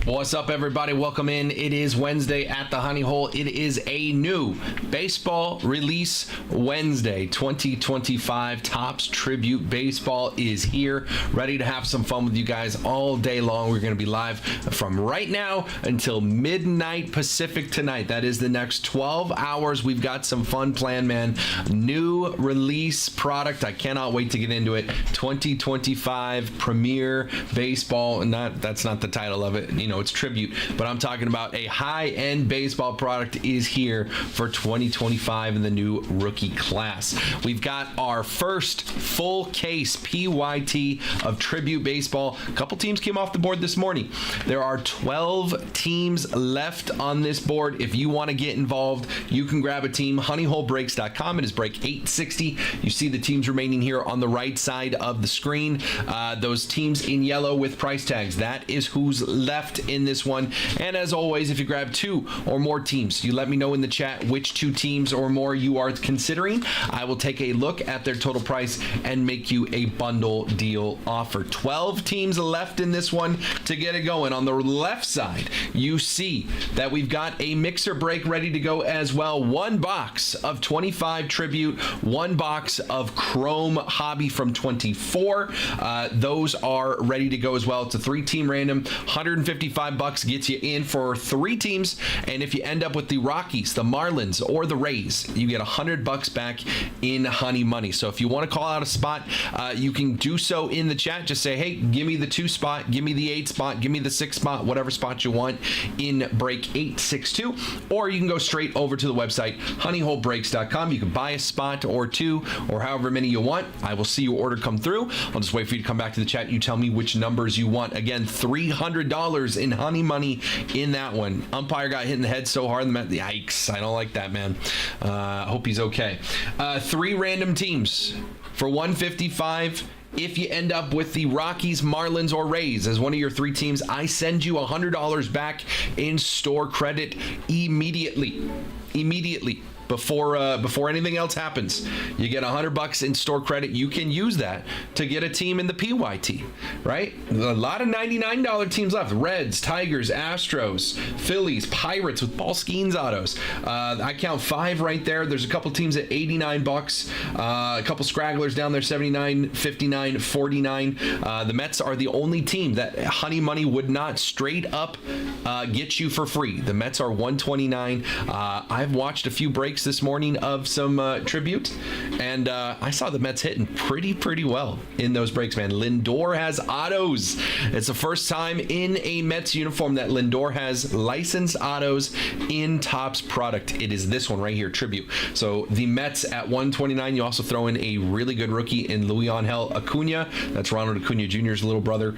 What's up, everybody? Welcome in. It is Wednesday at the Honey Hole. It is a new baseball release Wednesday. 2025 Topps Tribute Baseball is here, ready to have some fun with you guys all day long. We're going to be live from right now until midnight Pacific tonight. That is the next 12 hours. We've got some fun planned, man. New release product. I cannot wait to get into it. 2025 Premier Baseball. That's not the title of it. You know, it's tribute, but I'm talking about a high-end baseball product is here for 2025 in the new rookie class. We've got our first full case PYT of tribute baseball. A couple teams came off the board this morning. There are 12 teams left on this board. If you want to get involved, you can grab a team. honeyholebreaks.com. It is break 860. You see the teams remaining here on the right side of the screen. Those teams in yellow with price tags. That is who's left in this one. And as always, if you grab two or more teams, you let me know in the chat which two teams or more you are considering. I will take a look at their total price and make you a bundle deal offer. 12 teams left in this one to get it going. On the left side, you see that we've got a mixer break ready to go as well. One box of 25 tribute, one box of Chrome Hobby from 24. Those are ready to go as well. It's a 3-team random. $155 gets you in for 3 teams, and if you end up with the Rockies, the Marlins, or the Rays, you get $100 back in honey money. So if you want to call out a spot, you can do so in the chat. Just say, hey, give me the 2 spot, give me the 8 spot, give me the 6 spot, whatever spot you want in break 862, or you can go straight over to the website honeyholebreaks.com. You can buy a spot or 2 or however many you want. I will see your order come through. I'll just wait for you to come back to the chat. You tell me which numbers you want. Again, $300 in honey money in that one. Umpire got hit in the head so hard in the mat. Yikes. I don't like that, man. I hope he's okay. 3 random teams for $155. If you end up with the Rockies, Marlins, or Rays as one of your 3 teams, I send you $100 back in store credit immediately. Before anything else happens. You get $100 in store credit. You can use that to get a team in the PYT, right? A lot of $99 teams left. Reds, Tigers, Astros, Phillies, Pirates with Paul Skeens autos. I count 5 right there. There's a couple teams at $89. A couple scragglers down there, $79, $59, $49. The Mets are the only team that honey money would not straight up get you for free. The Mets are $129. I've watched a few breaks this morning of some tribute, and I saw the Mets hitting pretty well in those breaks, man. Lindor has autos. It's the first time in a Mets uniform that Lindor has licensed autos in Topps product. It is this one right here, tribute. So the Mets at $129. You also throw in a really good rookie in Luisangel Acuna. That's Ronald Acuna Jr.'s little brother.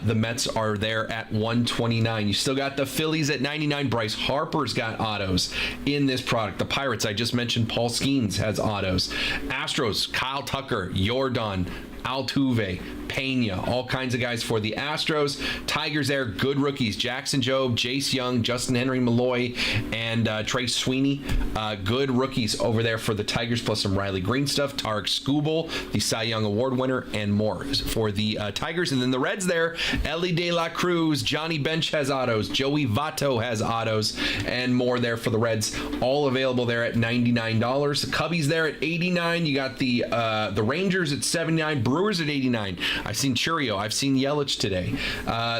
The Mets are there at $129. You still got the Phillies at $99. Bryce Harper's got autos in this product. The Pirates, I just mentioned, Paul Skeens has autos. Astros, Kyle Tucker, Jordan, Altuve, Pena, all kinds of guys for the Astros. Tigers there, good rookies. Jackson Jobe, Jace Young, Justin Henry Malloy, and Trey Sweeney. Good rookies over there for the Tigers, plus some Riley Green stuff. Tarek Skubal, the Cy Young Award winner, and more for the Tigers. And then the Reds there, Ellie De La Cruz, Johnny Bench has autos, Joey Votto has autos, and more there for the Reds. All available there at $99. The Cubbies there at $89. You got the Rangers at $79. Brewers at $89. I've seen Churio. I've seen Yelich today.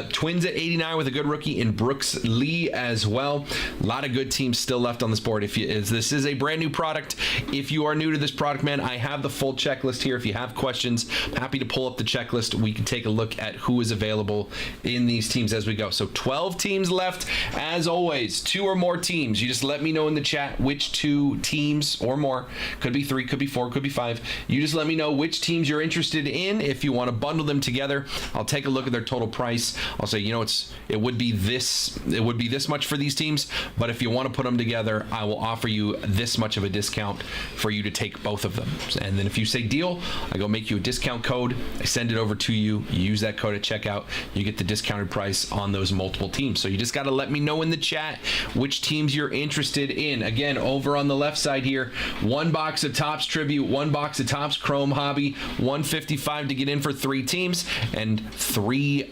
Twins at $89 with a good rookie in Brooks Lee as well. A lot of good teams still left on this board. This is a brand new product. If you are new to this product, man, I have the full checklist here. If you have questions, I'm happy to pull up the checklist. We can take a look at who is available in these teams as we go. So 12 teams left. As always, 2 or more teams. You just let me know in the chat which 2 teams or more. Could be 3, could be 4, could be 5. You just let me know which teams you're interested in. If you want to bundle them together, I'll take a look at their total price. I'll say, you know, it would be this much for these teams, but if you want to put them together, I will offer you this much of a discount for you to take both of them. And then if you say deal, I go make you a discount code. I send it over to you. You use that code at checkout. You get the discounted price on those multiple teams. So you just got to let me know in the chat which teams you're interested in. Again, over on the left side here, 1 box of Topps Tribute, 1 box of Topps Chrome Hobby, $150 $155 to get in for 3 teams, and 3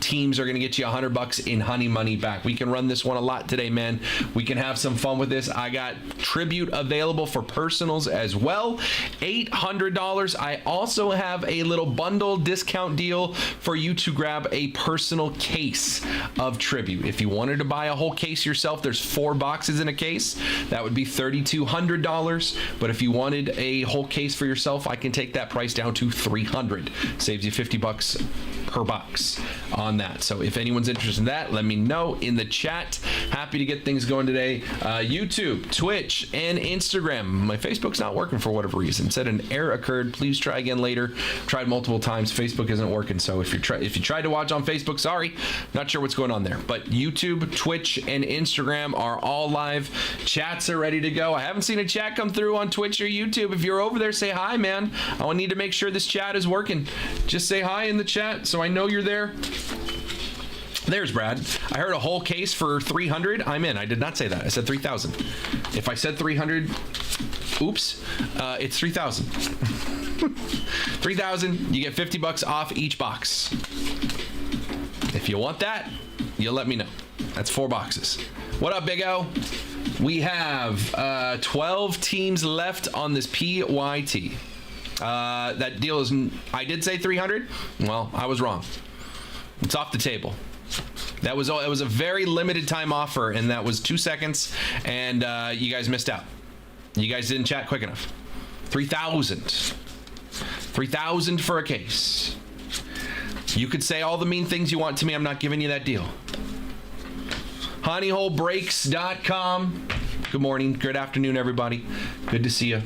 teams are going to get you $100 in honey money back. We can run this one a lot today, man. We can have some fun with this. I got tribute available for personals as well, $800. I also have a little bundle discount deal for you to grab a personal case of tribute. If you wanted to buy a whole case yourself, there's 4 boxes in a case. That would be $3,200. But if you wanted a whole case for yourself, I can take that price down to $300. Saves you $50 per box on that. So if anyone's interested in that, let me know in the chat. Happy to get things going today. YouTube, Twitch, and Instagram. My Facebook's not working for whatever reason. Said an error occurred. Please try again later. Tried multiple times. Facebook isn't working. So if you tried to watch on Facebook, sorry, not sure what's going on there. But YouTube, Twitch, and Instagram are all live. Chats are ready to go. I haven't seen a chat come through on Twitch or YouTube. If you're over there, say hi, man. I need to make sure this chat is working. Just say hi in the chat so I know you're there. There's Brad. I heard a whole case for 300. I'm in. I did not say that. I said 3,000. If I said 300, oops, it's 3,000. 3,000. You get $50 off each box. If you want that, you'll let me know. That's 4 boxes. What up, Big O? We have 12 teams left on this PYT. That deal is, I did say 300. Well, I was wrong. It's off the table. That was all. It was a very limited time offer, and that was 2 seconds, and you guys missed out. You guys didn't chat quick enough. 3,000. 3,000 for a case. You could say all the mean things you want to me. I'm not giving you that deal. honeyholebreaks.com. Good morning. Good afternoon, everybody. Good to see you.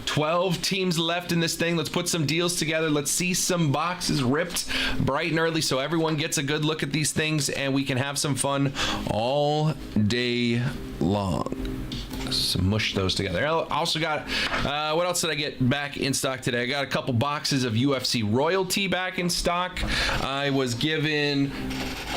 12 teams left in this thing. Let's put some deals together. Let's see some boxes ripped bright and early so everyone gets a good look at these things and we can have some fun all day long. So mush those together. I also got, what else did I get back in stock today? I got a couple boxes of UFC Royalty back in stock. I was given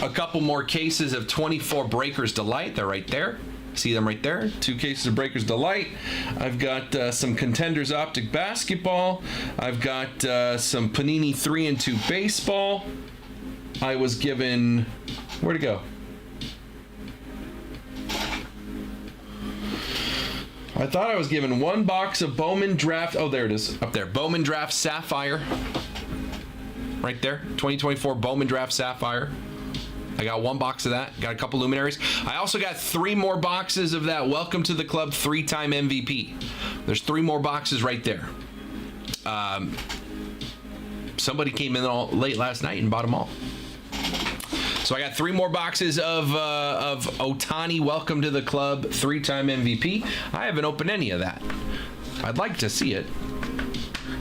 a couple more cases of 24 Breakers Delight. They're right there. See them right there. 2 cases of Breakers Delight. I've got some Contenders Optic Basketball. I've got some Panini 3 and 2 Baseball. I was given, where'd it go? I thought I was given 1 box of Bowman Draft. Oh, there it is. Up there. Bowman Draft Sapphire. Right there. 2024 Bowman Draft Sapphire. I got 1 box of that. Got a couple luminaries. I also got 3 more boxes of that Welcome to the Club 3-time MVP. There's 3 more boxes right there. Somebody came in all late last night and bought them all. So I got 3 more boxes of Ohtani Welcome to the Club 3-time MVP. I haven't opened any of that. I'd like to see it.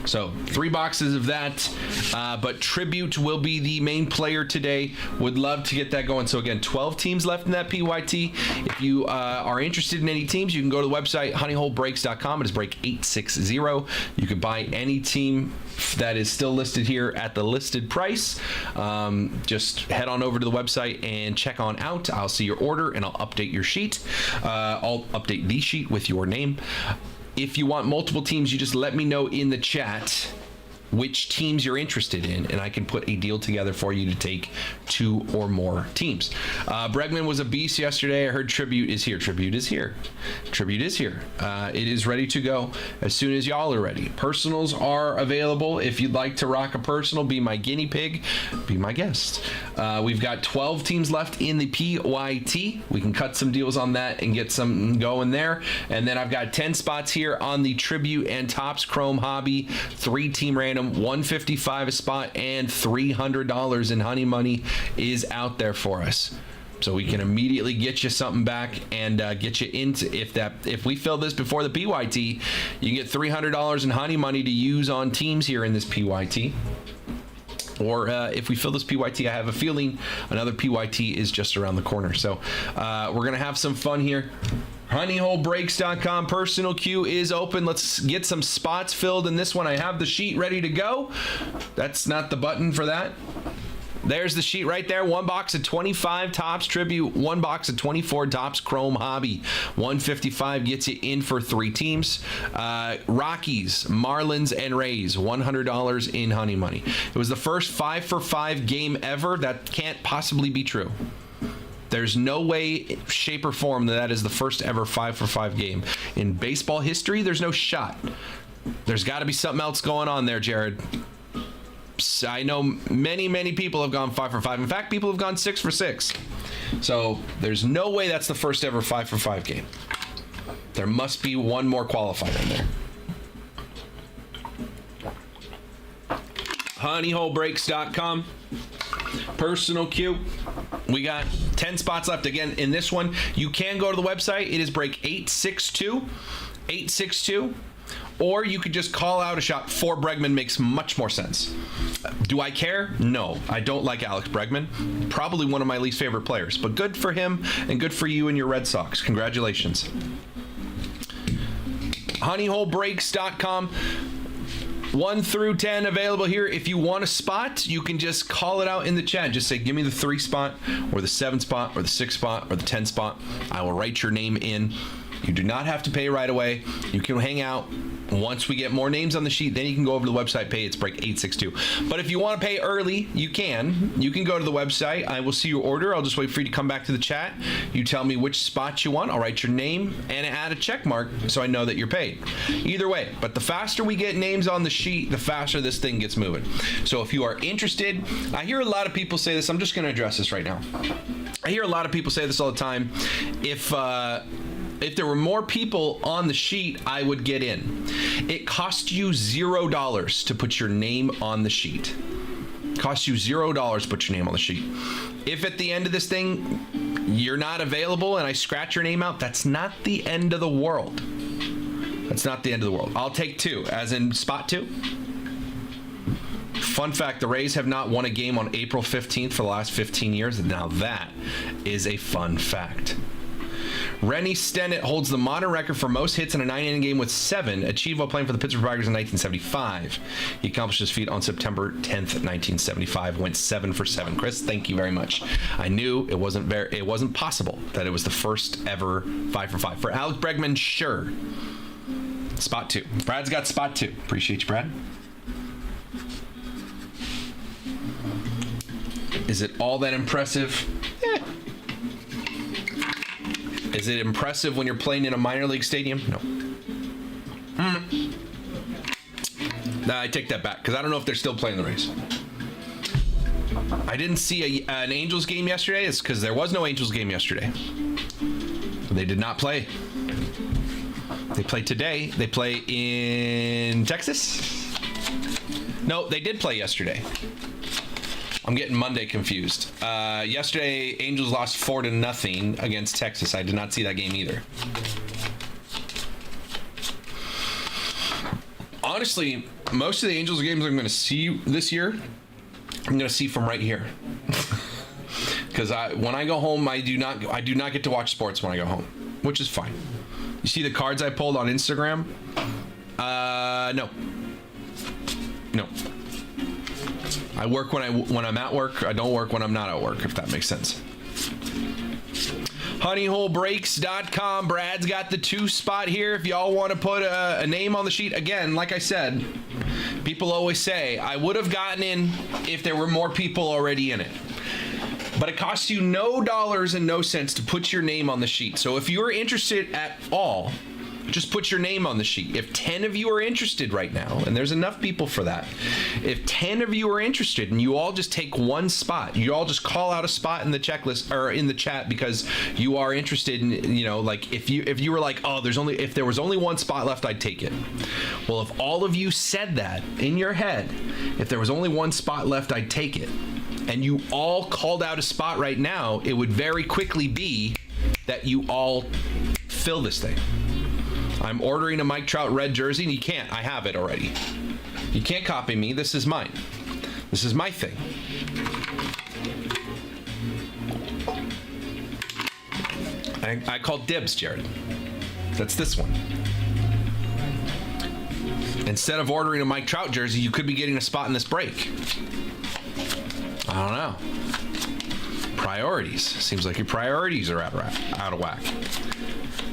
So 3 boxes of that, but Tribute will be the main player today. Would love to get that going. So again, 12 teams left in that PYT. If you are interested in any teams, you can go to the website honeyholebreaks.com. It is break 860. You can buy any team that is still listed here at the listed price. Just head on over to the website and check on out. I'll see your order and I'll update your sheet. I'll update the sheet with your name. If you want multiple teams, you just let me know in the chat which teams you're interested in, and I can put a deal together for you to take 2 or more teams. Bregman was a beast yesterday. I heard Tribute is here. Tribute is here. Tribute is here. It is ready to go as soon as y'all are ready. Personals are available. If you'd like to rock a personal, be my guinea pig, be my guest. We've got 12 teams left in the PYT. We can cut some deals on that and get some going there. And then I've got 10 spots here on the Tribute and Topps Chrome Hobby 3-team random. $155 a spot and $300 in honey money is out there for us. So we can immediately get you something back and get you into, if we fill this before the PYT, you can get $300 in honey money to use on teams here in this PYT. Or if we fill this PYT, I have a feeling another PYT is just around the corner. So we're going to have some fun here. honeyholebreaks.com personal queue is open. Let's get some spots filled in this one. I have the sheet ready to go. That's not the button for that. There's the sheet right there. 1 box of 25 Topps Tribute, 1 box of 24 Topps Chrome Hobby. 155 gets you in for 3 teams. Rockies, Marlins, and Rays. $100 in honey money. It was the first 5-for-5 game ever. That can't possibly be true. There's no way, shape, or form that is the first ever 5-for-5 game. In baseball history, there's no shot. There's got to be something else going on there, Jared. I know many people have gone 5-for-5. In fact, people have gone 6-for-6. So there's no way that's the first ever 5-for-5 game. There must be one more qualifier in there. honeyholebreaks.com. Personal Q. We got 10 spots left. Again, in this one, you can go to the website. It is break 862. Or you could just call out a shot for Bregman. Makes much more sense. Do I care? No. I don't like Alex Bregman. Probably one of my least favorite players. But good for him and good for you and your Red Sox. Congratulations. honeyholebreaks.com. 1 through 10 available here. If you want a spot, you can just call it out in the chat. Just say, give me the 3 spot, or the 7 spot, or the 6 spot, or the 10 spot. I will write your name in. You do not have to pay right away. You can hang out. Once we get more names on the sheet, then you can go over to the website, pay. It's break 862. But if you want to pay early, you can. You can go to the website. I will see your order. I'll just wait for you to come back to the chat. You tell me which spot you want. I'll write your name and add a check mark so I know that you're paid. Either way, but the faster we get names on the sheet, the faster this thing gets moving. So if you are interested, I hear a lot of people say this. I'm just going to address this right now. I hear a lot of people say this all the time. If there were more people on the sheet, I would get in. It costs you $0 to put your name on the sheet. It costs you $0 to put your name on the sheet. If at the end of this thing, you're not available and I scratch your name out, that's not the end of the world. That's not the end of the world. I'll take 2, as in spot 2. Fun fact, the Rays have not won a game on April 15th for the last 15 years. Now that is a fun fact. Rennie Stennett holds the modern record for most hits in a 9-inning game with 7, achieved while playing for the Pittsburgh Pirates in 1975. He accomplished this feat on September 10th, 1975. Went 7 for 7. Chris, thank you very much. I knew it wasn't possible that it was the first ever 5-for-5. For Alex Bregman, sure. Spot 2. Brad's got spot 2. Appreciate you, Brad. Is it all that impressive? Is it impressive when you're playing in a minor league stadium? No. Nah, I take that back because I don't know if they're still playing the Rays. I didn't see an Angels game yesterday. It's because there was no Angels game yesterday. They did not play. They play today. They play in Texas? No, they did play yesterday. I'm getting Monday confused. Yesterday, Angels lost 4-0 against Texas. I did not see that game either. Honestly, most of the Angels games I'm going to see this year, I'm going to see from right here. Because when I go home, I do not get to watch sports when I go home, which is fine. You see the cards I pulled on Instagram? No. I work when I'm at work. I don't work when I'm not at work, if that makes sense. honeyholebreaks.com. Brad's got the 2 spot here. If y'all want to put a name on the sheet, again, like I said, people always say, I would have gotten in if there were more people already in it. But it costs you no dollars and no cents to put your name on the sheet. So if you're interested at all, just put your name on the sheet. If 10 of you are interested right now, and there's enough people for that, if 10 of you are interested and you all just take 1 spot, you all just call out a spot in the checklist or in the chat because you are interested in, like if you were like, oh, if there was only 1 spot left, I'd take it. Well, if all of you said that in your head, if there was only 1 spot left, I'd take it, and you all called out a spot right now, it would very quickly be that you all fill this thing. I'm ordering a Mike Trout red jersey, and you can't. I have it already. You can't copy me. This is mine. This is my thing. I called dibs, Jared. That's this one. Instead of ordering a Mike Trout jersey, you could be getting a spot in this break. I don't know. Priorities. Seems like your priorities are out of whack.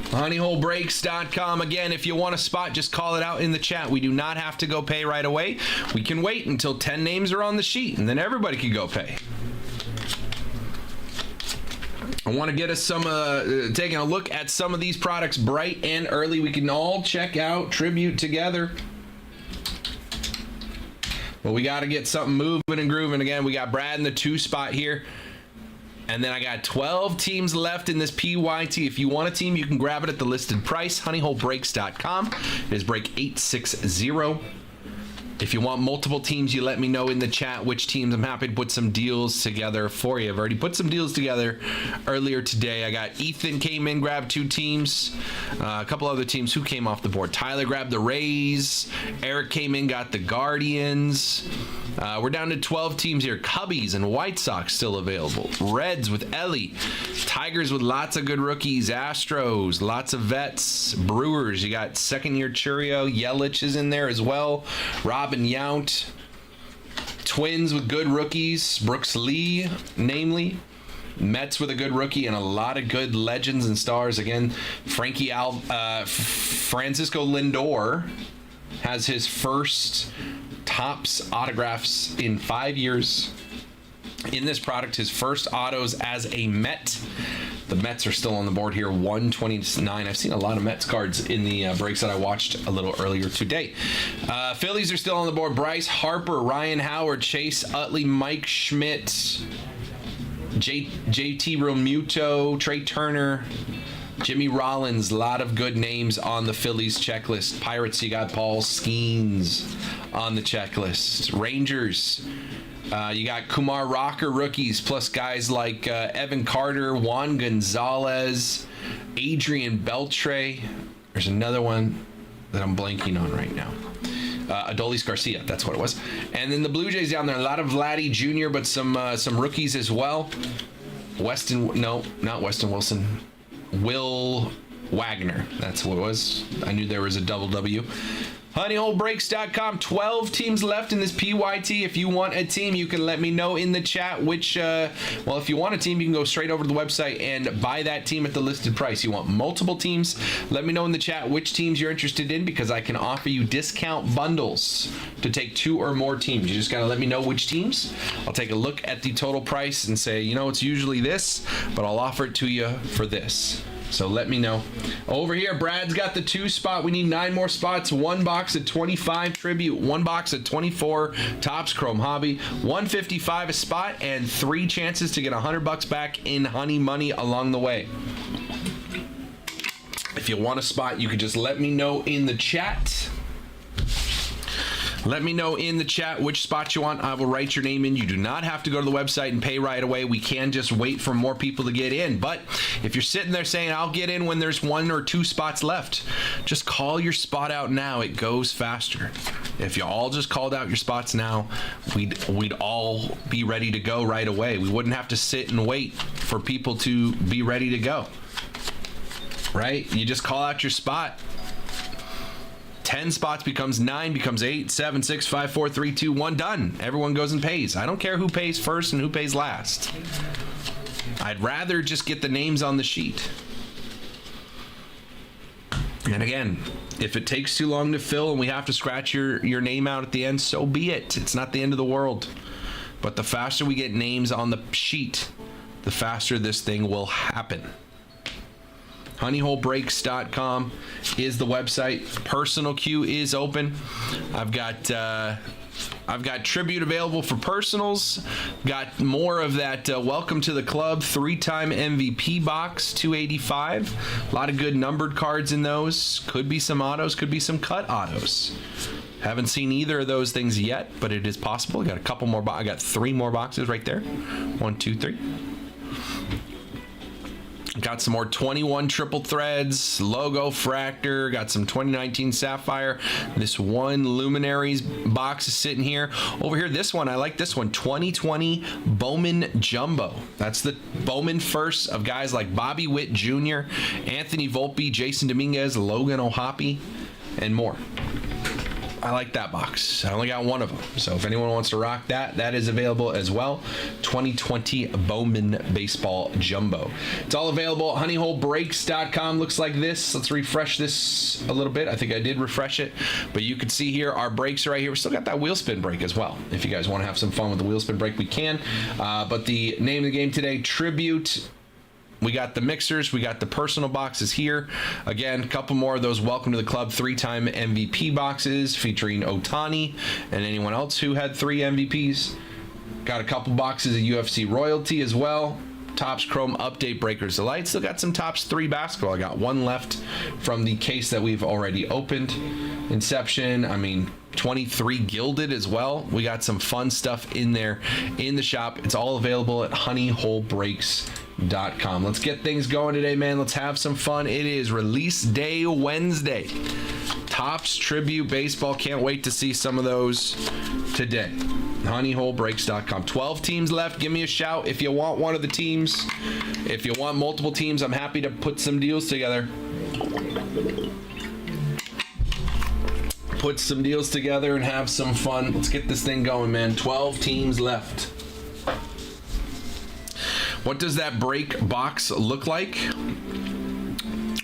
Honeyholebreaks.com. Again, if you want a spot, just call it out in the chat. We do not have to go pay right away. We can wait until 10 names are on the sheet, and then everybody can go pay. I want to get us some, taking a look at some of these products bright and early. We can all check out Tribute together. But we got to get something moving and grooving. Again, we got Brad in the 2 spot here. And then I got 12 teams left in this PYT. If you want a team, you can grab it at the listed price, honeyholebreaks.com. It is break 860. If you want multiple teams, you let me know in the chat which teams. I'm happy to put some deals together for you. I've already put some deals together earlier today. I got Ethan came in, grabbed 2 teams. A couple other teams who came off the board. Tyler grabbed the Rays. Eric came in, got the Guardians. We're down to 12 teams here. Cubbies and White Sox still available. Reds with Ellie. Tigers with lots of good rookies. Astros, lots of vets. Brewers, you got second-year Churio. Yelich is in there as well. Robin Yount. Twins with good rookies. Brooks Lee, namely. Mets with a good rookie and a lot of good legends and stars. Again, Francisco Lindor has his first TOPPS autographs in 5 years in this product. His first autos as a Met. The Mets are still on the board here, 129. I've seen a lot of Mets cards in the breaks that I watched a little earlier today. Phillies are still on the board. Bryce Harper, Ryan Howard, Chase Utley, Mike Schmidt, JT Realmuto, Trey Turner, Jimmy Rollins. A lot of good names on the Phillies checklist. Pirates, you got Paul Skeens on the checklist. Rangers, you got Kumar Rocker rookies, plus guys like Evan Carter, Juan Gonzalez, Adrian Beltre. There's another one that I'm blanking on right now. Adolis Garcia, that's what it was. And then the Blue Jays down there, a lot of Vladdy Jr., but some rookies as well. Not Weston Wilson. Will Wagner, that's what it was. I knew there was a double W. Honeyholebreaks.com. 12 teams left in this PYT. If you want a team, you can let me know in the chat which, well, if you want a team, you can go straight over to the website and buy that team at the listed price. You want multiple teams, let me know in the chat which teams you're interested in, because I can offer you discount bundles to take 2 or more teams. You just got to let me know which teams. I'll take a look at the total price and say, you know, it's usually this, but I'll offer it to you for this. So let me know. Over here, Brad's got the 2 spot. We need 9 more spots. 1 box at 25 Tribute, 1 box at 24 TOPPS Chrome Hobby, 155 a spot, and 3 chances to get $100 back in honey money along the way. If you want a spot, you could just let me know in the chat. Let me know in the chat which spot you want. I will write your name in. You do not have to go to the website and pay right away. We can just wait for more people to get in. But if you're sitting there saying, I'll get in when there's 1 or 2 spots left, just call your spot out now. It goes faster. If you all just called out your spots now, we'd all be ready to go right away. We wouldn't have to sit and wait for people to be ready to go. Right? You just call out your spot. 10 spots becomes 9, becomes 8, 7, 6, 5, 4, 3, 2, 1, done. Everyone goes and pays. I don't care who pays first and who pays last. I'd rather just get the names on the sheet. And again, if it takes too long to fill and we have to scratch your name out at the end, so be it. It's not the end of the world. But the faster we get names on the sheet, the faster this thing will happen. Honeyholebreaks.com is the website. Personal queue is open. I've got Tribute available for personals. Got more of that Welcome to the Club 3-time MVP box, 285. A lot of good numbered cards in those. Could be some autos, could be some cut autos. Haven't seen either of those things yet, but it is possible. I got a couple more. I got 3 more boxes right there. 1, 2, 3. Got some more 21 triple threads, logo fractor, got some 2019 Sapphire. This one Luminaries box is sitting here. Over here, this one, I like this one, 2020 Bowman Jumbo. That's the Bowman first of guys like Bobby Witt Jr., Anthony Volpe, Jason Dominguez, Logan O'Hoppe, and more. I like that box. I only got one of them. So if anyone wants to rock that, that is available as well. 2020 Bowman Baseball Jumbo. It's all available at honeyholebreaks.com. Looks like this. Let's refresh this a little bit. I think I did refresh it. But you can see here our breaks right here. We still got that wheel spin break as well. If you guys want to have some fun with the wheel spin break, we can. But the name of the game today, Tribute. We got the mixers, we got the personal boxes here. Again, a couple more of those welcome to the club 3-time MVP boxes featuring Ohtani and anyone else who had 3 MVPs. Got a couple boxes of UFC royalty as well. Topps Chrome Update Breakers Delight. Still got some Topps 3 basketball. I got one left from the case that we've already opened. Inception, 23 gilded as well. We got some fun stuff in there in the shop. It's all available at honeyholebreaks.com. Let's get things going today, man. Let's have some fun. It is release day Wednesday. Topps Tribute Baseball. Can't wait to see some of those today. honeyholebreaks.com. 12 teams left. Give me a shout if you want one of the teams. If you want multiple teams, I'm happy to put some deals together. Put some deals together and have some fun. Let's get this thing going, man. 12 teams left. What does that break box look like?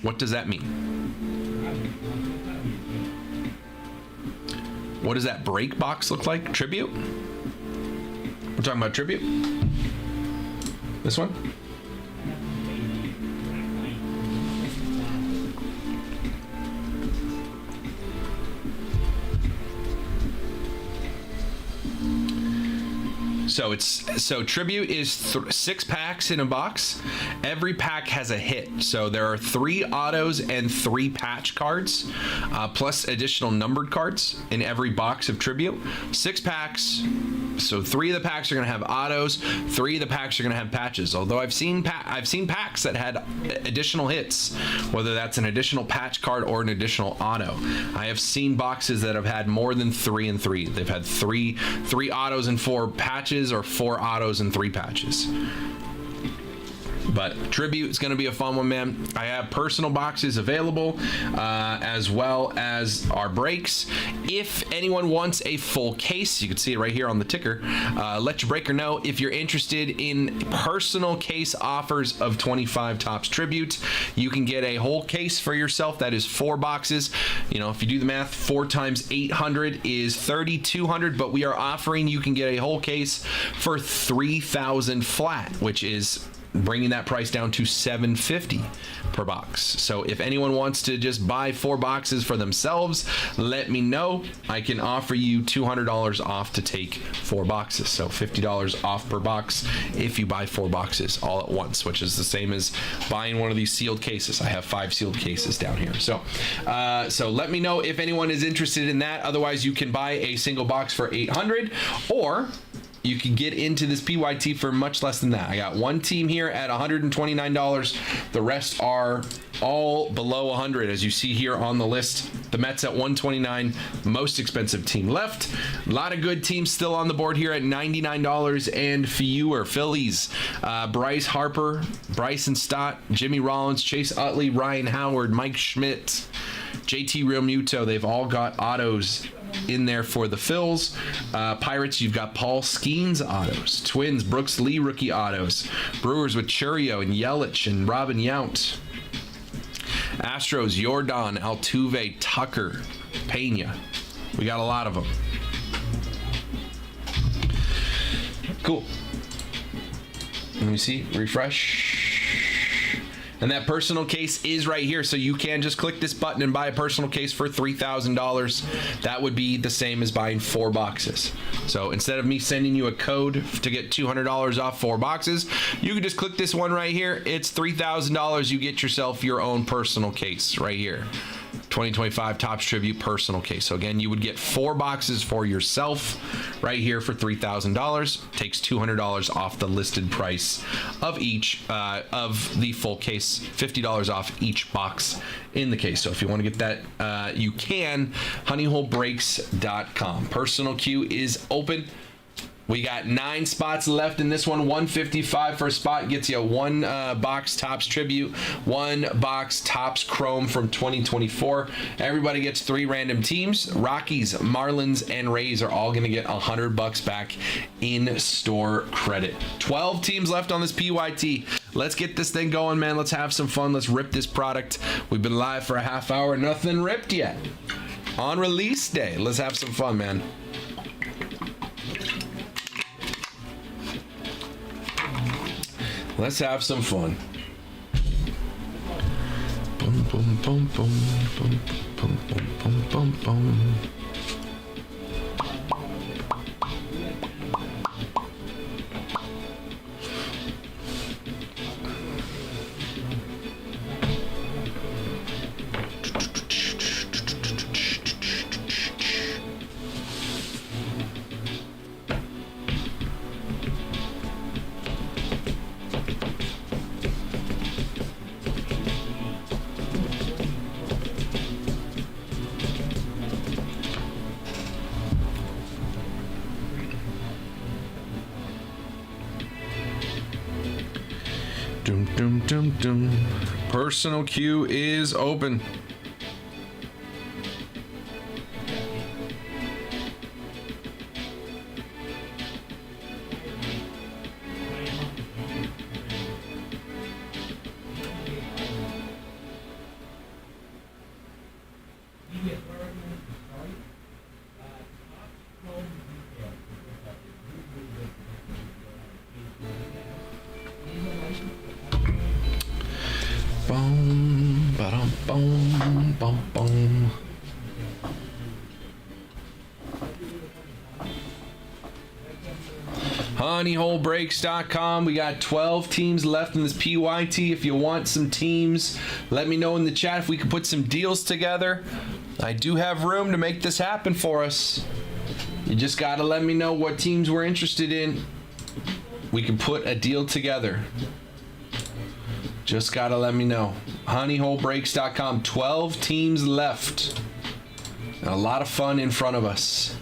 What does that mean? What does that break box look like? Tribute? We're talking about tribute? This one? So tribute is 6 packs in a box. Every pack has a hit. So there are 3 autos and 3 patch cards, plus additional numbered cards in every box of tribute. 6 packs. So 3 of the packs are going to have autos. 3 of the packs are going to have patches. Although I've seen packs that had additional hits, whether that's an additional patch card or an additional auto. I have seen boxes that have had more than 3 and 3. They've had 3 autos and 4 patches, or 4 autos and 3 patches. But tribute is going to be a fun one, man. I have personal boxes available, as well as our breaks. If anyone wants a full case, you can see it right here on the ticker. Let your breaker know if you're interested in personal case offers of 25 Topps Tribute. You can get a whole case for yourself. That is 4 boxes. If you do the math, 4 times 800 is 3,200. But we are offering, you can get a whole case for 3,000 flat, which is bringing that price down to $750 per box. So if anyone wants to just buy 4 boxes for themselves, let me know. I can offer you $200 off to take 4 boxes. So $50 off per box if you buy 4 boxes all at once, which is the same as buying one of these sealed cases. I have 5 sealed cases down here. So let me know if anyone is interested in that. Otherwise, you can buy a single box for $800, or you can get into this PYT for much less than that. I got one team here at $129. The rest are all below $100, as you see here on the list. The Mets at $129, most expensive team left. A lot of good teams still on the board here at $99 and fewer. Phillies, Bryce Harper, Bryson Stott, Jimmy Rollins, Chase Utley, Ryan Howard, Mike Schmidt, JT Realmuto. They've all got autos in there for the Phils. Pirates, you've got Paul Skeens autos. Twins, Brooks Lee rookie autos. Brewers with Churio and Yelich and Robin Yount. Astros, Jordan, Altuve, Tucker, Pena. We got a lot of them. Cool. Let me see. Refresh. And that personal case is right here. So you can just click this button and buy a personal case for $3,000. That would be the same as buying 4 boxes. So instead of me sending you a code to get $200 off 4 boxes, you can just click this one right here. It's $3,000. You get yourself your own personal case right here. 2025 Topps Tribute personal case. So again, you would get 4 boxes for yourself right here for $3,000. Takes $200 off the listed price of each of the full case. $50 off each box in the case. So if you want to get that, you can. honeyholebreaks.com. Personal queue is open. We got 9 spots left in this one. 155 for a spot gets you 1 box Topps Tribute, 1 box Topps Chrome from 2024. Everybody gets 3 random teams. Rockies, Marlins, and Rays are all going to get $100 back in store credit. 12 teams left on this PYT. Let's get this thing going, man. Let's have some fun. Let's rip this product. We've been live for a half hour. Nothing ripped yet. On release day. Let's have some fun, man. Let's have some fun. Boom, boom, boom, boom, boom, boom, boom, boom, boom, boom. Dum, dum, dum, dum. Personal queue is open. Boom, ba-dum, boom, bum, boom. honeyholebreaks.com. We got 12 teams left in this PYT. If you want some teams, let me know in the chat if we can put some deals together. I do have room to make this happen for us. You just got to let me know what teams we're interested in. We can put a deal together. Just gotta let me know. honeyholebreaks.com. 12 teams left. And a lot of fun in front of us.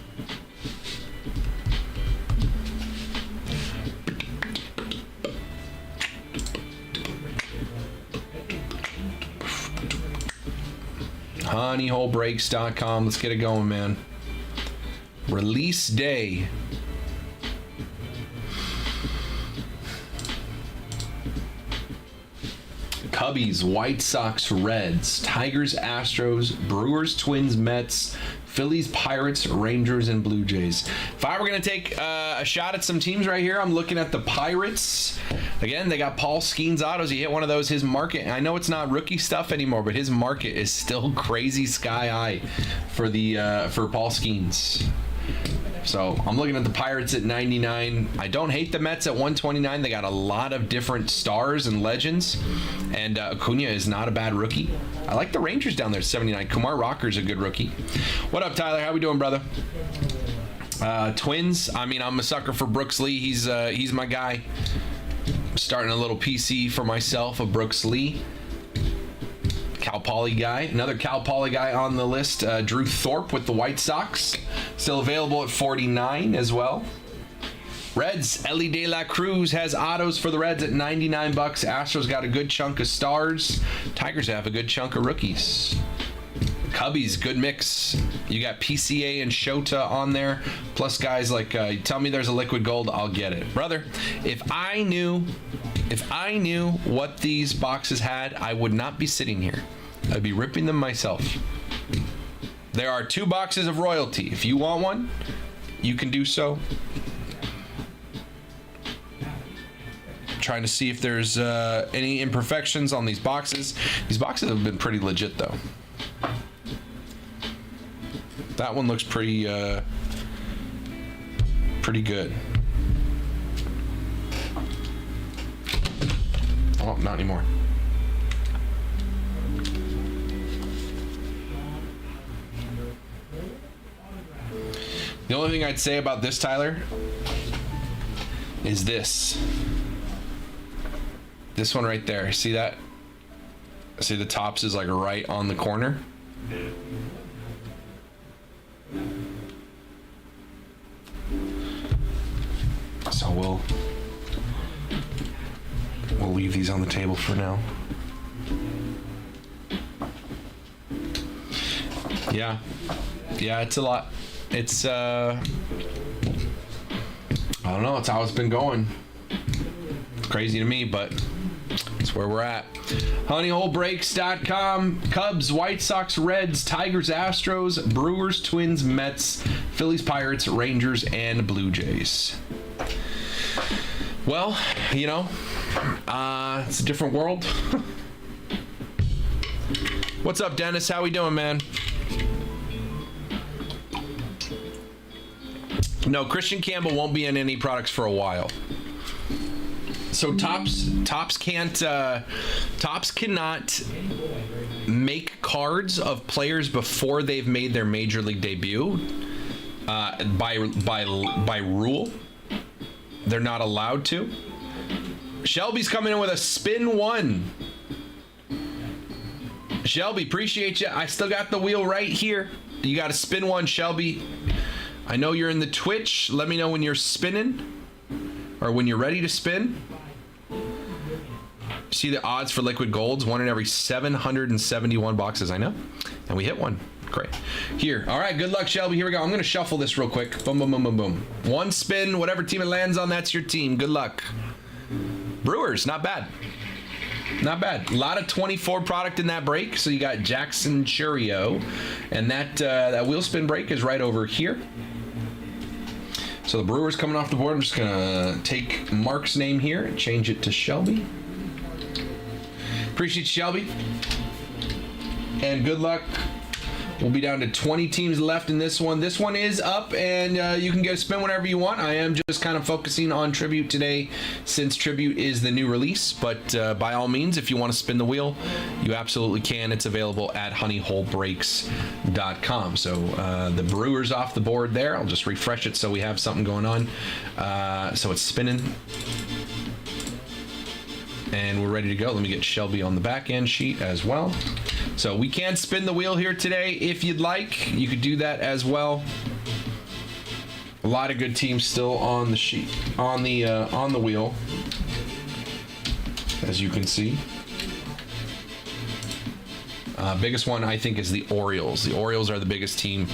honeyholebreaks.com. Let's get it going, man. Release day. Cubbies, White Sox, Reds, Tigers, Astros, Brewers, Twins, Mets, Phillies, Pirates, Rangers, and Blue Jays. If I were going to take a shot at some teams right here, I'm looking at the Pirates. Again, they got Paul Skeens autos. He hit one of those. His market, I know it's not rookie stuff anymore, but his market is still crazy sky high for Paul Skeens. So I'm looking at the Pirates at 99. I don't hate the Mets at 129. They got a lot of different stars and legends. And Acuna is not a bad rookie. I like the Rangers down there at 79. Kumar Rocker's a good rookie. What up, Tyler? How we doing, brother? Twins. I mean, I'm a sucker for Brooks Lee. He's my guy. I'm starting a little PC for myself of Brooks Lee. Cal Poly guy. Another Cal Poly guy on the list. Drew Thorpe with the White Sox. Still available at 49 as well. Reds. Ellie De La Cruz has autos for the Reds at 99 bucks. Astros got a good chunk of stars. Tigers have a good chunk of rookies. Cubbies, good mix. You got PCA and Shota on there. Plus guys like, tell me there's a liquid gold, I'll get it. Brother, if I knew what these boxes had, I would not be sitting here. I'd be ripping them myself. There are 2 boxes of royalty. If you want one, you can do so. Trying to see if there's any imperfections on these boxes. These boxes have been pretty legit though. That one looks pretty good. Oh, not anymore. The only thing I'd say about this, Tyler, is this. This one right there. See that? See the Topps is like right on the corner? these on the table for now. Yeah, it's a lot. It's I don't know. It's how it's been going. It's crazy to me, but it's where we're at. Honeyholebreaks.com. Cubs, White Sox, Reds, Tigers, Astros, Brewers, Twins, Mets, Phillies, Pirates, Rangers, and Blue Jays. Well, you know, it's a different world. What's up, Dennis? How we doing, man? No, Christian Campbell won't be in any products for a while. So Topps cannot make cards of players before they've made their major league debut. By rule, they're not allowed to. Shelby's coming in with a spin one. Shelby, appreciate you. I still got the wheel right here. You got a spin one, Shelby. I know you're in the Twitch. Let me know when you're spinning or when you're ready to spin. See the odds for liquid golds, 1 in every 771 boxes. I know. And we hit one. Great. Here. All right. Good luck, Shelby. Here we go. I'm going to shuffle this real quick. Boom, boom, boom, boom, boom. One spin. Whatever team it lands on, that's your team. Good luck. Brewers. Not bad. Not bad. A lot of 24 product in that break. So you got Jackson Churio. And that wheel spin break is right over here. So the Brewers coming off the board. I'm just going to take Mark's name here and change it to Shelby. Appreciate you, Shelby. And good luck. We'll be down to 20 teams left in this one. This one is up, and you can get a spin whenever you want. I am just kind of focusing on Tribute today since Tribute is the new release. But by all means, if you want to spin the wheel, you absolutely can. It's available at honeyholebreaks.com. So the Brewers off the board there. I'll just refresh it so we have something going on. So it's spinning. And we're ready to go. Let me get Shelby on the back end sheet as well. So we can spin the wheel here today if you'd like. You could do that as well. A lot of good teams still on the sheet, on the wheel, as you can see. Biggest one, I think, is the Orioles. The Orioles are the biggest team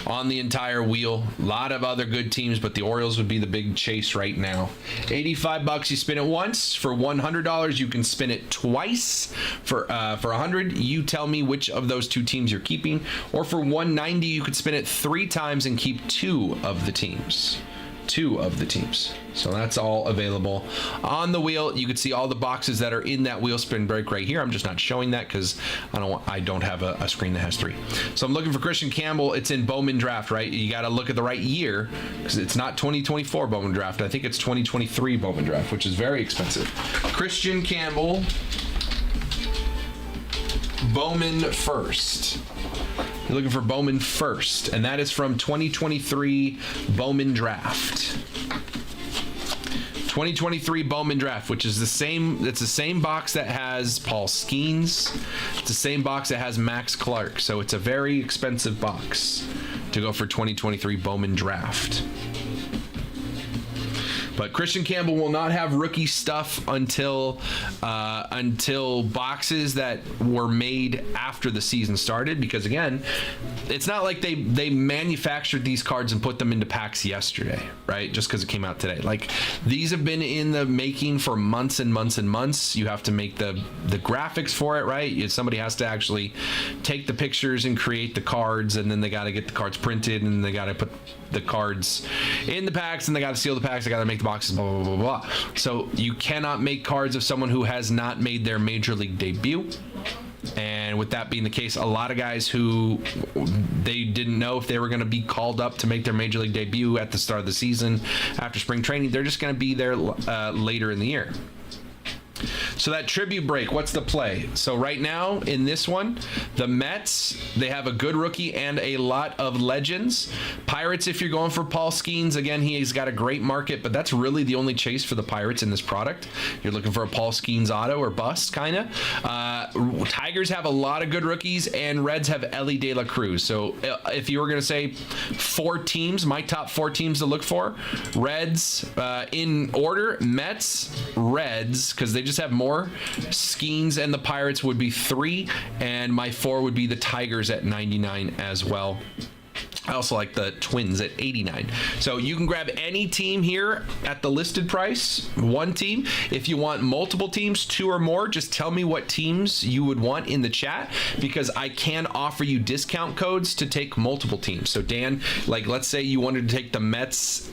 on the entire wheel. A lot of other good teams, but the Orioles would be the big chase right now. $85, you spin it once. For $100, you can spin it twice. For $100, you tell me which of those two teams you're keeping. Or for $190, you could spin it 3 times and keep 2 of the teams. 2 of the teams. So that's all available on the wheel. You can see all the boxes that are in that wheel spin break right here. I'm just not showing that because I don't have a screen that has 3. So I'm looking for Christian Campbell. It's in Bowman Draft, right? You got to look at the right year because it's not 2024 Bowman Draft. I think it's 2023 Bowman Draft, which is very expensive. Christian Campbell, Bowman First. You're looking for Bowman First, and that is from 2023 Bowman Draft. 2023 Bowman Draft, which is the same. It's the same box that has Paul Skeens. It's the same box that has Max Clark. So it's a very expensive box to go for 2023 Bowman Draft. But Christian Campbell will not have rookie stuff until boxes that were made after the season started. Because again, it's not like they manufactured these cards and put them into packs yesterday, right? Just because it came out today. Like these have been in the making for months and months and months. You have to make the graphics for it, right? Somebody has to actually take the pictures and create the cards, and then they got to get the cards printed, and they got to put the cards in the packs, and they got to seal the packs. They got to make the boxes, blah, blah, blah, blah. So you cannot make cards of someone who has not made their major league debut. And with that being the case, a lot of guys who they didn't know if they were going to be called up to make their major league debut at the start of the season after spring training, they're just going to be there later in the year. So that tribute break, what's the play? So right now in this one, the Mets, they have a good rookie and a lot of legends. Pirates, if you're going for Paul Skeens, again, he's got a great market, but that's really the only chase for the Pirates in this product. You're looking for a Paul Skeens auto or bust, kind of. Tigers have a lot of good rookies, and Reds have Ellie De La Cruz. So if you were going to say 4 teams, my top 4 teams to look for, Reds in order, Mets, Reds, because they just have more more. Skeens and the Pirates would be 3, and my 4 would be the Tigers at 99 as well. I also like the Twins at 89. So you can grab any team here at the listed price, one team. If you want multiple teams, 2 or more, just tell me what teams you would want in the chat, because I can offer you discount codes to take multiple teams. So Dan, like let's say you wanted to take the Mets,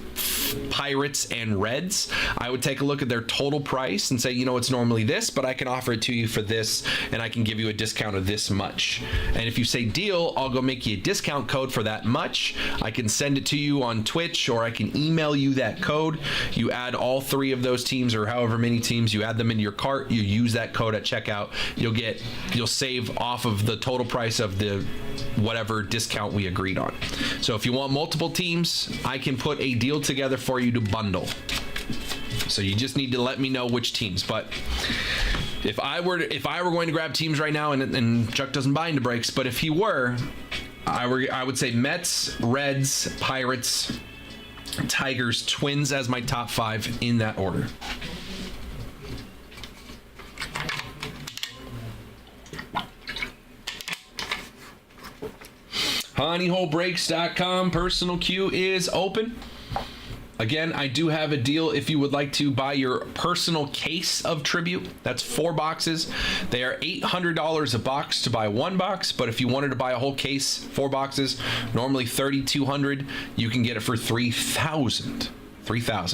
Pirates, and Reds, I would take a look at their total price and say, you know, it's normally this, but I can offer it to you for this, and I can give you a discount of this much. And if you say deal, I'll go make you a discount code for that much. I can send it to you on Twitch, or I can email you that code. You add all 3 of those teams, or however many teams, you add them into your cart, you use that code at checkout, you'll save off of the total price of the whatever discount we agreed on. So if you want multiple teams, I can put a deal together for you to bundle. So you just need to let me know which teams. But if I were going to grab teams right now, and Chuck doesn't buy into breaks, but if he were, I would say Mets, Reds, Pirates, Tigers, Twins as my top 5 in that order. honeyholebreaks.com personal queue is open. Again, I do have a deal if you would like to buy your personal case of Tribute. That's 4 boxes. They are $800 a box to buy 1 box, but if you wanted to buy a whole case, 4 boxes, normally $3,200, you can get it for $3,000,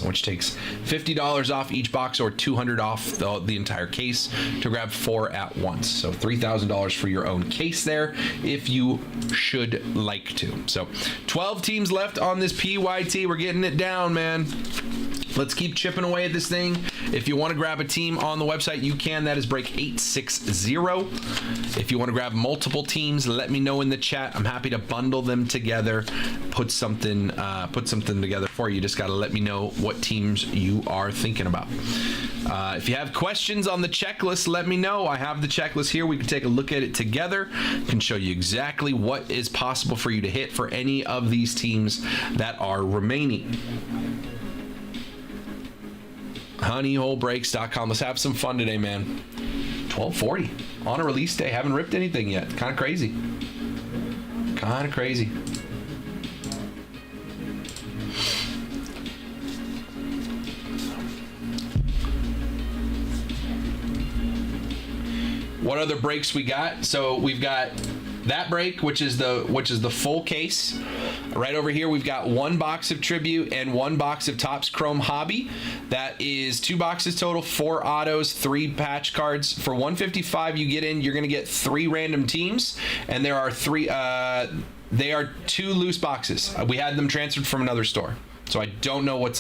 which takes $50 off each box, or $200 off the entire case to grab 4 at once. So $3,000 for your own case there if you should like to. So 12 teams left on this PYT. We're getting it down, man. Let's keep chipping away at this thing. If you want to grab a team on the website, you can. That is break 860. If you want to grab multiple teams, let me know in the chat. I'm happy to bundle them together, put something together for you. Just got to let me know what teams you are thinking about. If you have questions on the checklist, let me know. I have the checklist here. We can take a look at it together. I can show you exactly what is possible for you to hit for any of these teams that are remaining. honeyholebreaks.com. Let's have some fun today, man. 1240 on a release day. Haven't ripped anything yet. Kind of crazy. What other breaks we got? So we've got that break, which is the full case. Right over here, we've got 1 box of Tribute and 1 box of Topps Chrome Hobby. That is 2 boxes total, 4 autos, 3 patch cards. For $155, you're going to get 3 random teams, and there are 2 loose boxes. We had them transferred from another store, so I don't know what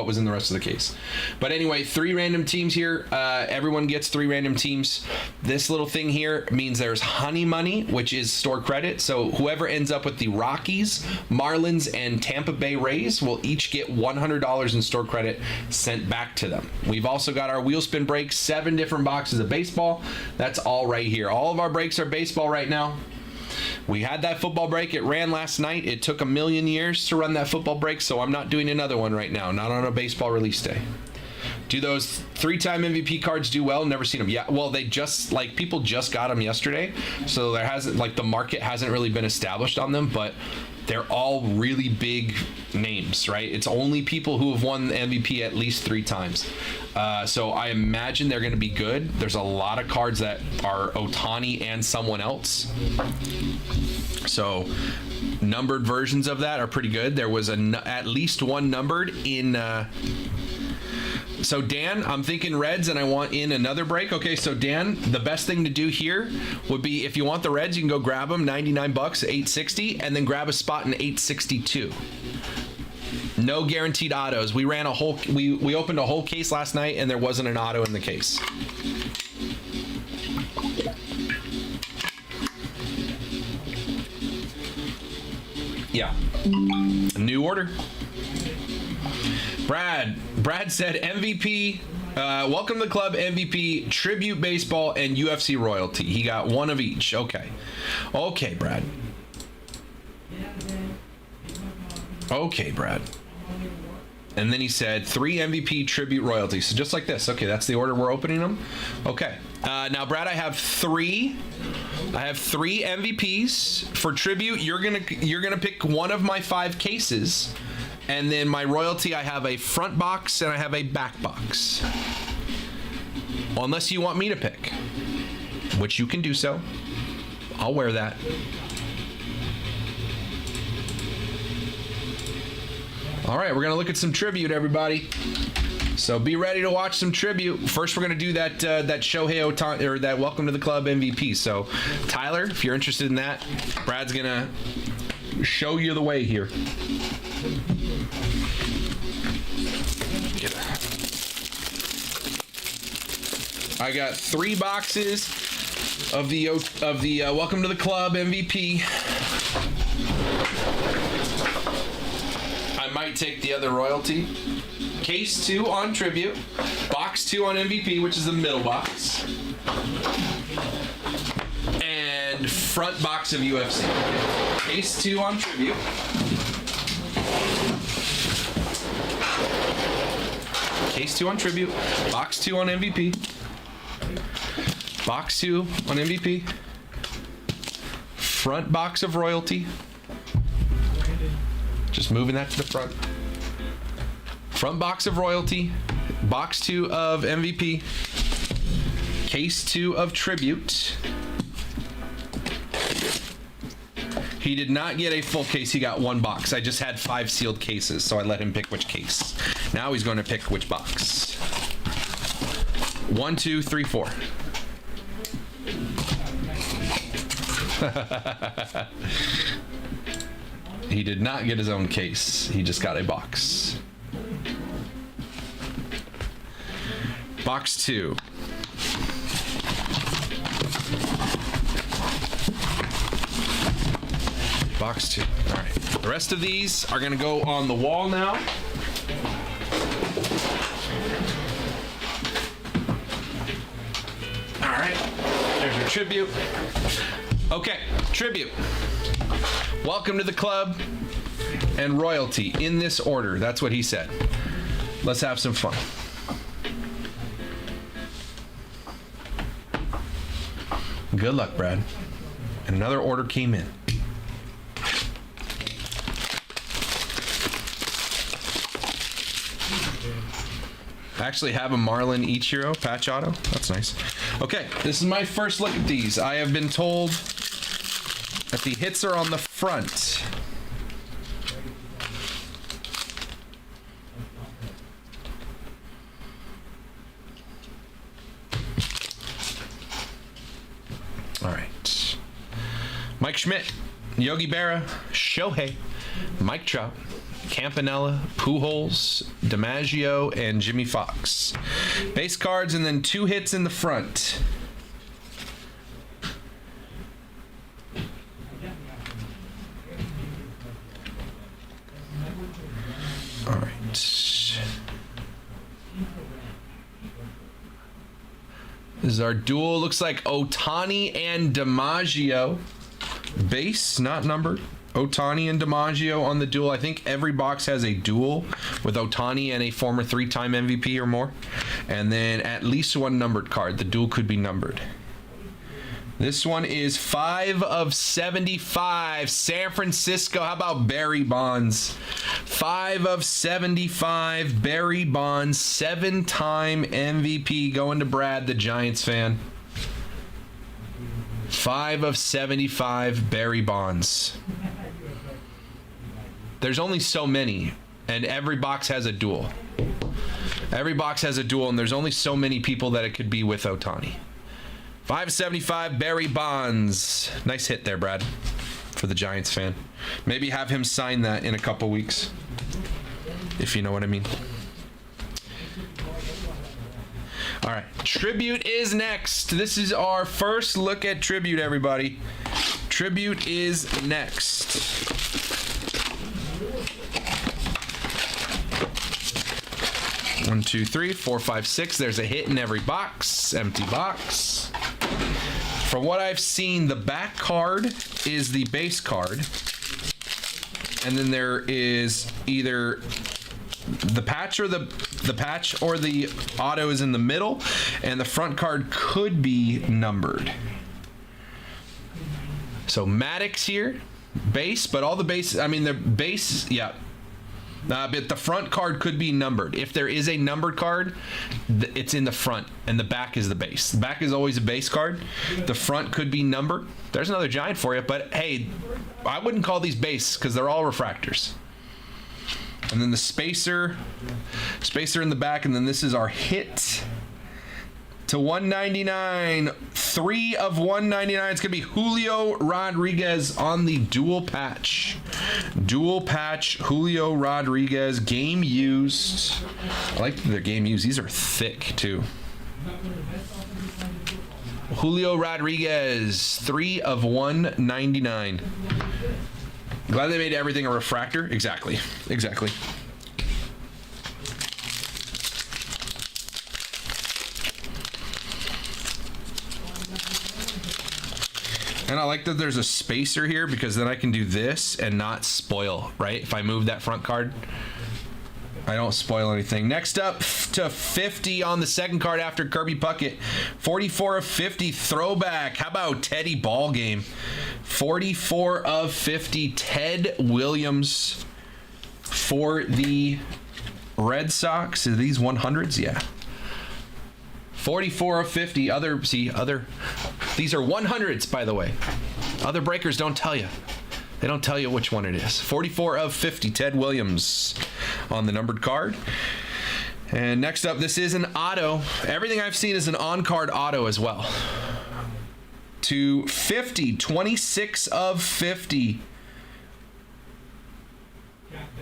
was in the rest of the case. But anyway, 3 random teams here. Everyone gets 3 random teams. This little thing here means there's honey money, which is store credit. So whoever ends up with the Rockies, Marlins, and Tampa Bay Rays will each get $100 in store credit sent back to them. We've also got our wheel spin breaks, 7 different boxes of baseball. That's all right here. All of our breaks are baseball right now. We had that football break. It ran last night. It took 1,000,000 years to run that football break, so I'm not doing another one right now. Not on a baseball release day. Do those 3-time MVP cards do well? Never seen them. Yeah, well, they just, people just got them yesterday, so there hasn't, the market hasn't really been established on them, but they're all really big names, right? It's only people who have won the MVP at least 3 times. So I imagine they're going to be good. There's a lot of cards that are Ohtani and someone else. So numbered versions of that are pretty good. There was at least 1 numbered in... So Dan, I'm thinking Reds, and I want in another break. Okay, so Dan, the best thing to do here would be, if you want the Reds, you can go grab them, $99, $860, and then grab a spot in $862. No guaranteed autos. We opened a whole case last night, and there wasn't an auto in the case. Yeah. New order. Brad said MVP, welcome to the club, MVP, Tribute Baseball, and UFC Royalty. He got 1 of each. Okay, Brad. And then he said 3 MVP tribute royalties. So just like this. Okay, that's the order we're opening them. Okay. Now, Brad, I have three MVPs for tribute. You're gonna pick one of my 5 cases, and then my royalty, I have a front box and I have a back box. Unless you want me to pick, which you can do so. I'll wear that. All right, we're gonna look at some tribute, everybody. So be ready to watch some tribute. First, we're gonna do that Shohei Ohtani, or that Welcome to the Club MVP. So, Tyler, if you're interested in that, Brad's gonna show you the way here. I got 3 boxes of the Welcome to the Club MVP. I might take the other royalty. Case 2 on tribute. Box 2 on MVP, which is the middle box. And front box of UFC. Case 2 on tribute. Case 2 on tribute. Box 2 on MVP. Box 2 on MVP. Front box of royalty. Just moving that to the front. Front box of royalty. Box 2 of MVP. Case 2 of tribute. He did not get a full case. He got 1 box. I just had 5 sealed cases, so I let him pick which case. Now he's going to pick which box. 1, 2, 3, 4. He did not get his own case. He just got a box. Box 2. Box 2. All right. The rest of these are going to go on the wall now. All right. There's your tribute. Okay, tribute. Welcome to the club and royalty in this order. That's what he said. Let's have some fun. Good luck, Brad. And another order came in. I actually have a Marlin Ichiro patch auto. That's nice. Okay, this is my first look at these. I have been told that the hits are on the front. All right. Mike Schmidt, Yogi Berra, Shohei, Mike Trout, Campanella, Pujols, DiMaggio, and Jimmy Fox. Base cards and then 2 hits in the front. All right. This is our duel. Looks like Ohtani and DiMaggio. Base, not numbered. Ohtani and DiMaggio on the duel. I think every box has a duel with Ohtani and a former 3-time MVP or more. And then at least 1 numbered card. The duel could be numbered. This one is 5 of 75. San Francisco. How about Barry Bonds? 5 of 75. Barry Bonds. 7-time MVP going to Brad, the Giants fan. 5 of 75. Barry Bonds. There's only so many, and every box has a duel. Every box has a duel, and there's only so many people that it could be with Ohtani. 575 Barry Bonds. Nice hit there, Brad, for the Giants fan. Maybe have him sign that in a couple weeks, if you know what I mean. All right, tribute is next. This is our first look at tribute, everybody. Tribute is next. One, two, three, 4, 5, 6. There's a hit in every box. Empty box. From what I've seen, the back card is the base card. And then there is either the patch or the patch or the auto is in the middle, and the front card could be numbered. So Maddox here, base, but all the base, I mean the base, yeah. But the front card could be numbered. If there is a numbered card, it's in the front, and the back is the base. The back is always a base card. The front could be numbered. There's another giant for you, but hey, I wouldn't call these base because they're all refractors. And then the spacer in the back, and then this is our hit to 199. 3 of 199. It's gonna be Julio Rodriguez on the dual patch. Dual patch Julio Rodriguez, game used. I like their game used. These are thick too. Julio Rodriguez, 3 of 199. Glad they made everything a refractor. Exactly. And I like that there's a spacer here because then I can do this and not spoil, right? If I move that front card, I don't spoil anything. Next up to 50 on the second card after Kirby Puckett. 44 of 50 throwback. How about Teddy Ballgame? 44 of 50 Ted Williams for the Red Sox. Are these 100s? Yeah. 44 of 50. These are 100s, by the way. Other breakers don't tell you. They don't tell you which one it is. 44 of 50, Ted Williams on the numbered card. And next up, this is an auto. Everything I've seen is an on-card auto as well. To 50, 26 of 50.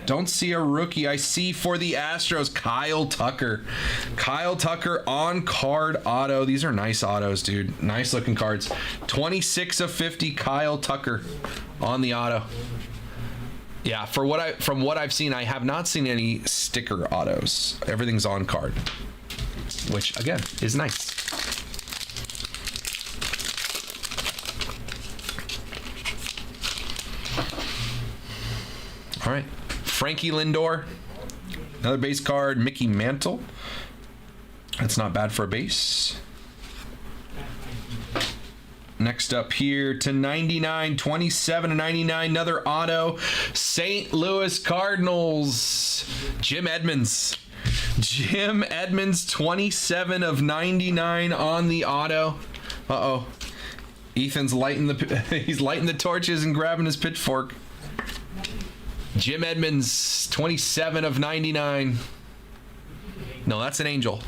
Don't see a rookie. I see for the Astros, Kyle Tucker. Kyle Tucker on card auto. These are nice autos, dude. Nice looking cards. 26 of 50, Kyle Tucker on the auto. Yeah, from what I've seen, I have not seen any sticker autos. Everything's on card, which again is nice. All right. Frankie Lindor, another base card. Mickey Mantle. That's not bad for a base. Next up here to 99, 27 to 99, another auto. St. Louis Cardinals, Jim Edmonds. Jim Edmonds, 27 of 99 on the auto. Uh-oh. Ethan's lighting he's lighting the torches and grabbing his pitchfork. Jim Edmonds, 27 of 99. No, that's an angel.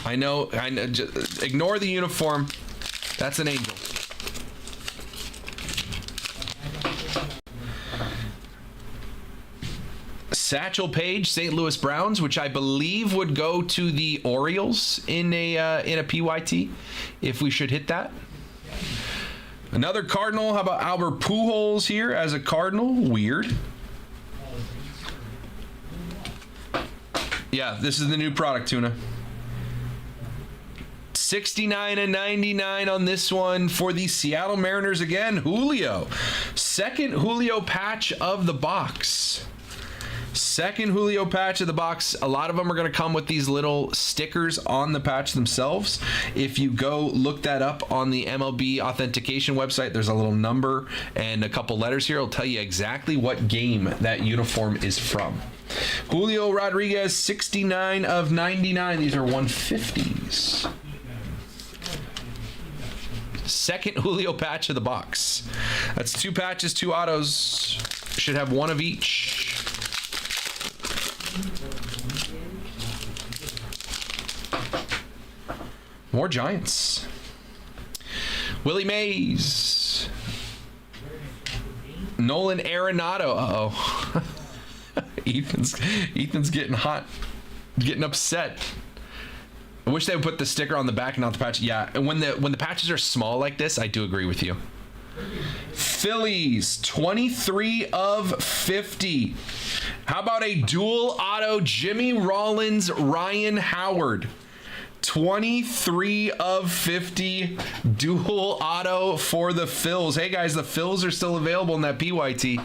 I know. Just ignore the uniform. That's an angel. Satchel Paige, St. Louis Browns, which I believe would go to the Orioles in a PYT, if we should hit that. Another Cardinal. How about Albert Pujols here as a Cardinal? Weird. Yeah, this is the new product, Tuna. 69 and 99 on this one for the Seattle Mariners again. Julio. Second Julio patch of the box. Second Julio patch of the box. A lot of them are going to come with these little stickers on the patch themselves. If you go look that up on the MLB authentication website, there's a little number and a couple letters here. It'll tell you exactly what game that uniform is from. Julio Rodriguez, 69 of 99. These are 150s. Second Julio patch of the box. That's 2 patches, 2 autos. Should have 1 of each. More Giants. Willie Mays. Nolan Arenado. Uh-oh. Ethan's getting hot, getting upset. I wish they would put the sticker on the back and not the patch. Yeah, and when the patches are small like this, I do agree with you. Phillies, 23 of 50. How about a dual auto Jimmy Rollins, Ryan Howard? 23 of 50 dual auto for the Phils. Hey guys, the Phils are still available in that PYT.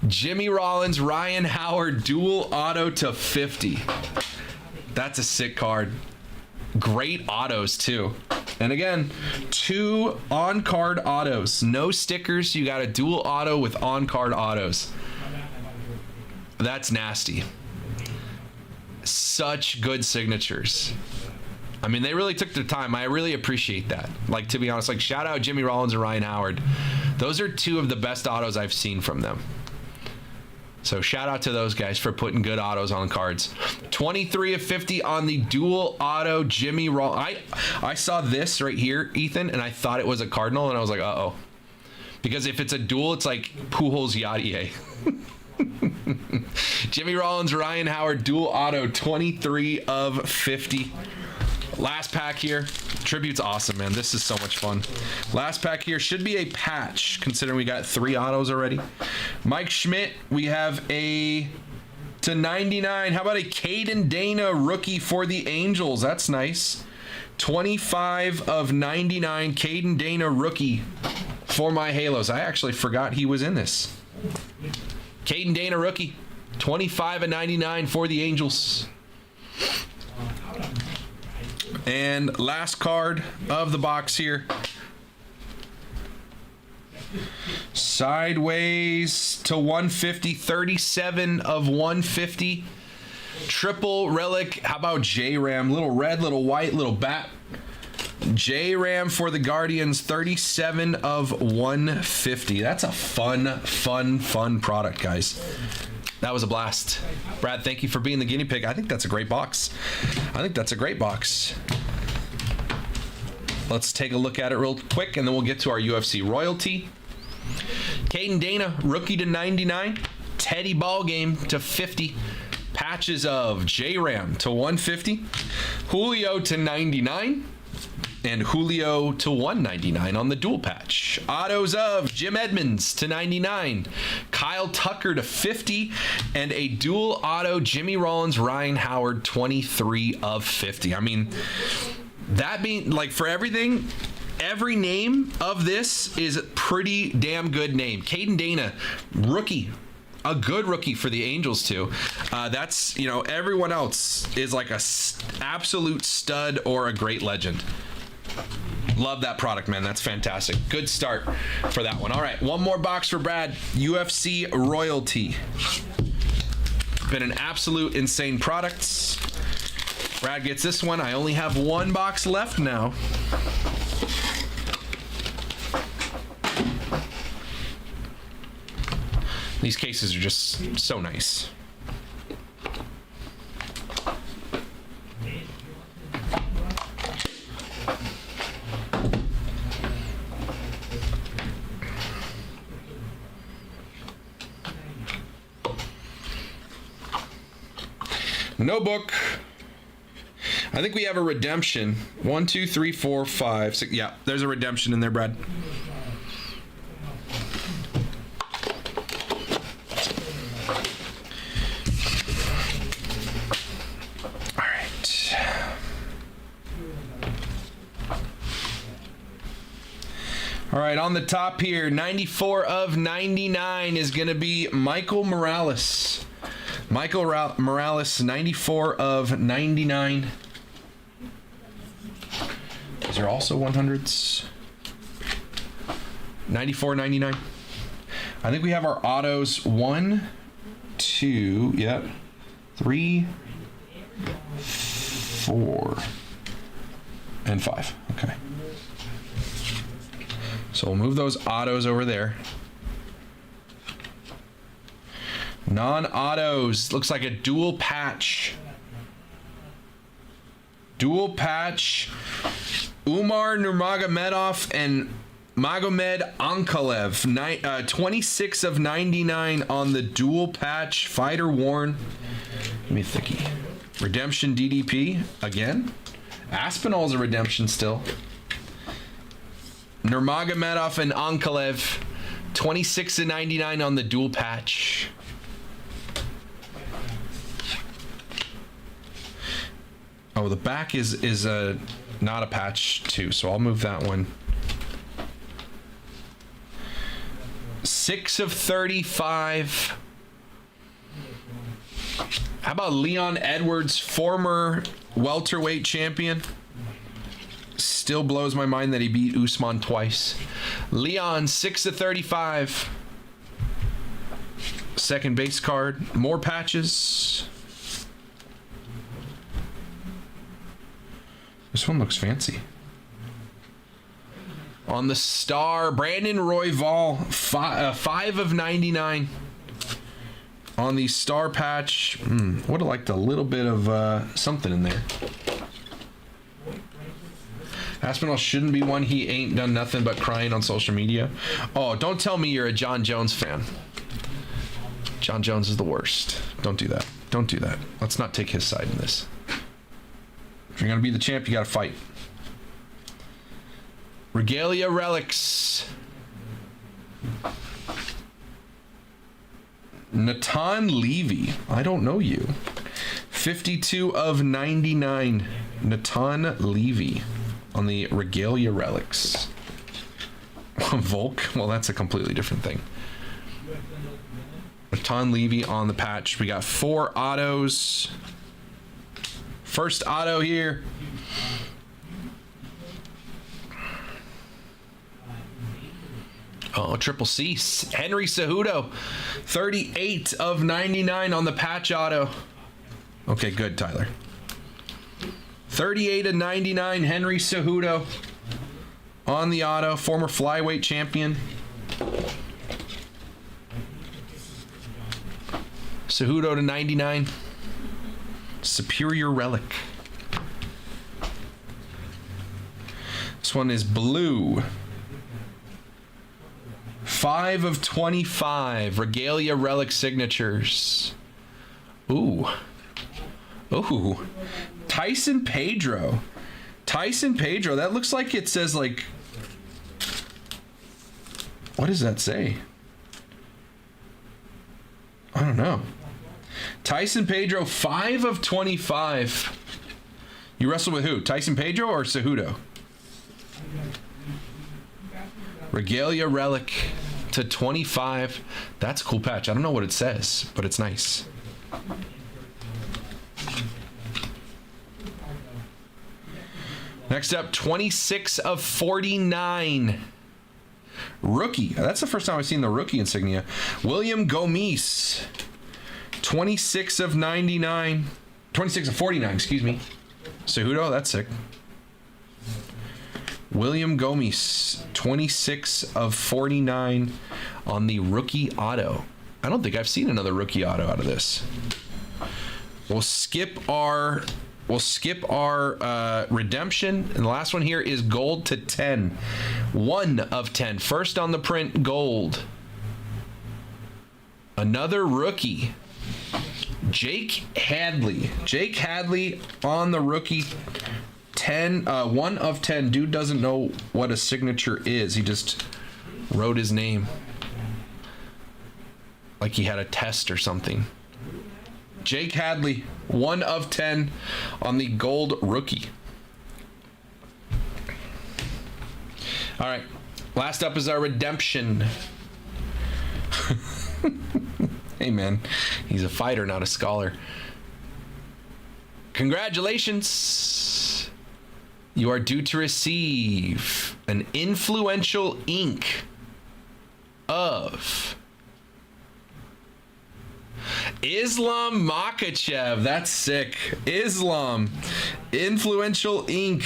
Jimmy Rollins, Ryan Howard, dual auto to 50. That's a sick card. Great autos too. And again, 2 on-card autos. No stickers. You got a dual auto with on-card autos. That's nasty. Such good signatures. I mean, they really took their time. I really appreciate that. Like, to be honest, like, shout out Jimmy Rollins and Ryan Howard. Those are 2 of the best autos I've seen from them. So shout out to those guys for putting good autos on cards. 23 of 50 on the dual auto Jimmy Rollins. I saw this right here, Ethan, and I thought it was a Cardinal, and I was like, uh-oh. Because if it's a dual, it's like Pujols Yadier. Jimmy Rollins, Ryan Howard, dual auto, 23 of 50. Last pack here. Tribute's awesome, man. This is so much fun. Last pack here should be a patch, considering we got 3 autos already. Mike Schmidt, we have a to 99. How about a Caden Dana rookie for the Angels? That's nice. 25 of 99, Caden Dana rookie for my Halos. I actually forgot he was in this. Caden Dana rookie, 25 of 99 for the Angels. And last card of the box here. Sideways to 150, 37 of 150. Triple relic. How about J-Ram? Little red, little white, little bat. J-Ram for the Guardians, 37 of 150. That's a fun product, guys. That was a blast. Brad, thank you for being the guinea pig. I think that's a great box. Let's take a look at it real quick, and then we'll get to our UFC royalty. Caden Dana, rookie to 99. Teddy Ballgame to 50. Patches of J-Ram to 150. Julio to 99. And Julio to 199 on the dual patch. Autos of Jim Edmonds to 99. Kyle Tucker to 50. And a dual auto Jimmy Rollins, Ryan Howard, 23 of 50. I mean, that being, like, for everything, every name of this is a pretty damn good name. Caden Dana, rookie. A good rookie for the Angels too. That's, you know, everyone else is like a absolute stud or a great legend. Love that product, man. That's fantastic. Good start for that one. All right, one more box for Brad. UFC royalty. Been an absolute insane product. Brad gets this one. I only have 1 box left now. These cases are just so nice. No book. I think we have a redemption. 1, 2, 3, 4, 5, 6. Yeah, there's a redemption in there, Brad. All right, on the top here, 94 of 99 is going to be Michael Morales. Michael Morales, 94 of 99. These are also 100s. 94, 99. I think we have our autos 1, 2, yep, 3, 4, and 5. Okay. So we'll move those autos over there. Non-autos. Looks like a dual patch. Dual patch. Umar Nurmagomedov and Magomed Ankalaev. 26 of 99 on the dual patch. Fighter worn. Give me a thickie. Redemption DDP again. Aspinall's a redemption still. Nurmagomedov and Ankalaev, 26 of 99 on the dual patch. Oh, the back is not a patch too, so I'll move that one. 6 of 35. How about Leon Edwards, former welterweight champion? Still blows my mind that he beat Usman twice. Leon, 6 of 35. Second base card. More patches. This one looks fancy. On the star, Brandon Royval, 5 of 99. On the star patch, would have liked a little bit of something in there. Aspinall shouldn't be one. He ain't done nothing but crying on social media. Oh, don't tell me you're a John Jones fan. John Jones is the worst. Don't do that. Don't do that. Let's not take his side in this. If you're going to be the champ, you got to fight. Regalia Relics. Natan Levy. I don't know you. 52 of 99. Natan Levy on the Regalia Relics. Volk? Well, that's a completely different thing. Natan Levy on the patch. We got 4 autos. First auto here. Oh, Triple C. Henry Cejudo. 38 of 99 on the patch auto. Okay, good, Tyler. 38 of 99, Henry Cejudo on the auto. Former flyweight champion. Cejudo to 99. Superior Relic. This one is blue. 5 of 25. Regalia Relic signatures. Ooh. Ooh. Tyson Pedro. Tyson Pedro. That looks like it says like... What does that say? I don't know. Tyson Pedro, 5 of 25. You wrestled with who? Tyson Pedro or Cejudo? Regalia Relic to 25. That's a cool patch. I don't know what it says, but it's nice. Next up, 26 of 49. Rookie. That's the first time I've seen the rookie insignia. William Gomis. 26 of 99. 26 of 49, excuse me. Cejudo, that's sick. William Gomis, 26 of 49 on the rookie auto. I don't think I've seen another rookie auto out of this. We'll skip our redemption, and the last one here is gold to 10. 1 of 10. First on the print, gold. Another rookie. Jake Hadley. Jake Hadley on the rookie. 1 of 10. Dude doesn't know what a signature is. He just wrote his name like he had a test or something. Jake Hadley, 1 of 10 on the gold rookie. All right, last up is our redemption. Hey man, he's a fighter, not a scholar. Congratulations. You are due to receive an influential ink of Islam Makhachev. That's sick. Islam. Influential ink.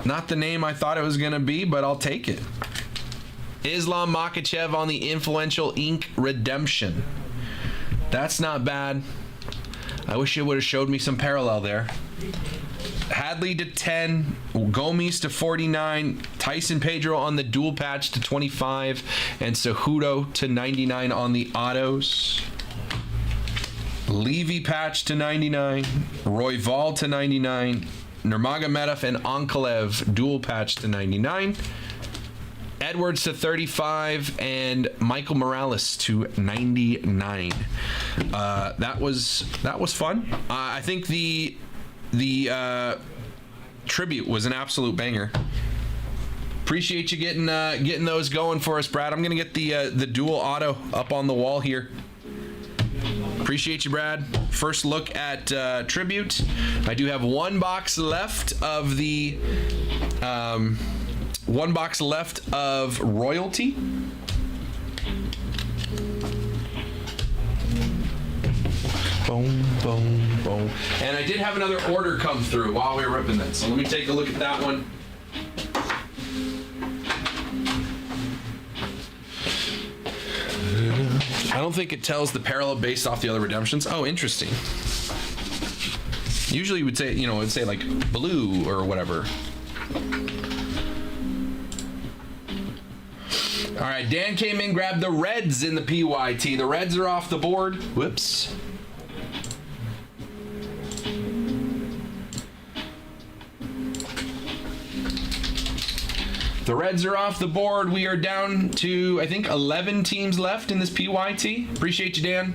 Not the name I thought it was going to be, but I'll take it. Islam Makhachev on the influential ink redemption. That's not bad. I wish it would have showed me some parallel there. Hadley to 10, Gomis to 49, Tyson Pedro on the dual patch to 25, and Cejudo to 99 on the autos. Levy patch to 99, Royval to 99, Nurmagomedov and Ankalev dual patch to 99, Edwards to 35, and Michael Morales to 99. That was fun. I think the tribute was an absolute banger. Appreciate you getting those going for us, Brad. I'm gonna get the dual auto up on the wall here. Appreciate you, Brad. First look at Tribute. I do have one box left of the Royalty. Boom, boom, boom. And I did have another order come through while we were ripping that. So let me take a look at that one. I don't think it tells the parallel based off the other redemptions. Oh, interesting. Usually you would say, it would say like blue or whatever. All right, Dan came in, grabbed the Reds in the PYT. The Reds are off the board. Whoops. The Reds are off the board. We are down to, I think, 11 teams left in this PYT. Appreciate you, Dan.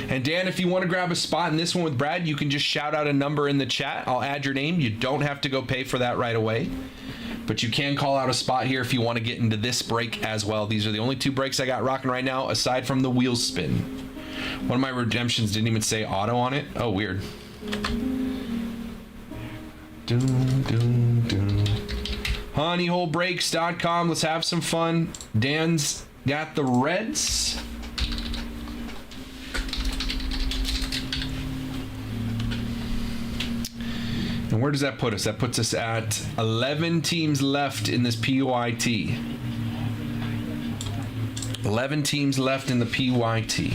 And Dan, if you want to grab a spot in this one with Brad, you can just shout out a number in the chat. I'll add your name. You don't have to go pay for that right away. But you can call out a spot here if you want to get into this break as well. These are the only two breaks I got rocking right now, aside from the wheel spin. One of my redemptions didn't even say auto on it. Oh, weird. Honeyholebreaks.com. Let's have some fun. Dan's got the Reds. And where does that put us? That puts us at 11 teams left in this PYT. 11 teams left in the PYT.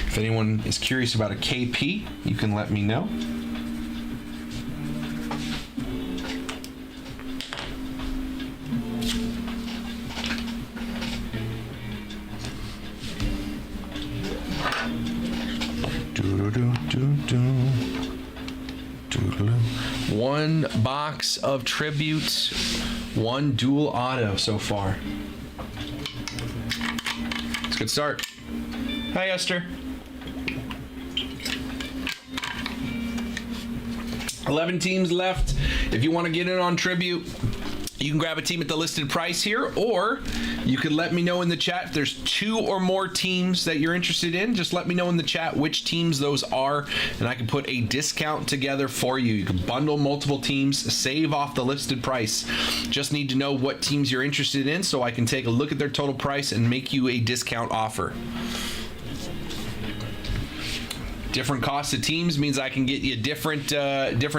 If anyone is curious about a KP, you can let me know. One box of Tribute, one dual auto so far. It's a good start. Hi, Esther. 11 teams left. If you want to get in on Tribute, you can grab a team at the listed price here, or you could let me know in the chat if there's 2 or more teams that you're interested in. Just let me know in the chat which teams those are, and I can put a discount together for you. You can bundle multiple teams, save off the listed price. Just need to know what teams you're interested in so I can take a look at their total price and make you a discount offer. Different costs of teams means I can get you different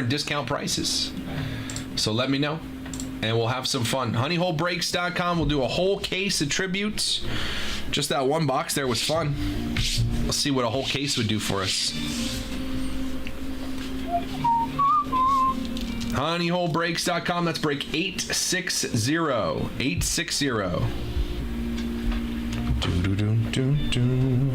discount prices. So let me know, and we'll have some fun. Honeyholebreaks.com. We'll do a whole case of Tributes. Just that one box there was fun. Let's see what a whole case would do for us. Honeyholebreaks.com. That's break 860. 860. Do-do-do-do-do.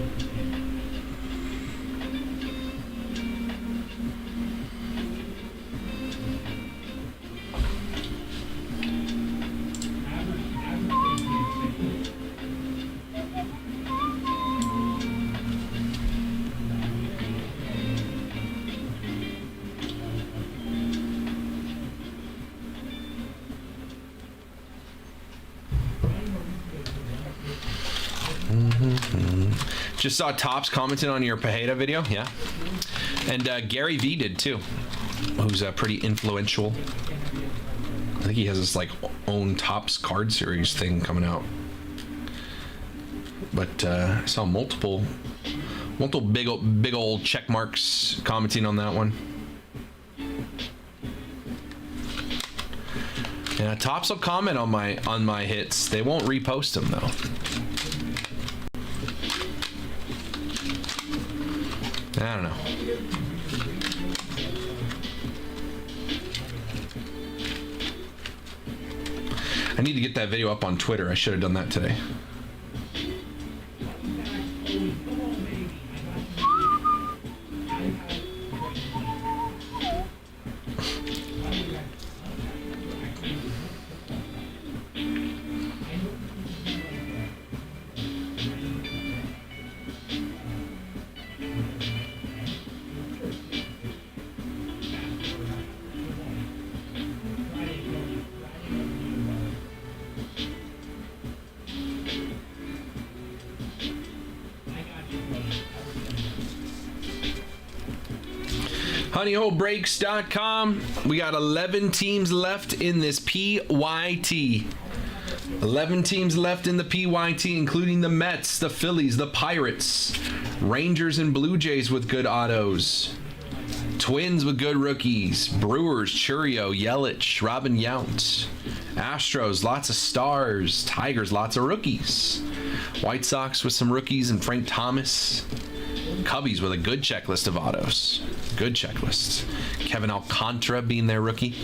Just saw Tops commenting on your Pajeda video, yeah. And Gary V did too, who's pretty influential. I think he has this like own Tops card series thing coming out. But I saw multiple big old check marks commenting on that one. Yeah, Tops will comment on my hits. They won't repost them though. I don't know. I need to get that video up on Twitter. I should have done that today. honeyholebreaks.com. We got 11 teams left in this PYT. 11 teams left in the PYT, including the Mets, the Phillies, the Pirates, Rangers and Blue Jays with good autos, Twins with good rookies, Brewers, Churio, Yelich, Robin Yount, Astros, lots of stars, Tigers, lots of rookies, White Sox with some rookies and Frank Thomas, Cubbies with a good checklist of autos. Good checklist. Kevin Alcantara being their rookie.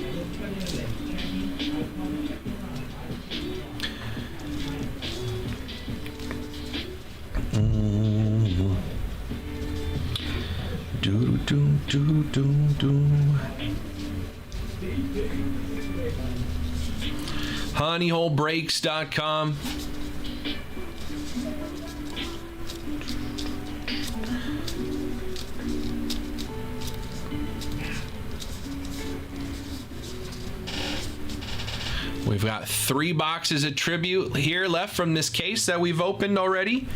Do do do do do. honeyholebreaks.com. We've got 3 boxes of tribute here left from this case that we've opened already.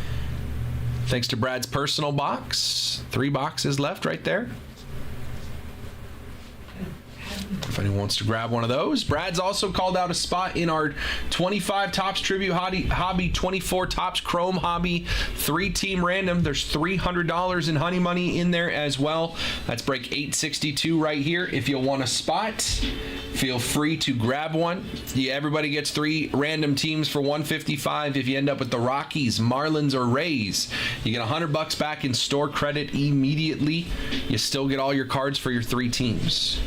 Thanks to Brad's personal box. 3 boxes left right there. If anyone wants to grab one of those. Brad's also called out a spot in our 25 Topps Tribute Hobby, 24 Topps Chrome Hobby, 3-team random. There's $300 in honey money in there as well. That's break 862 right here. If you want a spot, feel free to grab one. Yeah, everybody gets 3 random teams for $155. If you end up with the Rockies, Marlins, or Rays, you get $100 back in store credit immediately. You still get all your cards for your 3 teams.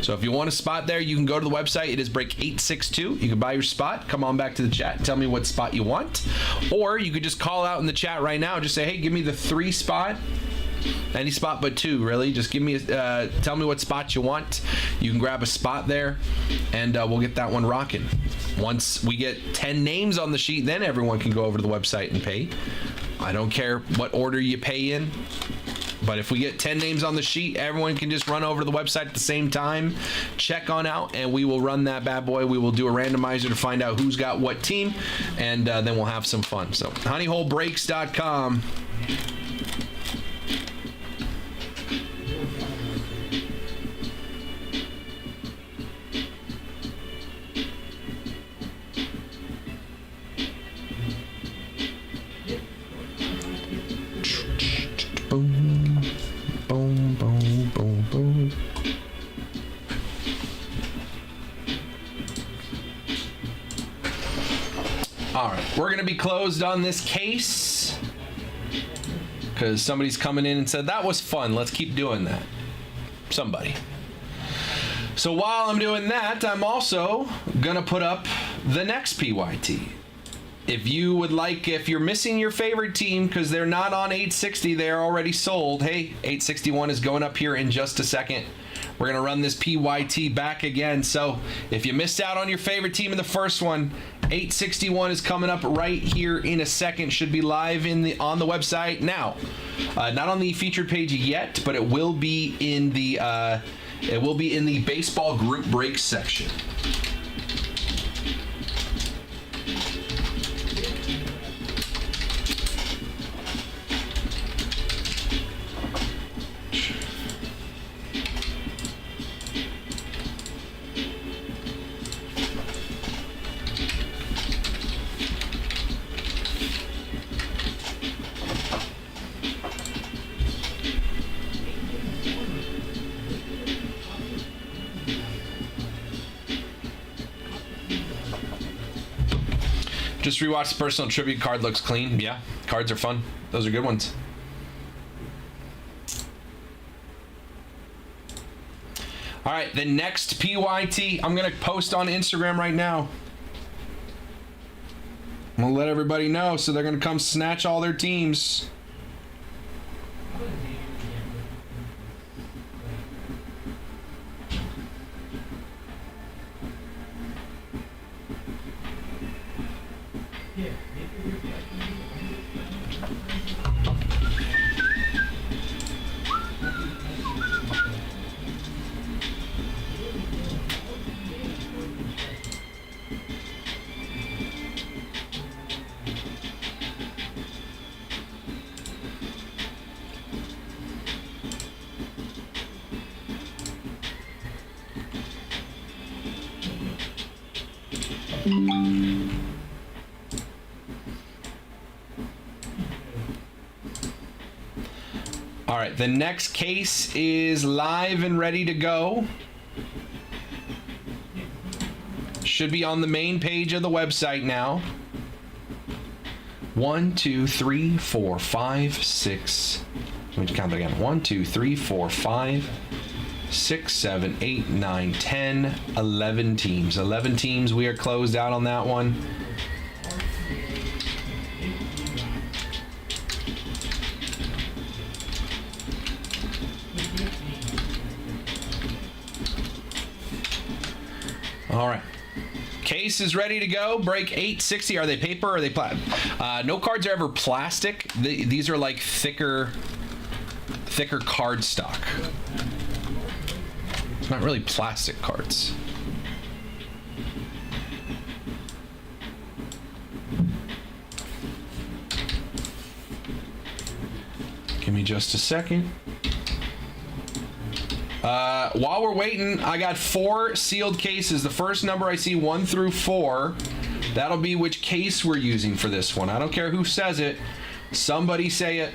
So if you want a spot there, you can go to the website. It is break 862. You can buy your spot. Come on back to the chat. Tell me what spot you want. Or you could just call out in the chat right now. Just say, hey, give me the 3 spot. Any spot but 2, really. Just give me, tell me what spot you want. You can grab a spot there, and we'll get that one rocking. Once we get 10 names on the sheet, then everyone can go over to the website and pay. I don't care what order you pay in. But if we get 10 names on the sheet, everyone can just run over to the website at the same time, check on out, and we will run that bad boy. We will do a randomizer to find out who's got what team, and then we'll have some fun. So, honeyholebreaks.com. Boom, boom, boom, boom, boom. All right, we're going to be closed on this case because somebody's coming in and said, that was fun. Let's keep doing that. Somebody. So while I'm doing that, I'm also going to put up the next PYT. If you would like, if you're missing your favorite team because they're not on 860, they're already sold. Hey, 861 is going up here in just a second. We're going to run this PYT back again. So if you missed out on your favorite team in the first one, 861 is coming up right here in a second. Should be live on the website now. Not on the featured page yet, but it will be in the baseball group breaks section. Just rewatched the personal tribute card. Looks clean. Yeah, cards are fun. Those are good ones. All right, the next PYT I'm going to post on Instagram right now. I'm going to let everybody know so they're going to come snatch all their teams. All right, the next case is live and ready to go. Should be on the main page of the website now. 1, 2, 3, 4, 5, 6. Let me count that again. 1, 2, 3, 4, 5, 6, 7, 8, 9, 10, 11 teams. 11 teams. We are closed out on that one. All right. Case is ready to go. Break 860. Are they paper or are they plastic? No cards are ever plastic. These are like thicker card stock. It's not really plastic cards. Give me just a second. While we're waiting, I got 4 sealed cases. The first number I see, 1 through 4, that'll be which case we're using for this one. I don't care who says it. Somebody say it.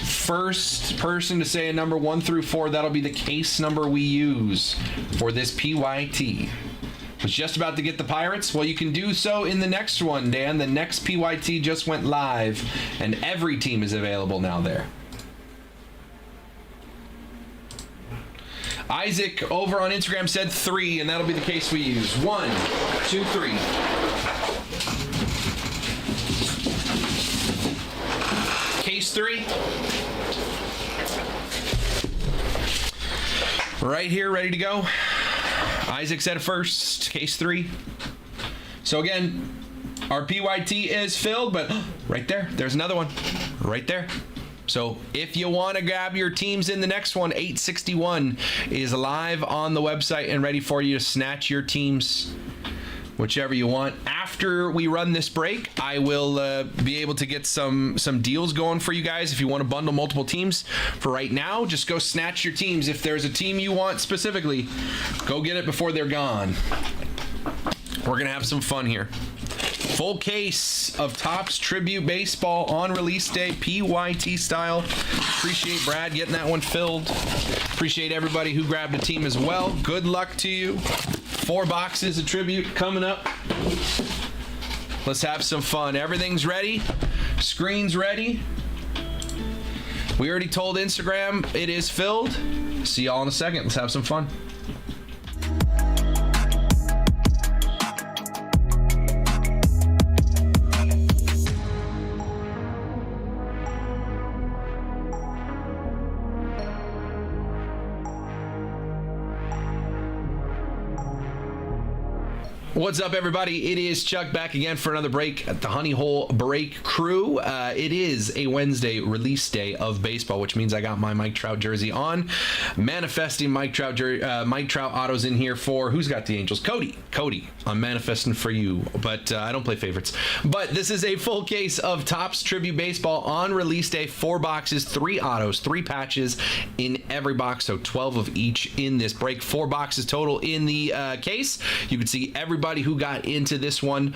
First person to say a number 1 through 4, that'll be the case number we use for this PYT. Was just about to get the Pirates? Well, you can do so in the next one, Dan. The next PYT just went live, and every team is available now there. Isaac over on Instagram said 3, and that'll be the case we use. 1, 2, 3. Case 3. Right here, ready to go. Isaac said it first. Case 3. So again, our PYT is filled, but right there, there's another one. Right there. So if you want to grab your teams in the next one, 861 is live on the website and ready for you to snatch your teams, whichever you want. After we run this break, I will be able to get some deals going for you guys if you want to bundle multiple teams. For right now, just go snatch your teams. If there's a team you want specifically, go get it before they're gone. We're going to have some fun here. Full case of Topps Tribute Baseball on release day, PYT style. Appreciate Brad getting that one filled. Appreciate everybody who grabbed a team as well. Good luck to you. 4 boxes of Tribute coming up. Let's have some fun. Everything's ready. Screen's ready. We already told Instagram it is filled. See y'all in a second. Let's have some fun. What's up, everybody? It is Chuck back again for another break at the Honey Hole Break crew. It is a Wednesday release day of baseball, which means I got my Mike Trout jersey on. Manifesting Mike Trout autos in here for, who's got the Angels? Cody, I'm manifesting for you, but I don't play favorites. But this is a full case of Topps Tribute Baseball on release day. 4 boxes, 3 autos, 3 patches in every box, so 12 of each in this break. 4 boxes total in the case. You can see everybody who got into this one,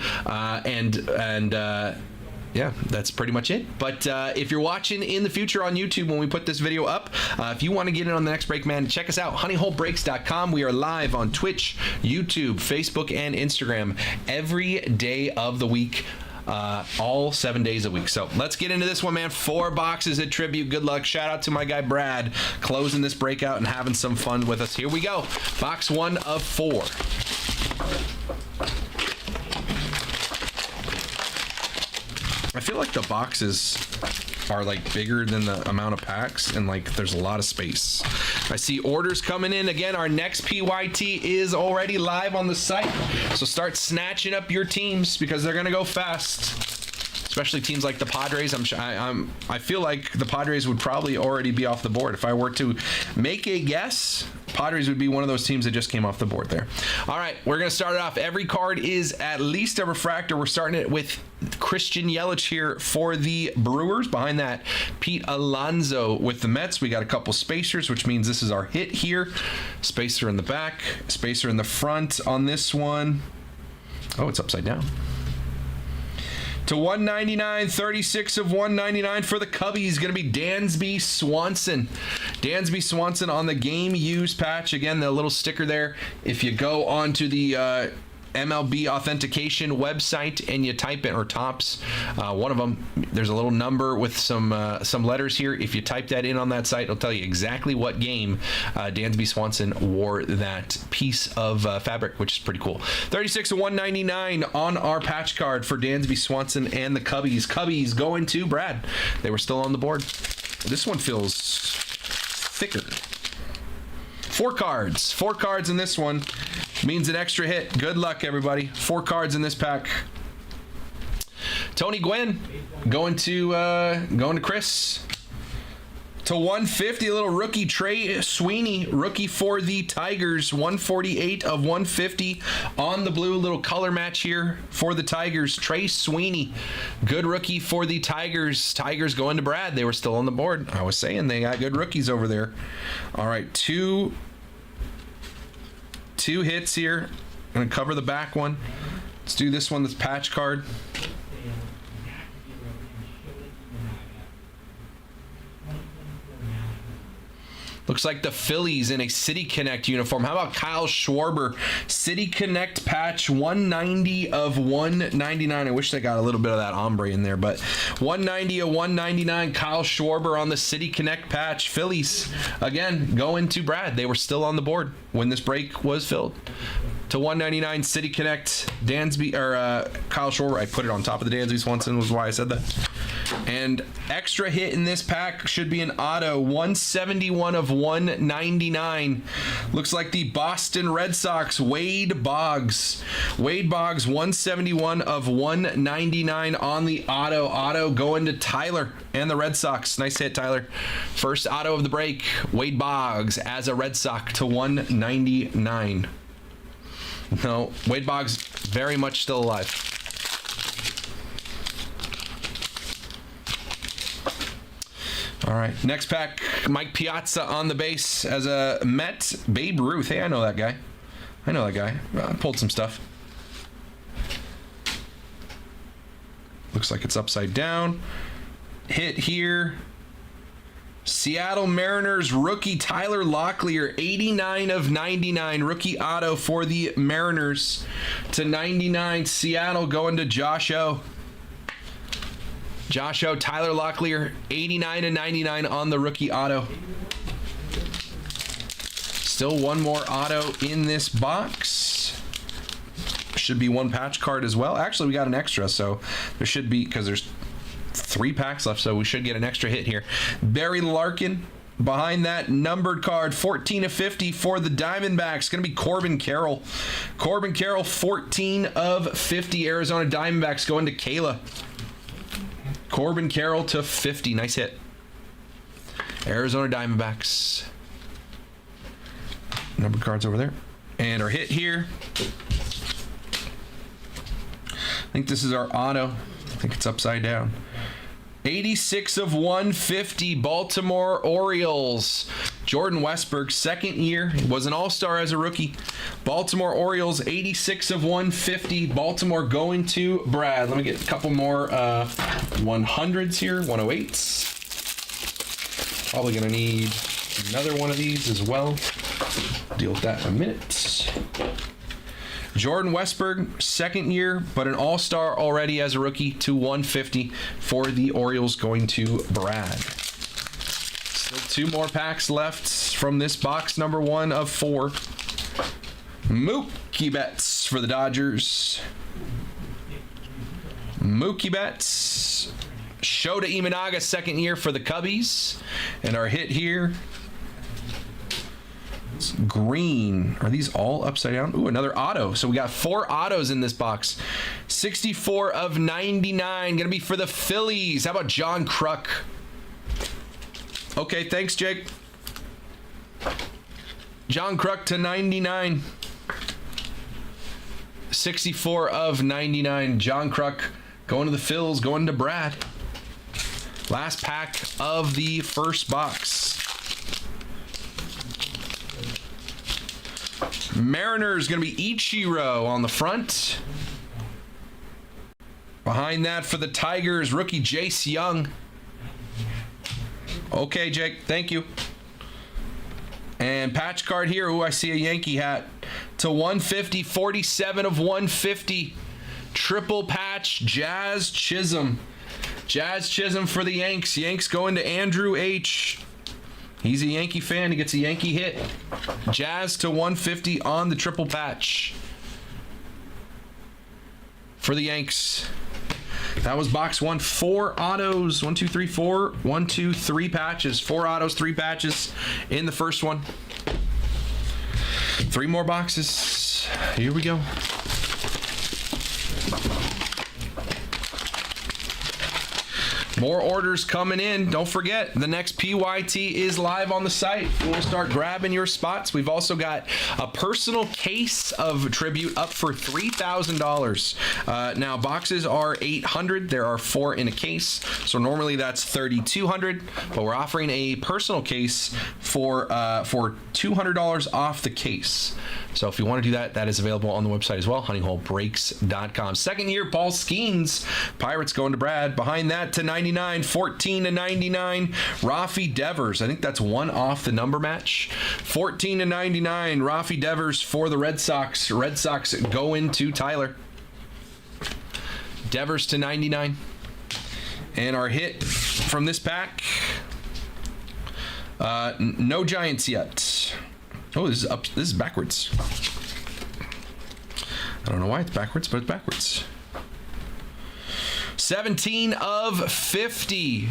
yeah, that's pretty much it. But if you're watching in the future on YouTube when we put this video up, if you want to get in on the next break, man, check us out, honeyholebreaks.com. We are live on Twitch, YouTube, Facebook, and Instagram every day of the week, all 7 days a week. So let's get into this one, man. 4 boxes of Tribute. Good luck. Shout out to my guy Brad closing this breakout and having some fun with us. Here we go. Box 1 of 4. I feel like the boxes are like bigger than the amount of packs, and like there's a lot of space. I see orders coming in. Again, our next PYT is already live on the site, so start snatching up your teams because they're gonna go fast. Especially teams like the Padres. I feel like the Padres would probably already be off the board. If I were to make a guess, Padres would be one of those teams that just came off the board there. All right, we're going to start it off. Every card is at least a refractor. We're starting it with Christian Yelich here for the Brewers. Behind that, Pete Alonso with the Mets. We got a couple spacers, which means this is our hit here. Spacer in the back, spacer in the front on this one. Oh, it's upside down. To 199, 36 of 199 for the Cubbies. Going to be Dansby Swanson. Dansby Swanson on the game used patch. Again, the little sticker there. If you go onto the MLB authentication website and you type it, or TOPPS, one of them, there's a little number with some letters here. If you type that in on that site, it'll tell you exactly what game Dansby Swanson wore that piece of fabric, which is pretty cool. 36 of 199 on our patch card for Dansby Swanson and the Cubbies. Cubbies going to Brad. They were still on the board. This one feels thicker. 4 cards. 4 cards in this one. Means an extra hit. Good luck, everybody. 4 cards in this pack. Tony Gwynn going to Chris. To 150, a little rookie Trey Sweeney, rookie for the Tigers. 148 of 150 on the blue. Little color match here for the Tigers. Trey Sweeney, good rookie for the Tigers. Tigers going to Brad. They were still on the board. I was saying they got good rookies over there. All right, two hits here. I'm going to cover the back one. Let's do this one, this patch card. Looks like the Phillies in a City Connect uniform. How about Kyle Schwarber? City Connect patch, 190 of 199. I wish they got a little bit of that ombre in there, but 190 of 199. Kyle Schwarber on the City Connect patch. Phillies, again, going to Brad. They were still on the board when this break was filled. To 199, City Connect, Dansby, or Kyle Schwarber. I put it on top of the Dansby Swanson, was why I said that. And extra hit in this pack should be an auto, 171 of 199. Looks like the Boston Red Sox, Wade Boggs. Wade Boggs, 171 of 199 on the auto. Auto going to Tyler and the Red Sox. Nice hit, Tyler. First auto of the break, Wade Boggs as a Red Sox to 199. No, Wade Boggs very much still alive. All right, next pack, Mike Piazza on the base as a Met. Babe Ruth. Hey, I know that guy. I pulled some stuff. Looks like it's upside down. Hit here. Seattle Mariners rookie Tyler Locklear, 89 of 99, rookie auto for the Mariners. To 99, Seattle going to Josh O. Josh O, Tyler Locklear, 89 and 99 on the rookie auto. Still one more auto in this box. Should be one patch card as well. Actually, we got an extra, so there should be, because there's 3 packs left, so we should get an extra hit here. Barry Larkin behind that numbered card, 14 of 50 for the Diamondbacks. Going to be Corbin Carroll. Corbin Carroll, 14 of 50. Arizona Diamondbacks going to Kayla. Corbin Carroll to 50. Nice hit. Arizona Diamondbacks. Numbered cards over there. And our hit here. I think this is our auto. I think it's upside down. 86 of 150, Baltimore Orioles. Jordan Westburg, second year. He was an all-star as a rookie. Baltimore Orioles, 86 of 150. Baltimore going to Brad. Let me get a couple more 100s here, 108s. Probably going to need another one of these as well. Deal with that in a minute. Jordan Westburg, second year, but an all-star already as a rookie, to 150 for the Orioles going to Brad. Still 2 more packs left from this box number 1 of 4. Mookie Betts for the Dodgers. Mookie Betts. Shota Imanaga, second year for the Cubbies. And our hit here, green. Are these all upside down? Ooh, another auto. So we got 4 autos in this box. 64 of 99. Gonna be for the Phillies. How about John Kruk? Okay, thanks, Jake. John Kruk to 99. 64 of 99. John Kruk going to the Phils, going to Brad. Last pack of the first box. Mariners going to be Ichiro on the front. Behind that for the Tigers, rookie Jace Young. Okay, Jake, thank you. And patch card here. Ooh, I see a Yankee hat. To 150, 47 of 150. Triple patch, Jazz Chisholm. Jazz Chisholm for the Yanks. Yanks going to Andrew H. He's a Yankee fan. He gets a Yankee hit. Jazz to 150 on the triple patch for the Yanks. That was box 1. 4 autos. 1, 2, 3, 4. 1, 2, 3 patches. 4 autos, 3 patches in the first one. 3 more boxes. Here we go. More orders coming in. Don't forget, the next PYT is live on the site. We'll start grabbing your spots. We've also got a personal case of tribute up for $3,000. Now, boxes are $800. There are 4 in a case. So normally that's $3,200, but we're offering a personal case for $200 off the case. So if you want to do that, that is available on the website as well, honeyholebreaks.com. Second year, Paul Skeens. Pirates going to Brad. Behind that to 99, 14 to 99, Rafi Devers. I think that's 1 off the number match. 14 to 99, Rafi Devers for the Red Sox. Red Sox go into Tyler. Devers to 99. And our hit from this pack, no Giants yet. Oh, this is up. This is backwards. I don't know why it's backwards, but it's backwards. 17 of 50.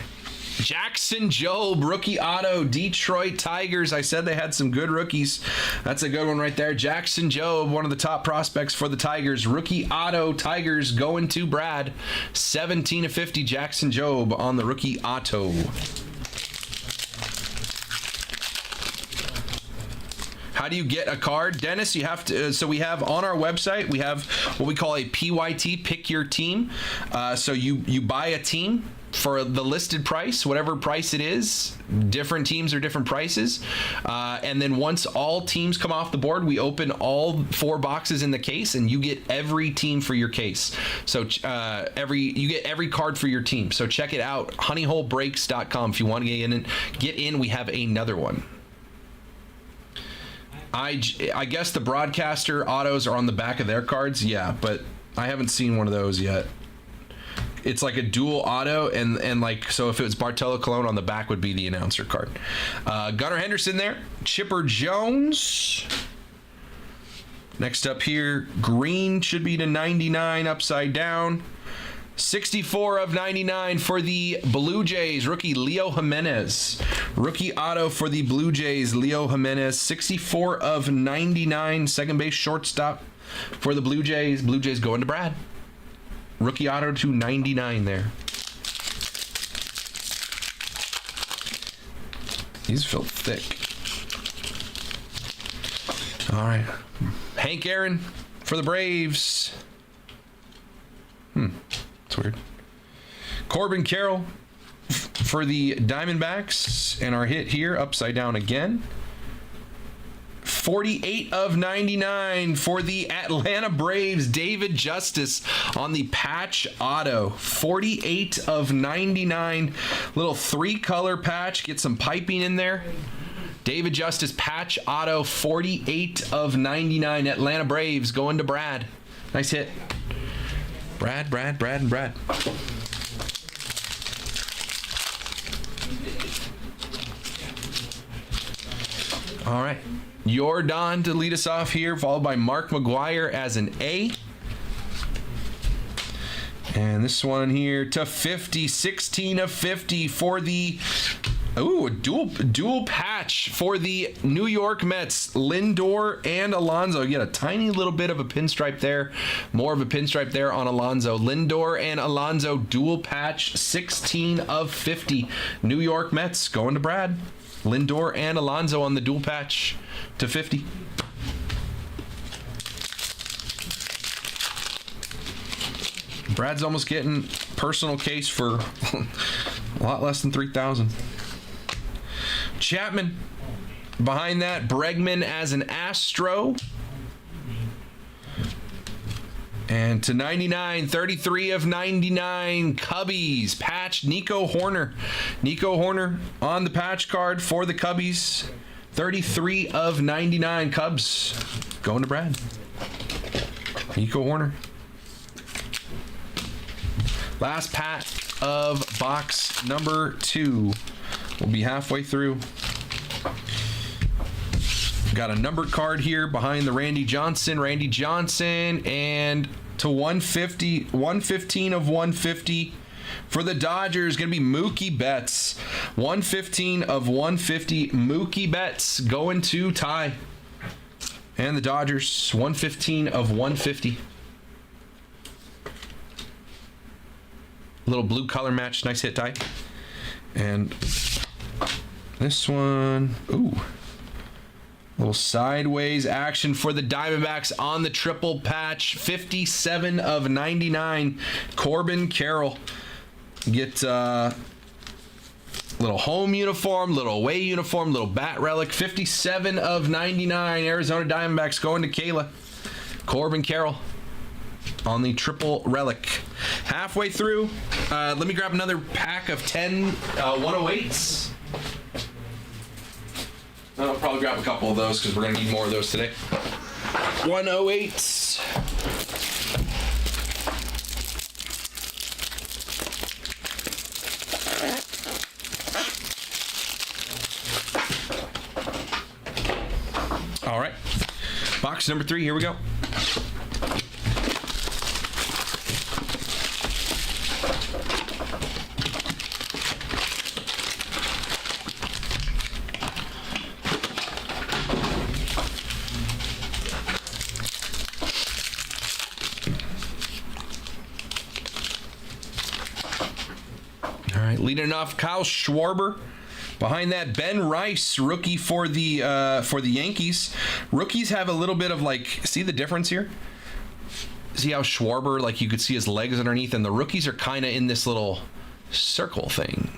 Jackson Jobe, rookie auto, Detroit Tigers. I said they had some good rookies. That's a good one right there. Jackson Jobe, one of the top prospects for the Tigers. Rookie auto, Tigers going to Brad. 17 of 50, Jackson Jobe on the rookie auto. How do you get a card, Dennis? You have to. So we have on our website, we have what we call a PYT, pick your team. So you buy a team for the listed price, whatever price it is. Different teams are different prices. And then once all teams come off the board, we open all 4 boxes in the case, and you get every team for your case. So you get every card for your team. So check it out, honeyholebreaks.com. If you want to get in, we have another one. I guess the broadcaster autos are on the back of their cards. Yeah, but I haven't seen one of those yet. It's like a dual auto, and like, so if it was Bartolo Colon, on the back would be the announcer card. Gunnar Henderson there. Chipper Jones. Next up here, green should be to 99 upside down. 64 of 99 for the Blue Jays, rookie Leo Jimenez. Rookie auto for the Blue Jays, Leo Jimenez. 64 of 99, second base shortstop for the Blue Jays. Blue Jays going to Brad. Rookie auto to 99 there. These feel thick. All right. Hank Aaron for the Braves. It's weird. Corbin Carroll for the Diamondbacks, and our hit here upside down again. 48 of 99 for the Atlanta Braves, David Justice on the patch auto. 48 of 99, little 3-color patch, get some piping in there. David Justice patch auto, 48 of 99, Atlanta Braves going to Brad. Nice hit. Brad. All right. Jordan to lead us off here, followed by Mark McGuire as an A. And this one here to 50, 16 of 50 for the dual patch for the New York Mets, Lindor and Alonso. You get a tiny little bit of a pinstripe there, more of a pinstripe there on Alonso. Lindor and Alonso dual patch, 16 of 50. New York Mets going to Brad. Lindor and Alonso on the dual patch to 50. Brad's almost getting personal case for a lot less than $3,000. Chapman. Behind that, Bregman as an Astro. And to 99, 33 of 99, Cubbies, patched Nico Horner. Nico Horner on the patch card for the Cubbies. 33 of 99, Cubs. Going to Brad. Nico Horner. Last pack of box number 2. We'll be halfway through. Got a numbered card here behind the Randy Johnson, and to 150, 115 of 150 for the Dodgers, going to be Mookie Betts. 115 of 150, Mookie Betts going to Ty. And the Dodgers, 115 of 150. Little blue color match, nice hit, Ty. And this one, ooh. Little sideways action for the Diamondbacks on the triple patch. 57 of 99. Corbin Carroll. Get little home uniform, little away uniform, little bat relic. 57 of 99. Arizona Diamondbacks going to Kayla. Corbin Carroll on the triple relic. Halfway through. Let me grab another pack of 10 108s. I'll probably grab a couple of those because we're going to need more of those today. 108s. All right. Box number 3. Here we go. Leading off, Kyle Schwarber. Behind that, Ben Rice, rookie for the Yankees. Rookies have a little bit of like, see the difference here? See how Schwarber, like you could see his legs underneath, and the rookies are kind of in this little circle thing.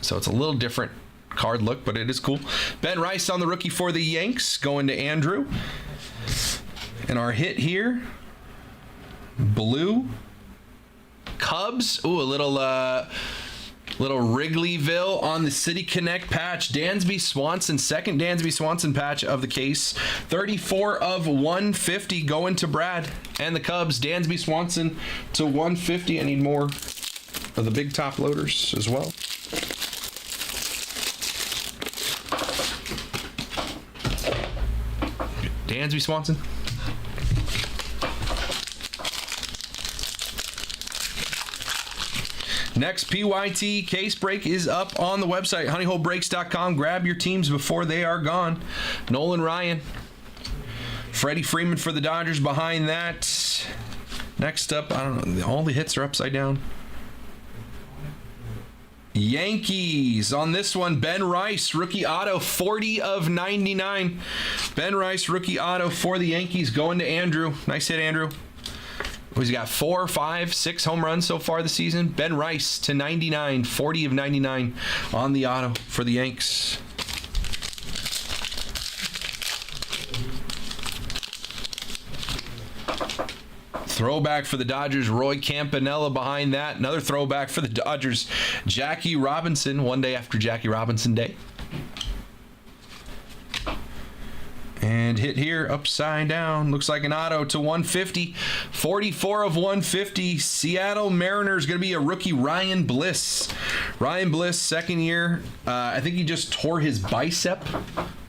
So it's a little different card look, but it is cool. Ben Rice on the rookie for the Yanks, going to Andrew. And our hit here, blue. Cubs, ooh, a little Wrigleyville on the City Connect patch. Dansby Swanson, second Dansby Swanson patch of the case. 34 of 150 going to Brad and the Cubs. Dansby Swanson to 150. I need more of the big top loaders as well. Dansby Swanson. Next PYT case break is up on the website, honeyholebreaks.com. Grab your teams before they are gone. Nolan Ryan. Freddie Freeman for the Dodgers behind that. Next up, I don't know, all the hits are upside down. Yankees on this one, Ben Rice, rookie auto, 40 of 99. Ben Rice, rookie auto for the Yankees, going to Andrew. Nice hit, Andrew. He's got 4, 5, 6 home runs so far this season. Ben Rice to 99, 40 of 99 on the auto for the Yanks. Throwback for the Dodgers, Roy Campanella behind that. Another throwback for the Dodgers, Jackie Robinson, one day after Jackie Robinson Day. And hit here, upside down. Looks like an auto to 150. 44 of 150. Seattle Mariners, going to be a rookie, Ryan Bliss. Ryan Bliss, second year. I think he just tore his bicep,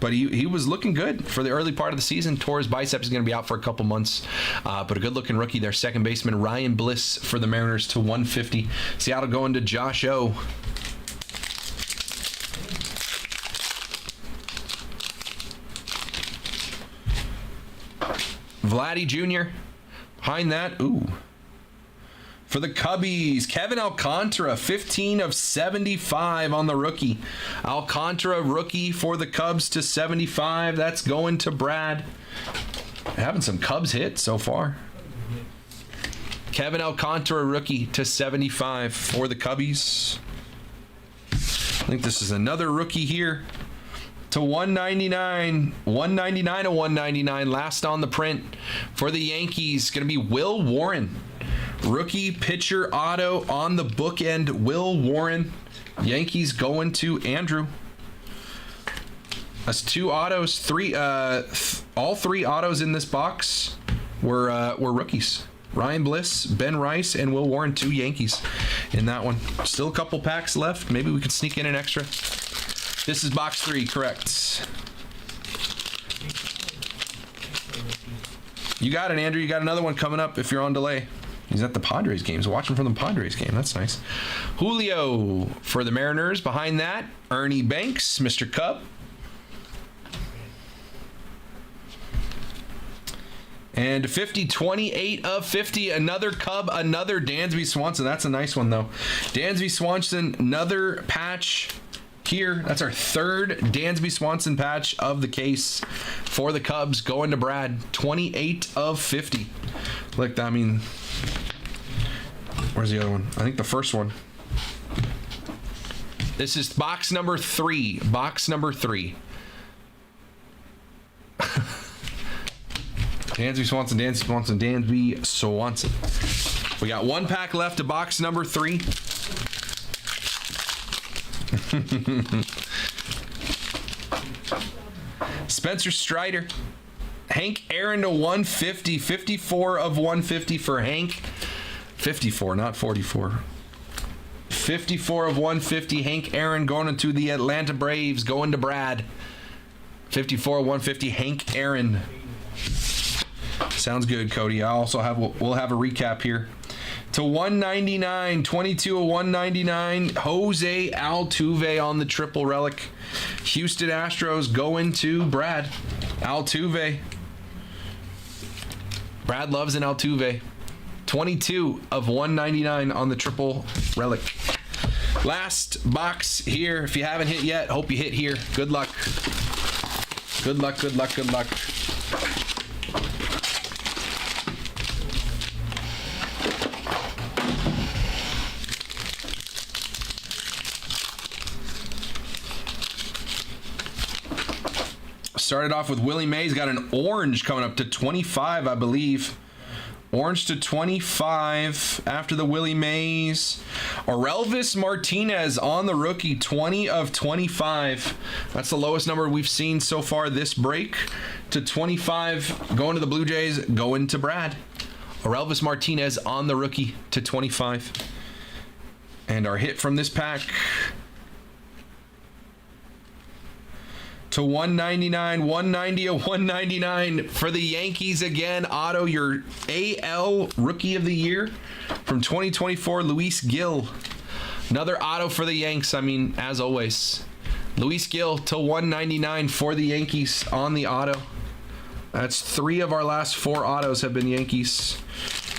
but he was looking good for the early part of the season. Tore his bicep. He's going to be out for a couple months. But a good-looking rookie there, second baseman, Ryan Bliss for the Mariners to 150. Seattle going to Josh O. Vladdy Jr. Behind that, ooh. For the Cubbies, Kevin Alcantara, 15 of 75 on the rookie. Alcantara, rookie for the Cubs to 75. That's going to Brad. Having some Cubs hits so far. Kevin Alcantara, rookie to 75 for the Cubbies. I think this is another rookie here. to 199. 199 to 199. Last on the print for the Yankees. Going to be Will Warren. Rookie pitcher auto on the bookend. Will Warren. Yankees going to Andrew. That's 2 autos. All 3 autos in this box were rookies. Ryan Bliss, Ben Rice, and Will Warren, 2 Yankees in that one. Still a couple packs left. Maybe we can sneak in an extra. This is box 3, correct. You got it, Andrew. You got another one coming up if you're on delay. He's at the Padres games. Watching from the Padres game. That's nice. Julio for the Mariners. Behind that, Ernie Banks, Mr. Cub. And 50, 28 of 50. Another Cub, another Dansby Swanson. That's a nice one, though. Dansby Swanson, another patch here. That's our 3rd Dansby Swanson patch of the case for the Cubs. Going to Brad. 28 of 50. Look, I mean, where's the other one? I think the first one. This is box number 3. Box number 3. Dansby Swanson, Dansby Swanson, Dansby Swanson. We got 1 pack left to box number 3. Spencer Strider. Hank Aaron to 150. 54 of 150 for Hank. 54, not 44. 54 of 150. Hank Aaron going into the Atlanta Braves. Going to Brad. 54 of 150. Hank Aaron. Sounds good, Cody. We'll have a recap here. To 199, 22 of 199, Jose Altuve on the triple relic. Houston Astros going to Brad. Altuve. Brad loves an Altuve. 22 of 199 on the triple relic. Last box here. If you haven't hit yet, hope you hit here. Good luck. Good luck, good luck, good luck. Started off with Willie Mays. Got an orange coming up to 25, I believe. Orange to 25 after the Willie Mays. Orelvis Martinez on the rookie, 20 of 25. That's the lowest number we've seen so far this break. To 25, going to the Blue Jays, going to Brad. Orelvis Martinez on the rookie to 25. And our hit from this pack to 199, 190 of 199 for the Yankees again. Auto, your AL Rookie of the Year from 2024, Luis Gil. Another auto for the Yanks. I mean, as always, Luis Gil to 199 for the Yankees on the auto. That's 3 of our last 4 autos have been Yankees.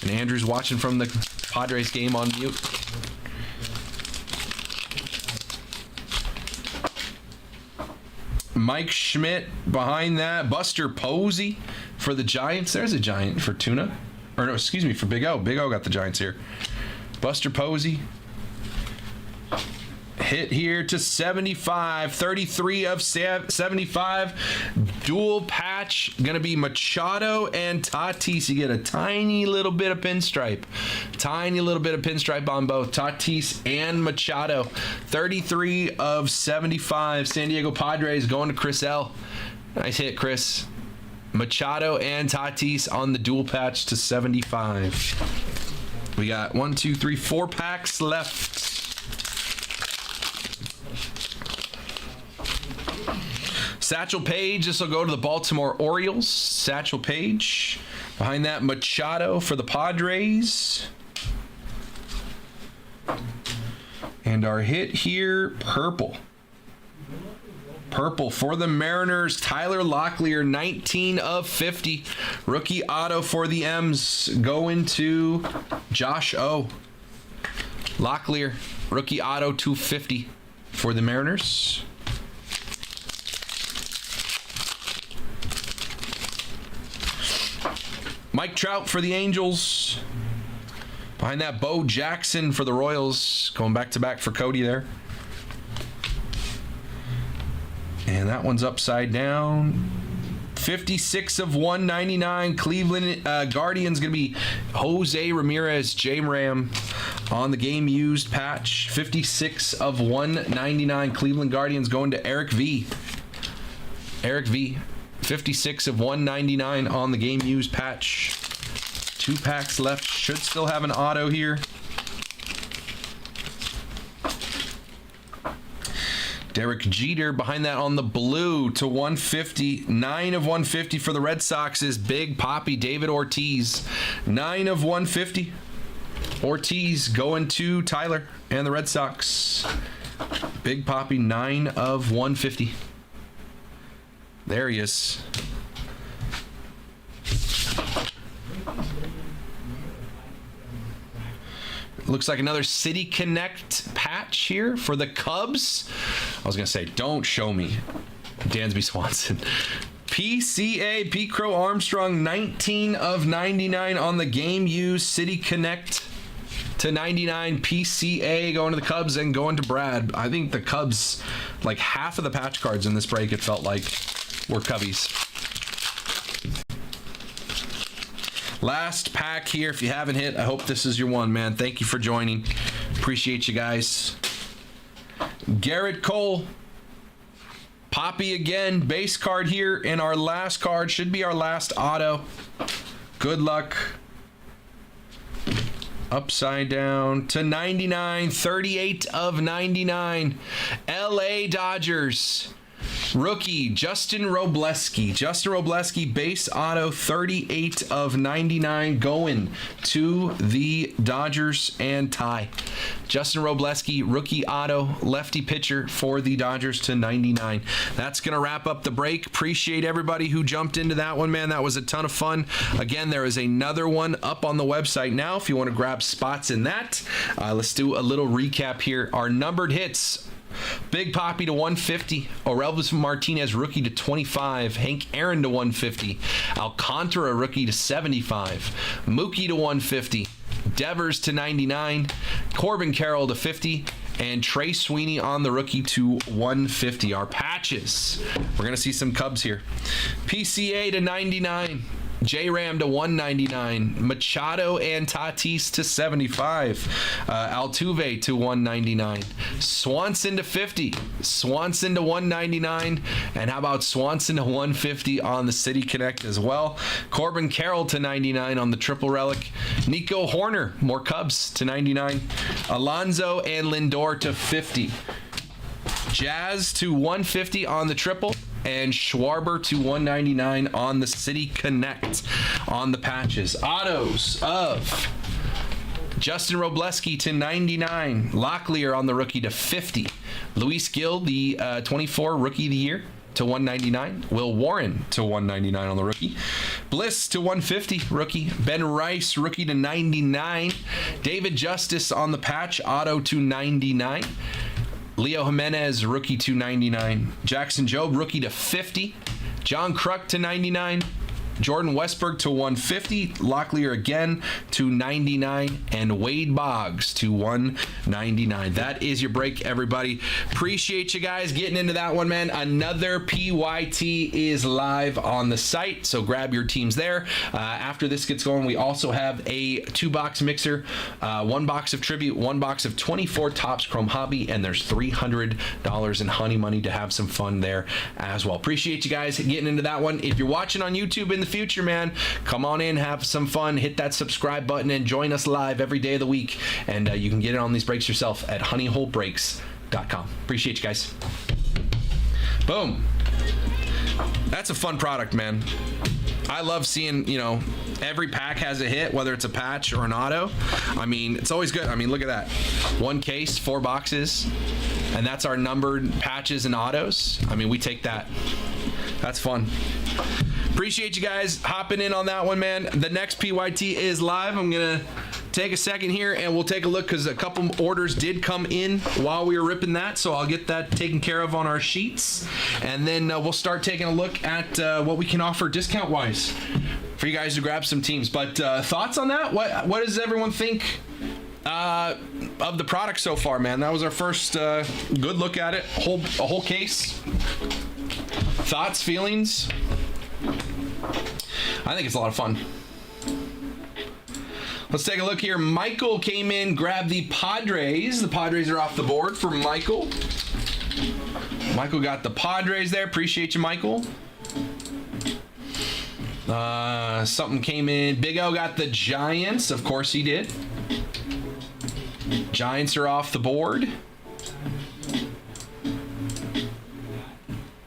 And Andrew's watching from the Padres game on mute. Mike Schmidt behind that. Buster Posey for the Giants. There's a Giant for Tuna. Or no, excuse me, for Big O. Big O got the Giants here. Buster Posey. Hit here to 75. 33 of 75. Dual patch. Going to be Machado and Tatis. You get a tiny little bit of pinstripe. Tiny little bit of pinstripe on both Tatis and Machado. 33 of 75. San Diego Padres going to Chris L. Nice hit, Chris. Machado and Tatis on the dual patch to 75. We got 1, 2, 3, 4 packs left. Satchel Paige, this will go to the Baltimore Orioles. Satchel Paige. Behind that, Machado for the Padres. And our hit here, purple. Purple for the Mariners, Tyler Locklear, 19 of 50. Rookie auto for the M's going to Josh O. Locklear, rookie auto 250 for the Mariners. Mike Trout for the Angels. Behind that, Bo Jackson for the Royals. Going back to back for Cody there. And that one's upside down. 56 of 199. Cleveland Guardians going to be Jose Ramirez, J-Ram on the game used patch. 56 of 199. Cleveland Guardians going to Eric V. Eric V. 56 of 199 on the game used patch. 2 packs left. Should still have an auto here. Derek Jeter behind that on the blue to 150. 9 of 150 for the Red Sox is Big Poppy David Ortiz. 9 of 150. Ortiz going to Tyler and the Red Sox. Big Poppy, 9 of 150. There he is. Looks like another City Connect patch here for the Cubs. I was going to say, don't show me. Dansby Swanson. PCA, Pete Crow Armstrong, 19 of 99 on the game used. City Connect to 99. PCA going to the Cubs and going to Brad. I think the Cubs, like half of the patch cards in this break, it felt like, were Cubbies. Last pack here. If you haven't hit, I hope this is your one, man. Thank you for joining. Appreciate you guys. Garrett Cole. Poppy again. Base card here. And our last card should be our last auto. Good luck. Upside down to 99. 38 of 99. LA Dodgers. Rookie, Justin Robleski. Justin Robleski, base auto, 38 of 99, going to the Dodgers and Ty. Justin Robleski, rookie auto, lefty pitcher for the Dodgers to 99. That's going to wrap up the break. Appreciate everybody who jumped into that one, man. That was a ton of fun. Again, there is another one up on the website now if you want to grab spots in that. Let's do a little recap here. Our numbered hits. Big Poppy to 150. Orelvis Martinez, rookie to 25. Hank Aaron to 150. Alcantara, rookie to 75. Mookie to 150. Devers to 99. Corbin Carroll to 50. And Trey Sweeney on the rookie to 150. Our patches. We're going to see some Cubs here. PCA to 99. J-Ram to 199. Machado and Tatis to 75. Altuve to 199. Swanson to 50. Swanson to 199. And how about Swanson to 150 on the City Connect as well. Corbin Carroll to 99 on the triple relic. Nico Horner, more Cubs, to 99. Alonso and Lindor to 50. Jazz to 150 on the triple. And Schwarber to 199 on the City Connect on the patches. Autos of Justin Robleski to 99. Locklear on the rookie to 50. Luis Gil, the 24 rookie of the year, to 199. Will Warren to 199 on the rookie. Bliss to 150 rookie. Ben Rice rookie to 99. David Justice on the patch auto to 99. Leo Jimenez, rookie to 99. Jackson Jobe, rookie to 50. John Kruk to 99. Jordan Westberg to 150. Locklear again to 99. And Wade Boggs to 199. That is your break, everybody. Appreciate you guys getting into that one, man. Another PYT is live on the site, so grab your teams there. After this gets going, we also have a 2-box mixer, 1 box of Tribute, 1 box of 24 Topps Chrome Hobby, and there's $300 in honey money to have some fun there as well. Appreciate you guys getting into that one. If you're watching on YouTube in the future, man, come on in, have some fun, hit that subscribe button, and join us live every day of the week. And you can get in on these breaks yourself at honeyholebreaks.com. Appreciate you guys. Boom. That's a fun product, man. I love seeing, every pack has a hit, whether it's a patch or an auto. I mean, it's always good. I mean, look at that. 1 case, 4 boxes, and that's our numbered patches and autos. I mean, we take that. That's fun. Appreciate you guys hopping in on that one, man. The next PYT is live. I'm going to take a second here and we'll take a look because a couple orders did come in while we were ripping that. So I'll get that taken care of on our sheets. And then we'll start taking a look at what we can offer discount-wise for you guys to grab some teams. But thoughts on that? What does everyone think of the product so far, man? That was our first good look at it. A whole case. Thoughts, feelings? I think it's a lot of fun. Let's take a look here. Michael came in, grabbed the Padres. The Padres are off the board for Michael. Michael got the Padres there. Appreciate you, Michael. Something came in. Big O got the Giants. Of course he did. Giants are off the board.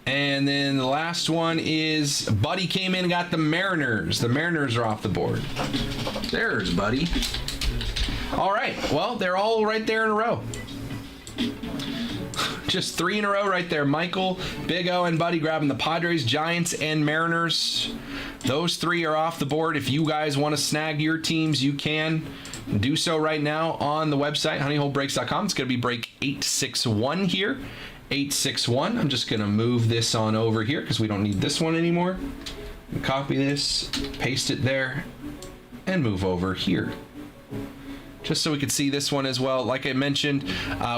And then the last one is Buddy came in and got the Mariners. The Mariners are off the board. There's Buddy. All right. Well, they're all right there in a row. Just 3 in a row right there. Michael, Big O, and Buddy grabbing the Padres, Giants, and Mariners. Those 3 are off the board. If you guys want to snag your teams, you can do so right now on the website, honeyholebreaks.com. It's going to be break 861 here. 861. I'm just going to move this on over here because we don't need this one anymore. Copy this, paste it there, and move over here. Just so we could see this one as well. Like I mentioned,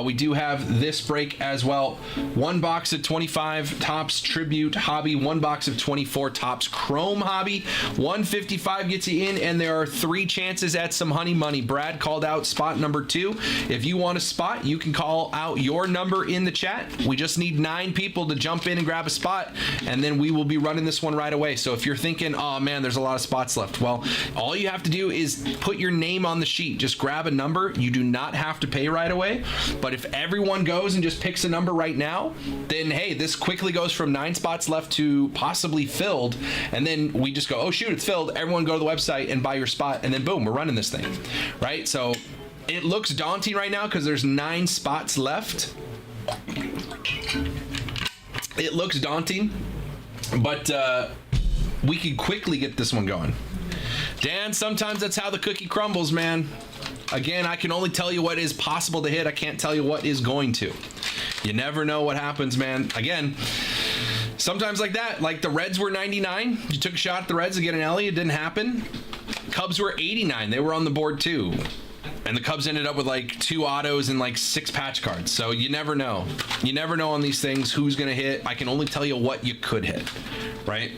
we do have this break as well. 1 box of 25 Topps Tribute Hobby, 1 box of 24 Topps Chrome Hobby. 155 gets you in, and there are 3 chances at some honey money. Brad called out spot number 2. If you want a spot, you can call out your number in the chat. We just need 9 people to jump in and grab a spot, and then we will be running this one right away. So if you're thinking, oh man, there's a lot of spots left, well, all you have to do is put your name on the sheet. Just grab a number. You do not have to pay right away, but if everyone goes and just picks a number right now, then hey, this quickly goes from 9 spots left to possibly filled, and then we just go, oh shoot, it's filled. Everyone go to the website and buy your spot, and then boom, we're running this thing, right? So it looks daunting right now because there's 9 spots left. It looks daunting, but we can quickly get this one going. Dan, sometimes that's how the cookie crumbles, man. Again, I can only tell you what is possible to hit. I can't tell you what is going to. You never know what happens, man. Again, sometimes like that, like the Reds were 99. You took a shot at the Reds to get an Ellie. It didn't happen. Cubs were 89. They were on the board too. And the Cubs ended up with like 2 autos and like 6 patch cards. So you never know. You never know on these things who's going to hit. I can only tell you what you could hit, right?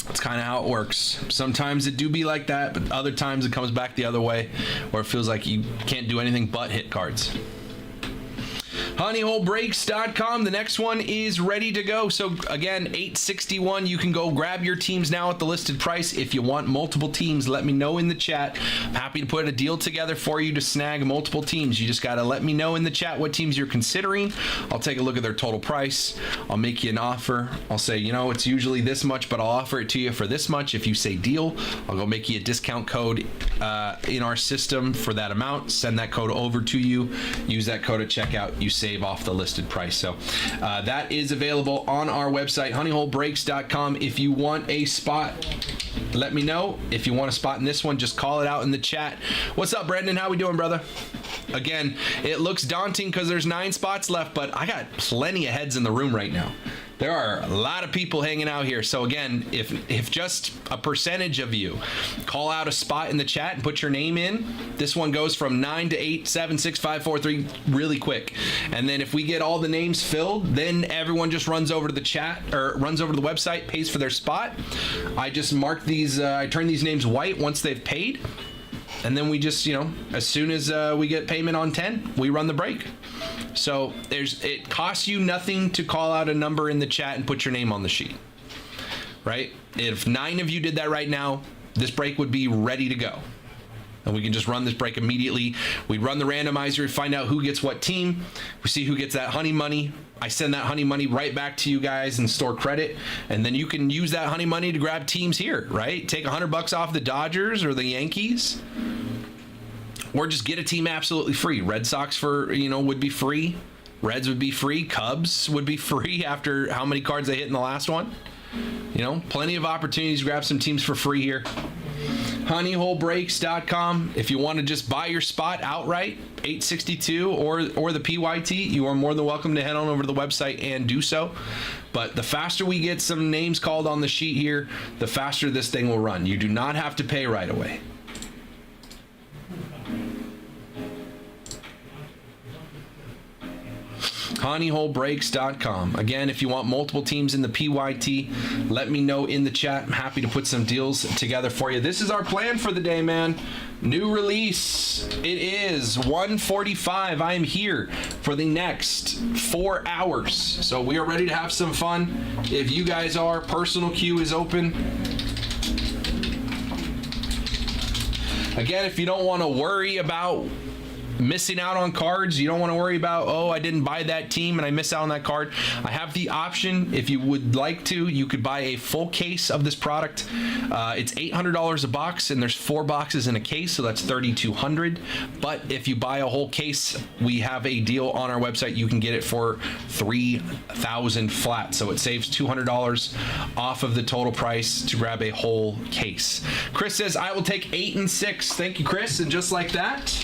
That's kind of how it works. Sometimes it do be like that, but other times it comes back the other way, where it feels like you can't do anything but hit cards. honeyholebreaks.com. The next one is ready to go. So again, 861. You can go grab your teams now at the listed price. If you want multiple teams, let me know in the chat. I'm happy to put a deal together for you to snag multiple teams. You just got to let me know in the chat what teams you're considering. I'll take a look at their total price. I'll make you an offer. I'll say, you know, it's usually this much, but I'll offer it to you for this much. If you say deal, I'll go make you a discount code in our system for that amount. Send that code over to you. Use that code at checkout. You save off the listed price. So that is available on our website, honeyholebreaks.com. If you want a spot, let me know. If you want a spot in this one, just call it out in the chat. What's up, Brendan? How we doing, brother? Again, it looks daunting because there's 9 spots left, but I got plenty of heads in the room right now. There are a lot of people hanging out here. So again, if just a percentage of you call out a spot in the chat and put your name in, this one goes from 9 to 8, 7, 6, 5, 4, 3 really quick. And then if we get all the names filled, then everyone just runs over to the chat or runs over to the website, pays for their spot. I just mark these, I turn these names white once they've paid. And then we just, you know, as soon as we get payment on 10, we run the break. So it costs you nothing to call out a number in the chat and put your name on the sheet, right? If 9 of you did that right now, this break would be ready to go. And we can just run this break immediately. We run the randomizer, find out who gets what team. We see who gets that honey money. I send that honey money right back to you guys and store credit. And then you can use that honey money to grab teams here, right? Take $100 off the Dodgers or the Yankees. Or just get a team absolutely free. Red Sox would be free. Reds would be free. Cubs would be free after how many cards they hit in the last one. You know, plenty of opportunities to grab some teams for free here. honeyholebreaks.com. If you want to just buy your spot outright, 862 or the PYT, you are more than welcome to head on over to the website and do so. But the faster we get some names called on the sheet here, the faster this thing will run. You do not have to pay right away. TawnyHoleBreaks.com. Again, if you want multiple teams in the PYT, let me know in the chat. I'm happy to put some deals together for you. This is our plan for the day, man. New release. It is 1:45. I am here for the next 4 hours. So we are ready to have some fun. If you guys are, personal queue is open. Again, if you don't want to worry about missing out on cards, you don't want to worry about, oh, I didn't buy that team and I missed out on that card, I have the option, if you would like to, you could buy a full case of this product. It's $800 a box, and there's 4 boxes in a case, so that's $3,200. But if you buy a whole case, we have a deal on our website. You can get it for $3,000 flat, so it saves $200 off of the total price to grab a whole case. Chris says, I will take 8 and 6. Thank you, Chris. And just like that,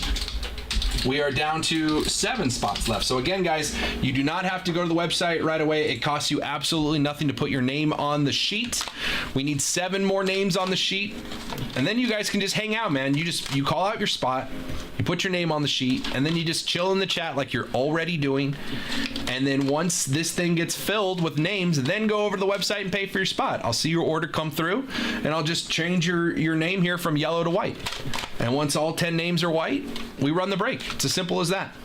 we are down to 7 spots left. So again, guys, you do not have to go to the website right away. It costs you absolutely nothing to put your name on the sheet. We need 7 more names on the sheet, and then you guys can just hang out, man. You call out your spot, you put your name on the sheet, and then you just chill in the chat like you're already doing. And then once this thing gets filled with names, then go over to the website and pay for your spot. I'll see your order come through, and I'll just change your name here from yellow to white. And once all 10 names are white, we run the break. It's as simple as that.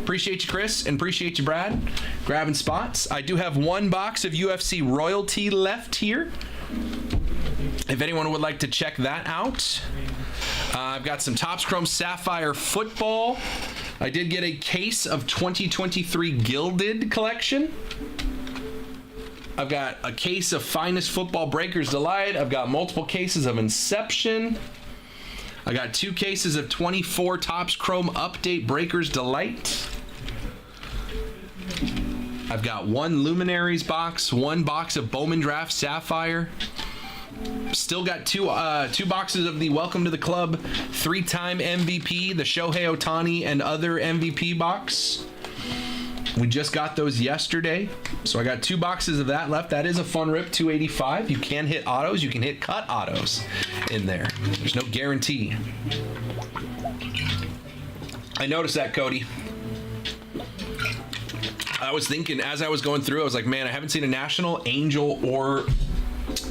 Appreciate you, Chris, and appreciate you, Brad, grabbing spots. I do have 1 box of UFC Royalty left here, if anyone would like to check that out. I've got some Topps Chrome Sapphire Football. I did get a case of 2023 Gilded Collection. I've got a case of Finest Football Breakers Delight. I've got multiple cases of Inception. I got 2 cases of 24 Topps Chrome Update Breakers Delight. I've got 1 Luminaries box, 1 box of Bowman Draft Sapphire. Still got 2 boxes of the Welcome to the Club 3-time MVP, the Shohei Ohtani and other MVP box. We just got those yesterday, so I got 2 boxes of that left. That is a fun rip, 285. You can hit autos, you can hit cut autos in there. There's no guarantee. I noticed that, Cody. I was thinking as I was going through, I was like, man, I haven't seen a National, Angel, or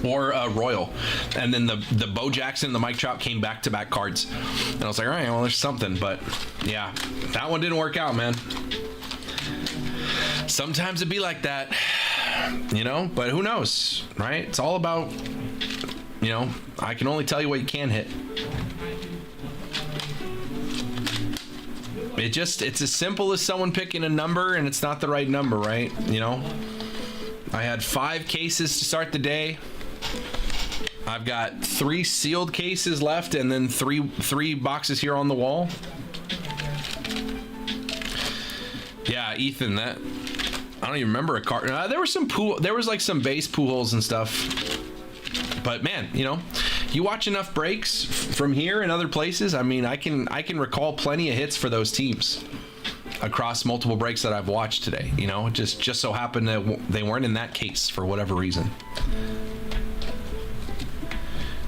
Royal. And then the Bo Jackson and the Mike Trout came back-to-back cards. And I was like, all right, well, there's something. But yeah, that one didn't work out, man. Sometimes it'd be like that, you know, but who knows, right? It's all about, you know, I can only tell you what you can hit. It's as simple as someone picking a number and it's not the right number, right? You know, I had 5 cases to start the day. I've got 3 sealed cases left, and then three boxes here on the wall. Yeah, Ethan, that I don't even remember a card. There was some there was like some base pool holes and stuff. But man, you know, you watch enough breaks from here and other places. I mean, I can recall plenty of hits for those teams across multiple breaks that I've watched today. You know, just so happened that they weren't in that case for whatever reason.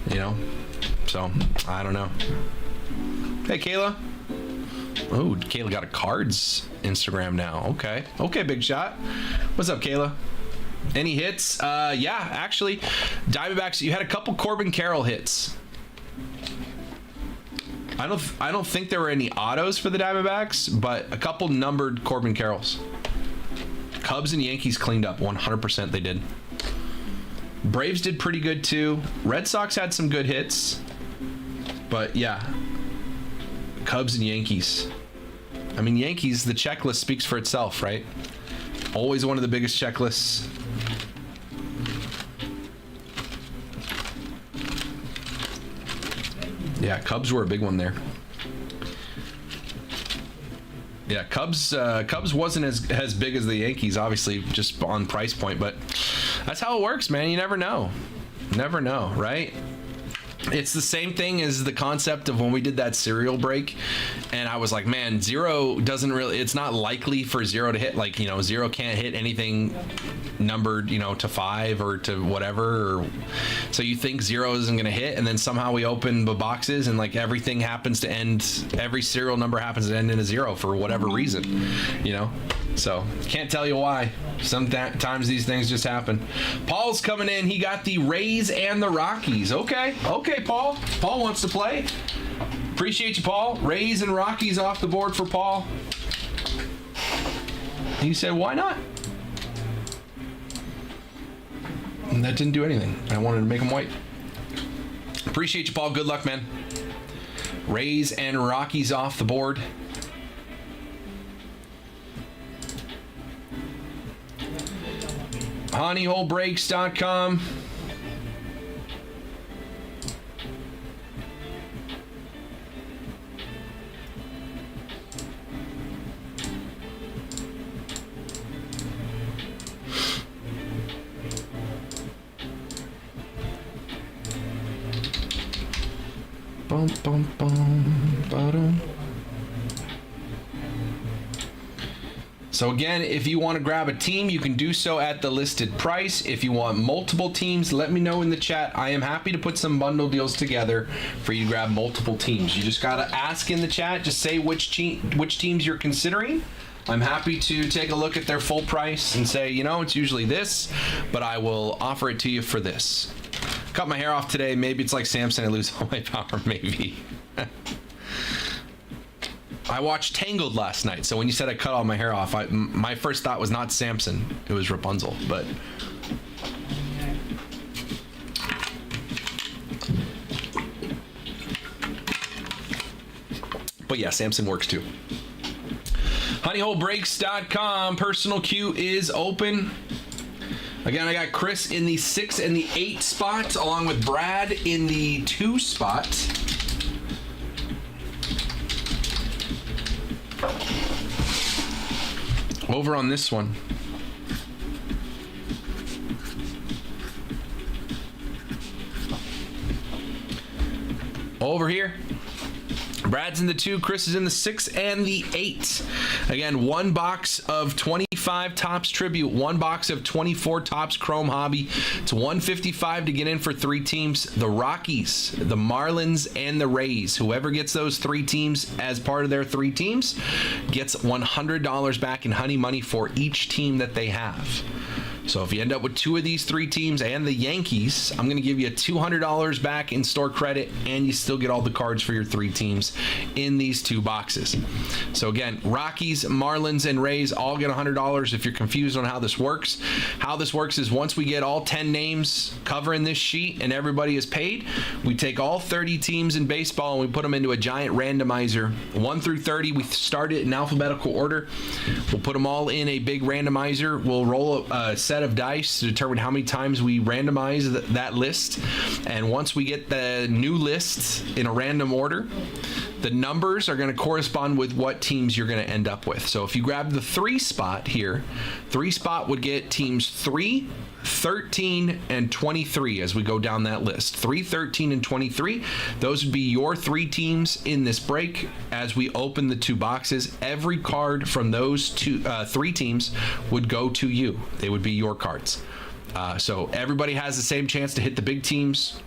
You know, so I don't know. Hey, Kayla. Oh, Kayla got a cards Instagram now. Okay, big shot. What's up, Kayla? Any hits? Yeah, actually, Diamondbacks. You had a couple Corbin Carroll hits. I don't think there were any autos for the Diamondbacks, but a couple numbered Corbin Carrolls. Cubs and Yankees cleaned up 100%. They did. Braves did pretty good too. Red Sox had some good hits, but yeah, Cubs and Yankees. I mean, Yankees, the checklist speaks for itself, right? Always one of the biggest checklists. Yeah, Cubs were a big one there. Yeah, Cubs wasn't as big as the Yankees, obviously, just on price point, but that's how it works, man. You never know. Never know, right? It's the same thing as the concept of when we did that serial break, and I was like, man, zero doesn't really, it's not likely for zero to hit. Like, you know, zero can't hit anything numbered, you know, to 5 or to whatever, or, so you think zero isn't going to hit, and then somehow we open the boxes and like everything happens to end, every serial number happens to end in a 0 for whatever reason, you know. So can't tell you why. Sometimes these things just happen. Paul's coming in. He got the Rays and the Rockies. Okay, Paul wants to play. Appreciate you, Paul. Rays and Rockies off the board for Paul. He said, why not? And that didn't do anything. I wanted to make them white. Appreciate you, Paul. Good luck, man. Rays and Rockies off the board. honeyholebreaks.com. Bum, bum, bum, ba-dum. So again, if you want to grab a team, you can do so at the listed price. If you want multiple teams, let me know in the chat. I am happy to put some bundle deals together for you to grab multiple teams. You just got to ask in the chat, just say which teams you're considering. I'm happy to take a look at their full price and say, you know, it's usually this, but I will offer it to you for this. Cut my hair off today. Maybe it's like Samson, I lose all my power, maybe. I watched Tangled last night, so when you said I cut all my hair off, my first thought was not Samson, it was Rapunzel, but... But yeah, Samson works too. honeyholebreaks.com, personal queue is open. Again, I got Chris in the 6 and the 8 spot, along with Brad in the 2 spot. Over on this one, over here, Brad's in the 2, Chris is in the 6 and the 8. Again, 1 box of 25 Topps Tribute, 1 box of 24 Topps Chrome Hobby. It's $155 to get in for 3 teams. The Rockies, the Marlins, and the Rays. Whoever gets those 3 teams as part of their 3 teams gets $100 back in honey money for each team that they have. So if you end up with 2 of these 3 teams and the Yankees, I'm going to give you $200 back in store credit, and you still get all the cards for your 3 teams in these 2 boxes. So again, Rockies, Marlins, and Rays all get $100. If you're confused on how this works is once we get all 10 names covering this sheet and everybody is paid, we take all 30 teams in baseball and we put them into a giant randomizer. 1 through 30, we start it in alphabetical order. We'll put them all in a big randomizer. We'll roll a set of dice to determine how many times we randomize that list, and once we get the new list in a random order, the numbers are going to correspond with what teams you're going to end up with. So if you grab the 3 spot here, 3 spot would get teams 3, 13, and 23 as we go down that list. 3, 13, and 23. Those would be your 3 teams in this break. As we open the 2 boxes, every card from those 3 teams would go to you. They would be your cards. So everybody has the same chance to hit the big teams.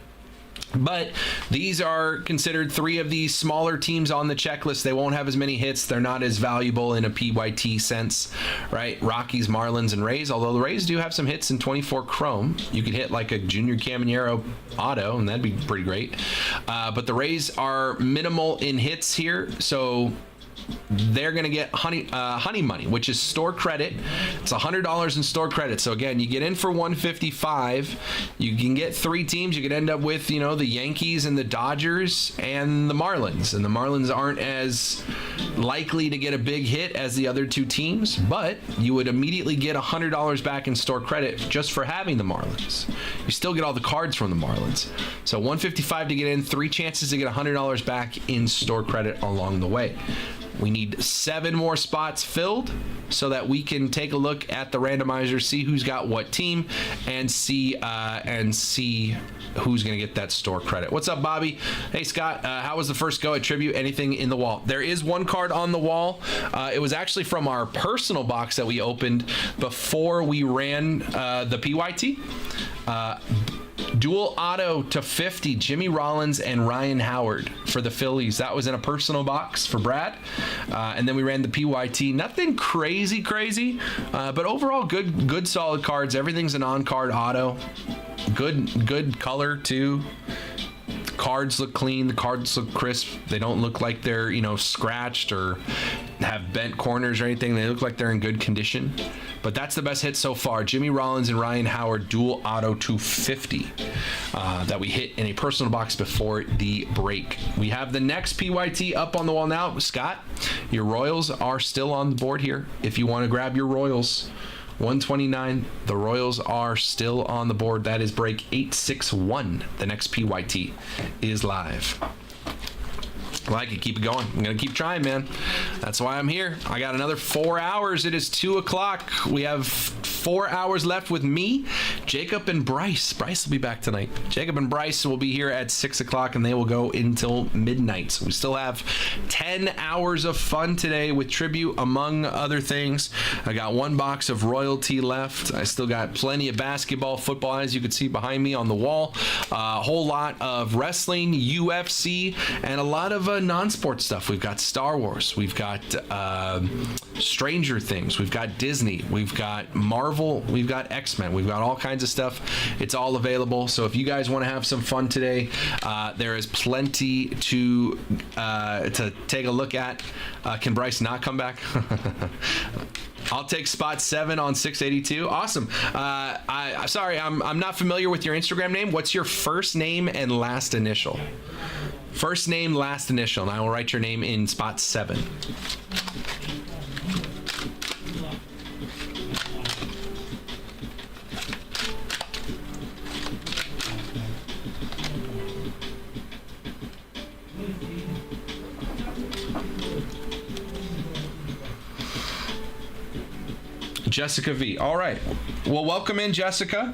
But these are considered 3 of these smaller teams on the checklist. They won't have as many hits. They're not as valuable in a PYT sense, right? Rockies, Marlins, and Rays. Although the Rays do have some hits in 24 Chrome. You could hit like a Junior Caminero auto, and that'd be pretty great. But the Rays are minimal in hits here, so they're going to get honey money, which is store credit. It's $100 in store credit. So again, you get in for $155. You can get 3 teams. You could end up with, you know, the Yankees and the Dodgers and the Marlins. And the Marlins aren't as likely to get a big hit as the other 2 teams, but you would immediately get $100 back in store credit just for having the Marlins. You still get all the cards from the Marlins. So $155 to get in, 3 chances to get $100 back in store credit along the way. We need 7 more spots filled so that we can take a look at the randomizer, see who's got what team, and see who's going to get that store credit. What's up, Bobby? Hey, Scott, how was the first go at Tribute? Anything in the wall? There is one card on the wall. It was actually from our personal box that we opened before we ran the PYT. Dual auto to 50, Jimmy Rollins and Ryan Howard for the Phillies. That was in a personal box for Brad. And then we ran the PYT. Nothing crazy, but overall good solid cards. Everything's an on-card auto. Good color too. Cards look clean. The cards look crisp. They don't look like they're, scratched or have bent corners or anything. They look like they're in good condition. But that's the best hit so far. Jimmy Rollins and Ryan Howard dual auto 250 that we hit in a personal box before the break. We have the next PYT up on the wall now. Scott, your Royals are still on the board here. If you want to grab your Royals, 129, the Royals are still on the board. That is break 861. The next PYT is live. I like it. Keep it going. I'm going to keep trying, man. That's why I'm here. I got another 4 hours. It is 2 o'clock. We have 4 hours left with me, Jacob, and Bryce. Bryce will be back tonight. Jacob and Bryce will be here at 6 o'clock, and they will go until midnight. So we still have 10 hours of fun today with Tribute, among other things. I got 1 box of royalty left. I still got plenty of basketball, football, as you can see behind me on the wall. A whole lot of wrestling, UFC, and a lot of non-sports stuff. We've got Star Wars. We've got Stranger Things. We've got Disney. We've got Marvel. We've got X-Men. We've got all kinds of stuff. It's all available. So if you guys want to have some fun today, there is plenty to take a look at. Can Bryce not come back? I'll take spot 7 on 682. Awesome. Sorry, I'm not familiar with your Instagram name. What's your first name and last initial? First name, last initial, and I will write your name in spot 7. Jessica V. All right. Well, welcome in, Jessica.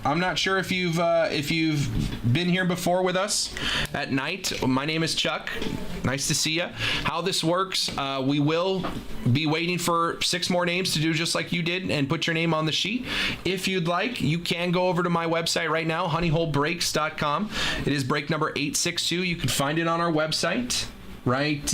I'm not sure if you've been here before with us at night. My name is Chuck. Nice to see you. How this works, we will be waiting for 6 more names to do just like you did and put your name on the sheet. If you'd like, you can go over to my website right now, honeyholebreaks.com. It is break number 862. You can find it on our website right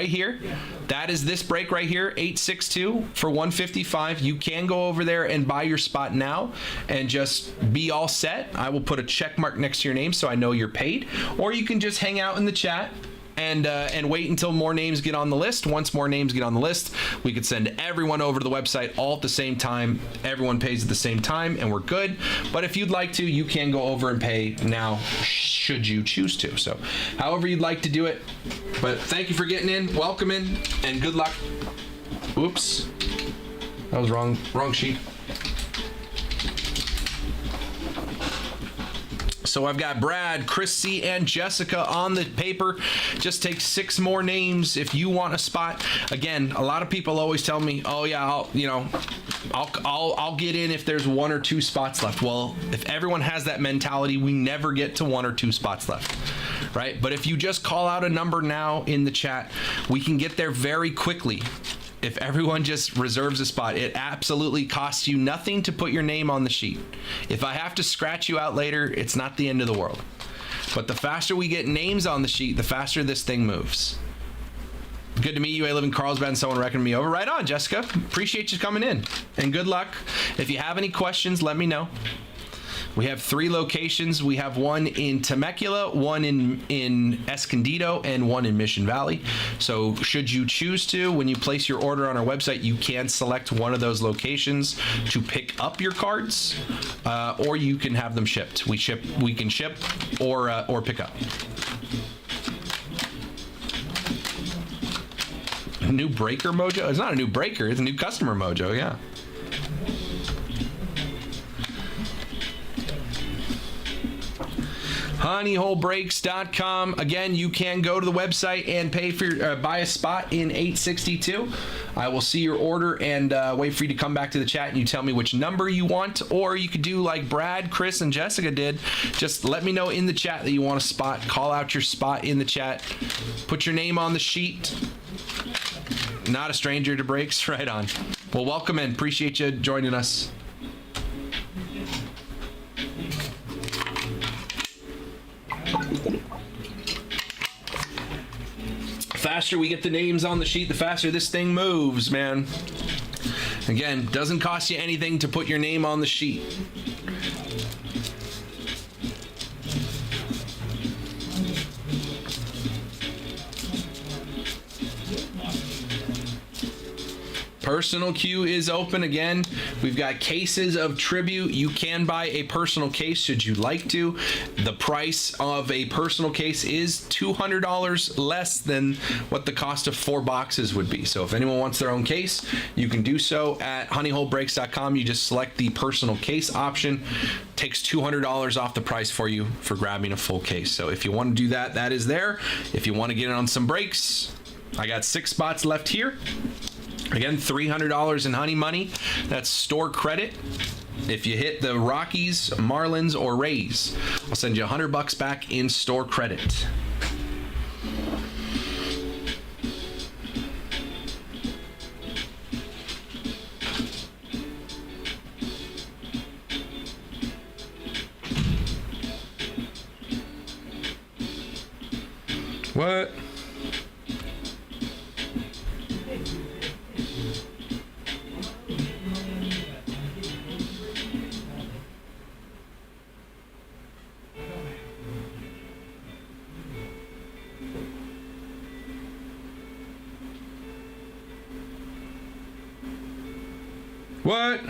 here. That is this break right here, 862 for 155. You can go over there and buy your spot now and just be all set. I will put a check mark next to your name so I know you're paid. Or you can just hang out in the chat and wait until more names get on the list. Once more names get on the list, we could send everyone over to the website all at the same time. Everyone pays at the same time and we're good. But if you'd like to, you can go over and pay now should you choose to. So however you'd like to do it. But thank you for getting in, welcome in, and good luck. Oops, that was wrong sheet. So I've got Brad, Chris C, and Jessica on the paper. Just take 6 more names if you want a spot. Again, a lot of people always tell me, "Oh yeah, I'll get in if there's 1 or 2 spots left." Well, if everyone has that mentality, we never get to 1 or 2 spots left, right? But if you just call out a number now in the chat, we can get there very quickly. If everyone just reserves a spot, it absolutely costs you nothing to put your name on the sheet. If I have to scratch you out later, it's not the end of the world. But the faster we get names on the sheet, the faster this thing moves. Good to meet you. I live in Carlsbad and someone reckoned me over. Right on, Jessica. Appreciate you coming in. And good luck. If you have any questions, let me know. We have 3 locations. We have one in Temecula, one in Escondido, and one in Mission Valley. So should you choose to, when you place your order on our website, you can select one of those locations to pick up your cards, or you can have them shipped. We can ship or pick up. New breaker mojo? It's not a new breaker. It's a new customer mojo. Yeah. honeyholebreaks.com. Again, you can go to the website and pay for buy a spot in 862. I will see your order and wait for you to come back to the chat and you tell me which number you want, or you could do like Brad, Chris, and Jessica did. Just let me know in the chat that you want a spot. Call out your spot in the chat. Put your name on the sheet. Not a stranger to breaks. Right on. Well, welcome in. Appreciate you joining us. Faster we get the names on the sheet, the faster this thing moves, man. Again, doesn't cost you anything to put your name on the sheet. Personal queue is open again. We've got cases of tribute. You can buy a personal case should you like to. The price of a personal case is $200 less than what the cost of 4 boxes would be. So if anyone wants their own case, you can do so at honeyholebreaks.com. You just select the personal case option. Takes $200 off the price for you for grabbing a full case. So if you want to do that, that is there. If you want to get in on some breaks, I got 6 spots left here. Again, $300 in honey money. That's store credit. If you hit the Rockies, Marlins, or Rays, I'll send you $100 back in store credit. What? What?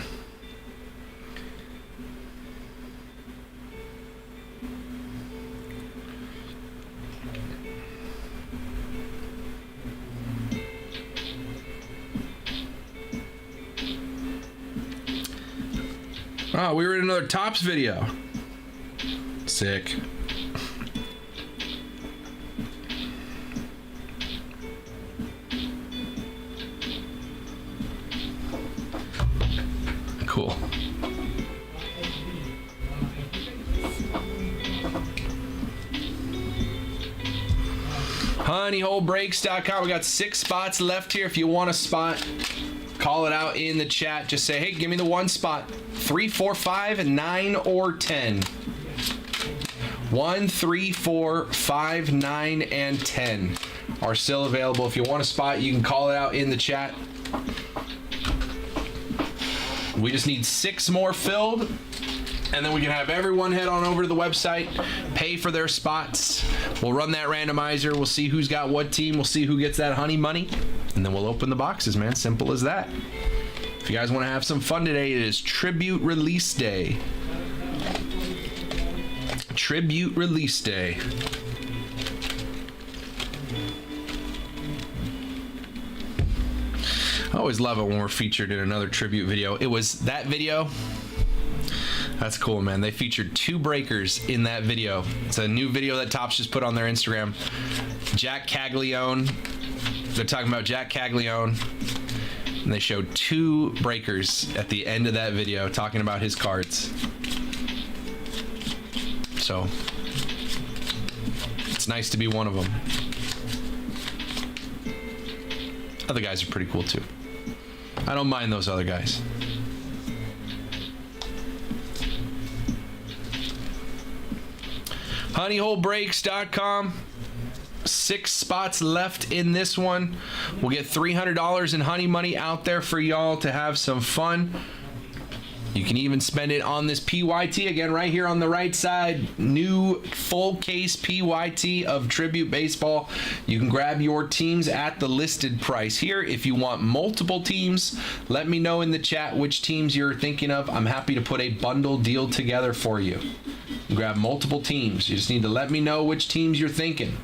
Oh, we were in another TOPPS video. Sick. Cool. honeyholebreaks.com. We got 6 spots left here. If you want a spot, call it out in the chat. Just say, hey, give me the one spot. 3, 4, 5, 9, or 10. 1, 3, 4, 5, 9, and 10 are still available. If you want a spot, you can call it out in the chat. We just need 6 more filled, and then we can have everyone head on over to the website, pay for their spots. We'll run that randomizer. We'll see who's got what team. We'll see who gets that honey money, and then we'll open the boxes, man. Simple as that. If you guys want to have some fun today, it is Tribute Release Day. Tribute Release Day. I always love it when we're featured in another tribute video. It was that video. That's cool, man. They featured 2 breakers in that video. It's a new video that TOPPS just put on their Instagram. Jack Caglione. They're talking about Jack Caglione. And they showed 2 breakers at the end of that video talking about his cards. So, it's nice to be one of them. Other guys are pretty cool too. I don't mind those other guys. honeyholebreaks.com. 6 spots left in this one. We'll get $300 in honey money out there for y'all to have some fun. You can even spend it on this PYT again right here on the right side. New full case PYT of Tribute Baseball. You can grab your teams at the listed price here. If you want multiple teams, let me know in the chat which teams you're thinking of. I'm happy to put a bundle deal together for you. You grab multiple teams. You just need to let me know which teams you're thinking.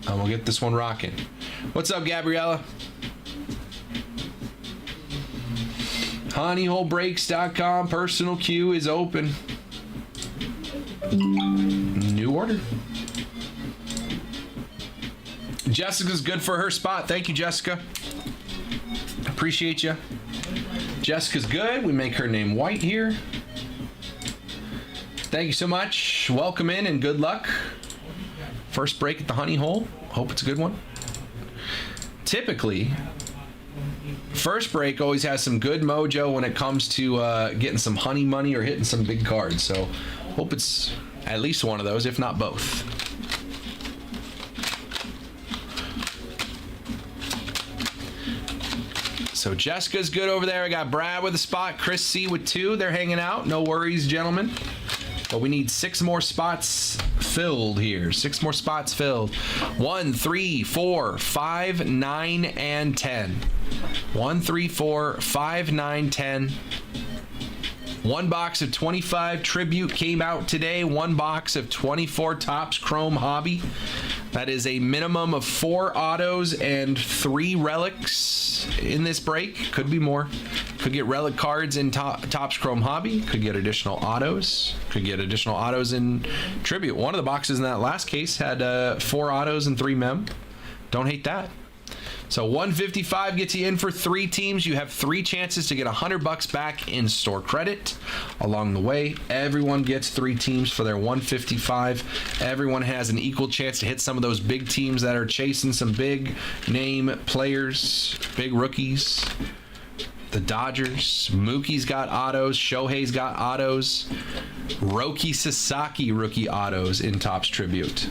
And we'll get this one rocking. What's up, Gabriella? honeyholebreaks.com. Personal queue is open. New order. Jessica's good for her spot. Thank you, Jessica. Appreciate you. Jessica's good. We make her name white here. Thank you so much. Welcome in and good luck. First break at the honey hole. Hope it's a good one. Typically, first break always has some good mojo when it comes to getting some honey money or hitting some big cards. So hope it's at least one of those, if not both. So Jessica's good over there. I got Brad with a spot, Chris C with 2. They're hanging out. No worries, gentlemen. But we need 6 more spots filled here. 6 more spots filled. 1, 3, 4, 5, 9, and 10. 1, 3, 4, 5, 9, 10. 1 box of 25 Tribute came out today. 1 box of 24 Topps Chrome Hobby. That is a minimum of 4 autos and 3 relics in this break. Could be more. Could get relic cards in Topps Chrome Hobby. Could get additional autos. Could get additional autos in Tribute. One of the boxes in that last case had 4 autos and 3 mem. Don't hate that. So 155 gets you in for 3 teams. You have 3 chances to get $100 back in store credit. Along the way, everyone gets 3 teams for their 155. Everyone has an equal chance to hit some of those big teams that are chasing some big name players, big rookies. The Dodgers, Mookie's got autos, Shohei's got autos, Roki Sasaki rookie autos in Topps Tribute.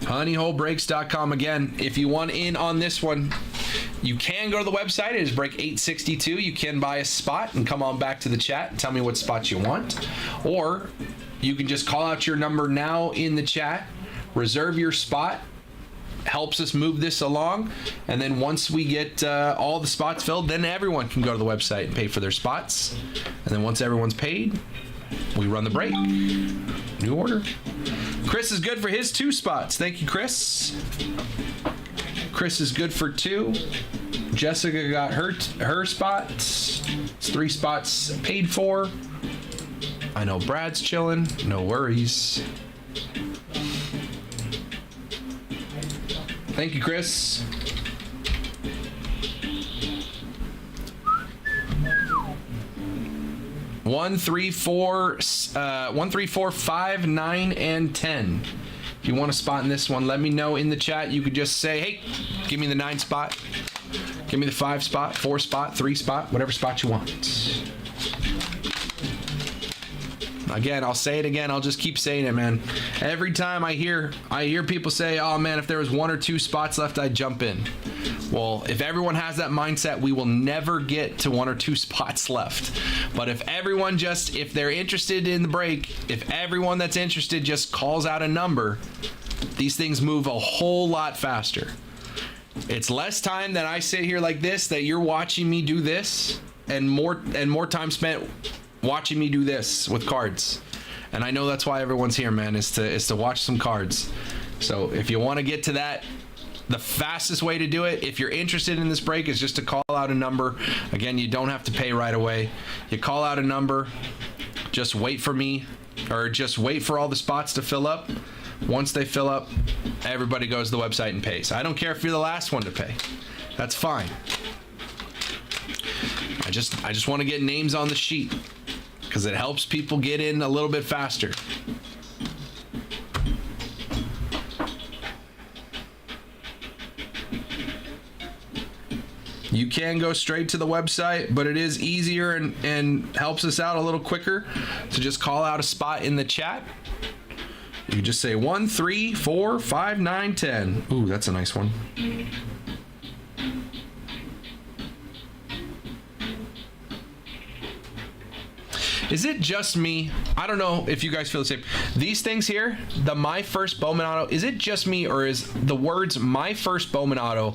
honeyholebreaks.com. Again, if you want in on this one, you can go to the website. It is break 862. You can buy a spot and come on back to the chat and tell me what spots you want. Or you can just call out your number now in the chat, reserve your spot, helps us move this along, and then once we get all the spots filled, then everyone can go to the website and pay for their spots. And then once everyone's paid, we run the break. New order. Chris is good for his 2 spots. Thank you, Chris. Chris is good for 2. Jessica got her spot. It's 3 spots paid for. I know Brad's chilling. No worries. Thank you, Chris. One, three, four, 5, 9, and 10. If you want a spot in this one, let me know in the chat. You could just say, hey, give me the 9 spot. Give me the 5 spot, 4 spot, 3 spot, whatever spot you want. Again, I'll say it again. I'll just keep saying it, man. Every time I hear people say, oh man, if there was 1 or 2 spots left, I'd jump in. Well, if everyone has that mindset, we will never get to 1 or 2 spots left. But if everyone if they're interested in the break, if everyone that's interested just calls out a number, these things move a whole lot faster. It's less time that I sit here like this, that you're watching me do this, and more time spent watching me do this with cards. And I know that's why everyone's here, man, is to watch some cards. So if you want to get to that, the fastest way to do it, if you're interested in this break, is just to call out a number. Again, you don't have to pay right away. You call out a number, just wait for me, or just wait for all the spots to fill up. Once they fill up, everybody goes to the website and pays. I don't care if you're the last one to pay. That's fine. I just want to get names on the sheet because it helps people get in a little bit faster. You can go straight to the website, but it is easier and helps us out a little quicker to just call out a spot in the chat. You can just say 1, 3, 4, 5, 9, 10. Ooh, that's a nice one. Is it just me? I don't know if you guys feel the same. These things here, the My First Bowman Auto, is it just me, or is the words My First Bowman Auto,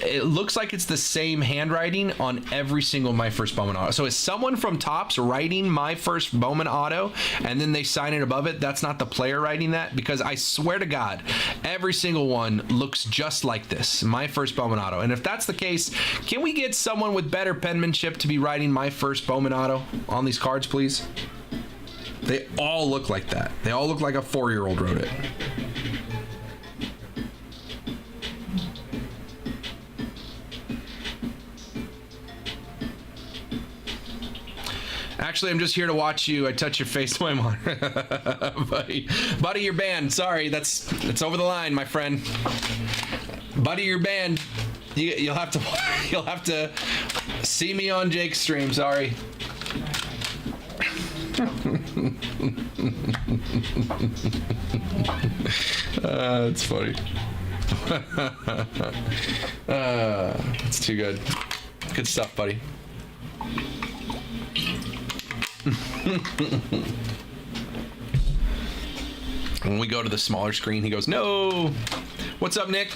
it looks like it's the same handwriting on every single My First Bowman auto. So is someone from Topps writing My First Bowman auto and then they sign it above it? That's not the player writing that, because I swear to God, every single one looks just like this, My First Bowman auto. And if that's the case, can we get someone with better penmanship to be writing My First Bowman auto on these cards, please? They all look like that. They all look like a 4-year-old wrote it. Actually, I'm just here to watch you. I touch your face to my monitor. buddy, you're banned. Sorry, it's over the line, my friend. Buddy, you're banned. You'll have to see me on Jake's stream. Sorry. It's funny. It's too good. Good stuff, buddy. When we go to the smaller screen, he goes, no. What's up, Nick?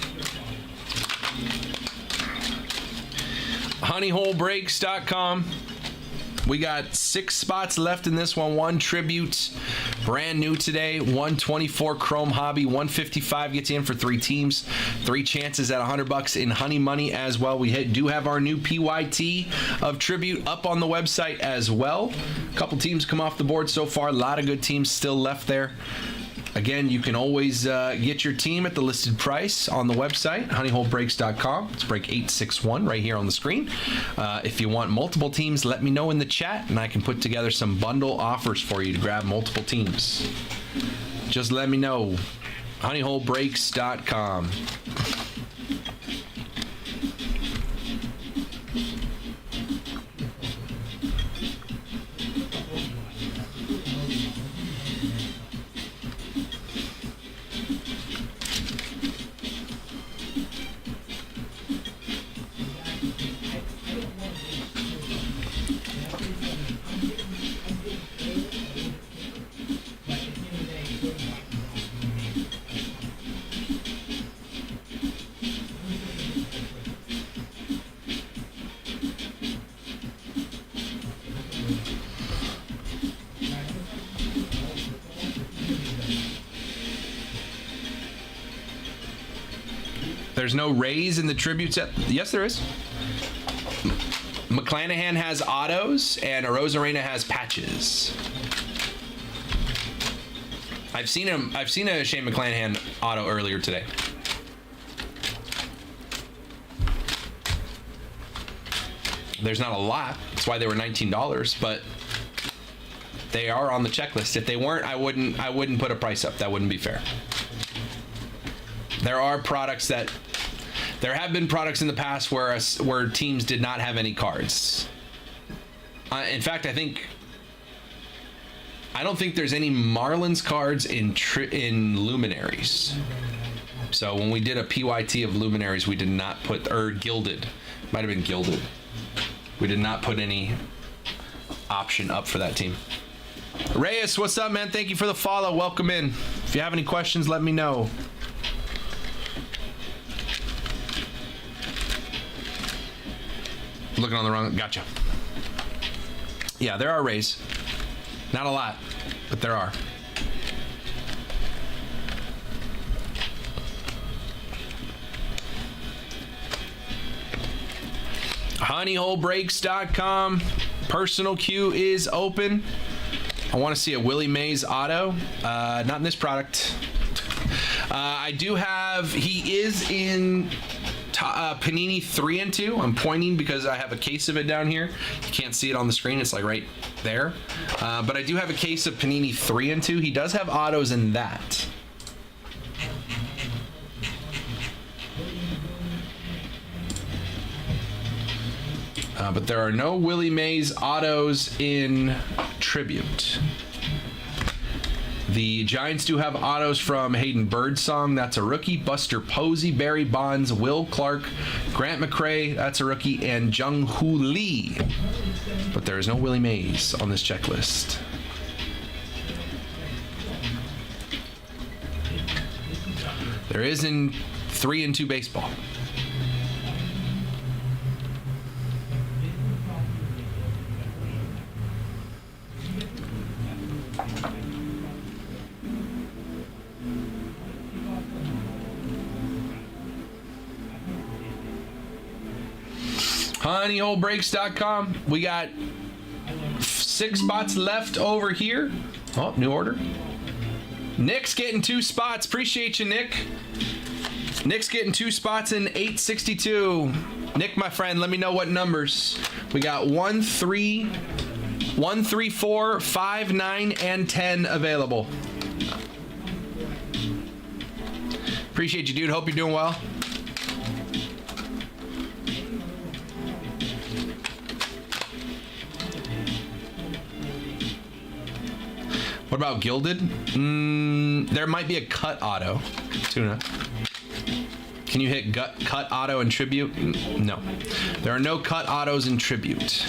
honeyholebreaks.com. We got 6 spots left in this one. 1 tribute, brand new today. 124 Chrome Hobby. 155 gets you in for 3 teams. 3 chances at $100 in Honey Money as well. We do have our new PYT of tribute up on the website as well. A couple teams come off the board so far. A lot of good teams still left there. Again, you can always get your team at the listed price on the website, honeyholebreaks.com. It's break 861 right here on the screen. If you want multiple teams, let me know in the chat, and I can put together some bundle offers for you to grab multiple teams. Just let me know. honeyholebreaks.com. There's no raise in the tribute set. Yes, there is. McClanahan has autos and Arozarena has patches. I've seen a Shane McClanahan auto earlier today. There's not a lot. That's why they were $19, but they are on the checklist. If they weren't, I wouldn't put a price up. That wouldn't be fair. There are products that there have been products in the past where teams did not have any cards. In fact, I don't think there's any Marlins cards in Luminaries. So when we did a PYT of Luminaries, we did not put, or Gilded, might have been Gilded. We did not put any option up for that team. Reyes, what's up, man? Thank you for the follow. Welcome in. If you have any questions, let me know. Looking on the wrong, gotcha. Yeah, there are rays. Not a lot, but there are. honeyholebreaks.com. Personal queue is open. I want to see a Willie Mays auto. Not in this product. I do have, he is in Panini 3 and 2. I'm pointing because I have a case of it down here. You can't see it on the screen. It's like right there. But I do have a case of Panini 3 and 2. He does have autos in that. But there are no Willie Mays autos in Tribute. The Giants do have autos from Hayden Birdsong. That's a rookie. Buster Posey, Barry Bonds, Will Clark, Grant McCrae. That's a rookie. And Jung-Hoo Lee. But there is no Willie Mays on this checklist. There is in 3 and 2 baseball. honeyholebreaks.com. We got 6 spots left over here. Oh, new order. Nick's getting 2 spots. Appreciate you, Nick. Nick's getting 2 spots in 862. Nick, my friend, let me know what numbers. We got 1, 3, 1, 3, 4, 5, 9, and 10 available. Appreciate you, dude. Hope you're doing well. What about Gilded? There might be a cut auto. Tuna. Can you hit cut auto and tribute? No. There are no cut autos in tribute.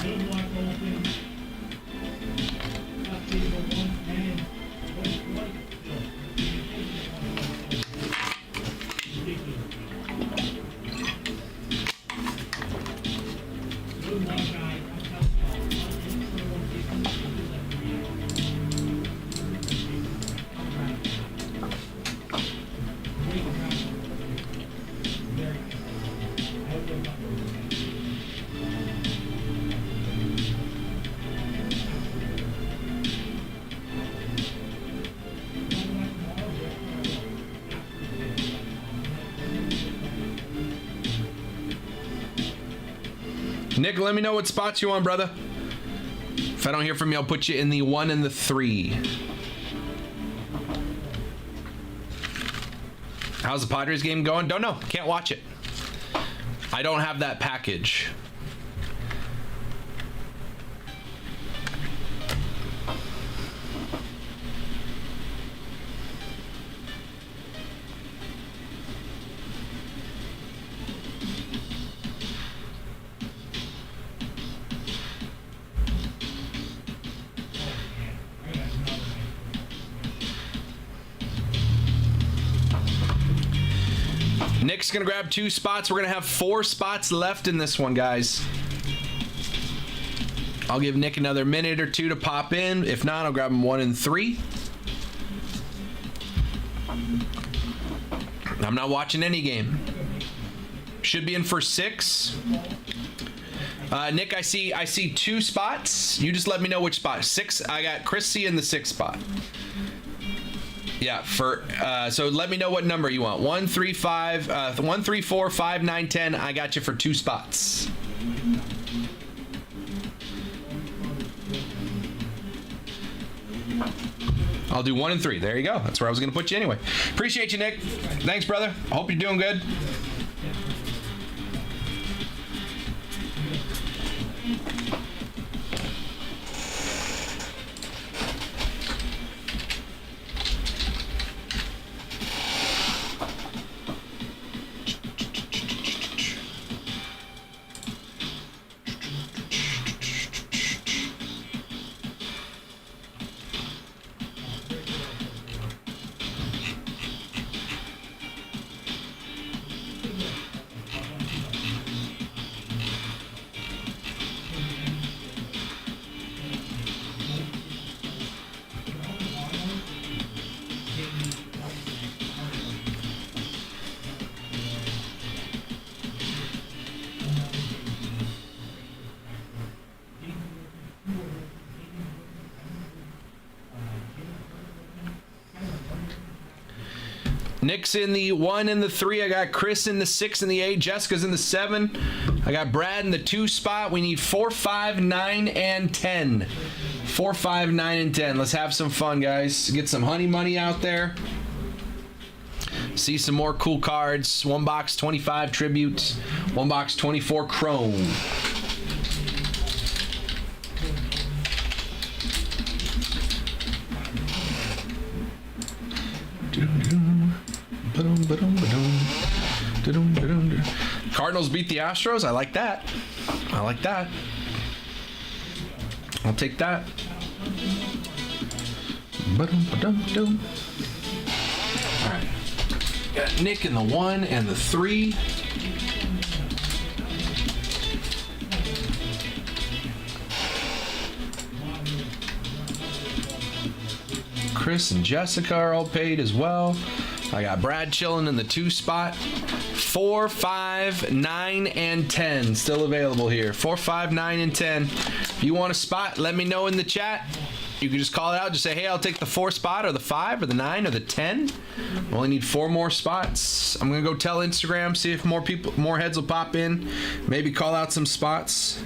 Nick, let me know what spots you on, brother. If I don't hear from you, I'll put you in the 1 and the 3. How's the Padres game going? Don't know. Can't watch it. I don't have that package. Nick's gonna grab 2 spots. We're gonna have 4 spots left in this one, guys. I'll give Nick another minute or 2 to pop in. If not, I'll grab him 1 and 3. I'm not watching any game. Should be in for 6. Nick, I see 2 spots. You just let me know which spot. 6. I got Chrissy in the 6th spot. Yeah, so let me know what number you want. 1, 3, 5, 1, 3, 4, 5, 9, 10. I got you for 2 spots. I'll do 1 and 3. There you go. That's where I was going to put you anyway. Appreciate you, Nick. Thanks, brother. I hope you're doing good. Nick's in the 1 and the 3. I got Chris in the 6 and the 8. Jessica's in the 7. I got Brad in the 2 spot. We need 4, 5, 9, and 10. 4, 5, 9, and 10. Let's have some fun, guys. Get some honey money out there. See some more cool cards. 1 box 25 tribute. 1 box 24 chrome. Cardinals beat the Astros. I like that. I like that. I'll take that. All right. Got Nick in the 1 and the 3. Chris and Jessica are all paid as well. I got Brad chilling in the 2 spot. 4, 5, 9, and 10 still available here. 4, 5, 9, and 10. If you want a spot, let me know in the chat. You can just call it out. Just say, hey, I'll take the 4 spot or the 5 or the 9 or the 10. I only need 4 more spots. I'm going to go tell Instagram, see if more heads will pop in. Maybe call out some spots.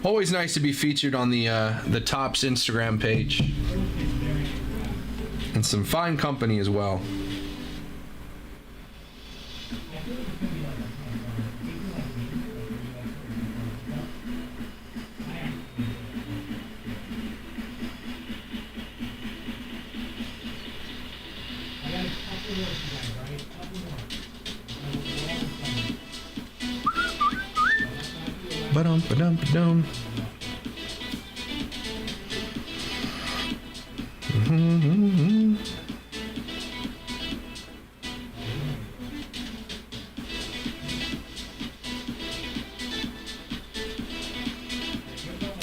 Always nice to be featured on the TOPPS Instagram page. And some fine company as well. Ba-dum, ba-dum, ba-dum.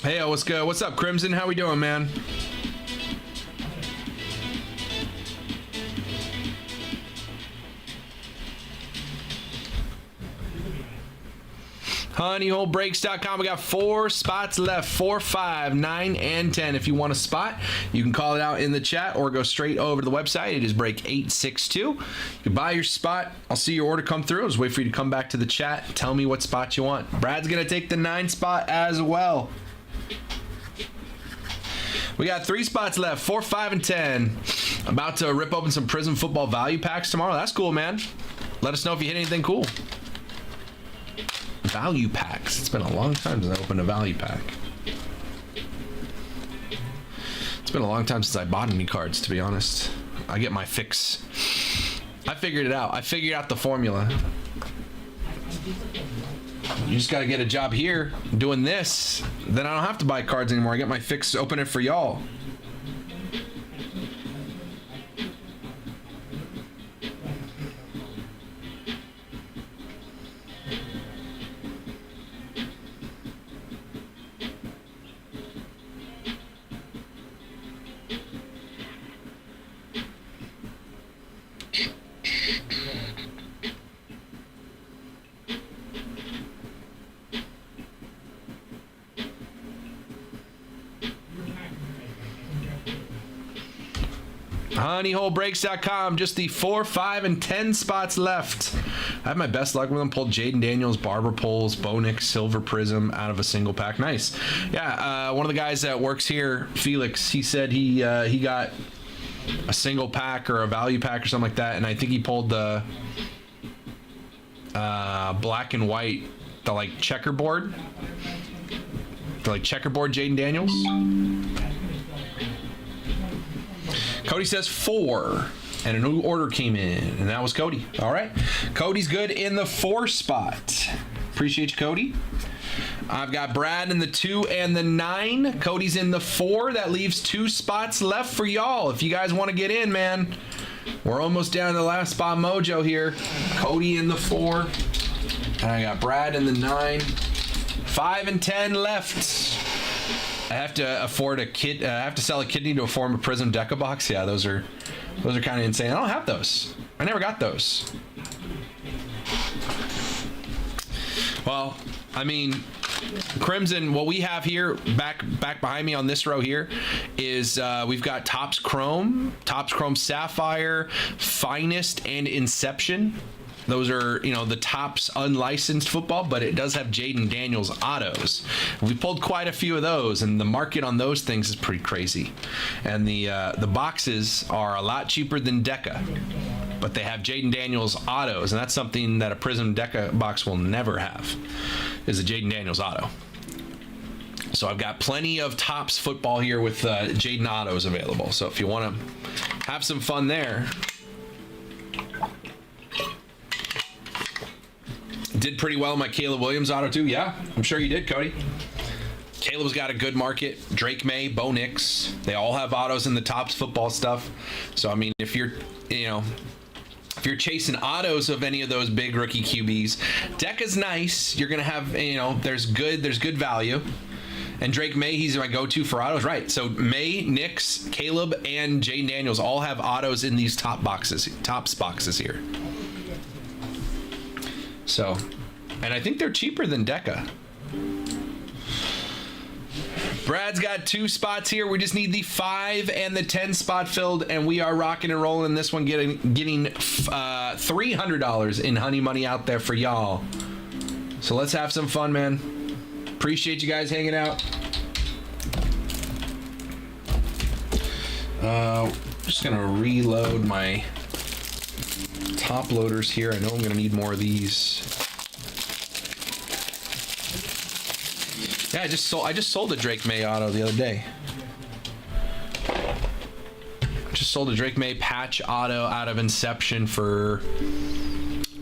Hey, what's good? What's up, Crimson? How we doing, man? honeyholebreaks.com. We got 4 spots left. 4, 5, 9, and 10. If you want a spot, you can call it out in the chat or go straight over to the website. It is break 862. You can buy your spot. I'll see your order come through. I'll just wait for you to come back to the chat. Tell me what spot you want. Brad's going to take the 9 spot as well. We got 3 spots left. 4, 5, and 10. About to rip open some Prism football value packs tomorrow. That's cool, man. Let us know if you hit anything cool. Value packs. It's been a long time since I opened a value pack. It's been a long time since I bought any cards, to be honest. I get my fix. I figured it out. I figured out the formula. You just got to get a job here doing this. Then I don't have to buy cards anymore. I get my fix, open it for y'all. honeyholebreaks.com. Just the 4, 5, and 10 spots left. I have my best luck with them. Pulled Jaden Daniels, Barber Poles, Bo Nix, Silver Prism out of a single pack. Nice. Yeah, one of the guys that works here, Felix, he said he got a single pack or a value pack or something like that, and I think he pulled the black and white, the like checkerboard, Jaden Daniels. Cody says 4, and a new order came in, and that was Cody. All right, Cody's good in the 4 spot. Appreciate you, Cody. I've got Brad in the 2 and the 9. Cody's in the 4. That leaves 2 spots left for y'all. If you guys want to get in, man, we're almost down to the last spot mojo here. Cody in the 4, and I got Brad in the 9. 5 and 10 left. I have to afford a kid. I have to sell a kidney to form a Prism Deca box. Yeah, those are kind of insane. I don't have those. I never got those. Well, I mean, Crimson, what we have here back behind me on this row here is we've got TOPPS Chrome Sapphire, Finest, and Inception. Those are, the TOPPS unlicensed football, but it does have Jaden Daniels autos. We pulled quite a few of those, and the market on those things is pretty crazy. And the boxes are a lot cheaper than Deca, but they have Jaden Daniels autos, and that's something that a Prism Deca box will never have, is a Jaden Daniels auto. So I've got plenty of TOPPS football here with Jaden autos available. So if you want to have some fun there. Did pretty well in my Caleb Williams auto too. Yeah, I'm sure you did, Cody. Caleb's got a good market. Drake May, Bo Nix, they all have autos in the TOPPS football stuff. So I mean, if you're chasing autos of any of those big rookie QBs, Deca's nice. You're gonna have, there's good value. And Drake May, he's my go-to for autos, right? So May, Nix, Caleb, and Jaden Daniels all have autos in these TOPPS boxes here. So, and I think they're cheaper than Deca. Brad's got 2 spots here. We just need the 5 and the 10 spot filled, and we are rocking and rolling in this one, getting $300 in honey money out there for y'all. So let's have some fun, man. Appreciate you guys hanging out. Just gonna reload my top loaders here. I know I'm gonna need more of these. Yeah, I just sold a Drake May auto the other day. Just sold a Drake May patch auto out of Inception for,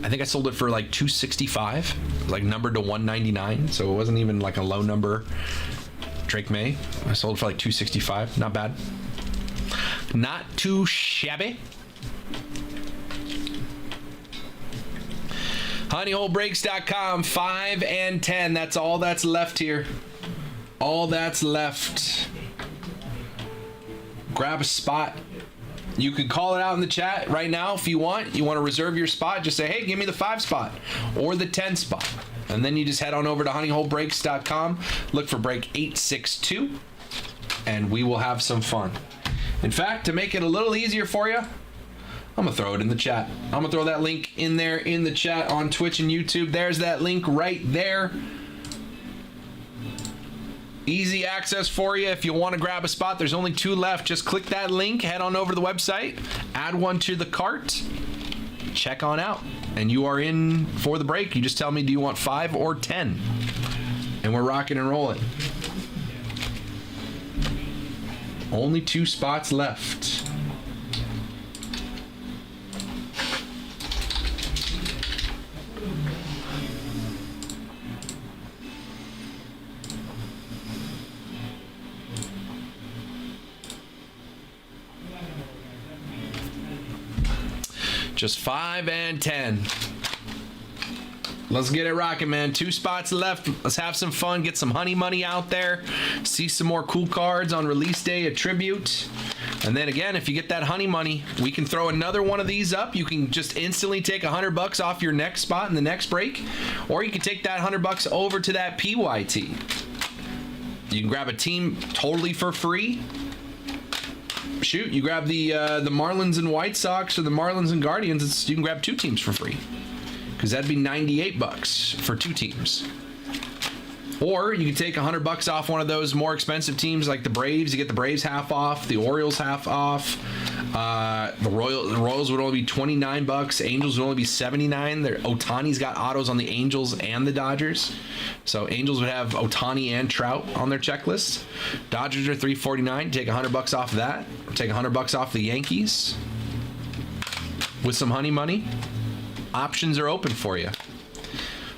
I think I sold it for like $265, like numbered to 199, so it wasn't even like a low number Drake May. I sold it for like $265. Not bad. Not too shabby. honeyholebreaks.com, 5 and 10. That's all that's left here. All that's left. Grab a spot. You can call it out in the chat right now if you want. You want to reserve your spot, just say, hey, give me the 5 spot or the 10 spot. And then you just head on over to honeyholebreaks.com, look for break 862, and we will have some fun. In fact, to make it a little easier for you, I'm gonna throw it in the chat. I'm gonna throw that link in there in the chat on Twitch and YouTube. There's that link right there. Easy access for you. If you want to grab a spot, there's only 2 left. Just click that link, head on over to the website, add one to the cart, check on out, and you are in for the break. You just tell me, do you want 5 or 10? And we're rocking and rolling. Only 2 spots left. Just 5 and 10. Let's get it rocking, man. 2 spots left. Let's have some fun. Get some honey money out there. See some more cool cards on release day, a tribute. And then again, if you get that honey money, we can throw another one of these up. You can just instantly take $100 off your next spot in the next break. Or you can take that $100 over to that PYT. You can grab a team totally for free. Shoot, you grab the Marlins and White Sox or the Marlins and Guardians, you can grab 2 teams for free, because that'd be $98 for 2 teams. Or you can take $100 off one of those more expensive teams like the Braves. You get the Braves half off, the Orioles half off. The Royals would only be $29. Angels would only be $79. Ohtani's got autos on the Angels and the Dodgers. So Angels would have Ohtani and Trout on their checklist. Dodgers are $349. Take $100 off that. Or take $100 off the Yankees. With some honey money, options are open for you.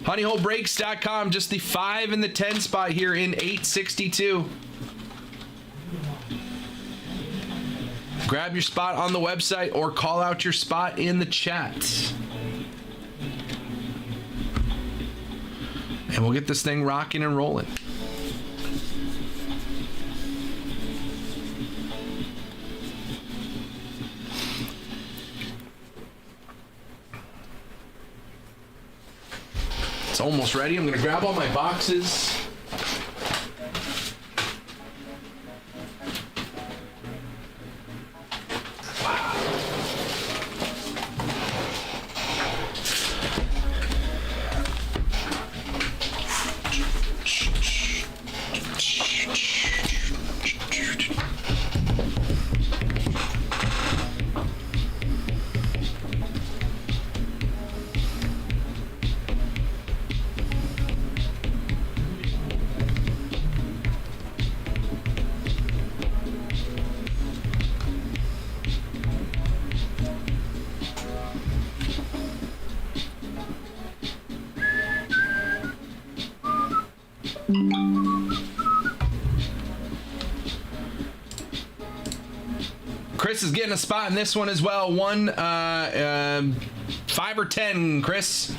honeyholebreaks.com, just the 5 and the 10 spot here in 862. Grab your spot on the website or call out your spot in the chat. And we'll get this thing rocking and rolling. It's almost ready. I'm going to grab all my boxes. Chris is getting a spot in this one as well. 5 or 10, Chris.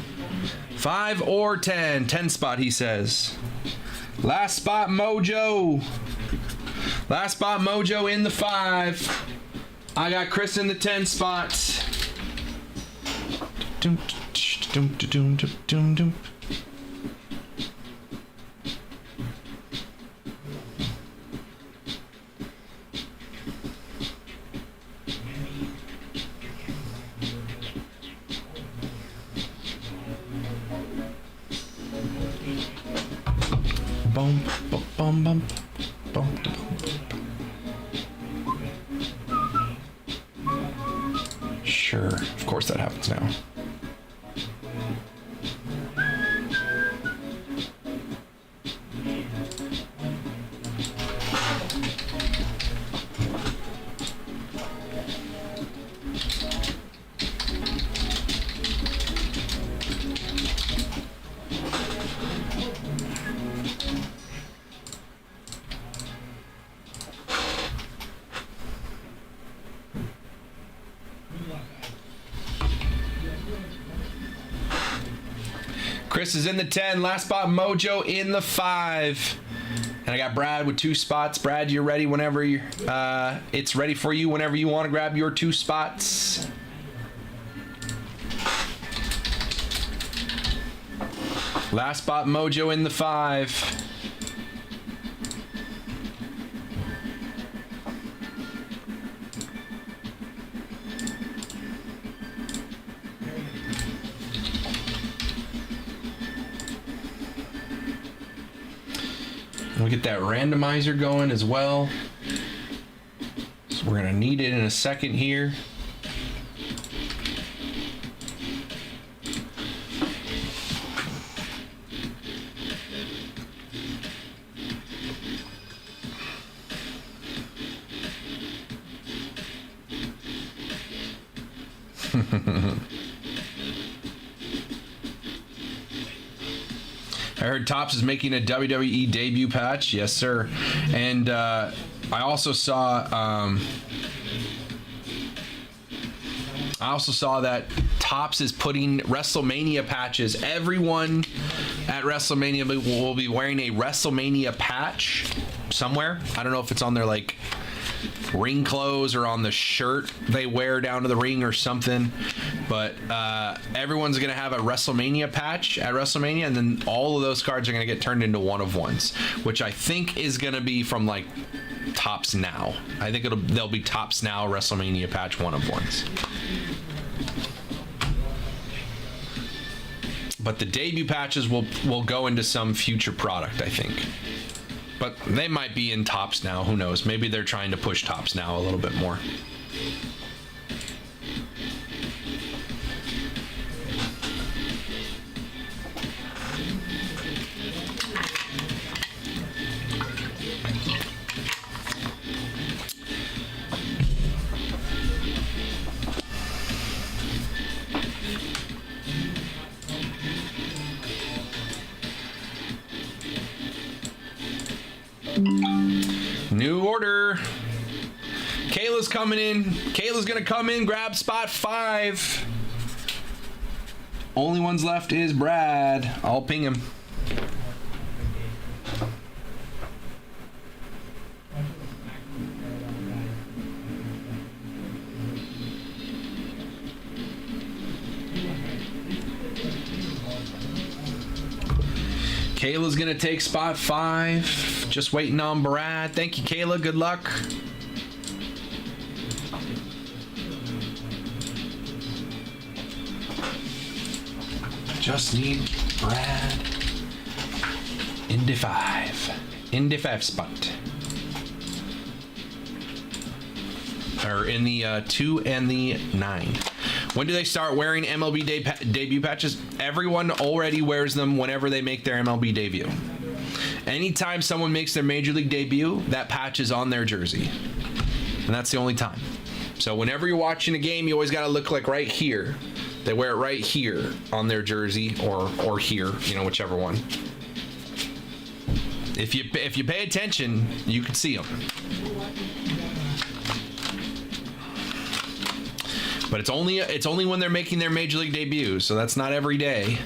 5 or 10. 10 spot, he says. Last spot, Mojo. Last spot, Mojo in the 5. I got Chris in the 10 spot. Doom, doom, doom, doom, doom. Bum, bum, bum, bum, bum, bum. Sure, of course that happens now. Chris is in the 10. Last spot, Mojo in the 5. And I got Brad with 2 spots. Brad, you're ready whenever you're, it's ready for you whenever you want to grab your 2 spots. Last spot, Mojo in the 5. We'll get that randomizer going as well. So we're gonna need it in a second here. I heard TOPPS is making a WWE debut patch. Yes, sir. And I also saw that TOPPS is putting WrestleMania patches. Everyone at WrestleMania will be wearing a WrestleMania patch somewhere. I don't know if it's on their like ring clothes or on the shirt they wear down to the ring or something, but everyone's gonna have a WrestleMania patch at WrestleMania, and then all of those cards are gonna get turned into one of ones, which I think is gonna be from like TOPPS Now. I think they'll be TOPPS Now WrestleMania patch one of ones. But the debut patches will go into some future product, I think. But they might be in TOPPS Now. Who knows? Maybe they're trying to push TOPPS Now a little bit more. New order. Kayla's coming in. Kayla's gonna come in, grab spot 5. Only ones left is Brad. I'll ping him. Kayla's gonna take spot 5. Just waiting on Brad. Thank you, Kayla. Good luck. Just need Brad in the 5. In the 5 spot. Or in the 2 and the 9. When do they start wearing MLB debut patches? Everyone already wears them whenever they make their MLB debut. Anytime someone makes their Major League debut, that patch is on their jersey. And that's the only time. So whenever you're watching a game, you always got to look like right here. They wear it right here on their jersey or here, you know, whichever one. If you pay attention, you can see them. But it's only when they're making their Major League debut, so that's not every day.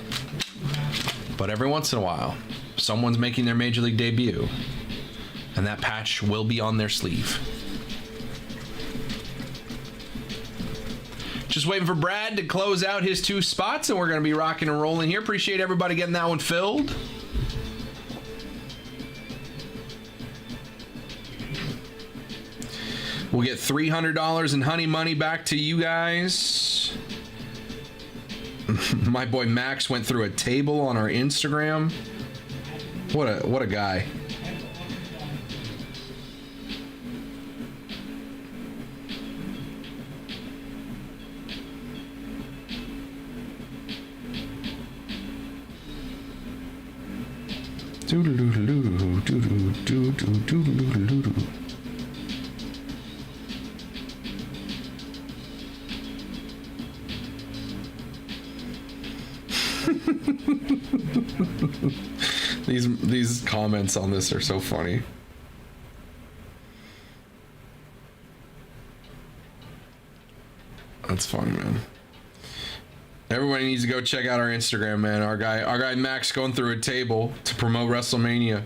But every once in a while, someone's making their Major League debut, and that patch will be on their sleeve. Just waiting for Brad to close out his 2 spots, and we're going to be rocking and rolling here. Appreciate everybody getting that one filled. We'll get $300 in honey money back to you guys. My boy Max went through a table on our Instagram. What a guy. These comments on this are so funny. That's funny, man. Everybody needs to go check out our Instagram, man. Our guy Max going through a table to promote WrestleMania.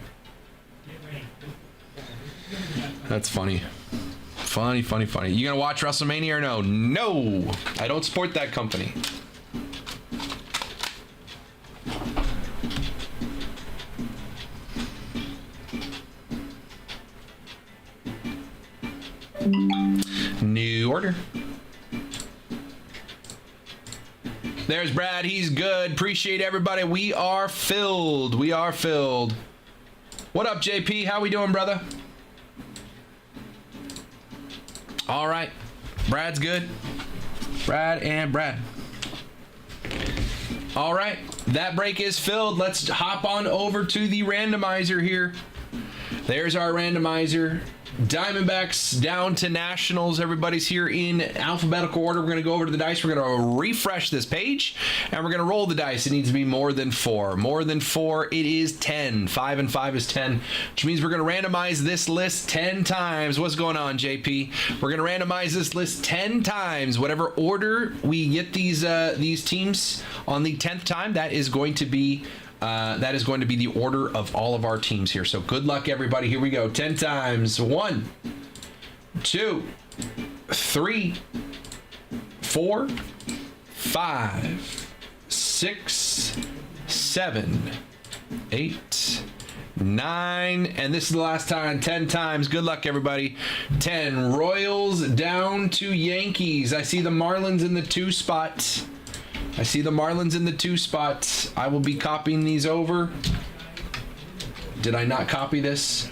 That's funny. Funny. You gonna watch WrestleMania or no? No! I don't support that company. New order. There's Brad. He's good. Appreciate everybody. We are filled. We are filled. What up, JP? How we doing, brother? All right. Brad's good. Brad and Brad. All right. That break is filled. Let's hop on over to the randomizer here. There's our randomizer. Diamondbacks down to Nationals. Everybody's here in alphabetical order. We're going to go over to the dice. We're going to refresh this page, and we're going to roll the dice. It needs to be more than 4. More than 4, it is 10. 5 and 5 is 10, which means we're going to randomize this list 10 times. What's going on, JP? We're going to randomize this list 10 times. Whatever order we get these teams on the 10th time, that is going to be the order of all of our teams here. So good luck, everybody. Here we go. 10 times. 1, 2, 3, 4, 5, 6, 7, 8, 9. And this is the last time. 10 times. Good luck, everybody. 10. Royals down to Yankees. I see the Marlins in the 2 spot. I will be copying these over. Did I not copy this?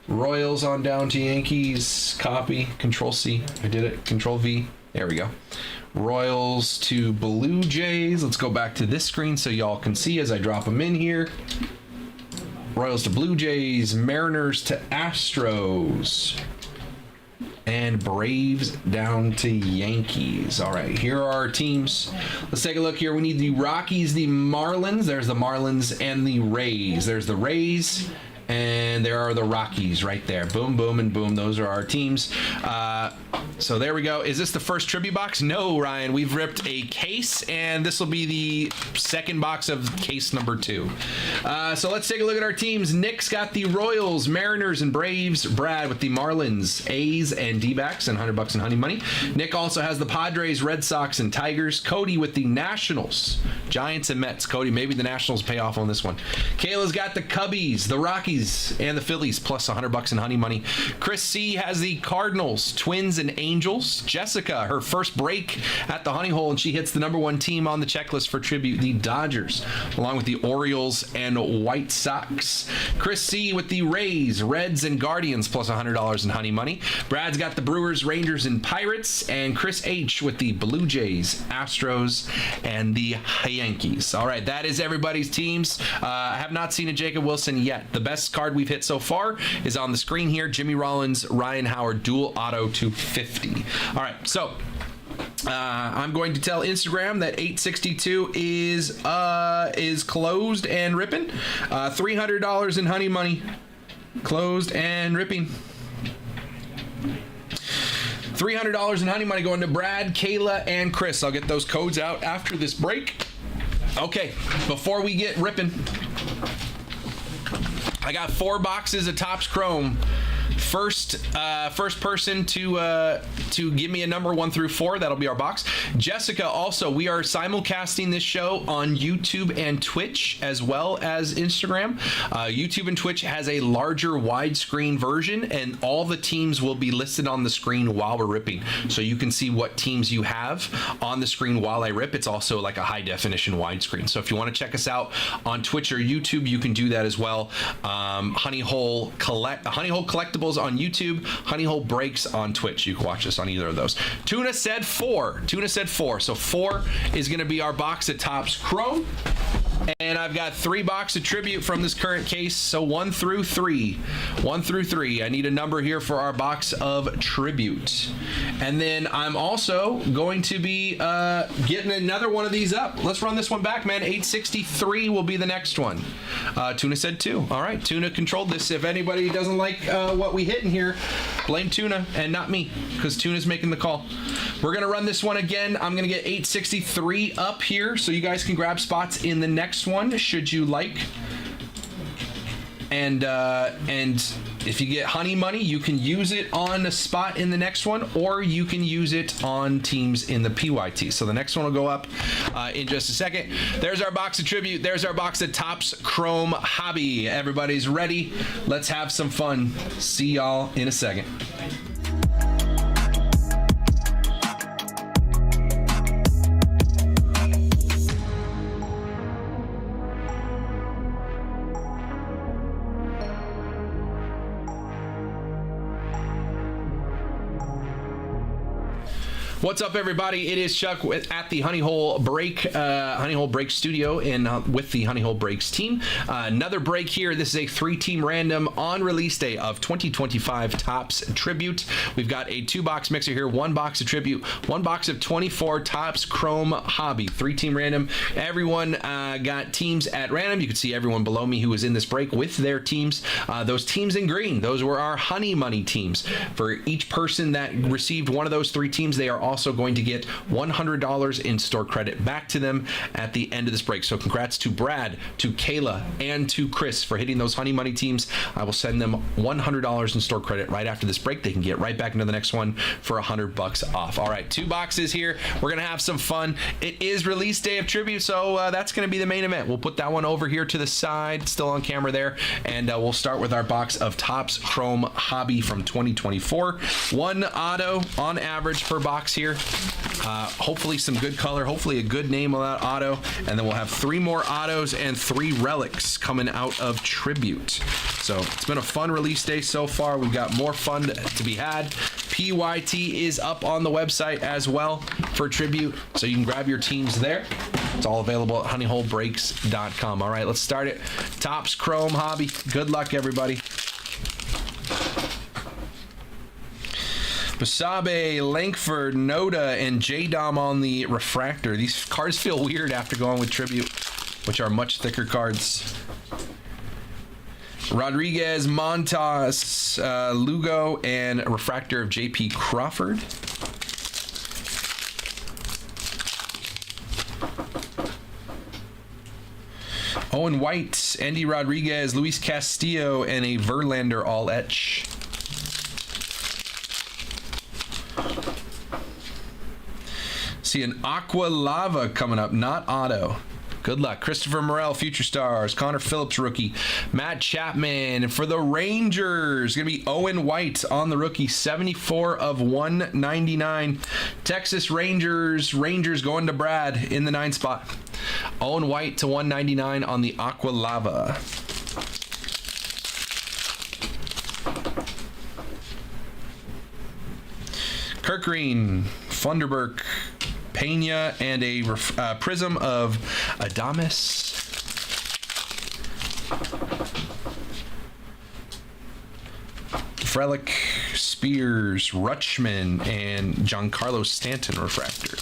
Royals on down to Yankees. Copy. Control C. I did it. Control V. There we go. Royals to Blue Jays. Let's go back to this screen so y'all can see as I drop them in here. Royals to Blue Jays. Mariners to Astros. And Braves down to Yankees. All right, here are our teams. Let's take a look here. We need the Rockies, the Marlins. There's the Marlins and the Rays. There's the Rays, and there are the Rockies right there. Boom, boom, and boom. Those are our teams. So there we go. Is this the first tribute box? No, Ryan. We've ripped a case, and this will be the second box of case number 2. So let's take a look at our teams. Nick's got the Royals, Mariners, and Braves. Brad with the Marlins, A's, and D-backs, and $100 in honey money. Nick also has the Padres, Red Sox, and Tigers. Cody with the Nationals, Giants, and Mets. Cody, maybe the Nationals pay off on this one. Kayla's got the Cubbies, the Rockies, and the Phillies, plus $100 in honey money. Chris C has the Cardinals, Twins, and Angels. Jessica, her first break at the honey hole, and she hits the number 1 team on the checklist for tribute, the Dodgers, along with the Orioles and White Sox. Chris C with the Rays, Reds, and Guardians, plus $100 in honey money. Brad's got the Brewers, Rangers, and Pirates, and Chris H with the Blue Jays, Astros, and the Yankees. All right, that is everybody's teams. I have not seen a Jacob Wilson yet. The best card we've hit so far is on the screen here. Jimmy Rollins, Ryan Howard, dual auto to 50. All right, so I'm going to tell Instagram that 862 is closed and ripping. $300 in honey money, closed and ripping. $300 in honey money going to Brad, Kayla, and Chris. I'll get those codes out after this break. Okay, before we get ripping, I got 4 boxes of TOPPS Chrome. First person to give me a number 1 through 4, that'll be our box. Jessica, also, we are simulcasting this show on YouTube and Twitch as well as Instagram. YouTube and Twitch has a larger widescreen version, and all the teams will be listed on the screen while we're ripping, so you can see what teams you have on the screen while I rip. It's also like a high definition widescreen, so if you want to check us out on Twitch or YouTube, you can do that as well. Honey Hole Collectibles on YouTube, Honey Hole Breaks on Twitch. You can watch us on either of those. Tuna said 4. So 4 is going to be our box of Topps Chrome. And I've got 3 box of Tribute from this current case, so 1 through 3. I need a number here for our box of Tribute. And then I'm also going to be getting another one of these up. Let's run this one back, man. 863 will be the next one. Tuna said 2. All right, Tuna controlled this. If anybody doesn't like what we hit in here, blame Tuna and not me, because Tuna's making the call. We're going to run this one again. I'm going to get 863 up here, so you guys can grab spots in the next one should you like. And if you get honey money, you can use it on a spot in the next one, or you can use it on teams in the PYT. So the next one will go up in just a second. There's our box of Tribute. There's our box of Topps Chrome Hobby. Everybody's ready. Let's have some fun. See y'all in a second. What's up, everybody? It is Chuck at the Honey Hole Break Studio and with the Honey Hole Breaks team. Another break here. This is a 3-team random on release day of 2025 Topps Tribute. We've got a 2-box mixer here, 1 box of Tribute, 1 box of 24 Topps Chrome Hobby. 3-team random. Everyone got teams at random. You can see everyone below me who was in this break with their teams. Those teams in green, those were our Honey Money teams. For each person that received one of those 3 teams, they are also going to get $100 in store credit back to them at the end of this break. So congrats to Brad, to Kayla, and to Chris for hitting those Honey Money teams. I will send them $100 in store credit right after this break. They can get right back into the next one for $100 off. All right, 2 boxes here. We're gonna have some fun. It is release day of Tribute, so that's gonna be the main event. We'll put that one over here to the side, still on camera there, and we'll start with our box of Topps Chrome Hobby from 2024. 1 auto on average per box here. Hopefully some good color, hopefully a good name on that auto, and then we'll have 3 more autos and 3 relics coming out of Tribute. So it's been a fun release day so far. We've got more fun to be had. PYT is up on the website as well for Tribute, so you can grab your teams there. It's all available at honeyholebreaks.com. All right, let's start it. Topps Chrome Hobby. Good luck, everybody. Basabe, Langford, Noda, and J-Dom on the refractor. These cards feel weird after going with Tribute, which are much thicker cards. Rodriguez, Montas, Lugo, and refractor of J.P. Crawford. Owen White, Andy Rodriguez, Luis Castillo, and a Verlander all-etch. See an Aqua Lava coming up, not auto. Good luck. Christopher Morel, Future Stars. Connor Phillips, rookie. Matt Chapman for the Rangers. Going to be Owen White on the rookie. 74 of 199. Texas Rangers. Rangers going to Brad in the 9 spot. Owen White to 199 on the Aqua Lava. Kirk Green, Funderburk, Pena, and a prism of Adames. Frelick, Spears, Rutschman, and Giancarlo Stanton refractor.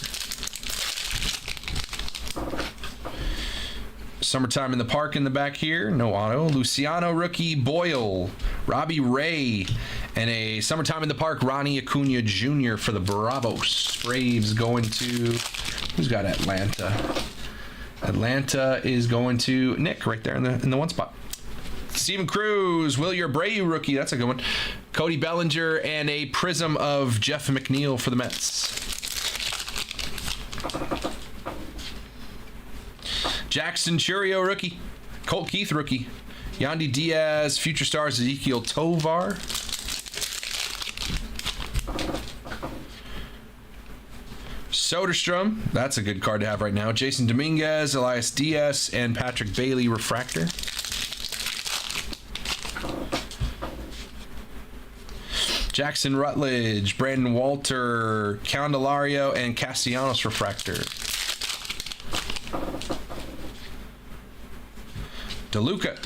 Summertime in the Park in the back here. No auto. Luciano rookie, Boyle, Robbie Ray, and a Summertime in the Park, Ronnie Acuna Jr. for the Bravos. Braves going to, who's got Atlanta? Atlanta is going to Nick right there in the 1 spot. Steven Cruz, Will Abreu rookie. That's a good one. Cody Bellinger, and a prism of Jeff McNeil for the Mets. Jackson Churio rookie. Colt Keith rookie. Yandy Diaz, Future Stars Ezekiel Tovar. Soderstrom, that's a good card to have right now. Jason Dominguez, Elias Diaz, and Patrick Bailey refractor. Jackson Rutledge, Brandon Walter, Candelario, and Castellanos refractor. DeLuca,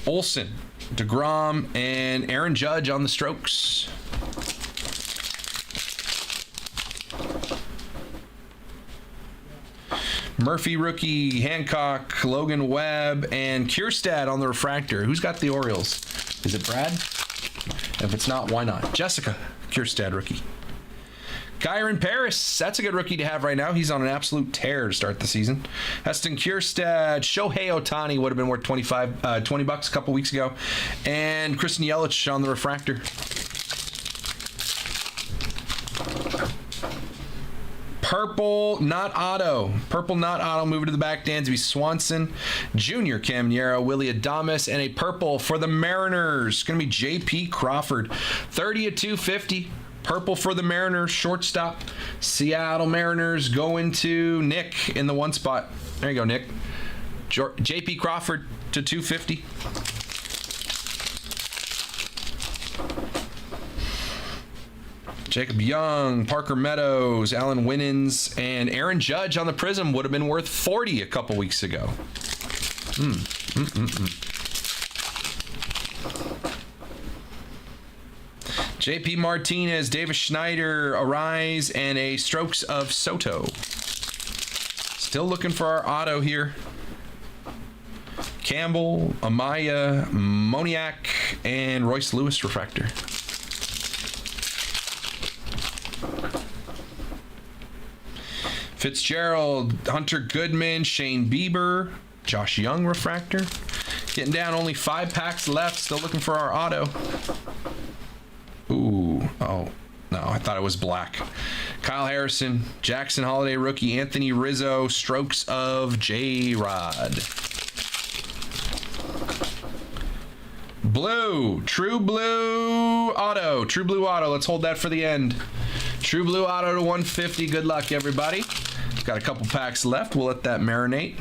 Olsen, DeGrom, and Aaron Judge on the Strokes. Murphy rookie, Hancock, Logan Webb, and Kierstad on the refractor. Who's got the Orioles? Is it Brad? If it's not, why not? Jessica, Kierstad rookie. Kyron Paris, that's a good rookie to have right now. He's on an absolute tear to start the season. Heston Kierstad, Shohei Ohtani would have been worth $20 a couple weeks ago. And Kristen Yelich on the refractor. Purple, not auto. Purple, not auto. Moving to the back. Dansby Swanson, Junior Cam Nero, Willie Adames, and a purple for the Mariners. Going to be J.P. Crawford. 30 at 250. Purple for the Mariners. Shortstop. Seattle Mariners going to Nick in the one spot. There you go, Nick. J.P. Crawford to 250. Jacob Young, Parker Meadows, Alan Winans, and Aaron Judge on the Prism would have been worth 40 a couple weeks ago. JP Martinez, Davis Schneider, Arise, and a Strokes of Soto. Still looking for our auto here. Campbell, Amaya, Moniak, and Royce Lewis refractor. Fitzgerald, Hunter Goodman, Shane Bieber, Josh Young refractor. Getting down, only 5 packs left. Still looking for our auto. Ooh, oh, no, I thought it was black. Kyle Harrison, Jackson Holiday rookie, Anthony Rizzo, Strokes of J-Rod. Blue, True Blue Auto. True Blue Auto, let's hold that for the end. True Blue Auto to 150. Good luck, everybody. Got a couple packs left. We'll let that marinate.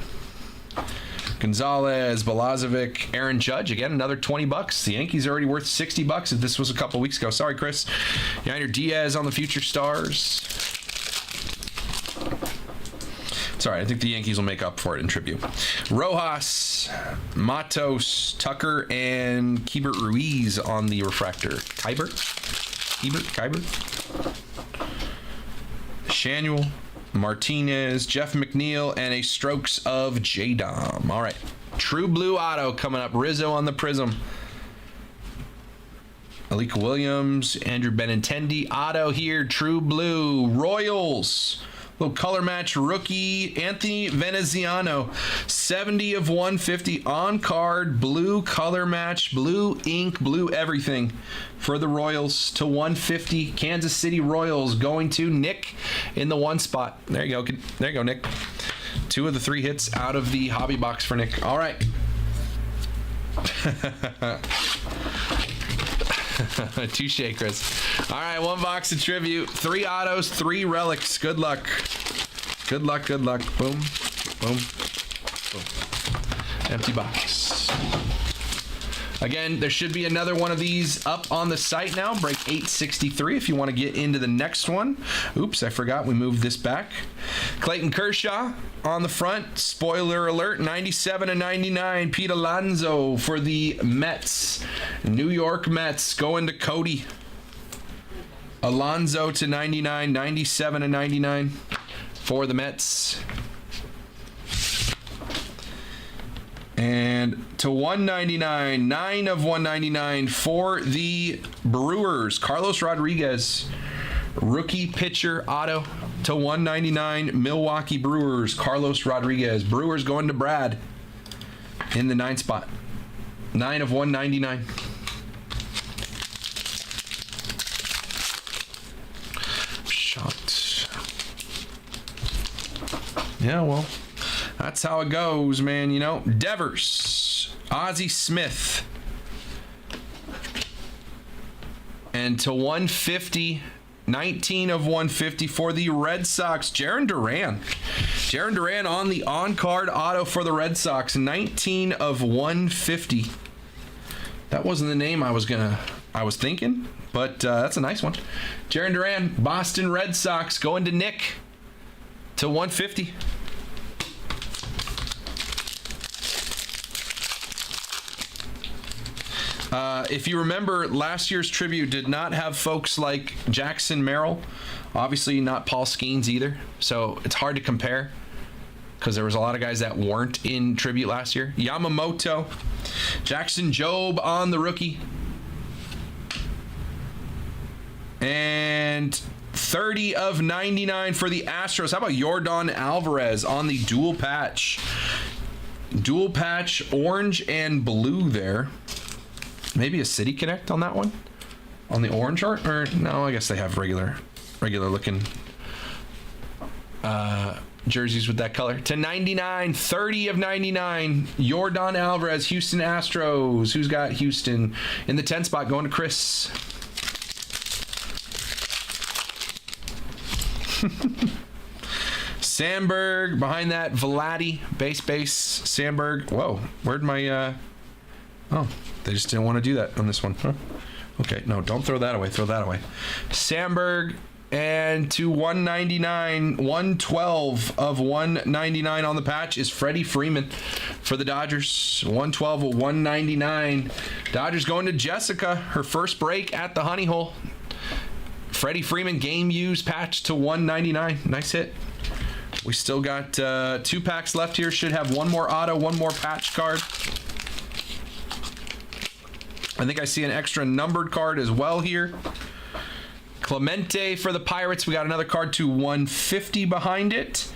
Gonzalez, Balazovic, Aaron Judge. Again, another $20. The Yankees are already worth $60 if this was a couple weeks ago. Sorry, Chris. Yainer Diaz on the Future Stars. It's all right. I think the Yankees will make up for it in tribute. Rojas, Matos, Tucker, and Keibert Ruiz on the refractor. Keibert? Shanuel, Martinez, Jeff McNeil, and a Strokes of J-Dom. All right. True Blue Auto coming up. Rizzo on the Prism. Alika Williams, Andrew Benintendi. Auto here. True Blue. Royals. Little color match rookie, Anthony Veneziano. 70 of 150 on card. Blue color match. Blue ink. Blue everything for the Royals to 150. Kansas City Royals going to Nick in the one spot. There you go. There you go, Nick. 2 of the 3 hits out of the hobby box for Nick. All right. Touche, Chris. All right, 1 box of tribute, 3 autos, 3 relics. Good luck. Good luck, good luck. Boom, boom, boom. Empty box. Again, there should be another one of these up on the site now. Break 863 if you want to get into the next one. Oops, I forgot we moved this back. Clayton Kershaw on the front. Spoiler alert, 97 and 99. Pete Alonso for the Mets. New York Mets going to Cody. Alonso to 99, 97 and 99 for the Mets. And to 199, 9 of 199 for the Brewers. Carlos Rodriguez, rookie pitcher auto to 199. Milwaukee Brewers. Carlos Rodriguez. Brewers going to Brad in the 9 spot. 9 of 199. Shocked. Yeah, well, that's how it goes, man. You know, Devers, Ozzie Smith, and to 150, 19 of 150 for the Red Sox, Jarren Duran. Jarren Duran on the on-card auto for the Red Sox, 19 of 150. That wasn't the name I was thinking, but that's a nice one. Jarren Duran, Boston Red Sox, going to Nick to 150. If you remember, last year's tribute did not have folks like Jackson Merrill. Obviously not Paul Skeens either. So it's hard to compare because there was a lot of guys that weren't in tribute last year. Yamamoto, Jackson Jobe on the rookie. And 30 of 99 for the Astros. How about Yordan Alvarez on the dual patch? Dual patch, orange and blue there. Maybe a City Connect on that one? On the orange art? Or no, I guess they have regular looking jerseys with that color. To 99, 30 of 99. Yordan Alvarez, Houston Astros. Who's got Houston in the 10 spot? Going to Chris. Sandberg behind that. Vladi, base Sandberg. Whoa, where'd my oh, they just didn't want to do that on this one, huh? Okay, no, don't throw that away. Throw that away. Sandberg, and to 199, 112 of 199 on the patch is Freddie Freeman for the Dodgers. 112 of 199. Dodgers going to Jessica, her first break at the Honey Hole. Freddie Freeman game used patch to 199. Nice hit. We still got 2 packs left here. Should have one more auto, one more patch card. I think I see an extra numbered card as well here. Clemente for the Pirates. We got another card to 150 behind it.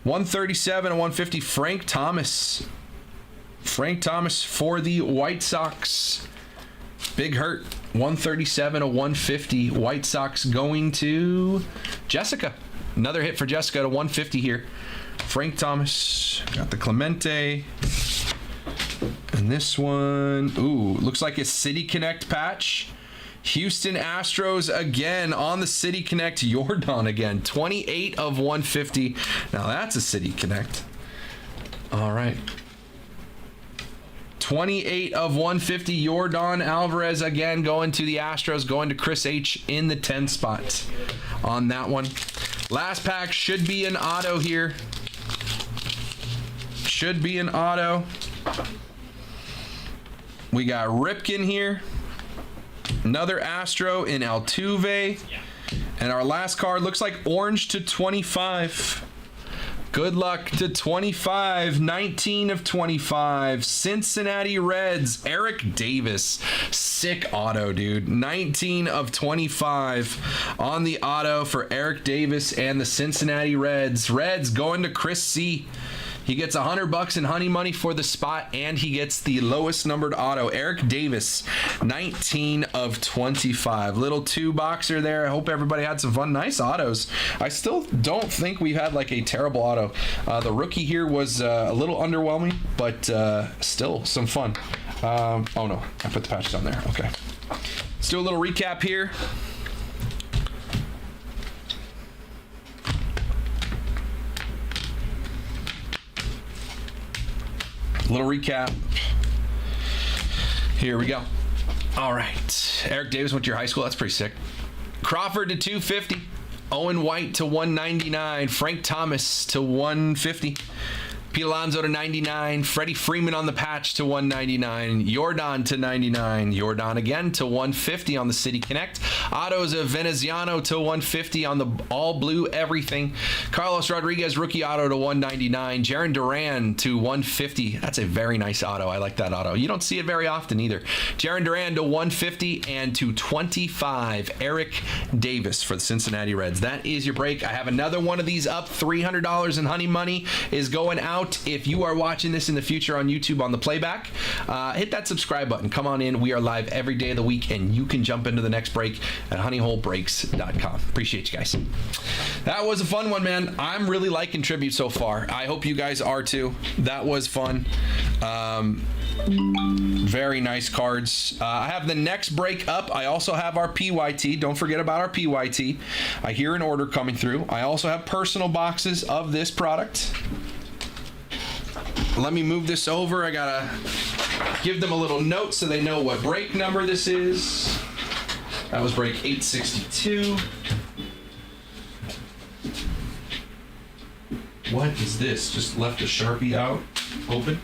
137 and 150. Frank Thomas. Frank Thomas for the White Sox. Big hurt. 137 to 150. White Sox going to Jessica. Another hit for Jessica to 150 here. Frank Thomas. Got the Clemente. And this one, ooh, looks like a City Connect patch. Houston Astros again on the City Connect. Yordan again, 28 of 150. Now that's a City Connect. All right. 28 of 150. Yordan Alvarez again going to the Astros, going to Chris H in the 10 spot on that one. Last pack should be an auto here. Should be an auto. We got Ripken here. Another Astro in Altuve. And our last card looks like orange to 25. Good luck to 25. 19 of 25. Cincinnati Reds. Eric Davis. Sick auto, dude. 19 of 25 on the auto for Eric Davis and the Cincinnati Reds. Reds going to Chris C. He gets $100 in honey money for the spot, and he gets the lowest numbered auto. Eric Davis, 19 of 25. Little 2-boxer there. I hope everybody had some fun. Nice autos. I still don't think we've had like a terrible auto. The rookie here was a little underwhelming, but still some fun. Oh no, I put the patch down there. Okay. Let's do a little recap here. Little recap. Here we go. All right. Eric Davis went to your high school. That's pretty sick. Crawford to 250. Owen White to 199. Frank Thomas to 150. Pete Alonso to 99. Freddie Freeman on the patch to 199. Yordan to 99. Yordan again to 150 on the City Connect. Autos of Veneziano to 150 on the all blue everything. Carlos Rodriguez rookie auto to 199. Jarren Duran to 150. That's a very nice auto. I like that auto. You don't see it very often either. Jarren Duran to 150 and to 25. Eric Davis for the Cincinnati Reds. That is your break. I have another one of these up. $300 in honey money is going out out. If you are watching this in the future on YouTube on the playback, hit that subscribe button. Come on in. We are live every day of the week, and you can jump into the next break at honeyholebreaks.com. Appreciate you guys. That was a fun one, man. I'm really liking Tribute so far. I hope you guys are too. That was fun. Very nice cards. I have the next break up. I also have our PYT. Don't forget about our PYT. I hear an order coming through. I also have personal boxes of this product. Let me move this over. I gotta give them a little note so they know what break number this is. That was break 862. What is this? Just left a Sharpie out open.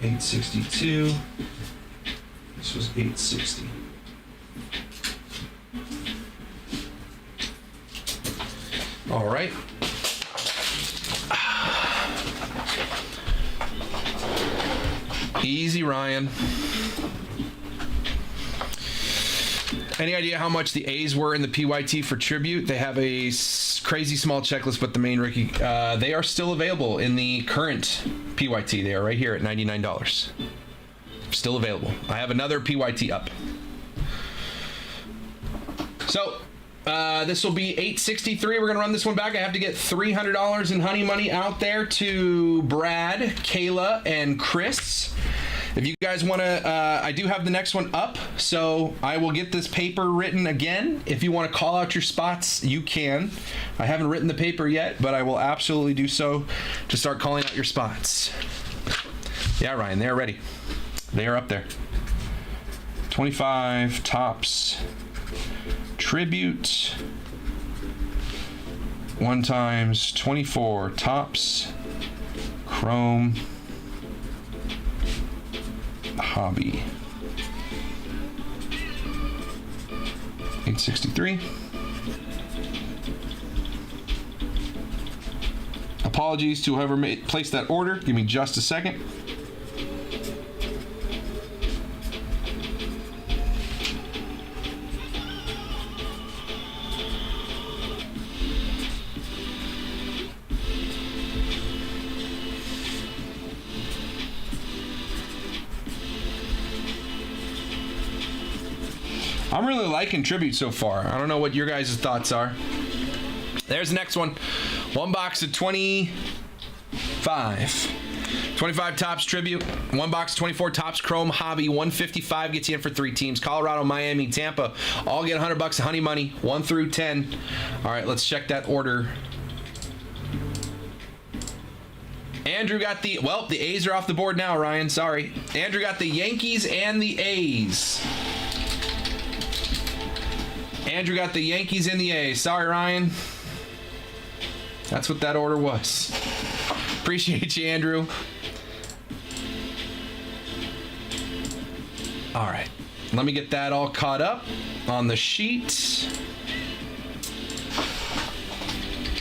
862. This was 860. All right. Easy, Ryan. Any idea how much the A's were in the PYT for Tribute? They have a crazy small checklist, but the main Ricky, they are still available in the current PYT. They are right here at $99. Still available. I have another PYT up. So this will be 863. We're gonna run this one back. I have to get $300 in honey money out there to Brad, Kayla, and Chris. If you guys want to, I do have the next one up, so I will get this paper written again. If you want to call out your spots, you can. I haven't written the paper yet, but I will absolutely do so to start calling out your spots. Yeah, Ryan, they're ready. They are up there. 25 Topps Tribute. 1 × 24 Topps Chrome Hobby. 863. Apologies to whoever placed that order. Give me just a second. I'm really liking Tribute so far. I don't know what your guys' thoughts are. There's the next one. One box of 25. 25 Topps Tribute. One box of 24 Topps Chrome Hobby. 155 gets you in for 3 teams. Colorado, Miami, Tampa. All get $100 of honey money. 1 through 10. All right, let's check that order. Andrew got the, well, the A's are off the board now, Ryan. Sorry. Andrew got the Yankees and the A's. Andrew got the Yankees and the A's. Sorry, Ryan. That's what that order was. Appreciate you, Andrew. All right. Let me get that all caught up on the sheet.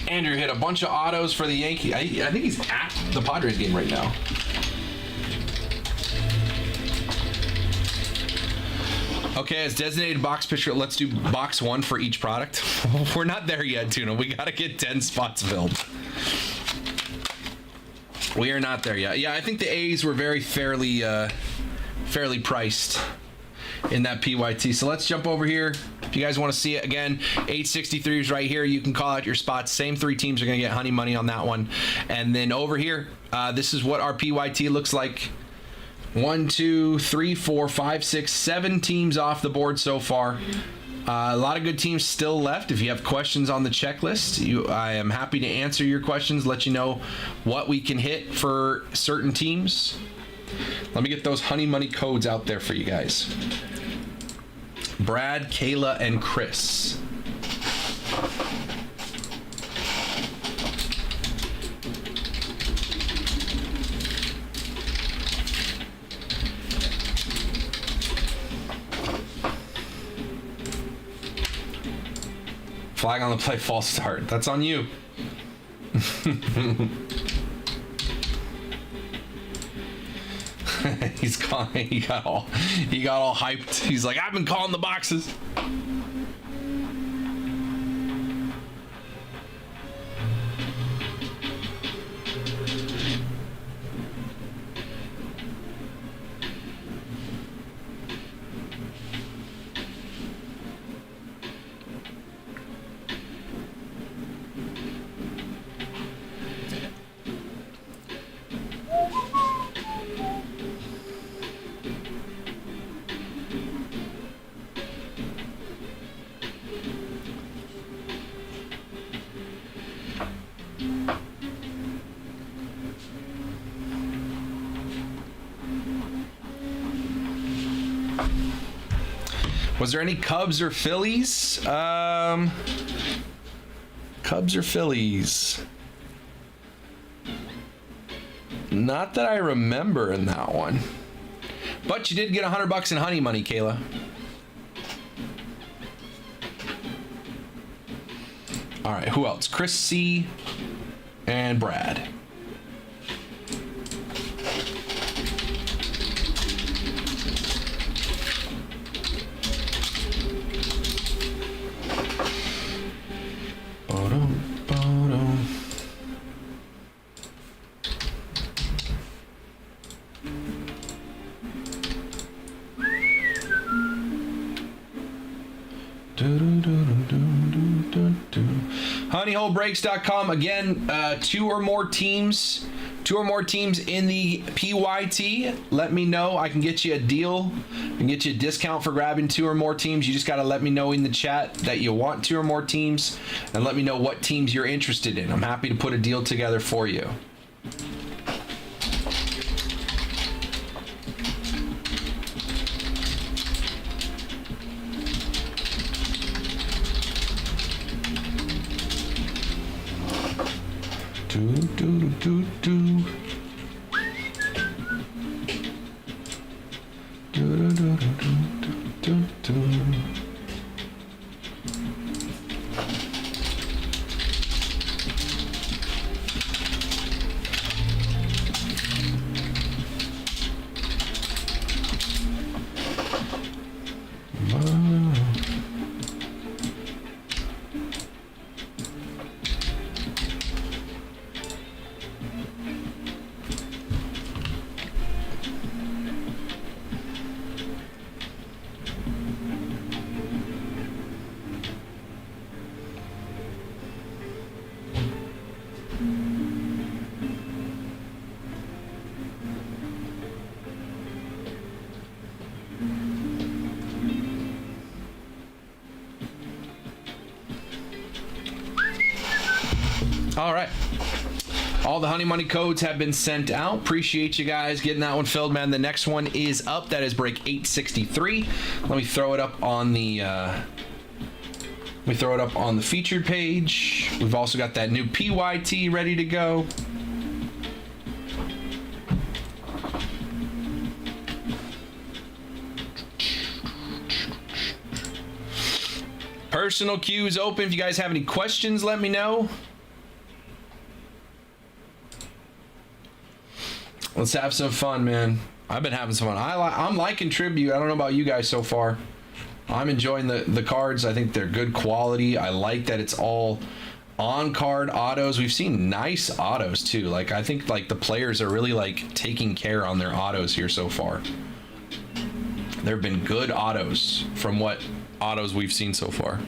Andrew hit a bunch of autos for the Yankees. I think he's at the Padres game right now. Okay, as designated box pitcher, let's do box 1 for each product. We're not there yet, Tuna. We got to get 10 spots filled. We are not there yet. Yeah, I think the A's were very fairly priced in that PYT. So let's jump over here. If you guys want to see it again, 863 is right here. You can call out your spots. Same 3 teams are going to get honey money on that one. And then over here, this is what our PYT looks like. 1, 2, 3, 4, 5, 6, 7 teams off the board so far. A lot of good teams still left. If you have questions on the checklist, I am happy to answer your questions, let you know what we can hit for certain teams. Let me get those honey money codes out there for you guys. Brad, Kayla, and Chris. Flag on the play, false start. That's on you. He got all hyped. He's like, I've been calling the boxes. Was there any Cubs or Phillies? Cubs or Phillies? Not that I remember in that one. But you did get $100 in honey money, Kayla. All right, who else? Chris C. and Brad. honeyholebreaks.com. Again, two or more teams in the PYT. Let me know. I can get you a deal. I can get you a discount for grabbing two or more teams. You just got to let me know in the chat that you want two or more teams, and let me know what teams you're interested in. I'm happy to put a deal together for you. All right. All the honey money codes have been sent out. Appreciate you guys getting that one filled, man. The next one is up. That is break 863. Let me throw it up on the featured page. We've also got that new PYT ready to go. Personal queues open. If you guys have any questions, let me know. Let's have some fun, man. I've been having some fun. I'm liking Tribute. I don't know about you guys so far. I'm enjoying the cards. I think they're good quality. I like that it's all on-card autos. We've seen nice autos too. Like, I think like the players are really like taking care on their autos here so far. There have been good autos from what autos we've seen so far.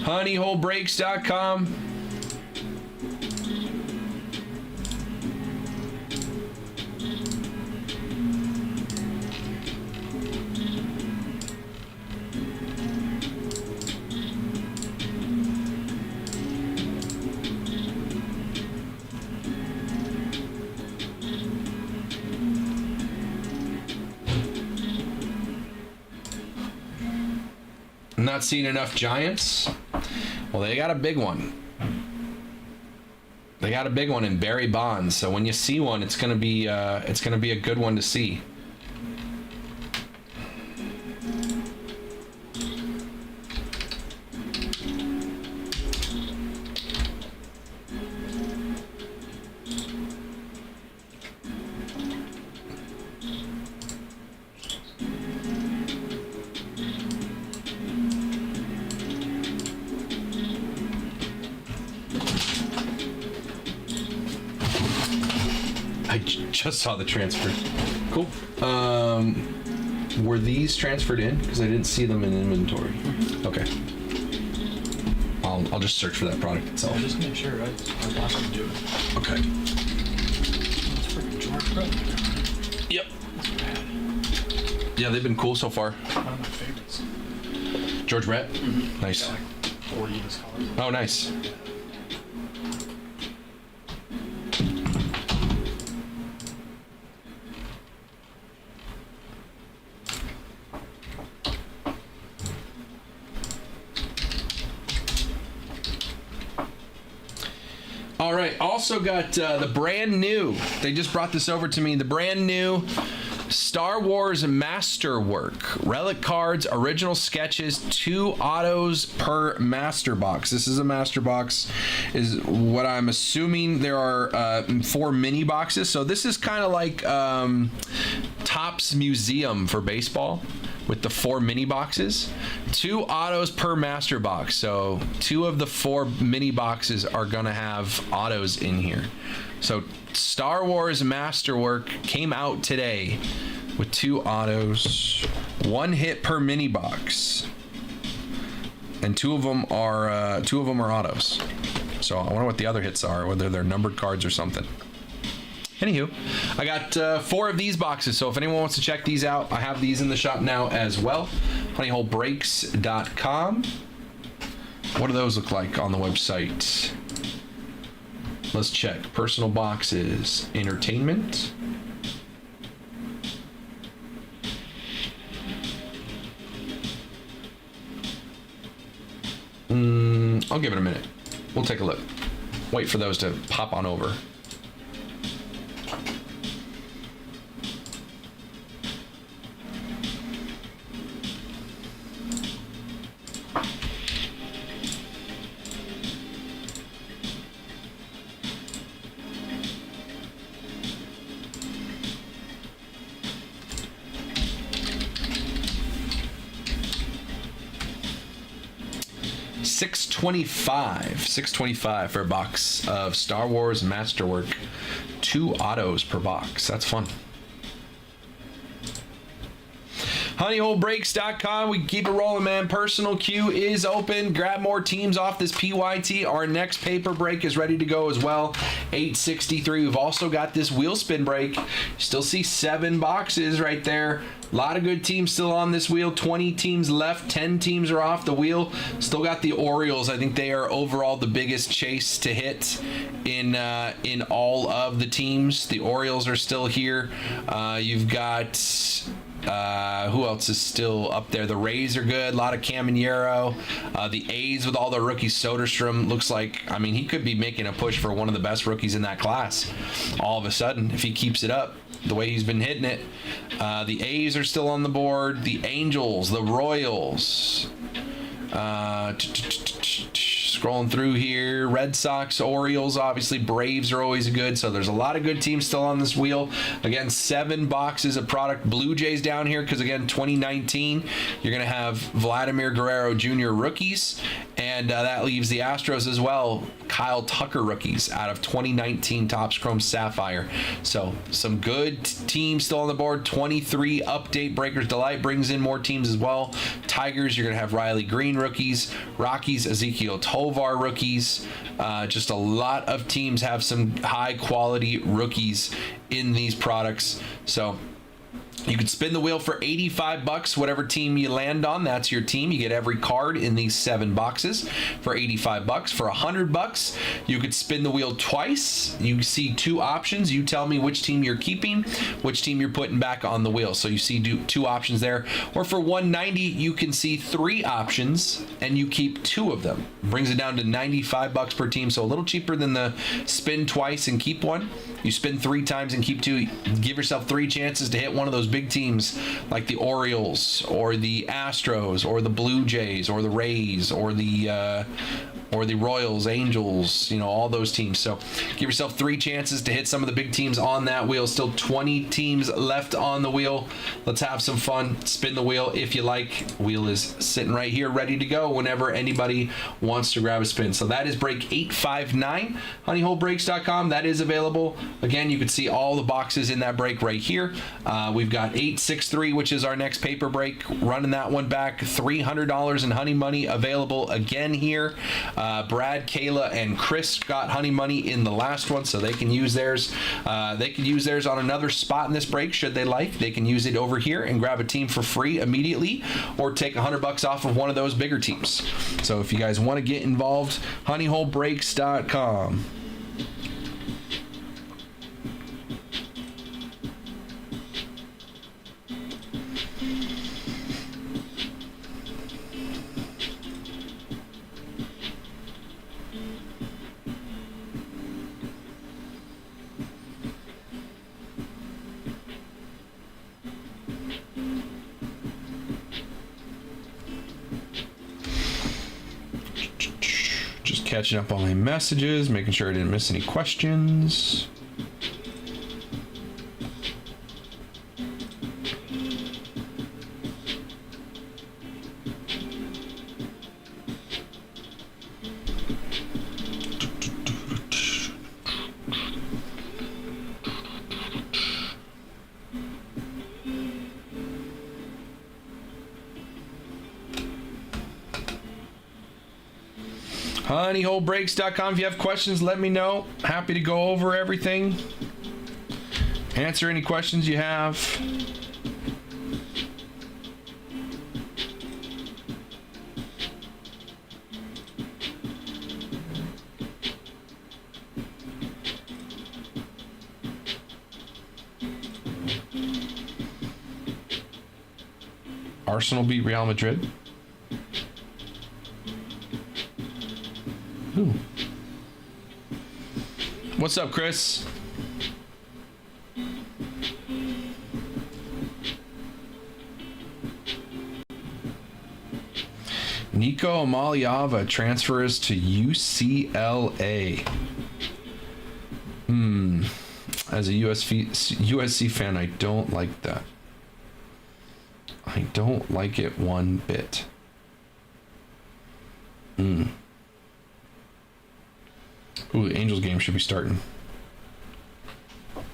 honeyholebreaks.com. Not seeing enough Giants. Well, they got a big one. They got a big one in Barry Bonds. So when you see one, it's gonna be a good one to see. Just saw the transfer. Cool. Were these transferred in? Because I didn't see them in inventory. Okay. I'll just search for that product itself. Yeah, just make sure I want to do it. Okay. It's for George Brett. Yep. Yeah, they've been cool so far. One of my favorites. George Brett? Mm-hmm. Nice. Got like 4 US colors. Oh, nice. All right. Also got the brand new. They just brought this over to me. The brand new Star Wars Masterwork. Relic cards, original sketches, 2 autos per master box. This is a master box, is what I'm assuming. There are 4 mini boxes. So this is kind of like TOPPS Museum for baseball with the 4 mini boxes. 2 autos per master box. So 2 of the 4 mini boxes are going to have autos in here. So Star Wars Masterwork came out today with 2 autos, 1 hit per mini box, and 2 of them are autos. So I wonder what the other hits are, whether they're numbered cards or something. Anywho, I got 4 of these boxes, so if anyone wants to check these out, I have these in the shop now as well. honeyholebreaks.com. What do those look like on the website? Let's check. Personal boxes, entertainment. I'll give it a minute. We'll take a look. Wait for those to pop on over. $625 for a box of Star Wars Masterwork. 2 autos per box. That's fun. honeyholebreaks.com. We keep it rolling, man. Personal queue is open. Grab more teams off this PYT. Our next paper break is ready to go as well. 863. We've also got this wheel spin break. You still see 7 boxes right there. A lot of good teams still on this wheel. 20 teams left. 10 teams are off the wheel. Still got the Orioles. I think they are overall the biggest chase to hit in all of the teams. The Orioles are still here. You've got who else is still up there? The Rays are good. A lot of Caminero. The A's with all the rookies. Soderstrom looks like, I mean, he could be making a push for one of the best rookies in that class all of a sudden if he keeps it up the way he's been hitting it. The A's are still on the board. The Angels, the Royals. Scrolling through here, Red Sox, Orioles, obviously Braves are always good. So there's a lot of good teams still on this wheel. Again, 7 boxes of product. Blue Jays down here because again, 2019, you're going to have Vladimir Guerrero Jr. rookies, and that leaves the Astros as well. Kyle Tucker rookies out of 2019 Topps Chrome Sapphire. So some good teams still on the board. 23 update. Breakers Delight brings in more teams as well. Tigers, you're going to have Riley Green rookies. Rockies, Ezekiel Tovar rookies. Just a lot of teams have some high quality rookies in these products. So you could spin the wheel for $85. Whatever team you land on, that's your team. You get every card in these 7 boxes for $85. For $100, you could spin the wheel twice. You see 2 options. You tell me which team you're keeping, which team you're putting back on the wheel. So you see 2 options there. Or for $190, you can see 3 options and you keep 2 of them. Brings it down to $95 per team. So a little cheaper than the spin twice and keep 1. You spin 3 times and keep 2. Give yourself 3 chances to hit one of those big teams like the Orioles or the Astros or the Blue Jays or the Rays or the Royals, Angels, you know, all those teams. So give yourself 3 chances to hit some of the big teams on that wheel. Still 20 teams left on the wheel. Let's have some fun. Spin the wheel if you like. Wheel is sitting right here ready to go whenever anybody wants to grab a spin. So that is break 859, honeyholebreaks.com. That is available. Again, you can see all the boxes in that break right here. We've got 863, which is our next paper break. Running that one back. $300 in honey money available again here. Brad, Kayla, and Chris got honey money in the last one, so they can use theirs. They can use theirs on another spot in this break should they like. They can use it over here and grab a team for free immediately, or take $100 off of one of those bigger teams. So if you guys want to get involved, honeyholebreaks.com. Catching up on my messages, making sure I didn't miss any questions. honeyholebreaks.com. If you have questions, let me know. Happy to go over everything. Answer any questions you have. Arsenal beat Real Madrid. Ooh. What's up, Chris? Nico Amaliava transfers to UCLA. As a USC fan, I don't like that. I don't like it one bit. Ooh, the Angels game should be starting. All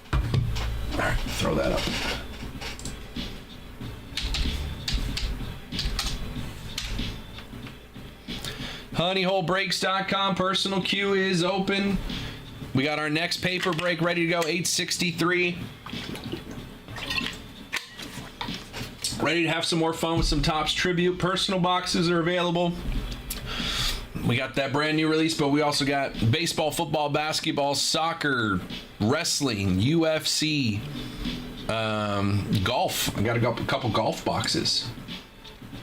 right, throw that up. honeyholebreaks.com. Personal queue is open. We got our next paper break ready to go, 863. Ready to have some more fun with some Topps Tribute. Personal boxes are available. We got that brand new release, but we also got baseball, football, basketball, soccer, wrestling, UFC, golf. I got a couple golf boxes.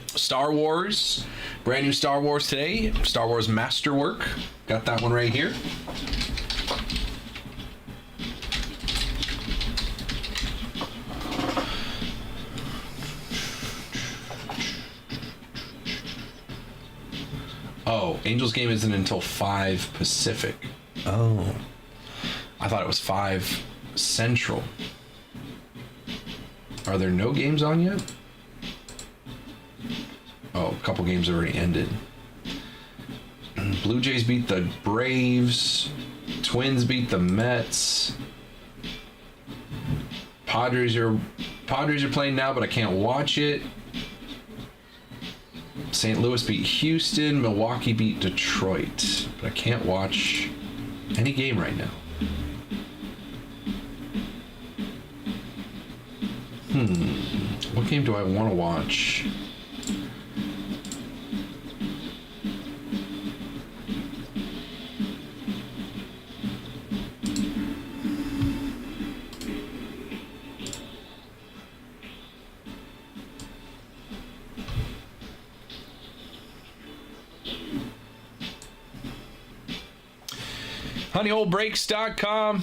Star Wars, brand new Star Wars today. Star Wars Masterwork. Got that one right here. Oh, Angels game isn't until 5 Pacific. Oh. I thought it was 5 Central. Are there no games on yet? Oh, a couple games already ended. Blue Jays beat the Braves. Twins beat the Mets. Padres are playing now, but I can't watch it. St. Louis beat Houston. Milwaukee beat Detroit. But I can't watch any game right now. What game do I want to watch? honeyholebreaks.com.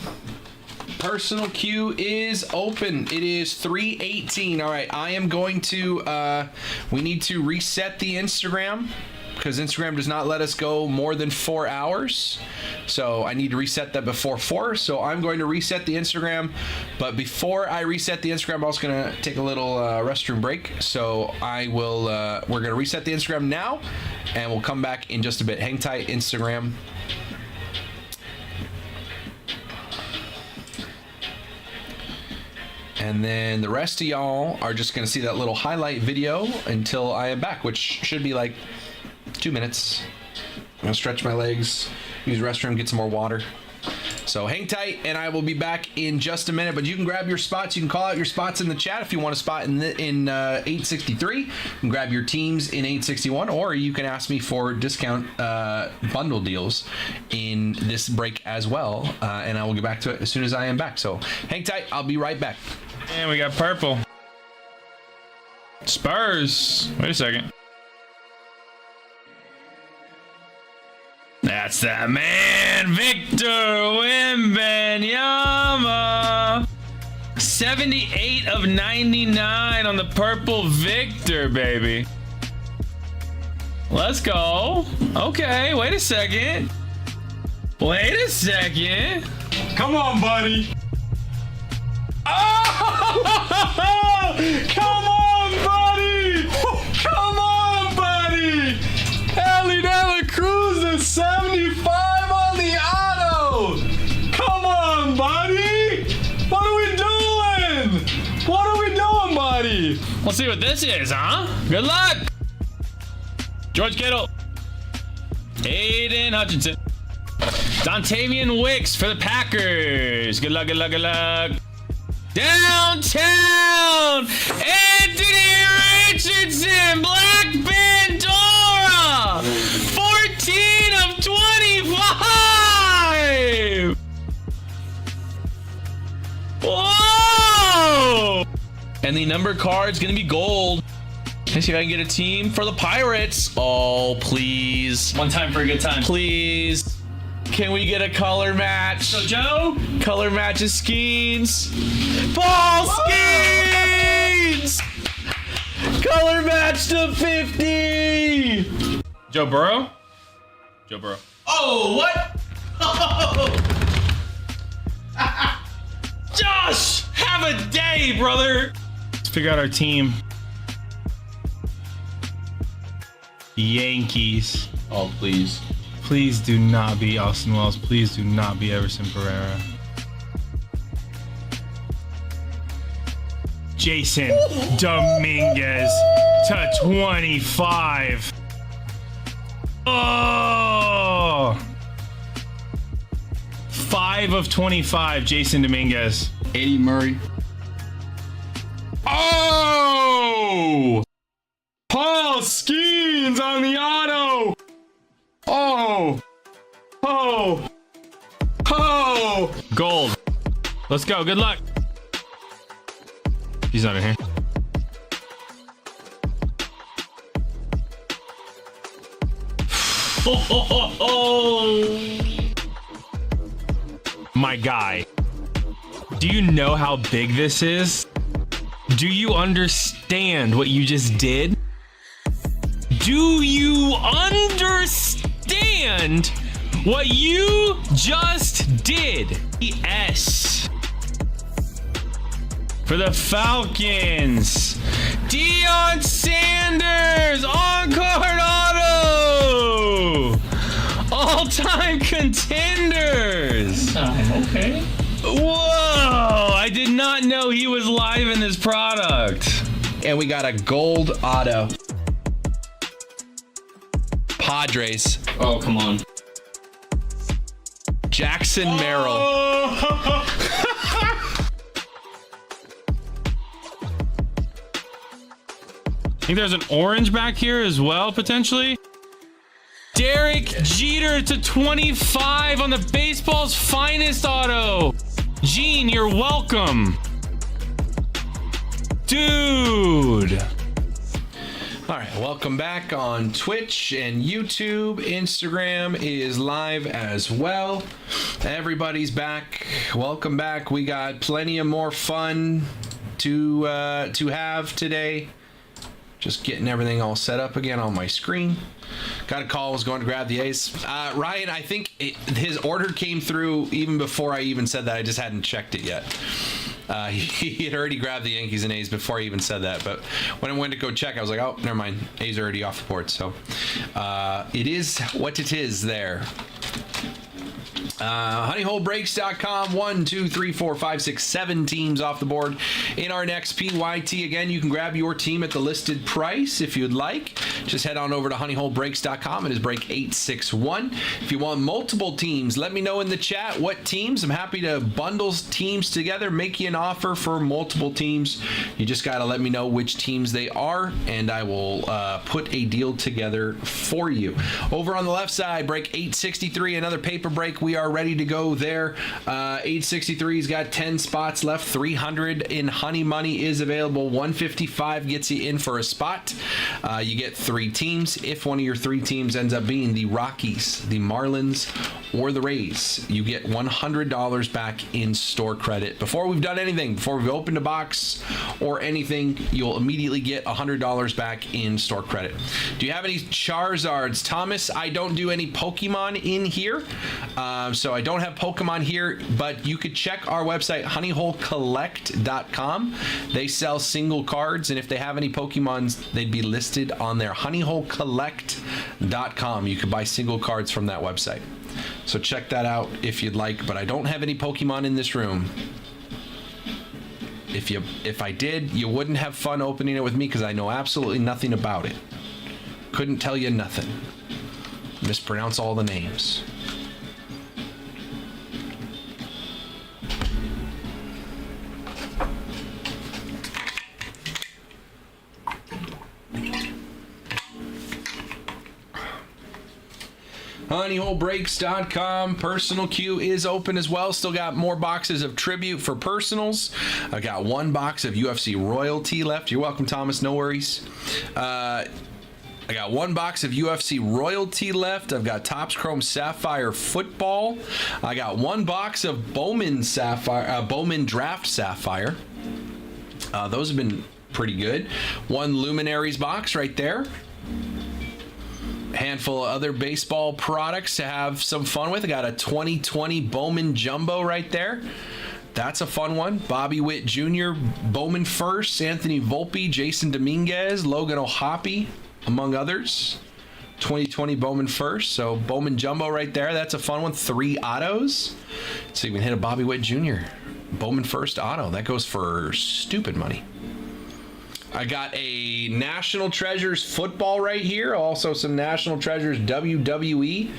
Personal queue is open. It is 3:18. All right, I am going to we need to reset the Instagram because Instagram does not let us go more than 4 hours. So I need to reset that before 4. So I'm going to reset the Instagram. But before I reset the Instagram, I'm also going to take a little restroom break. So I will, we're going to reset the Instagram now and we'll come back in just a bit. Hang tight, Instagram. And then the rest of y'all are just going to see that little highlight video until I am back, which should be like 2 minutes. I'm going to stretch my legs, use the restroom, get some more water. So hang tight, and I will be back in just a minute. But you can grab your spots. You can call out your spots in the chat if you want a spot in 863. You can grab your teams in 861, or you can ask me for discount bundle deals in this break as well. And I will get back to it as soon as I am back. So hang tight. I'll be right back. And we got purple. Spurs. Wait a second. That's that man, Victor Wembanyama. 78 of 99 on the purple Victor, baby. Let's go. Okay, wait a second. Wait a second. Come on, buddy. Oh! Come on, buddy! Come on, buddy! Ellie Dela Cruz is 75 on the auto! Come on, buddy! What are we doing? What are we doing, buddy? Let's see what this is, huh? Good luck! George Kittle. Aiden Hutchinson. Dontavian Wicks for the Packers. Good luck, good luck, good luck. Downtown! Anthony Richardson! Black Bandora! 14 of 25! Whoa! And the number card's gonna be gold. Let's see if I can get a team for the Pirates. Oh, please. One time for a good time. Please. Can we get a color match? So, Joe? Color matches Skeens. Paul Skeens! Color match to 50! Joe Burrow? Joe Burrow. Oh, what? Josh! Have a day, brother! Let's figure out our team. Yankees. Oh, please. Please do not be Austin Wells. Please do not be Everson Pereira. Jason Dominguez to 25. Oh! 5 of 25, Jason Dominguez. Eddie Murray. Oh! Paul Skeens on the auto. Oh! Oh! Oh! Gold. Let's go. Good luck. He's not in here. My guy. Do you know how big this is? Do you understand what you just did? Do you understand what you just did? Yes. For the Falcons, Deion Sanders on-card auto. All-time contenders. Okay. Whoa! I did not know he was live in this product. And we got a gold auto. Padres. Oh, come on. Jackson Merrill. Oh. I think there's an orange back here as well, potentially. Derek Jeter to 25 on the baseball's finest auto. Gene, you're welcome. Dude. All right, welcome back on Twitch and YouTube. Instagram is live as well. Everybody's back. Welcome back. We got plenty of more fun to have today. Just getting everything all set up again on my screen. Got a call, was going to grab the ace. Ryan, I think his order came through even before I even said that. I just hadn't checked it yet. He had already grabbed the Yankees and A's before I even said that. But when I went to go check, I was like, oh, never mind. A's are already off the board. So it is what it is there. Honeyholebreaks.com. 1, 2, 3, 4, 5, 6, 7 teams off the board in our next PYT. Again, you can grab your team at the listed price if you'd like. Just head on over to honeyholebreaks.com. It is break 861. If you want multiple teams, let me know in the chat what teams. I'm happy to bundle teams together, make you an offer for multiple teams. You just got to let me know which teams they are, and I will put a deal together for you. Over on the left side, break 863, another paper break. We are are ready to go there. 863's got 10 spots left. 300 in Honey Money is available. 155 gets you in for a spot. You get 3 teams. If one of your 3 teams ends up being the Rockies, the Marlins, or the Rays, you get $100 back in store credit. Before we've done anything, before we've opened a box or anything, you'll immediately get $100 back in store credit. Do you have any Charizards? Thomas, I don't do any Pokemon in here, so I don't have Pokemon here, but you could check our website, honeyholecollect.com. They sell single cards, and if they have any Pokemons, they'd be listed on their honeyholecollect.com. You could buy single cards from that website. So check that out if you'd like, but I don't have any Pokemon in this room. If I did, you wouldn't have fun opening it with me because I know absolutely nothing about it. Couldn't tell you nothing. Mispronounce all the names. honeyholebreaks.com. Personal queue is open as well. Still got more boxes of tribute for personals. I got 1 box of UFC royalty left. You're welcome, Thomas. No worries. I got 1 box of UFC royalty left. I've got Topps Chrome Sapphire football. I got 1 box of Bowman Draft Sapphire. Those have been pretty good. 1 Luminaries box right there. Handful of other baseball products to have some fun with. I got a 2020 Bowman Jumbo right there. That's a fun one. Bobby Witt Jr., Bowman First, Anthony Volpe, Jason Dominguez, Logan O'Hoppe, among others. 2020 Bowman First. So Bowman Jumbo right there. That's a fun one. 3 autos. Let's see if we can hit a Bobby Witt Jr. Bowman First auto. That goes for stupid money. I got a National Treasures football right here. Also some National Treasures WWE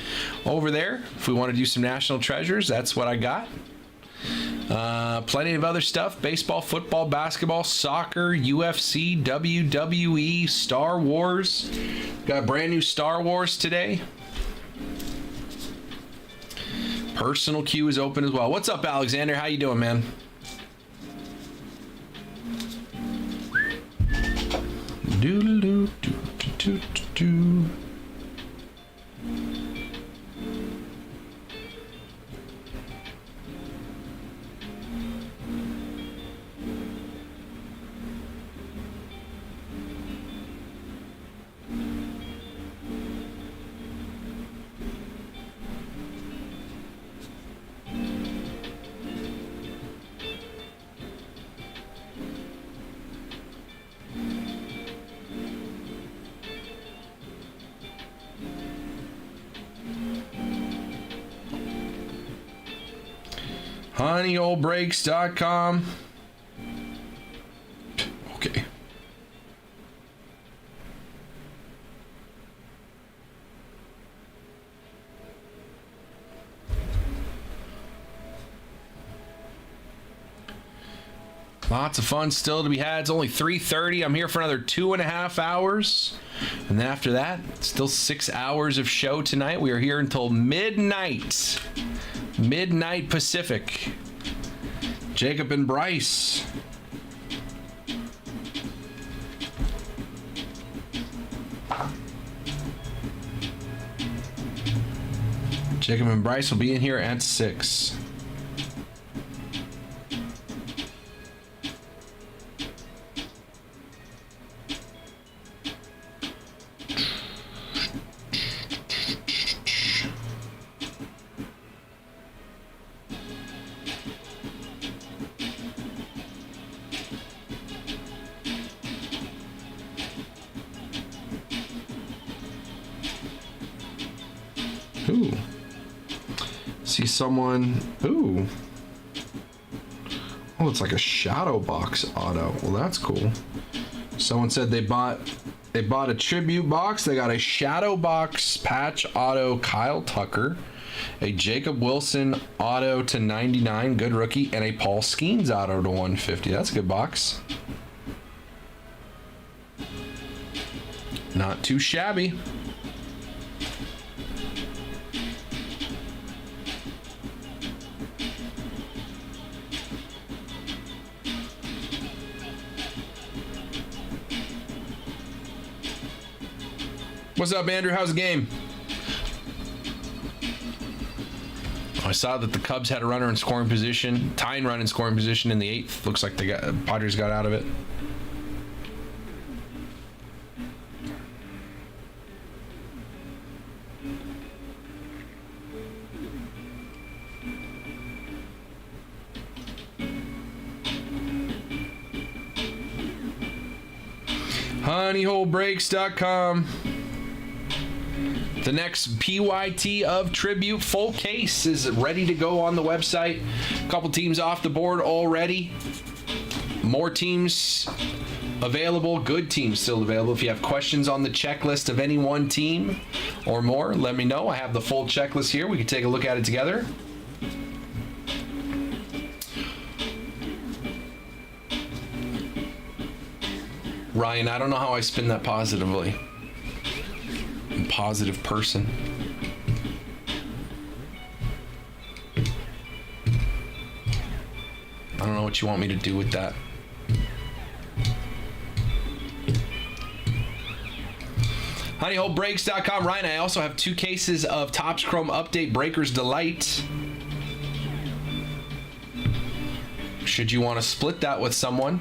over there. If we want to do some National Treasures, that's what I got. Plenty of other stuff. Baseball, football, basketball, soccer, UFC, WWE, Star Wars. Got a brand new Star Wars today. Personal queue is open as well. What's up, Alexander? How you doing, man? Do. honeyholebreaks.com. Okay. Lots of fun still to be had. It's only 3:30. I'm here for another 2.5 hours. And then after that, still 6 hours of show tonight. We are here until midnight. Midnight Pacific. Jacob and Bryce. Jacob and Bryce will be in here at 6. Ooh. See someone. Ooh. Oh, it's like a shadow box auto. Well, that's cool. Someone said they bought a tribute box. They got a shadow box patch auto Kyle Tucker, a Jacob Wilson auto to 99, good rookie, and a Paul Skeens auto to 150. That's a good box. Not too shabby. What's up, Andrew? How's the game? I saw that the Cubs had a runner in scoring position, tying run in scoring position in the 8th. Looks like the Padres got out of it. honeyholebreaks.com. The next PYT of Tribute full case is ready to go on the website. A couple teams off the board already. More teams available. Good teams still available. If you have questions on the checklist of any one team or more, let me know. I have the full checklist here. We can take a look at it together. Ryan, I don't know how I spin that positively. I'm a positive person. I don't know what you want me to do with that. honeyholebreaks.com. Ryan, I also have 2 cases of Topps Chrome Update Breakers Delight. Should you want to split that with someone?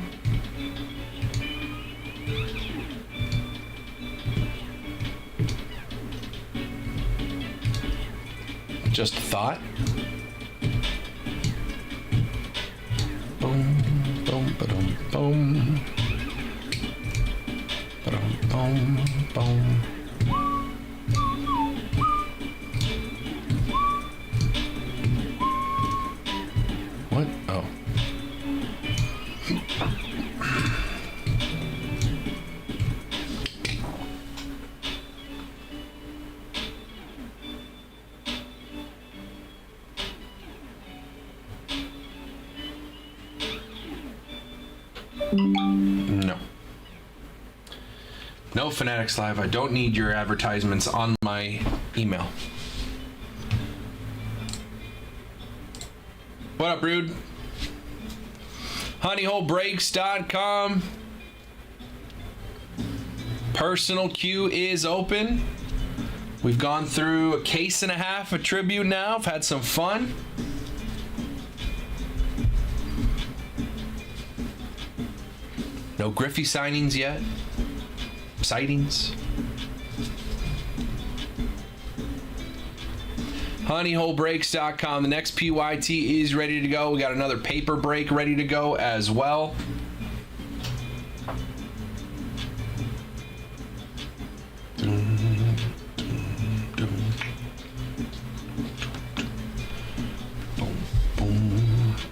Just a thought. Boom, boom, ba-dum, boom. Ba-dum, boom, boom. What? Oh. No. No Fanatics Live. I don't need your advertisements on my email. What up, Rude? honeyholebreaks.com. Personal queue is open. We've gone through a case and a half of Tribute now. I've had some fun. No Griffey signings yet. Sightings. honeyholebreaks.com. The next PYT is ready to go. We got another paper break ready to go as well.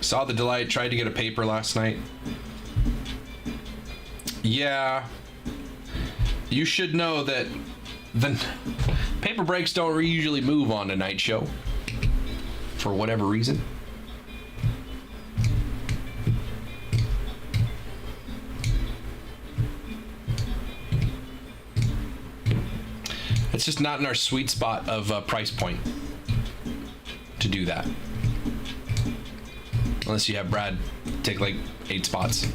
Saw the Delight, tried to get a paper last night. Yeah, you should know that the paper breaks don't usually move on a night show for whatever reason. It's just not in our sweet spot of price point to do that. Unless you have Brad take like 8 spots.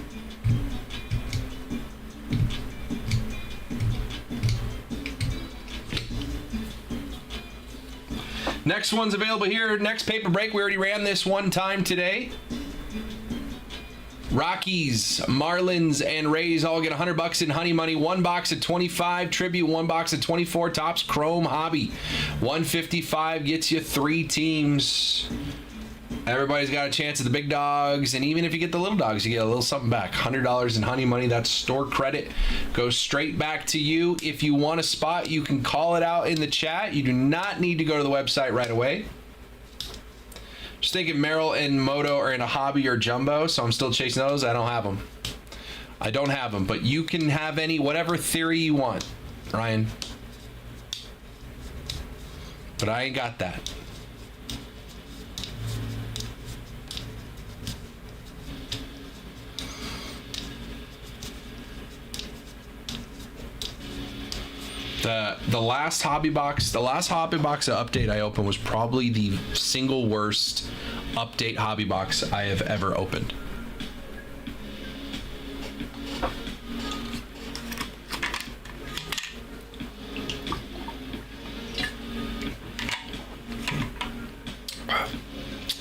Next one's available here. Next paper break. We already ran this one time today. Rockies, Marlins, and Rays all get $100 in honey money. 1 box at 25. Tribute, 1 box at 24. Topps Chrome Hobby. 155 gets you 3 teams. Everybody's got a chance at the big dogs, and even if you get the little dogs, you get a little something back. $100 in honey money. That's store credit. Goes straight back to you. If you want a spot, you can call it out in the chat. You do not need to go to the website right away. Just thinking Merrill and Moto are in a hobby or jumbo, so I'm still chasing those. I don't have them. I don't have them, but you can have any, whatever theory you want, Ryan. But I ain't got that. The last hobby box update I opened was probably the single worst update hobby box I have ever opened.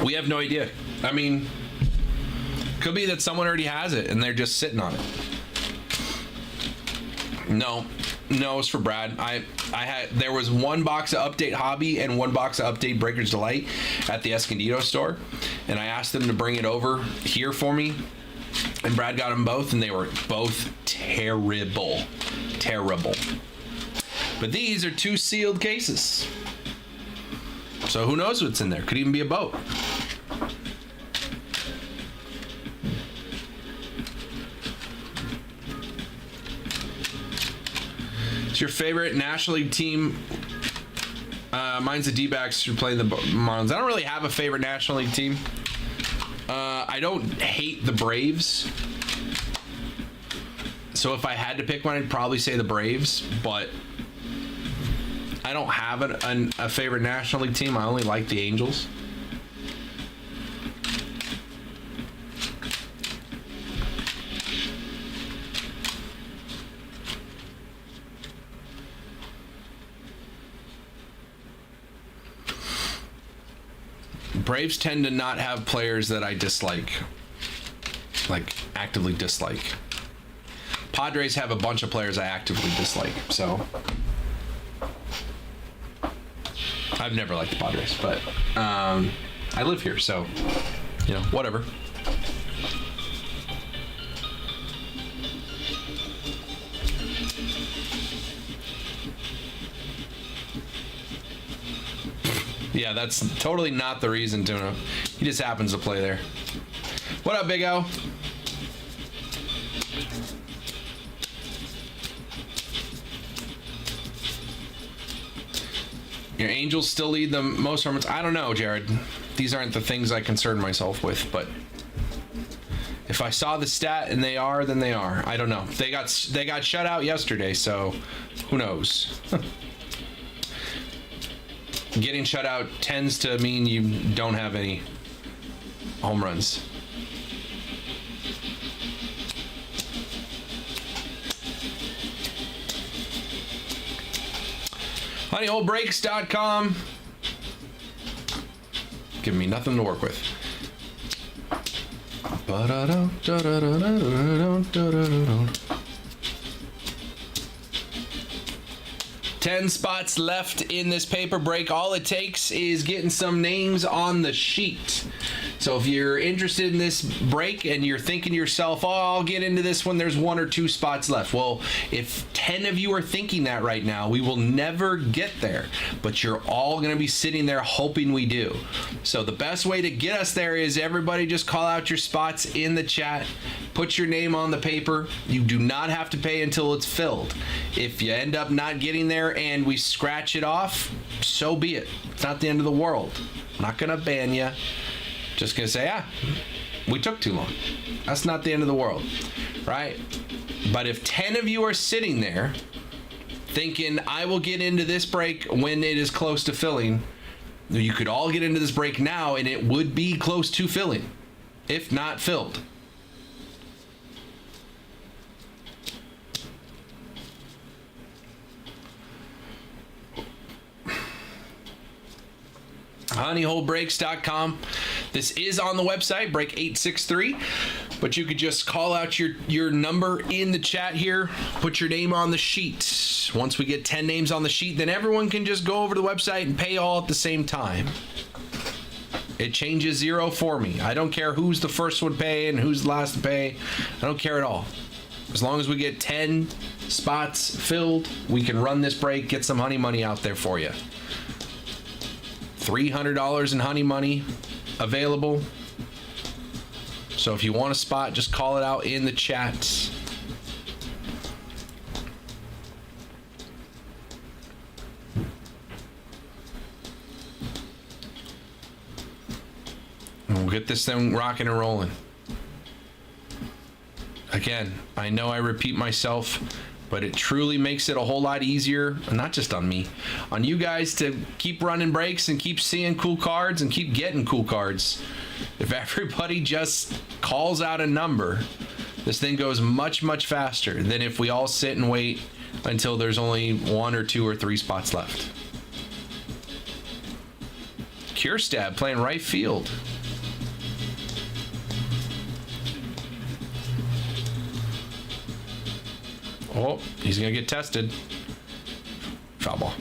We have no idea. I mean, could be that someone already has it and they're just sitting on it. No, it's for Brad. There was one box of Update Hobby and one box of Update Breaker's Delight at the Escondido store, and I asked them to bring it over here for me, and Brad got them both, and they were both terrible. But these are 2 sealed cases, so who knows what's in there? Could even be a boat. Your favorite National League team? Mine's the D-backs who play the Marlins. I don't really have a favorite National League team. I don't hate the Braves. So if I had to pick one, I'd probably say the Braves. But I don't have a favorite National League team. I only like the Angels. Braves tend to not have players that I dislike, like actively dislike. Padres have a bunch of players I actively dislike, so I've never liked the Padres, but I live here, so you know, whatever. Yeah, that's totally not the reason, Tuna. He just happens to play there. What up, Big O? Your Angels still lead the most home runs. I don't know, Jared. These aren't the things I concern myself with, but if I saw the stat and they are, then they are. I don't know. They got shut out yesterday, so who knows? Getting shut out tends to mean you don't have any home runs. honeyholebreaks.com. Giving me nothing to work with. 10 spots left in this paper break. All it takes is getting some names on the sheet. So if you're interested in this break and you're thinking to yourself, oh, I'll get into this when there's 1 or 2 spots left. Well, if 10 of you are thinking that right now, we will never get there. But you're all going to be sitting there hoping we do. So the best way to get us there is everybody just call out your spots in the chat. Put your name on the paper. You do not have to pay until it's filled. If you end up not getting there and we scratch it off, so be it. It's not the end of the world. I'm not going to ban you. Just gonna say, we took too long. That's not the end of the world, right? But if 10 of you are sitting there thinking, I will get into this break when it is close to filling, you could all get into this break now and it would be close to filling, if not filled. honeyholebreaks.com. This is on the website, break 863, but you could just call out your number in the chat here, put your name on the sheet. Once we get 10 names on the sheet, then everyone can just go over to the website and pay all at the same time. It changes zero for me. I don't care who's the first one to pay and who's the last to pay. I don't care at all. As long as we get 10 spots filled, we can run this break, get some honey money out there for you. $300 in honey money available. So if you want a spot, just call it out in the chat. And we'll get this thing rocking and rolling. Again, I know I repeat myself, but it truly makes it a whole lot easier, not just on me, on you guys to keep running breaks and keep seeing cool cards and keep getting cool cards. If everybody just calls out a number, this thing goes much, much faster than if we all sit and wait until there's only 1 or 2 or 3 spots left. Kierstad playing right field. Oh, he's going to get tested. Foul ball.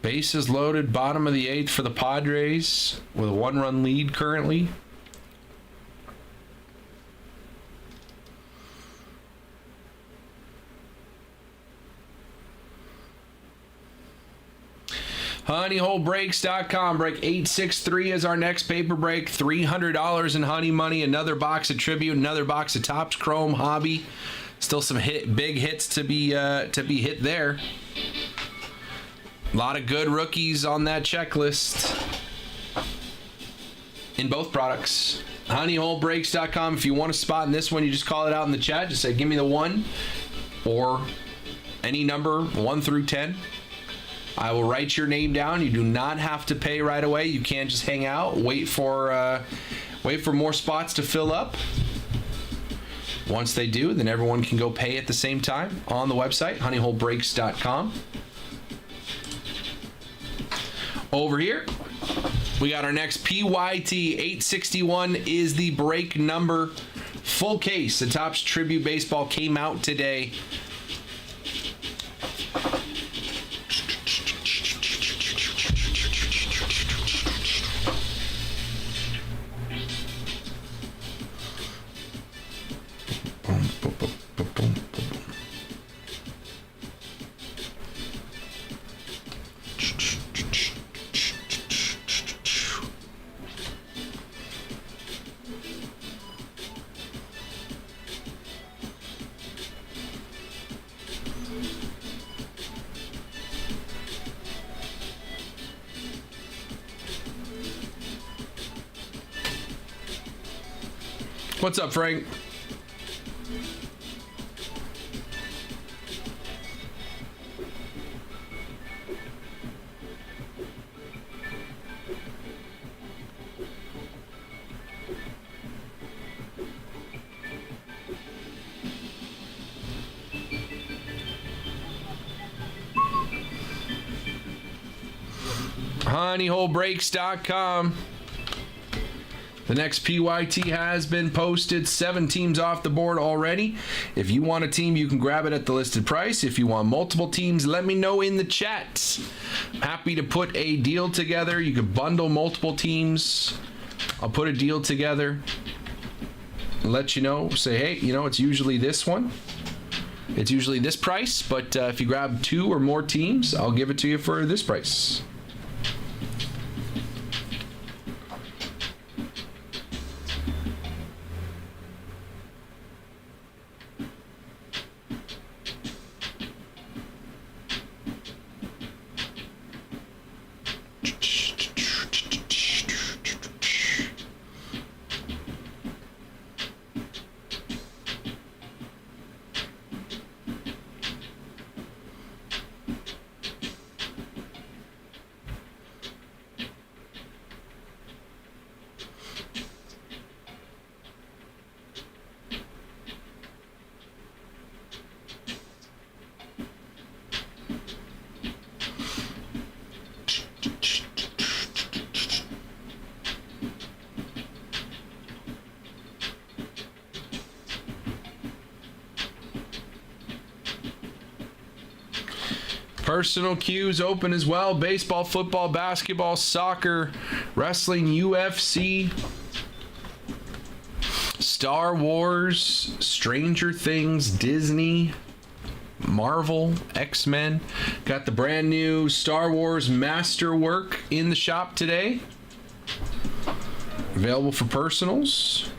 Bases loaded, bottom of the 8th for the Padres with a 1-run lead currently. HoneyHoleBreaks.com. Break 863 is our next paper break. $300 in honey money. Another box of Tribute. Another box of Topps Chrome Hobby. Still some big hits to be hit there. A lot of good rookies on that checklist in both products. HoneyHoleBreaks.com. If you want a spot in this one, you just call it out in the chat. Just say, give me the 1 or any number 1 through 10. I will write your name down. You do not have to pay right away. You can't just hang out. Wait for more spots to fill up. Once they do, then everyone can go pay at the same time on the website, honeyholebreaks.com. Over here, we got our next PYT. 861 is the break number. Full case. The Topps Tribute Baseball came out today. What's up, Frank? HoneyHoleBreaks.com. The next PYT has been posted. 7 teams off the board already. If you want a team, you can grab it at the listed price. If you want multiple teams, let me know in the chat. Happy to put a deal together. You can bundle multiple teams. I'll put a deal together. Let you know. Say, hey, you know, it's usually this one. It's usually this price, but if you grab 2 or more teams, I'll give it to you for this price. Personal cues open as well. Baseball, football, basketball, soccer, wrestling, UFC, Star Wars, Stranger Things, Disney, Marvel, X-Men. Got the brand new Star Wars Masterwork in the shop today. Available for personals.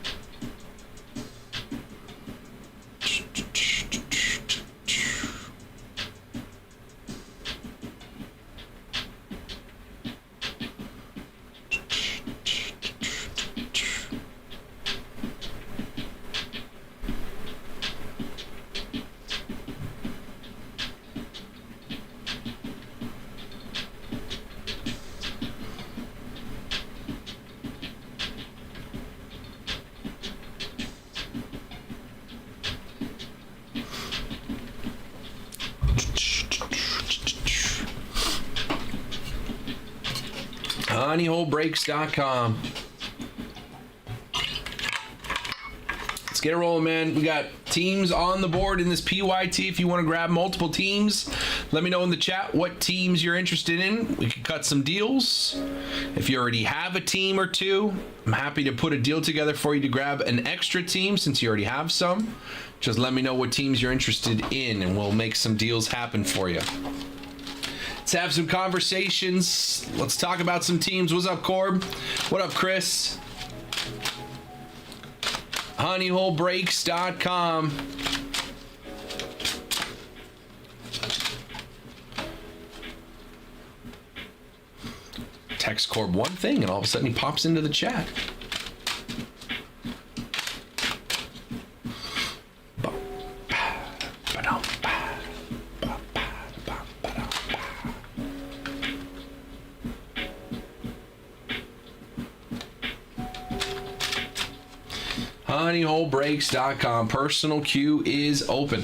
honeyholebreaks.com. Let's get it rolling, man. We got teams on the board in this PYT. If you want to grab multiple teams, let me know in the chat what teams you're interested in. We can cut some deals. If you already have a team or two, I'm happy to put a deal together for you to grab an extra team since you already have some. Just let me know what teams you're interested in and we'll make some deals happen for you. Let's have some conversations. Let's talk about some teams. What's up, Corb? What up, Chris? honeyholebreaks.com. Text Corb one thing and all of a sudden he pops into the chat. honeyholebreaks.com. Personal queue is open.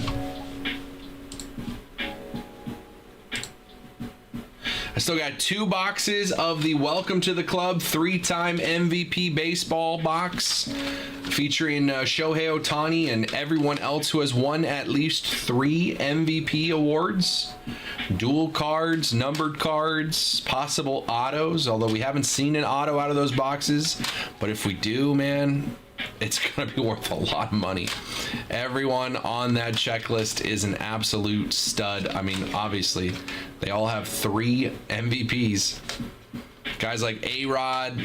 I still got 2 boxes of the Welcome to the Club 3-time MVP baseball box featuring Shohei Ohtani and everyone else who has won at least 3 MVP awards. Dual cards, numbered cards, possible autos, although we haven't seen an auto out of those boxes. But if we do, man, it's going to be worth a lot of money. Everyone on that checklist is an absolute stud. I mean, obviously, they all have 3 MVPs. Guys like A-Rod,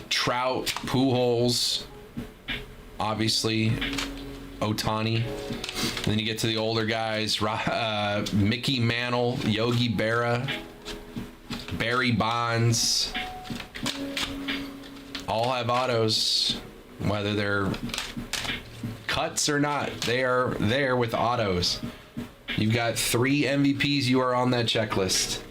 Trout, Pujols, obviously, Ohtani. And then you get to the older guys, Mickey Mantle, Yogi Berra, Barry Bonds. All have autos, whether they're cuts or not. They are there with autos. You've got 3 MVPs. You are on that checklist.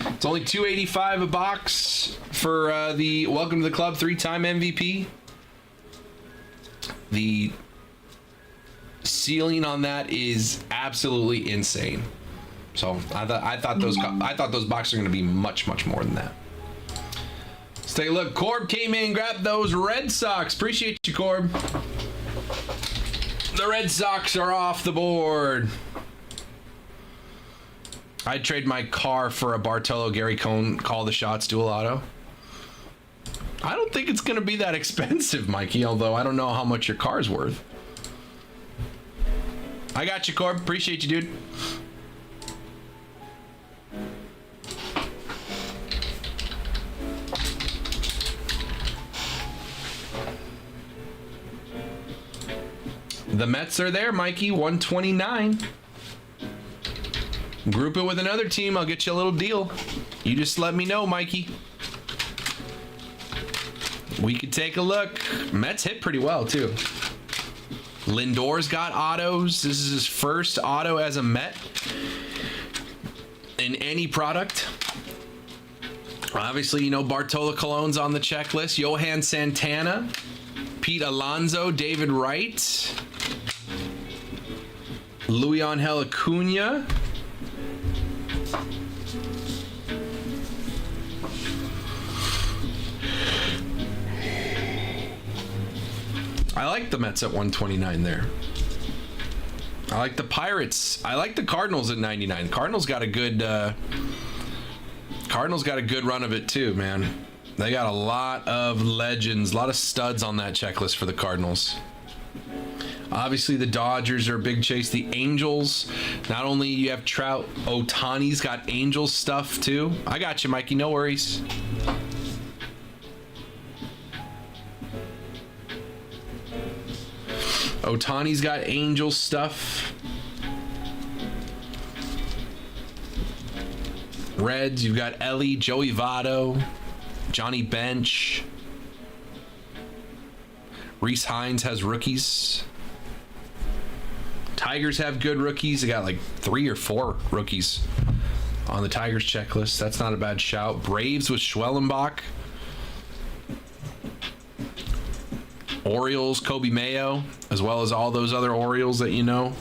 It's only $285 a box for the Welcome to the Club 3-time MVP. The ceiling on that is absolutely insane. So I thought those boxes are going to be much more than that. Let's take a look. Corb came in, grabbed those Red Sox. Appreciate you, Corb. The Red Sox are off the board. I'd trade my car for a Bartolo Gary Cohn Call the Shots dual auto. I don't think it's going to be that expensive, Mikey, although I don't know how much your car's worth. I got you, Corb. Appreciate you, dude. The Mets are there, Mikey, 129. Group it with another team. I'll get you a little deal. You just let me know, Mikey. We could take a look. Mets hit pretty well, too. Lindor's got autos. This is his first auto as a Met in any product. Obviously, you know, Bartolo Colon's on the checklist. Johan Santana, Pete Alonso, David Wright, Luis Angel Acuna, I like the Mets at 129 there. I like the Pirates. I like the Cardinals at 99. Cardinals got a good run of it too, man. They got a lot of legends, a lot of studs on that checklist for the Cardinals. Obviously, the Dodgers are a big chase. The Angels, not only you have Trout, Ohtani's got Angels stuff too. I got you, Mikey. No worries. Ohtani's got Angels stuff. Reds, you've got Ellie, Joey Votto, Johnny Bench. Reese Hines has rookies. Tigers have good rookies. They got like 3 or 4 rookies on the Tigers checklist. That's not a bad shout. Braves with Schwellenbach. Orioles, Kobe Mayo, as well as all those other Orioles that you know.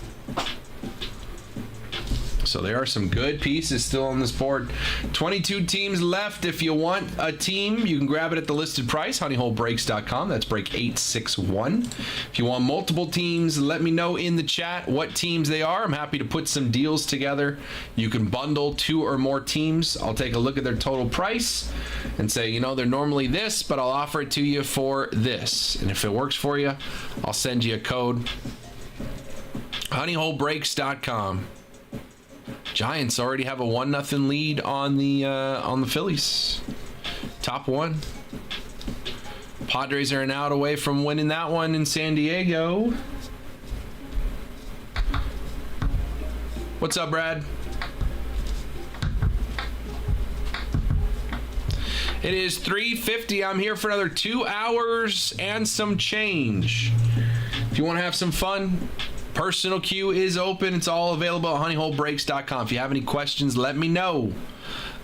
So there are some good pieces still on this board. 22 teams left. If you want a team, you can grab it at the listed price, honeyholebreaks.com. That's break 861. If you want multiple teams, let me know in the chat what teams they are. I'm happy to put some deals together. You can bundle 2 or more teams. I'll take a look at their total price and say, you know, they're normally this, but I'll offer it to you for this. And if it works for you, I'll send you a code. honeyholebreaks.com. Giants already have a 1-0 lead on the Phillies. Top 1. Padres are an out away from winning that one in San Diego. What's up, Brad? It is 3:50. I'm here for another 2 hours and some change. If you want to have some fun, personal queue is open. It's all available at honeyholebreaks.com. If you have any questions, let me know.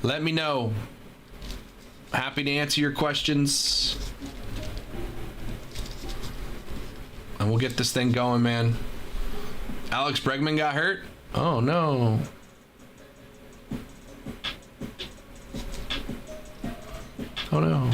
Let me know. Happy to answer your questions. And we'll get this thing going, man. Alex Bregman got hurt? Oh, no. Oh, no.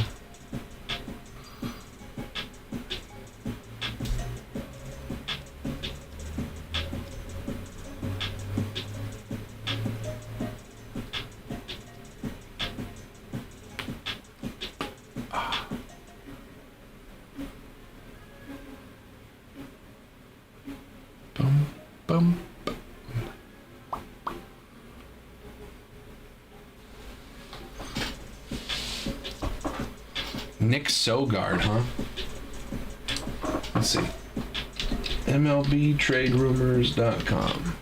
Boom. Nick Sogard, huh? Let's see. MLBTradeRumors.com.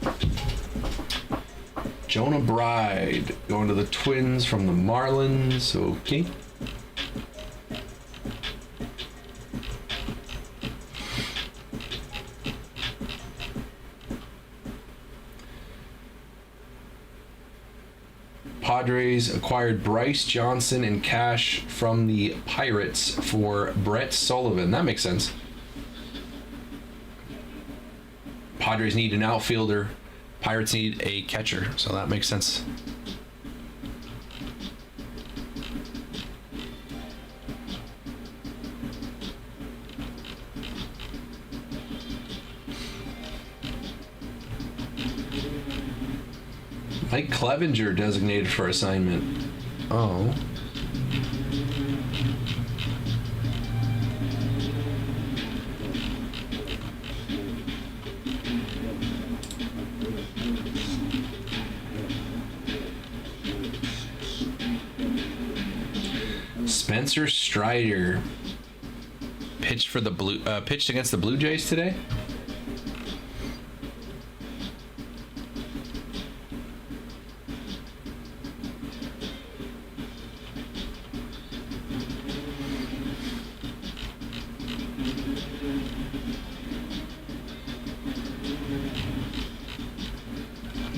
Jonah Bride going to the Twins from the Marlins. Okay. Padres acquired Bryce Johnson and cash from the Pirates for Brett Sullivan. That makes sense. Padres need an outfielder. Pirates need a catcher. So that makes sense. Mike Clevenger designated for assignment. Oh. Spencer Strider pitched for the pitched against the Blue Jays today.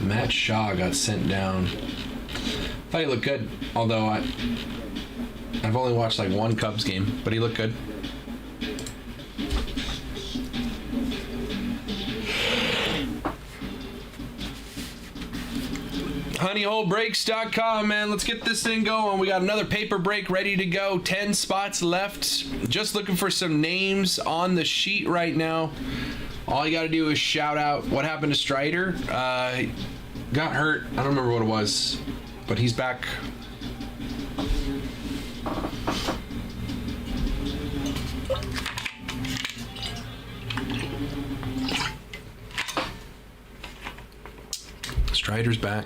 Matt Shaw got sent down. Thought he looked good, although I've only watched like one Cubs game, but he looked good. honeyholebreaks.com, man. Let's get this thing going. We got another paper break ready to go. 10 spots left. Just looking for some names on the sheet right now. All you got to do is shout out what happened to Strider. Got hurt. I don't remember what it was, but he's back. Strider's back.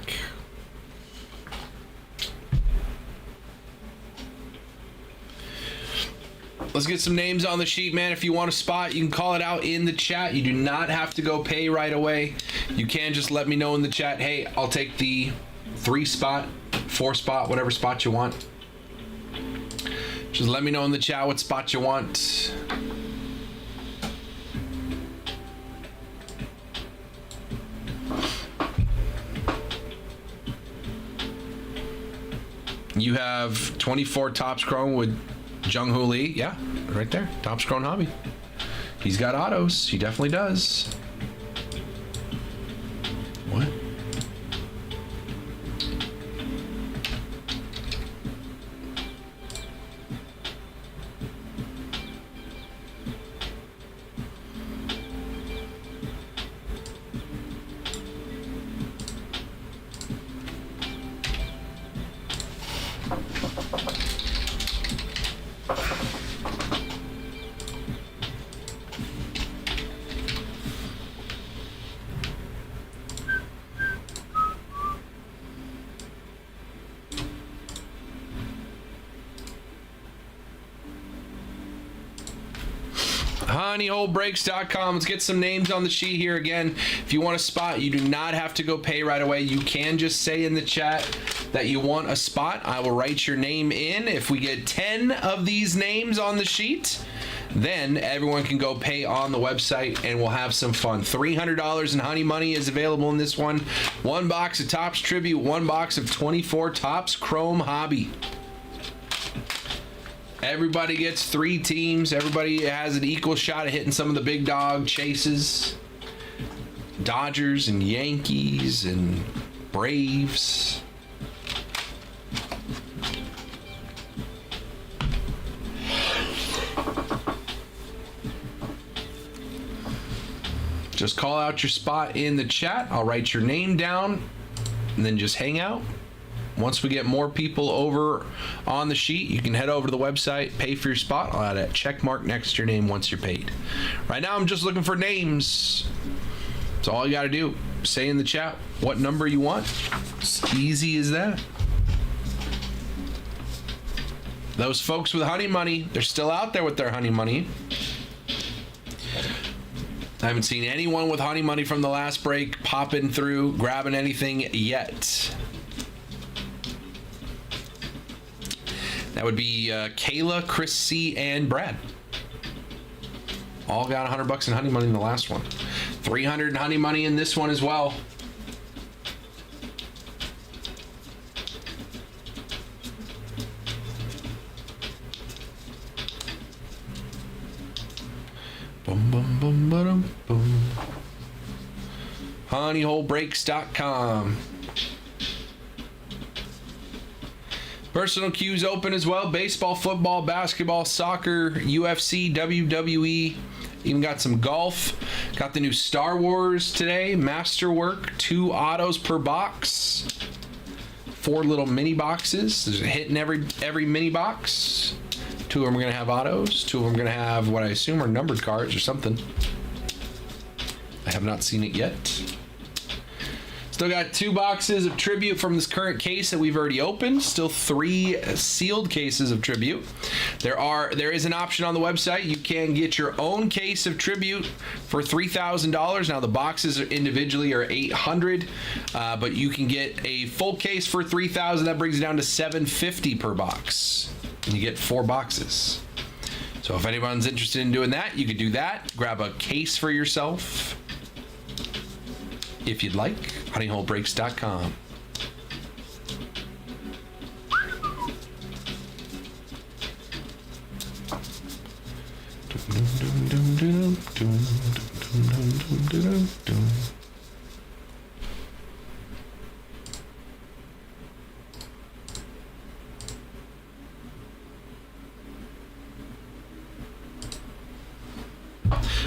Let's get some names on the sheet, man. If you want a spot, you can call it out in the chat. You do not have to go pay right away. You can just let me know in the chat, hey, I'll take the 3 spot, 4 spot, whatever spot you want. Just let me know in the chat what spot you want. You have 24 Topps Chrome with Jung Hoo Lee. Yeah, right there. Topps Chrome Hobby. He's got autos. He definitely does. What? honeyholebreaks.com. Let's get some names on the sheet here again. If you want a spot, you do not have to go pay right away. You can just say in the chat that you want a spot. I will write your name in. If we get 10 of these names on the sheet, then everyone can go pay on the website and we'll have some fun. $300 in honey money is available in this one. One box of TOPPS Tribute, one box of 24 TOPPS Chrome Hobby. Everybody gets 3 teams. Everybody has an equal shot at hitting some of the big dog chases. Dodgers and Yankees and Braves. Just call out your spot in the chat. I'll write your name down and then just hang out. Once we get more people over on the sheet, you can head over to the website, pay for your spot. I'll add a check mark next to your name once you're paid. Right now, I'm just looking for names. That's all you got to do. Say in the chat what number you want. It's easy as that. Those folks with honey money, they're still out there with their honey money. I haven't seen anyone with honey money from the last break popping through, grabbing anything yet. That would be Kayla, Chris C, and Brad. All got $100 in honey money in the last one. 300 in honey money in this one as well. Boom, boom, boom, boom, boom. honeyholebreaks.com. Personal cues open as well. Baseball, football, basketball, soccer, UFC, WWE. Even got some golf. Got the new Star Wars today. Masterwork. 2 autos per box. 4 little mini boxes. There's a hit in every mini box. 2 of them are going to have autos. 2 of them are going to have what I assume are numbered cards or something. I have not seen it yet. Still got 2 boxes of Tribute from this current case that we've already opened. Still 3 sealed cases of Tribute. There is an option on the website. You can get your own case of Tribute for $3,000. Now the boxes individually are $800, but you can get a full case for $3,000. That brings it down to $750 per box. And you get 4 boxes. So if anyone's interested in doing that, you could do that. Grab a case for yourself if you'd like. honeyholebreaks.com.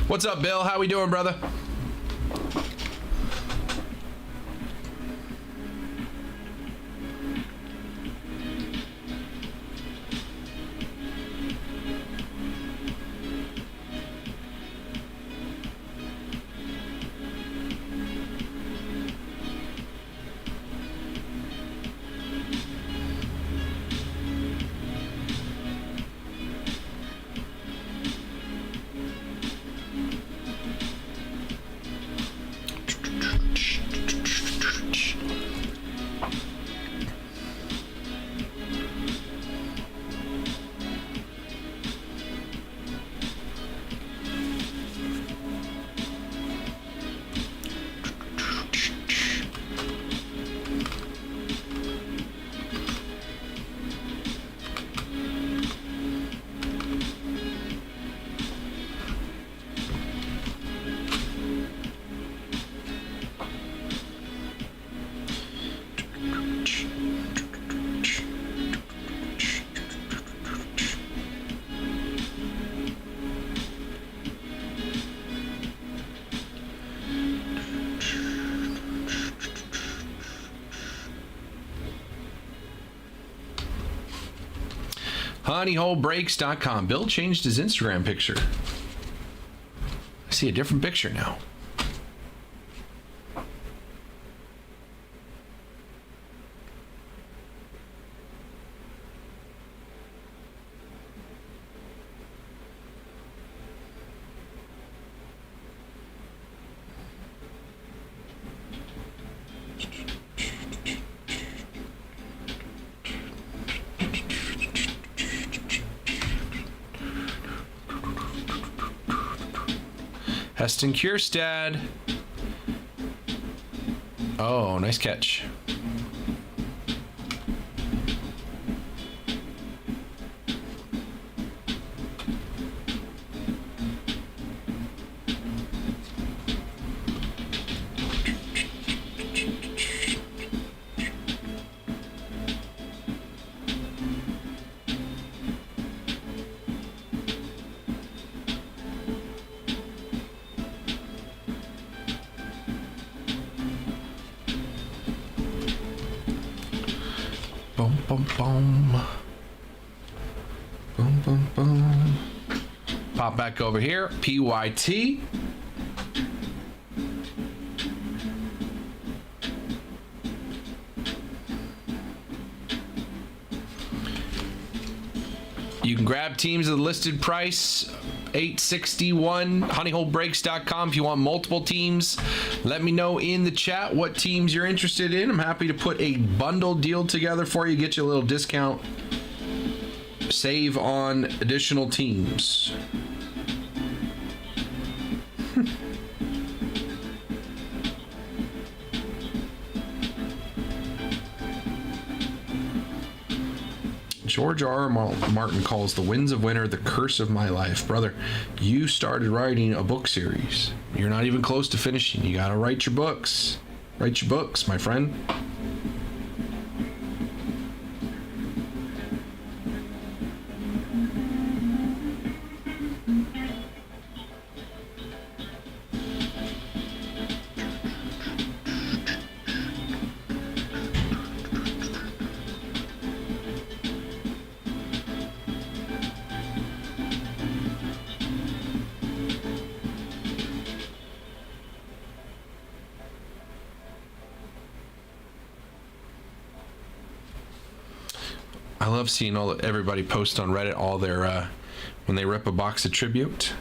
What's up, Bill? How we doing, brother? honeyholebreaks.com. Bill changed his Instagram picture. I see a different picture now. Heston Kierstad. Oh, nice catch. Boom, boom, boom. Boom, boom, boom. Pop back over here. PYT. You can grab teams at the listed price, $861. Honeyholebreaks.com. If you want multiple teams, let me know in the chat what teams you're interested in. I'm happy to put a bundle deal together for you, get you a little discount, save on additional teams. George R. R. Martin calls The Winds of Winter the curse of my life. Brother, you started writing a book series. You're not even close to finishing. You gotta write your books. Write your books, my friend. I love seeing everybody post on Reddit all their when they rip a box of Tribute.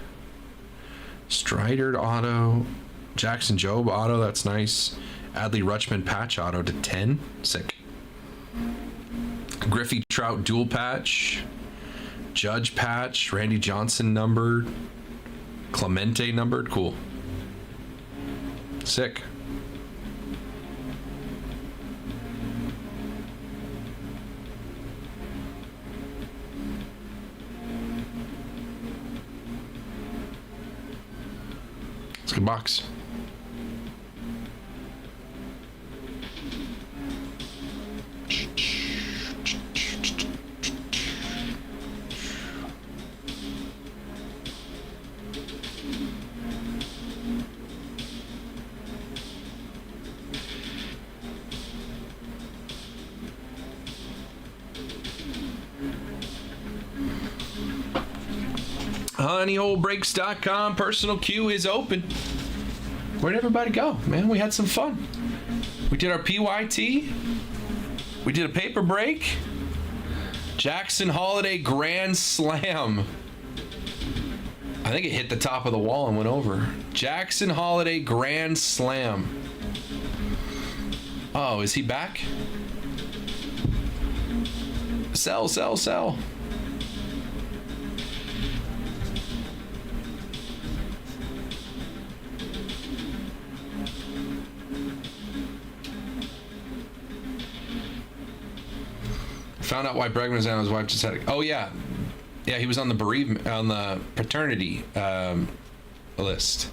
Strider auto, Jackson Jobe auto, that's nice. Adley Rutschman patch auto to 10, sick. Griffey Trout dual patch, Judge patch, Randy Johnson numbered, Clemente numbered, cool. Sick. It's a good box. Honeyholebreaks.com personal queue is open. Where'd everybody go, man? We had some fun. We did our PYT. We did a paper break. Jackson Holiday Grand Slam. I think it hit the top of the wall and went over. Jackson Holiday Grand Slam. Oh, is he back? Sell, sell, sell. Found out why Bregman was on his wife just had. Oh yeah, he was on the bereavement, on the paternity list.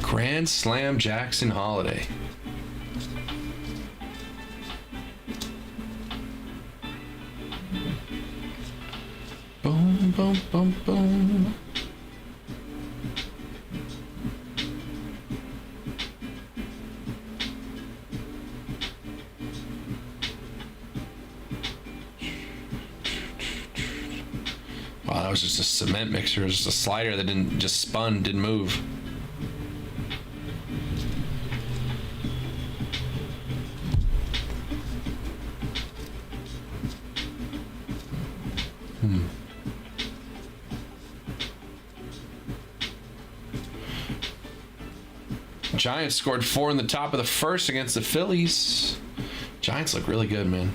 Grand Slam Jackson Holiday. Boom, boom, boom, boom. Wow, that was just a cement mixer. It was just a slider that just spun, didn't move. Giants scored 4 in the top of the first against the Phillies. Giants look really good, man.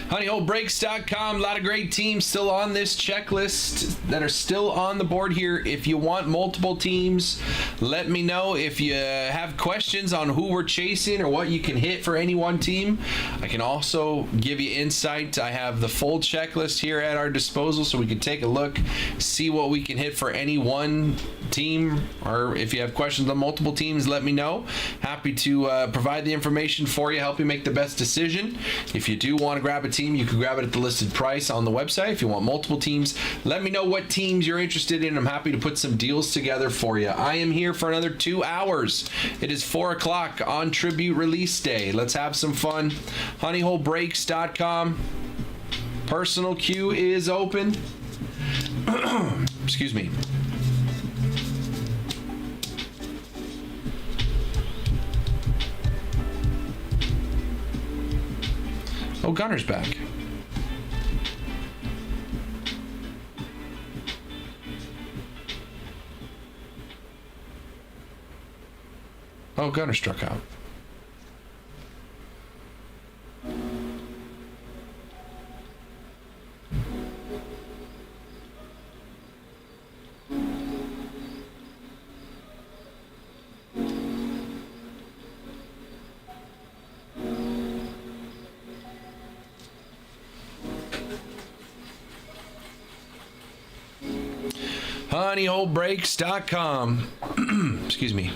HoneyHoleBreaks.com. A lot of great teams still on this checklist that are still on the board here. If you want multiple teams, let me know. If you have questions on who we're chasing or what you can hit for any one team, I can also give you insight. I have the full checklist here at our disposal, so we can take a look, see what we can hit for any one team, or if you have questions on multiple teams, let me know. Happy to provide the information for you, help you make the best decision. If you do want to grab a team, you can grab it at the listed price on the website. If you want multiple teams, let me know what teams you're interested in. I'm happy to put some deals together for you. I am here for another 2 hours. It is 4 o'clock on Tribute Release Day. Let's have some fun. HoneyHoleBreaks.com. Personal queue is open. Excuse me. Oh, Gunner's back. Oh, Gunner struck out. HoneyHoleBreaks.com. Excuse me.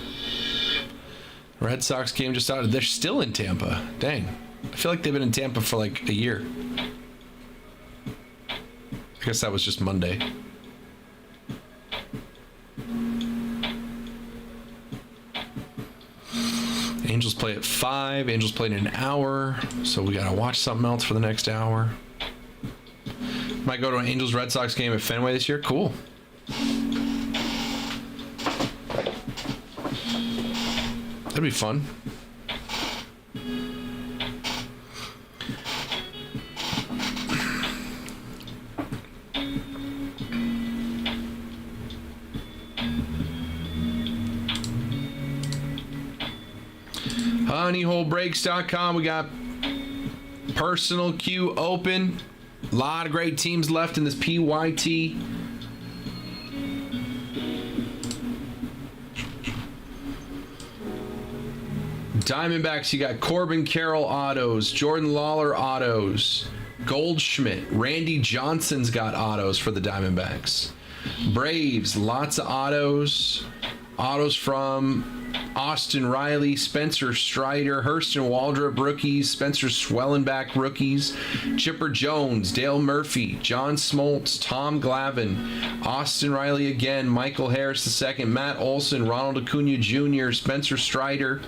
Red Sox game just started. They're still in Tampa. Dang. I feel like they've been in Tampa for like a year. I guess that was just Monday. Angels play at 5. Angels played in an hour. So we got to watch something else for the next hour. Might go to an Angels Red Sox game at Fenway this year. Cool. That'd be fun. HoneyHoleBreaks.com. We got personal queue open. A lot of great teams left in this PYT. Diamondbacks, you got Corbin Carroll autos, Jordan Lawler autos, Goldschmidt, Randy Johnson's got autos for the Diamondbacks. Braves, lots of autos. Autos from Austin Riley, Spencer Strider, Hurston Waldrop rookies, Spencer Swellenbach rookies, Chipper Jones, Dale Murphy, John Smoltz, Tom Glavine, Austin Riley again, Michael Harris II, Matt Olson, Ronald Acuna Jr., Spencer Strider,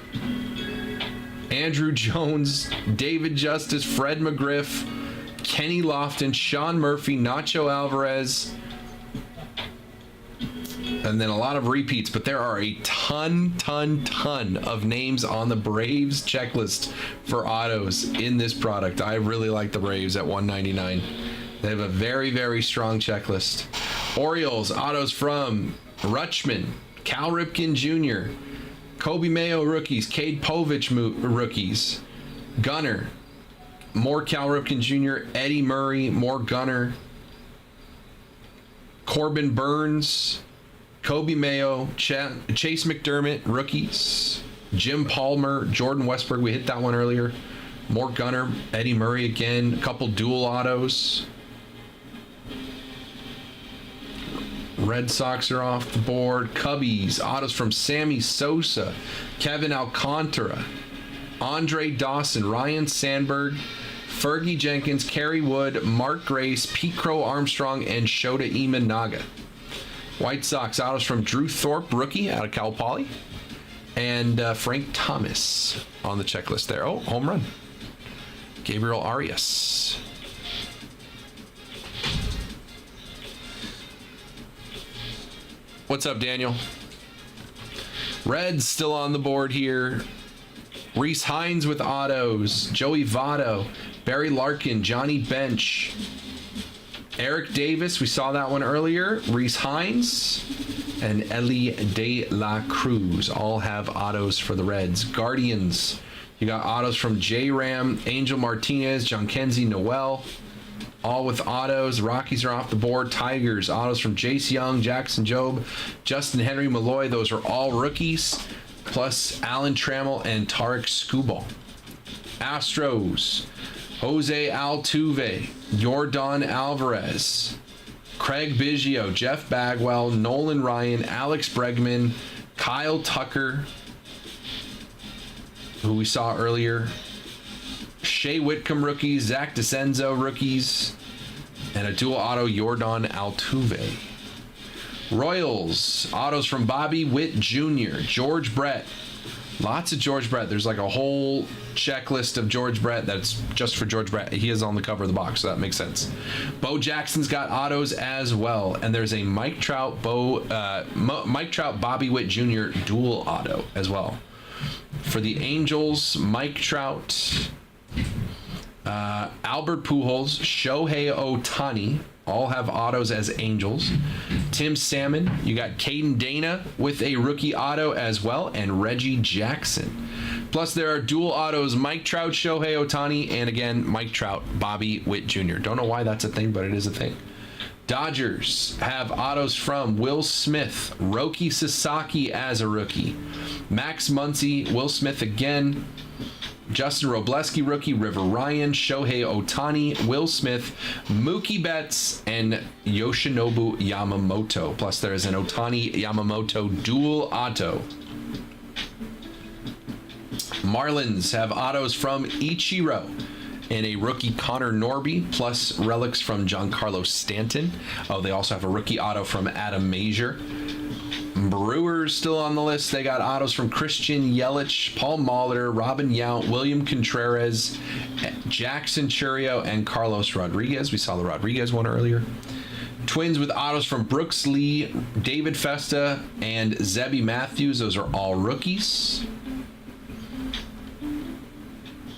Andrew Jones, David Justice, Fred McGriff, Kenny Lofton, Sean Murphy, Nacho Alvarez, and then a lot of repeats, but there are a ton of names on the Braves checklist for autos in this product. I really like the Braves at $199. They have a very strong checklist. Orioles, autos from Rutschman, Cal Ripken Jr., Kobe Mayo rookies, Cade Povich rookies, Gunner, more Cal Ripken Jr., Eddie Murray, more Gunner, Corbin Burns, Kobe Mayo, Chase McDermott rookies, Jim Palmer, Jordan Westberg, we hit that one earlier, more Gunner, Eddie Murray again, a couple dual autos. Red Sox are off the board. Cubbies, autos from Sammy Sosa, Kevin Alcantara, Andre Dawson, Ryan Sandberg, Fergie Jenkins, Kerry Wood, Mark Grace, Pete Crow Armstrong, and Shota Imanaga. White Sox autos from Drew Thorpe, rookie out of Cal Poly, and Frank Thomas on the checklist there. Oh, home run. Gabriel Arias. What's up, Daniel? Reds still on the board here. Reese Hines with autos. Joey Votto. Barry Larkin. Johnny Bench. Eric Davis. We saw that one earlier. Reese Hines. And Ellie De La Cruz. All have autos for the Reds. Guardians. You got autos from J-Ram. Angel Martinez. John Kenzie Noel. All with autos. Rockies are off the board. Tigers, autos from Jace Young, Jackson Jobe, Justin Henry, Malloy. Those are all rookies. Plus Alan Trammell and Tarek Skubal. Astros, Jose Altuve, Yordan Alvarez, Craig Biggio, Jeff Bagwell, Nolan Ryan, Alex Bregman, Kyle Tucker, who we saw earlier, Shea Whitcomb rookies, Zach DeCenzo rookies, and a dual auto Yordan Altuve. Royals, autos from Bobby Witt Jr., George Brett. Lots of George Brett. There's like a whole checklist of George Brett that's just for George Brett. He is on the cover of the box, so that makes sense. Bo Jackson's got autos as well, and there's a Mike Trout, Bobby Witt Jr. dual auto as well. For the Angels, Mike Trout, Albert Pujols, Shohei Ohtani, all have autos as Angels. Tim Salmon, you got Caden Dana with a rookie auto as well, and Reggie Jackson. Plus there are dual autos, Mike Trout, Shohei Ohtani, and again, Mike Trout, Bobby Witt Jr. Don't know why that's a thing, but it is a thing. Dodgers have autos from Will Smith, Roki Sasaki as a rookie, Max Muncy, Will Smith again, Justin Robleski rookie, River Ryan, Shohei Ohtani, Will Smith, Mookie Betts, and Yoshinobu Yamamoto. Plus there is an Ohtani Yamamoto dual auto. Marlins have autos from Ichiro and a rookie Connor Norby, plus relics from Giancarlo Stanton. Oh, they also have a rookie auto from Adam Mazier. Brewers still on the list. They got autos from Christian Yelich, Paul Molitor, Robin Yount, William Contreras, Jackson Churio, and Carlos Rodriguez. We saw the Rodriguez one earlier. Twins with autos from Brooks Lee, David Festa, and Zebby Matthews. Those are all rookies.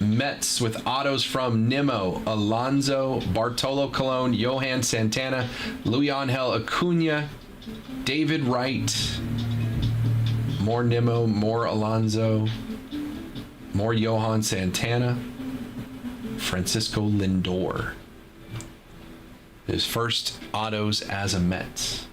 Mets with autos from Nimmo, Alonso, Bartolo Colon, Johan Santana, Luis-Angel Acuna, David Wright, more Nimmo, more Alonso, more Johan Santana, Francisco Lindor. His first autos as a Met.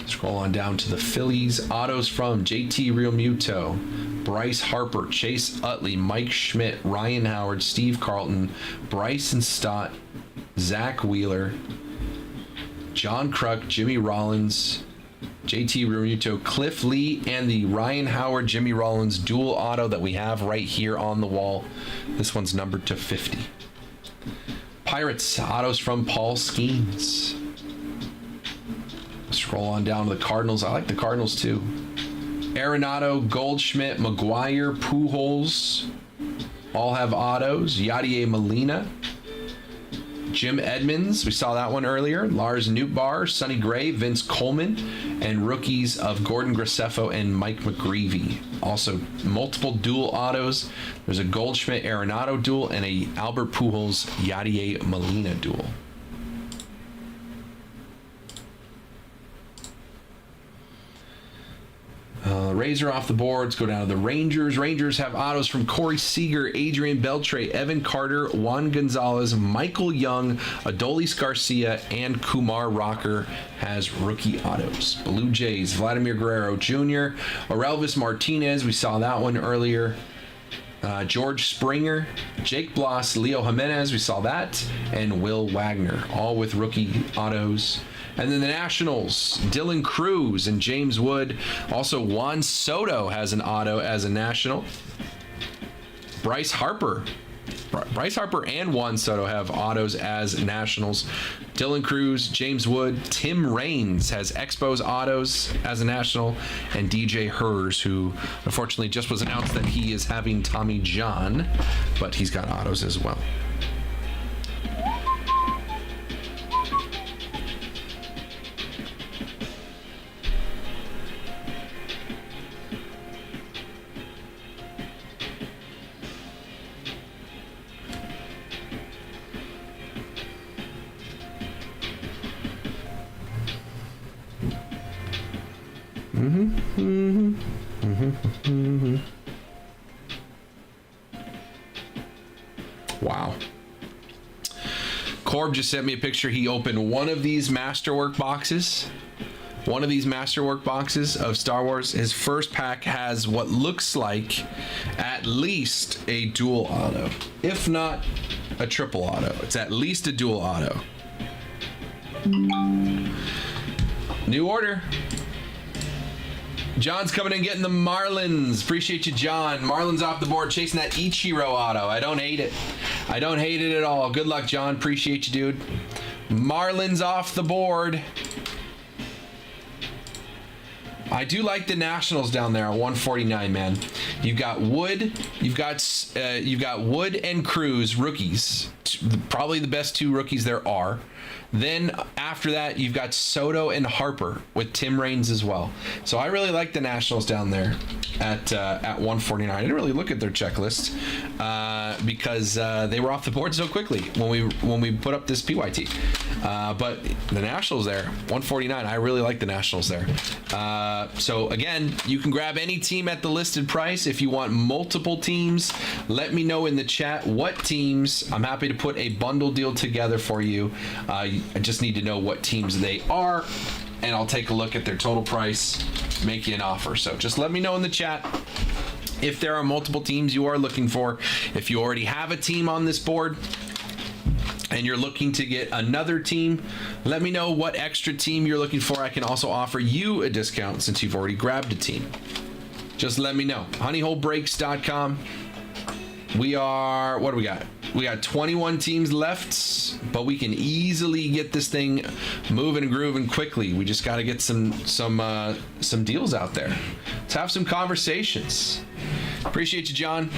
Scroll on down to the Phillies. Autos from JT Realmuto, Bryce Harper, Chase Utley, Mike Schmidt, Ryan Howard, Steve Carlton, Bryson Stott, Zach Wheeler, John Kruk, Jimmy Rollins, JT Realmuto, Cliff Lee, and the Ryan Howard, Jimmy Rollins dual auto that we have right here on the wall. This one's numbered to 50. Pirates, autos from Paul Skeens. Scroll on down to the Cardinals. I like the Cardinals too. Arenado, Goldschmidt, McGuire, Pujols all have autos. Yadier Molina, Jim Edmonds, we saw that one earlier. Lars Nootbaar, Sonny Gray, Vince Coleman, and rookies of Gordon Graceffo and Mike McGreevy. Also, multiple dual autos. There's a Goldschmidt Arenado duel and a Albert Pujols Yadier Molina duel. Rays are off the boards. Go down to the Rangers. Rangers have autos from Corey Seager, Adrian Beltre, Evan Carter, Juan Gonzalez, Michael Young, Adolis Garcia, and Kumar Rocker has rookie autos. Blue Jays, Vladimir Guerrero Jr., Orelvis Martinez, we saw that one earlier. George Springer, Jake Bloss, Leo Jimenez, we saw that, and Will Wagner, all with rookie autos. And then the Nationals, Dylan Cruz and James Wood. Also, Juan Soto has an auto as a National. Bryce Harper. Bryce Harper and Juan Soto have autos as nationals. Dylan Cruz, James Wood, Tim Raines has Expos autos as a national, and DJ Hers, who unfortunately just was announced that he is having Tommy John, but he's got autos as well. Wow. Corb just sent me a picture. He opened one of these Masterwork boxes. One of these Masterwork boxes of Star Wars. His first pack has what looks like at least a dual auto, if not a triple auto. It's at least a dual auto. New order. John's coming in getting the Marlins. Appreciate you, John. Marlins off the board, chasing that Ichiro auto. I don't hate it. I don't hate it at all. Good luck, John. Appreciate you, dude. Marlins off the board. I do like the Nationals down there at 149, man. You've got Wood. You've got Wood and Cruz, rookies. Probably the best two rookies there are. Then after that, you've got Soto and Harper with Tim Raines as well. So I really like the Nationals down there at 149. I didn't really look at their checklist because they were off the board so quickly when we put up this PYT. But the Nationals there, 149. I really like the Nationals there. So again, you can grab any team at the listed price. If you want multiple teams, let me know in the chat what teams. I'm happy to put a bundle deal together for you. I just need to know what teams they are, and I'll take a look at their total price, make you an offer. So just let me know in the chat if there are multiple teams you are looking for. If you already have a team on this board and you're looking to get another team, let me know what extra team you're looking for. I can also offer you a discount since you've already grabbed a team. Just let me know. honeyholebreaks.com. We are, what do we got? We got 21 teams left, but we can easily get this thing moving and grooving quickly. We just got to get some deals out there. Let's have some conversations. Appreciate you, John.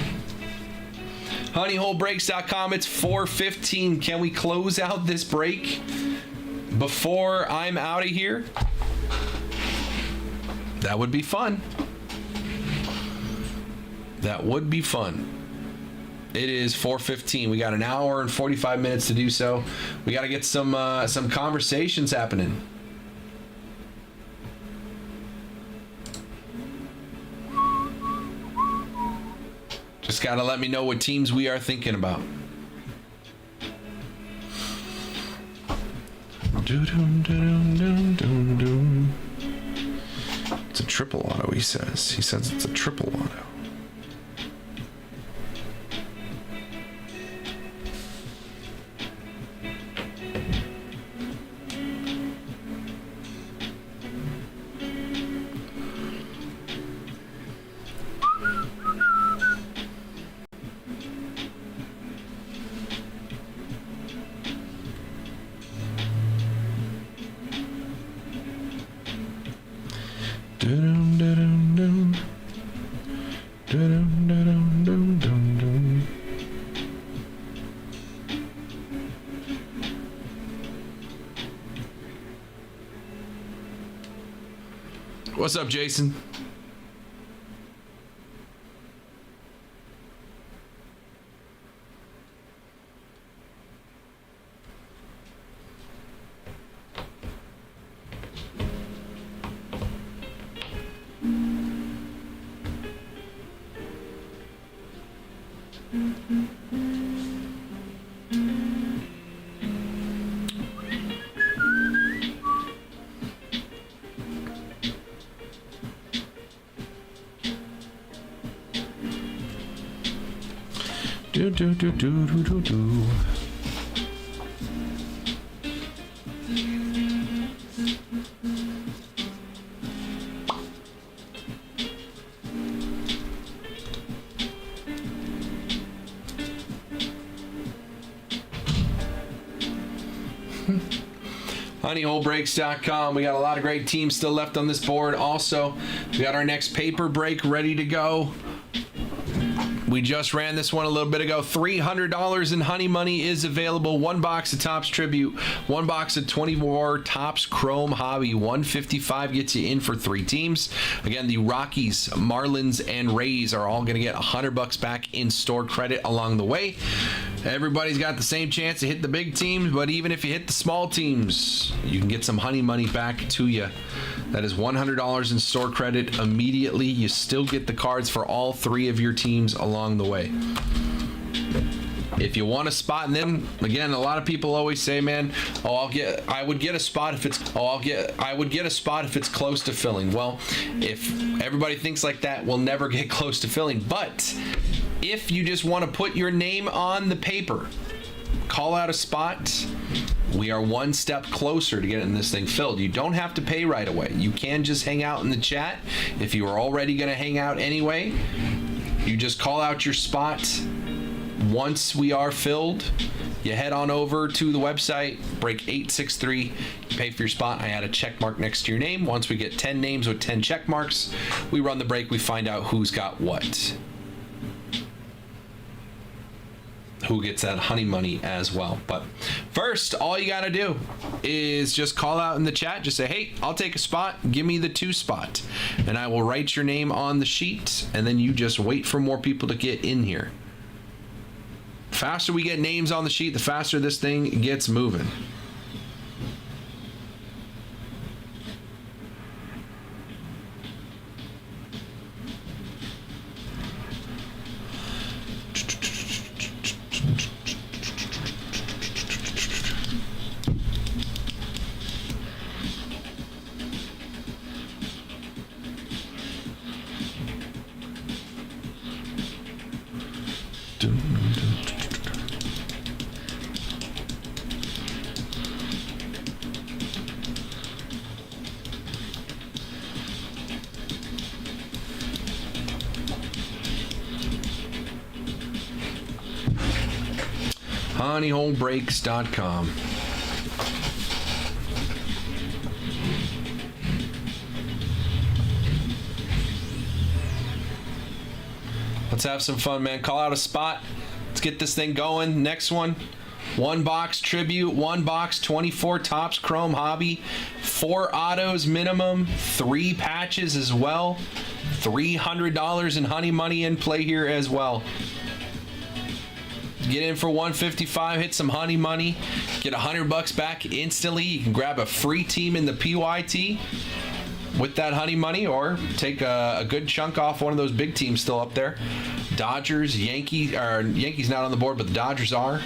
honeyholebreaks.com. It's 4:15. Can we close out this break before I'm out of here? That would be fun. That would be fun. It is 4:15. We got an hour and 45 minutes to do so. We got to get some conversations happening. Just got to let me know what teams we are thinking about. It's a triple auto, he says. He says it's a triple auto. What's up, Jason? Do. honeyholebreaks.com. We got a lot of great teams still left on this board. Also, we got our next paper break ready to go. We just ran this one a little bit ago. $300 in honey money is available. One box of Topps Tribute, one box of 24 Topps Chrome Hobby. $155 gets you in for 3 teams. Again, the Rockies, Marlins, and Rays are all going to get $100 back in store credit along the way. Everybody's got the same chance to hit the big teams, but even if you hit the small teams, you can get some honey money back to you. That is $100 in store credit immediately. You still get the cards for all 3 of your teams along the way. If you want a spot in them, again, a lot of people always say, man, I would get a spot if it's close to filling. Well, if everybody thinks like that, we'll never get close to filling. But if you just want to put your name on the paper, call out a spot, we are one step closer to getting this thing filled. You don't have to pay right away. You can just hang out in the chat. If you are already going to hang out anyway, you just call out your spot. Once we are filled, you head on over to the website, break 863, you pay for your spot. I add a check mark next to your name. Once we get 10 names with 10 check marks, we run the break, we find out who's got what. Who gets that honey money as well. But first, all you got to do is just call out in the chat. Just say, hey, I'll take a spot. Give me the 2 spot. And I will write your name on the sheet. And then you just wait for more people to get in here. The faster we get names on the sheet, the faster this thing gets moving. honeyholebreaks.com. Let's have some fun, man. Call out a spot. Let's get this thing going. Next one. One box Tribute, one box 24 Topps Chrome Hobby, 4 autos minimum, 3 patches as well. $300 in honey money in play here as well. Get in for $155, hit some honey money, get $100 back instantly. You can grab a free team in the PYT with that honey money, or take a good chunk off one of those big teams still up there. Dodgers, Yankees not on the board, but the Dodgers are.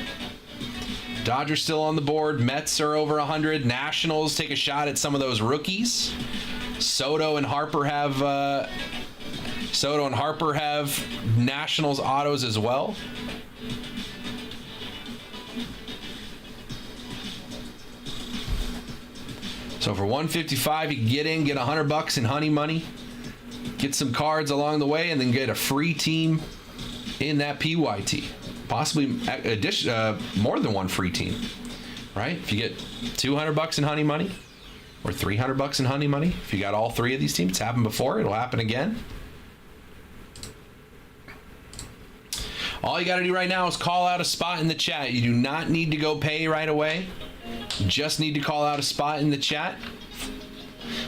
Dodgers still on the board. Mets are over 100. Nationals take a shot at some of those rookies. Soto and Harper have Nationals autos as well. So for $155, you can get in, get $100 in honey money, get some cards along the way, and then get a free team in that PYT. Possibly more than one free team, right? If you get $200 in honey money or $300 in honey money, if you got all 3 of these teams, it's happened before, it'll happen again. All you got to do right now is call out a spot in the chat. You do not need to go pay right away. You just need to call out a spot in the chat.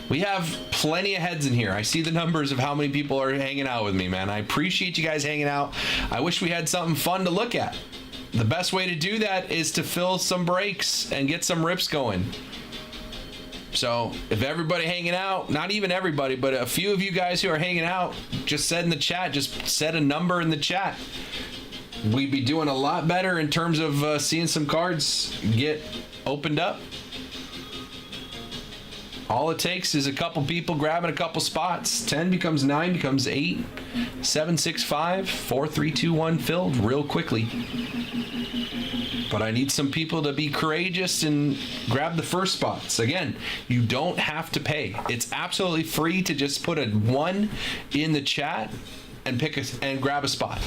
We have plenty of heads in here. I see the numbers of how many people are hanging out with me, man. I appreciate you guys hanging out. I wish we had something fun to look at. The best way to do that is to fill some breaks and get some rips going. So if everybody hanging out, not even everybody, but a few of you guys who are hanging out, just said in the chat, just set a number in the chat. We'd be doing a lot better in terms of seeing some cards get opened up. All it takes is a couple people grabbing a couple spots. 10 becomes 9, becomes 8, 7, 6, 5, 4, 3, 2, 1 filled real quickly. But I need some people to be courageous and grab the first spots. Again, you don't have to pay. It's absolutely free to just put a 1 in the chat and and grab a spot.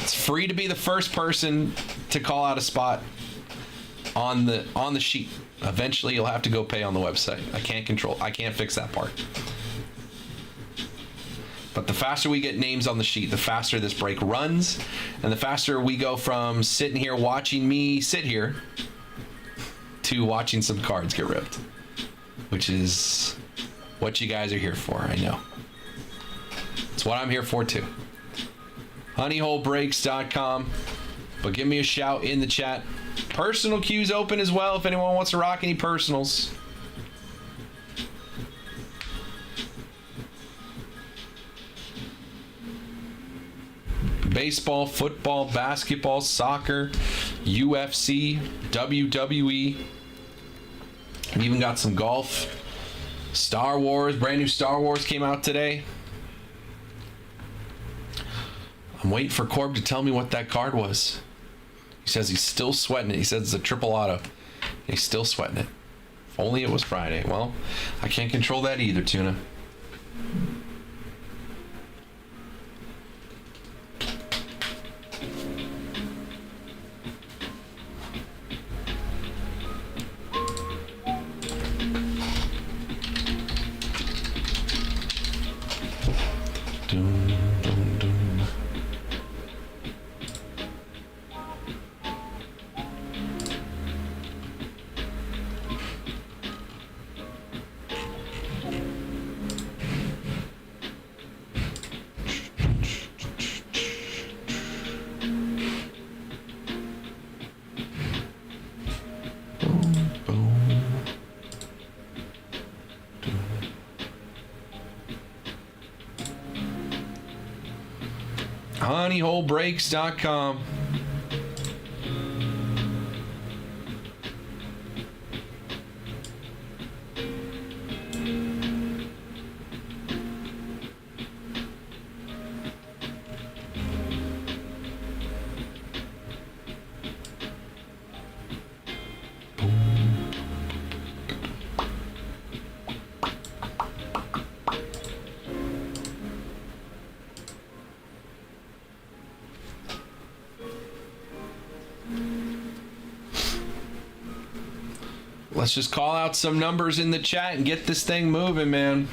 It's free to be the first person to call out a spot. on the sheet. Eventually, you'll have to go pay on the website. I can't fix that part. But the faster we get names on the sheet, the faster this break runs, and the faster we go from sitting here watching me sit here to watching some cards get ripped, which is what you guys are here for. I know. It's what I'm here for too. honeyholebreaks.com. But give me a shout in the chat. Personal queues open as well if anyone wants to rock any personals. Baseball, football, basketball, soccer, UFC, WWE. We even got some golf. Star Wars, brand new Star Wars came out today. I'm waiting for Corb to tell me what that card was. He says he's still sweating it. He says it's a triple auto. He's still sweating it. If only it was Friday. Well, I can't control that either, Tuna. honeyholebreaks.com. Let's just call out some numbers in the chat and get this thing moving, man.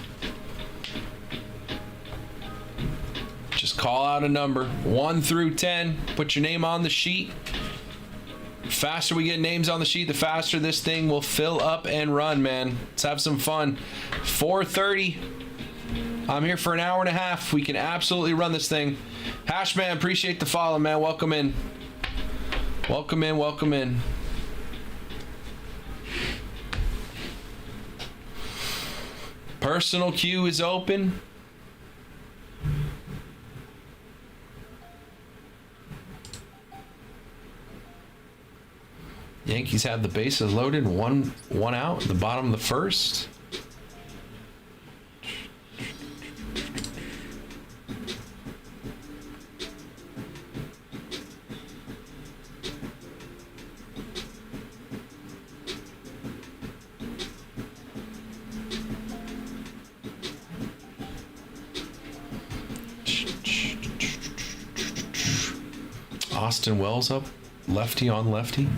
Just call out a number, 1 through 10. Put your name on the sheet. The faster we get names on the sheet, the faster this thing will fill up and run, man. Let's have some fun. 4:30. I'm here for an hour and a half. We can absolutely run this thing. Hashman, appreciate the follow, man. Welcome in. Welcome in, welcome in. Personal queue is open. Yankees have the bases loaded, one out at the bottom of the first. Austin Wells up, lefty on lefty.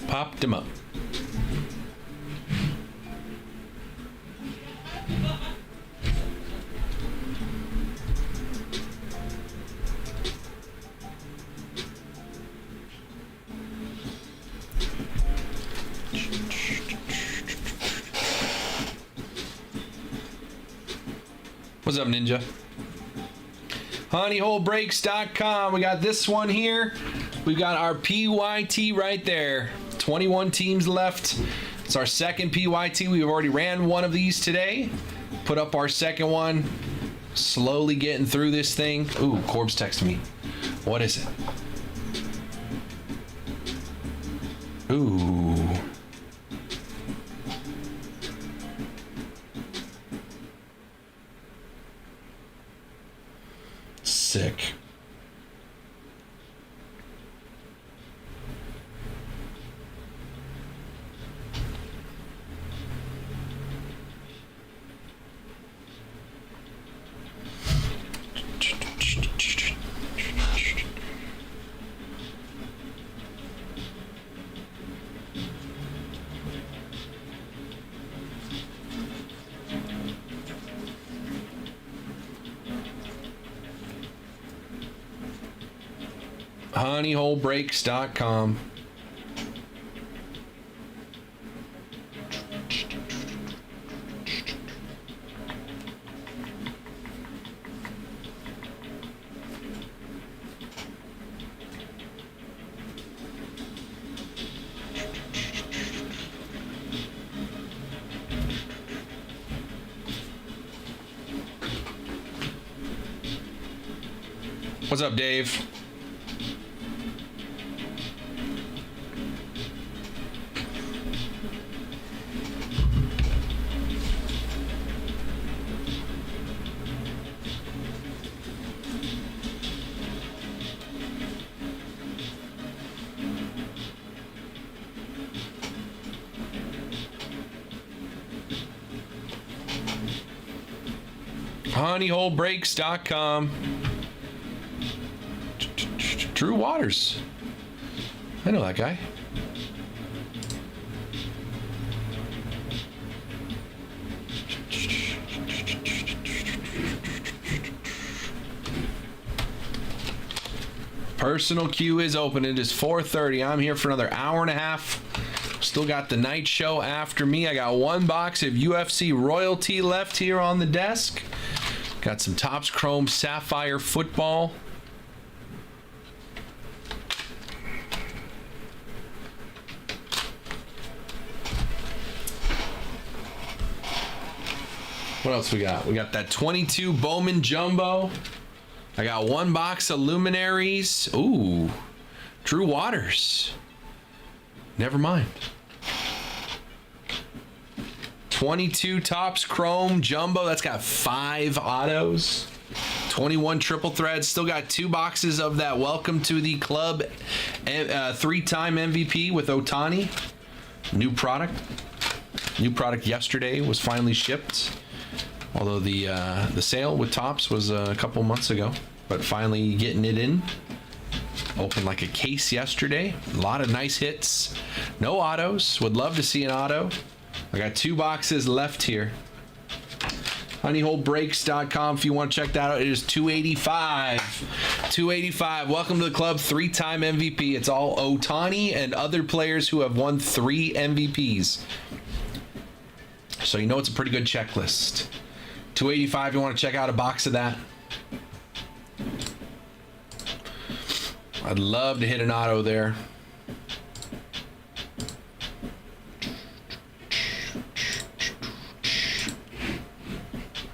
Popped him up. What's up, Ninja? honeyholebreaks.com. We got this one here. We got our PYT right there. 21 teams left. It's our second PYT. We've already ran one of these today. Put up our second one. Slowly getting through this thing. Ooh, Corb's texting me. What is it? Ooh. Sick. honeyholebreaks.com. What's up, Dave? honeyholebreaks.com. Drew Waters. I know that guy. Personal queue is open. It is 4:30. I'm here for another hour and a half. Still got the night show after me. I got one box of UFC royalty left here on the desk. Got some Topps Chrome Sapphire football. What else we got? We got that 22 Bowman Jumbo. I got one box of Luminaries. Ooh, Drew Waters. Never mind. 22 Topps Chrome Jumbo. That's got 5 autos. 21 triple threads. Still got 2 boxes of that Welcome to the Club 3-time MVP with Ohtani. New product. New product yesterday was finally shipped. Although the sale with Topps was a couple months ago, but finally getting it in. Opened like a case yesterday. A lot of nice hits. No autos. Would love to see an auto. I got 2 boxes left here. honeyholebreaks.com if you want to check that out. It is $285. $285. Welcome to the club. 3-time MVP. It's all Ohtani and other players who have won 3 MVPs. So you know it's a pretty good checklist. $285. You want to check out a box of that? I'd love to hit an auto there.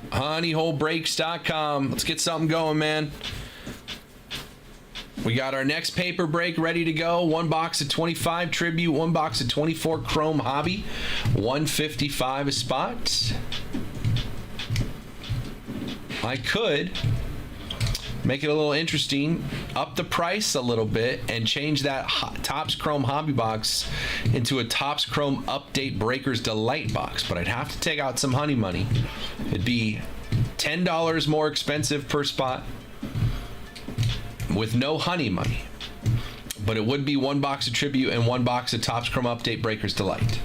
honeyholebreaks.com. Let's get something going, man. We got our next paper break ready to go. 1 box of 25 Tribute, 1 box of 24 Chrome Hobby, $155 a spot. I could make it a little interesting, up the price a little bit, and change that Topps Chrome Hobby box into a Topps Chrome Update Breakers Delight box, but I'd have to take out some honey money. It'd be $10 more expensive per spot with no honey money, but it would be 1 box of Tribute and 1 box of Topps Chrome Update Breakers Delight.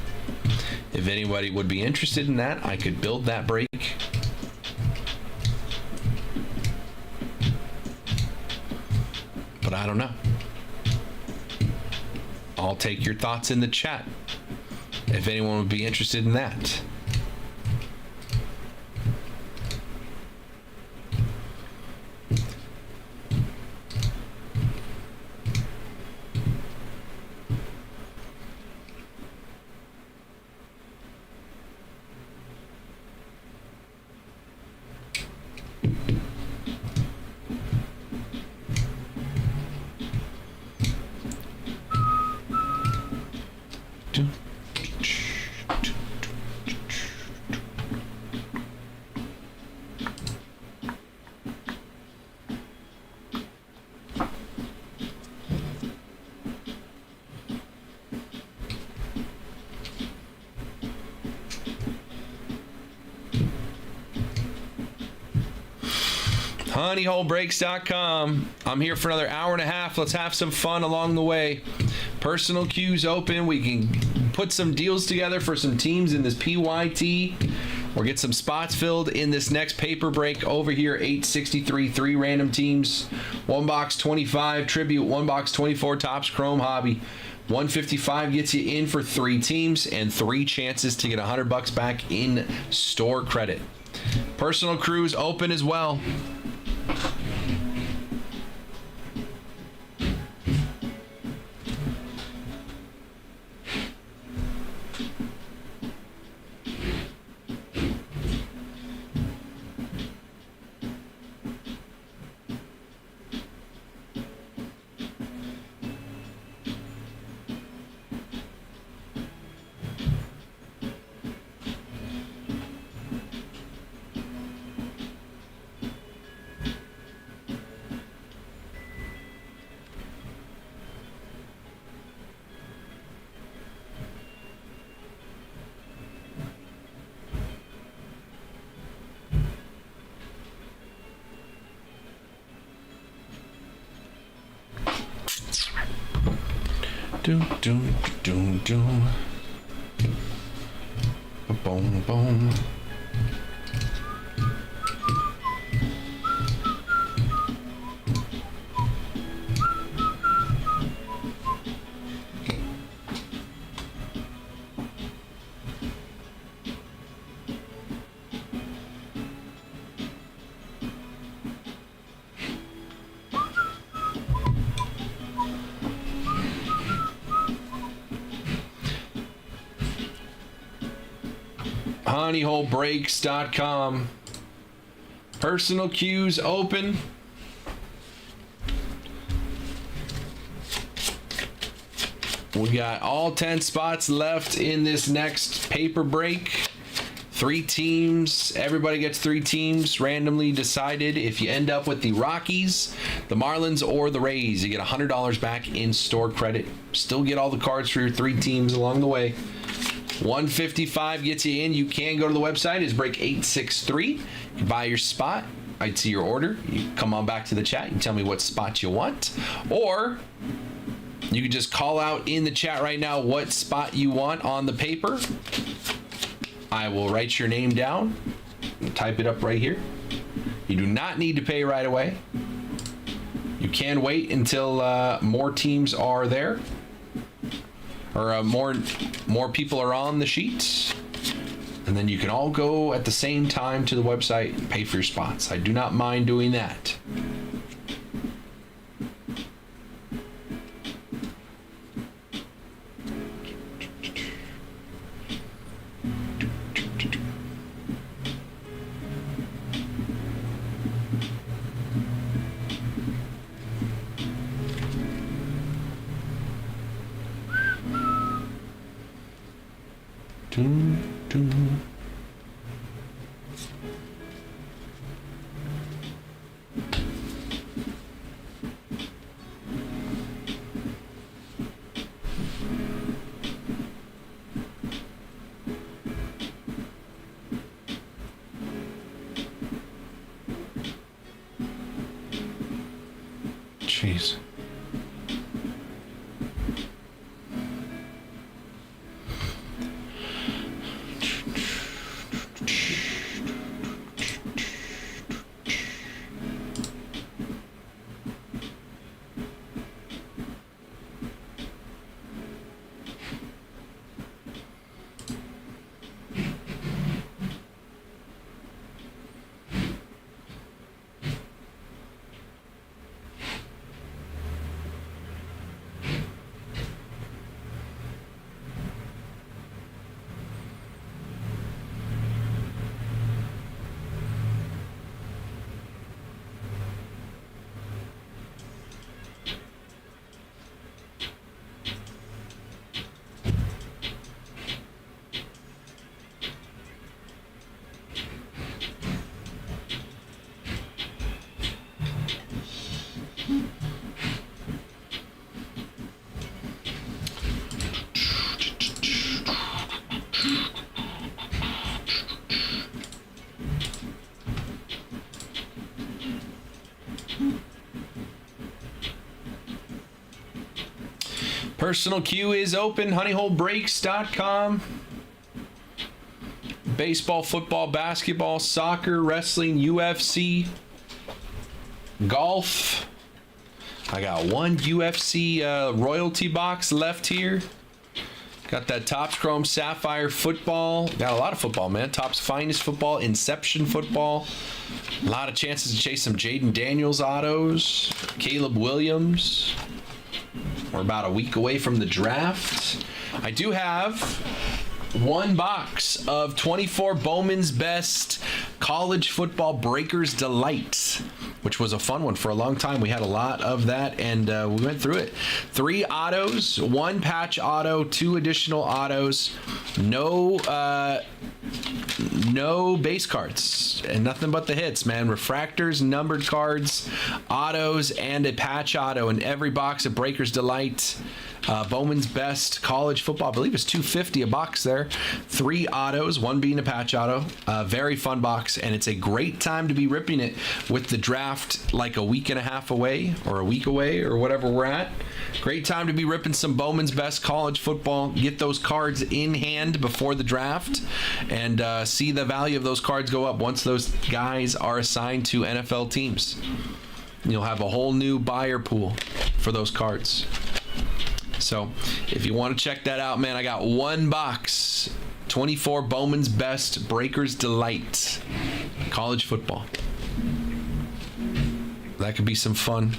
If anybody would be interested in that, I could build that break. But I don't know. I'll take your thoughts in the chat if anyone would be interested in that. honeyholebreaks.com. I'm here for another hour and a half. Let's have some fun along the way. Personal queues open. We can put some deals together for some teams in this PYT or get some spots filled in this next paper break over here. 863, 3 random teams. 1 box 25 Tribute, 1 box 24 Topps Chrome Hobby. 155 gets you in for 3 teams and 3 chances to get $100 back in store credit. Personal crews open as well. Boom, boom. honeyholebreaks.com. Personal queues open. We got all 10 spots left in this next paper break. 3 teams. Everybody gets 3 teams randomly decided. If you end up with the Rockies, the Marlins, or the Rays, you get $100 back in store credit. Still get all the cards for your 3 teams along the way. 155 gets you in. You can go to the website. It's break 863. You can buy your spot. I'd see your order. You come on back to the chat. You tell me what spot you want. Or you can just call out in the chat right now what spot you want on the paper. I will write your name down. Type it up right here. You do not need to pay right away. You can wait until more teams are there. Or more people are on the sheet, and then you can all go at the same time to the website and pay for your spots. I do not mind doing that. Jeez. Personal queue is open. honeyholebreaks.com. Baseball, football, basketball, soccer, wrestling, UFC, golf. I got one UFC royalty box left here. Got that Topps Chrome Sapphire football. Got a lot of football, man. Topps Finest football, Inception football. A lot of chances to chase some Jaden Daniels autos. Caleb Williams. We're about a week away from the draft. I do have one box of 24 Bowman's Best College Football Breakers Delight, which was a fun one for a long time. We had a lot of that, and we went through it. 3 autos, 1 patch auto, 2 additional autos, no base cards, and nothing but the hits, man. Refractors, numbered cards, autos, and a patch auto in every box of Breakers Delight. Bowman's Best College Football, I believe it's $250 a box there. 3 autos, 1 being a patch auto. Very fun box, and it's a great time to be ripping it with the draft like a week and a half away, or a week away, or whatever we're at. Great time to be ripping some Bowman's Best College Football. Get those cards in hand before the draft, and see the value of those cards go up once those guys are assigned to NFL teams. You'll have a whole new buyer pool for those cards. So if you want to check that out, man, I got 1 box, 24 Bowman's Best Breakers Delight College Football. That could be some fun.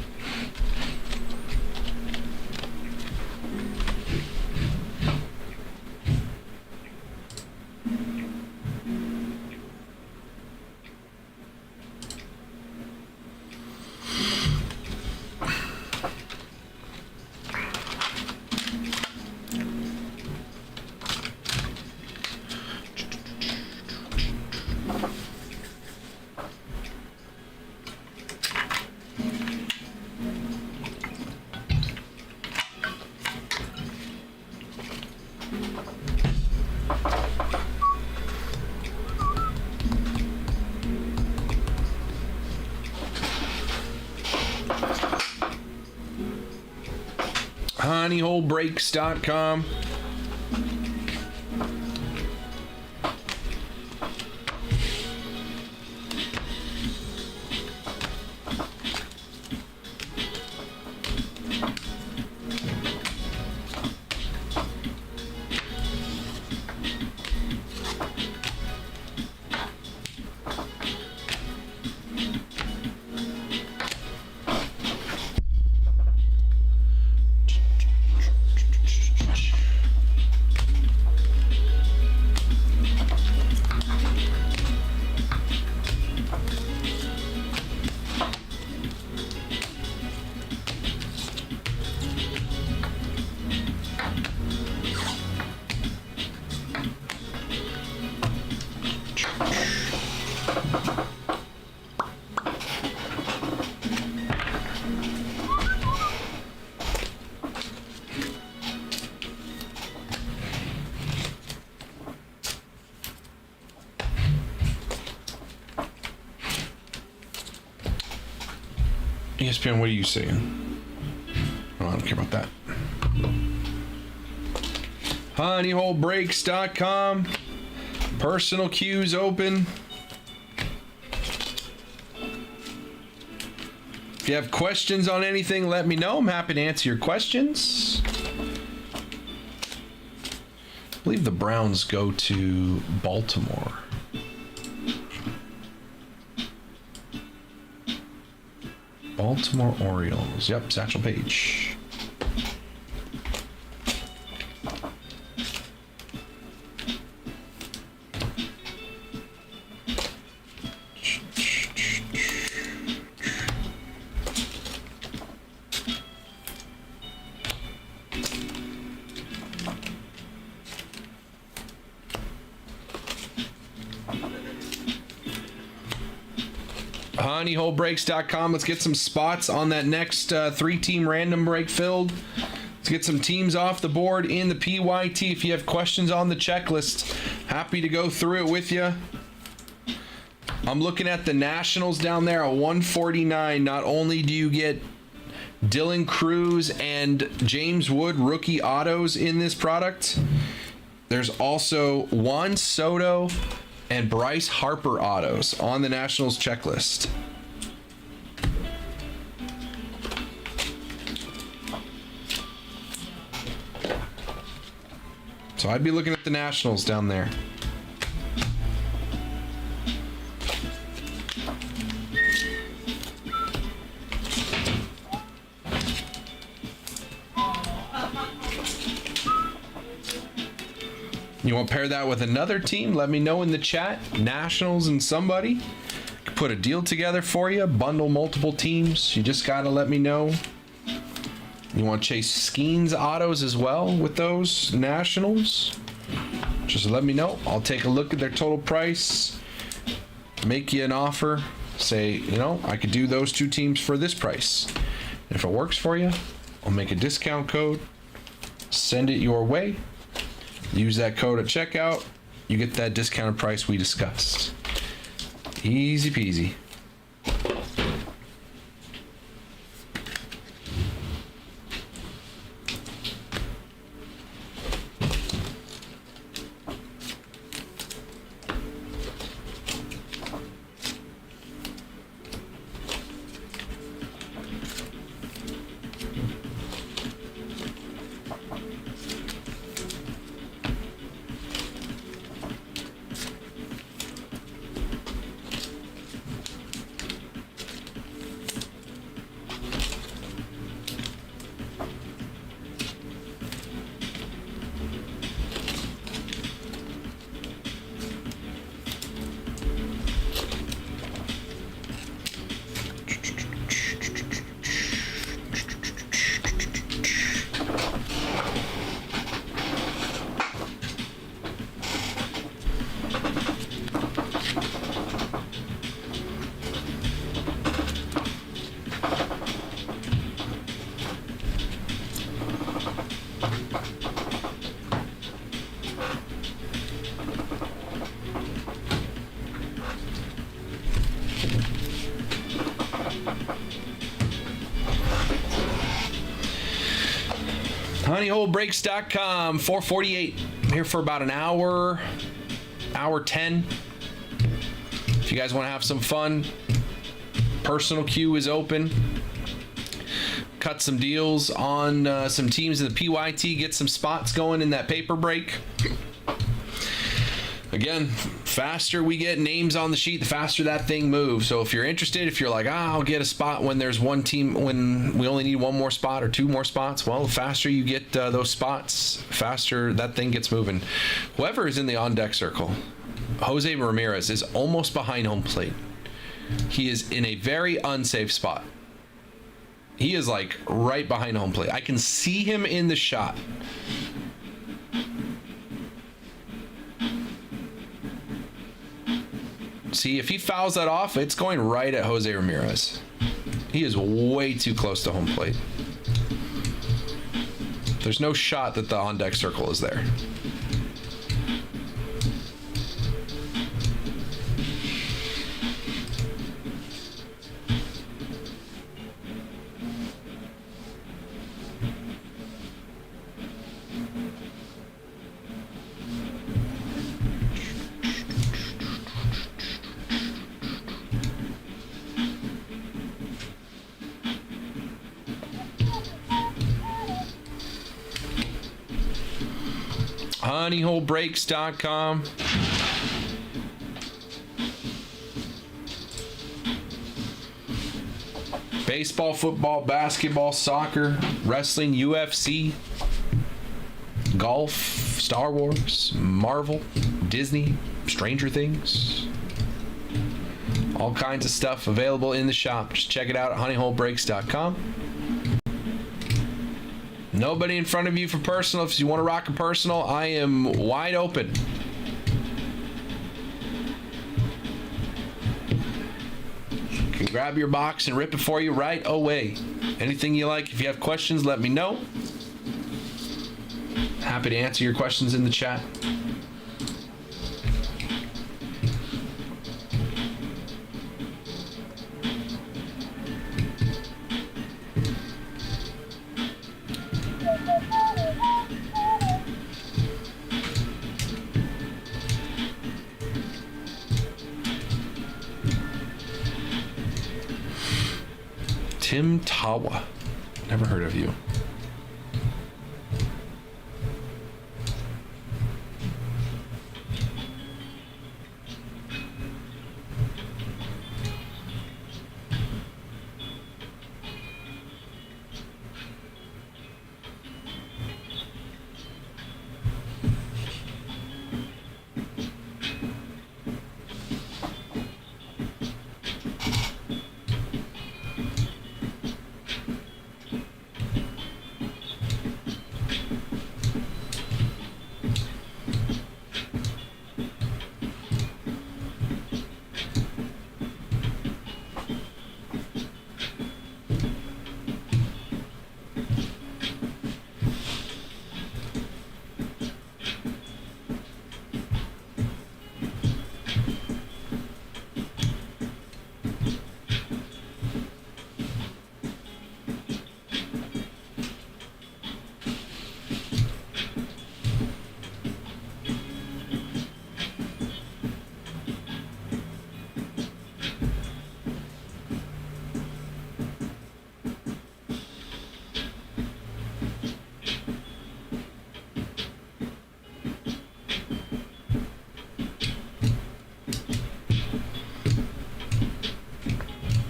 honeyholebreaks.com. ESPN, what are you saying? Oh, I don't care about that. honeyholebreaks.com. Personal queues open. If you have questions on anything, let me know. I'm happy to answer your questions. I believe the Browns go to Baltimore. Baltimore Orioles. Yep, Satchel Paige. honeyholebreaks.com. Let's get some spots on that next 3-team random break filled. Let's get some teams off the board in the PYT. If you have questions on the checklist, happy to go through it with you. I'm looking at the Nationals down there at 149. Not only do you get Dylan Cruz and James Wood rookie autos in this product. There's also Juan Soto and Bryce Harper autos on the Nationals checklist. So I'd be looking at the Nationals down there. You want to pair that with another team? Let me know in the chat. Nationals and somebody. Could put a deal together for you. Bundle multiple teams. You just got to let me know. You want to chase Skeens autos as well with those Nationals? Just let me know. I'll take a look at their total price. Make you an offer. Say, you know, I could do those two teams for this price. If it works for you, I'll make a discount code. Send it your way. Use that code at checkout. You get that discounted price we discussed. Easy peasy. honeyholebreaks.com. 4:48. I'm here for about an hour 10. If you guys want to have some fun, personal queue is open. Cut some deals on some teams in the PYT, get some spots going in that paper break. Again, faster we get names on the sheet, the faster that thing moves. So if you're interested, if you're like, I'll get a spot when there's one team, when we only need one more spot or two more spots, well, the faster you get those spots, faster that thing gets moving. Whoever is in the on-deck circle, Jose Ramirez is almost behind home plate. He is in a very unsafe spot. He is like right behind home plate. I can see him in the shot. See, if he fouls that off, it's going right at Jose Ramirez. He is way too close to home plate. There's no shot that the on-deck circle is there. honeyholebreaks.com. Baseball, football, basketball, soccer, wrestling, UFC, golf, Star Wars, Marvel, Disney, Stranger Things. All kinds of stuff available in the shop. Just check it out at honeyholebreaks.com. Nobody in front of you for personal. If you want to rock a personal, I am wide open. Can grab your box and rip it for you right away. Anything you like. If you have questions, let me know. Happy to answer your questions in the chat. Tim Tawa. Never heard of you.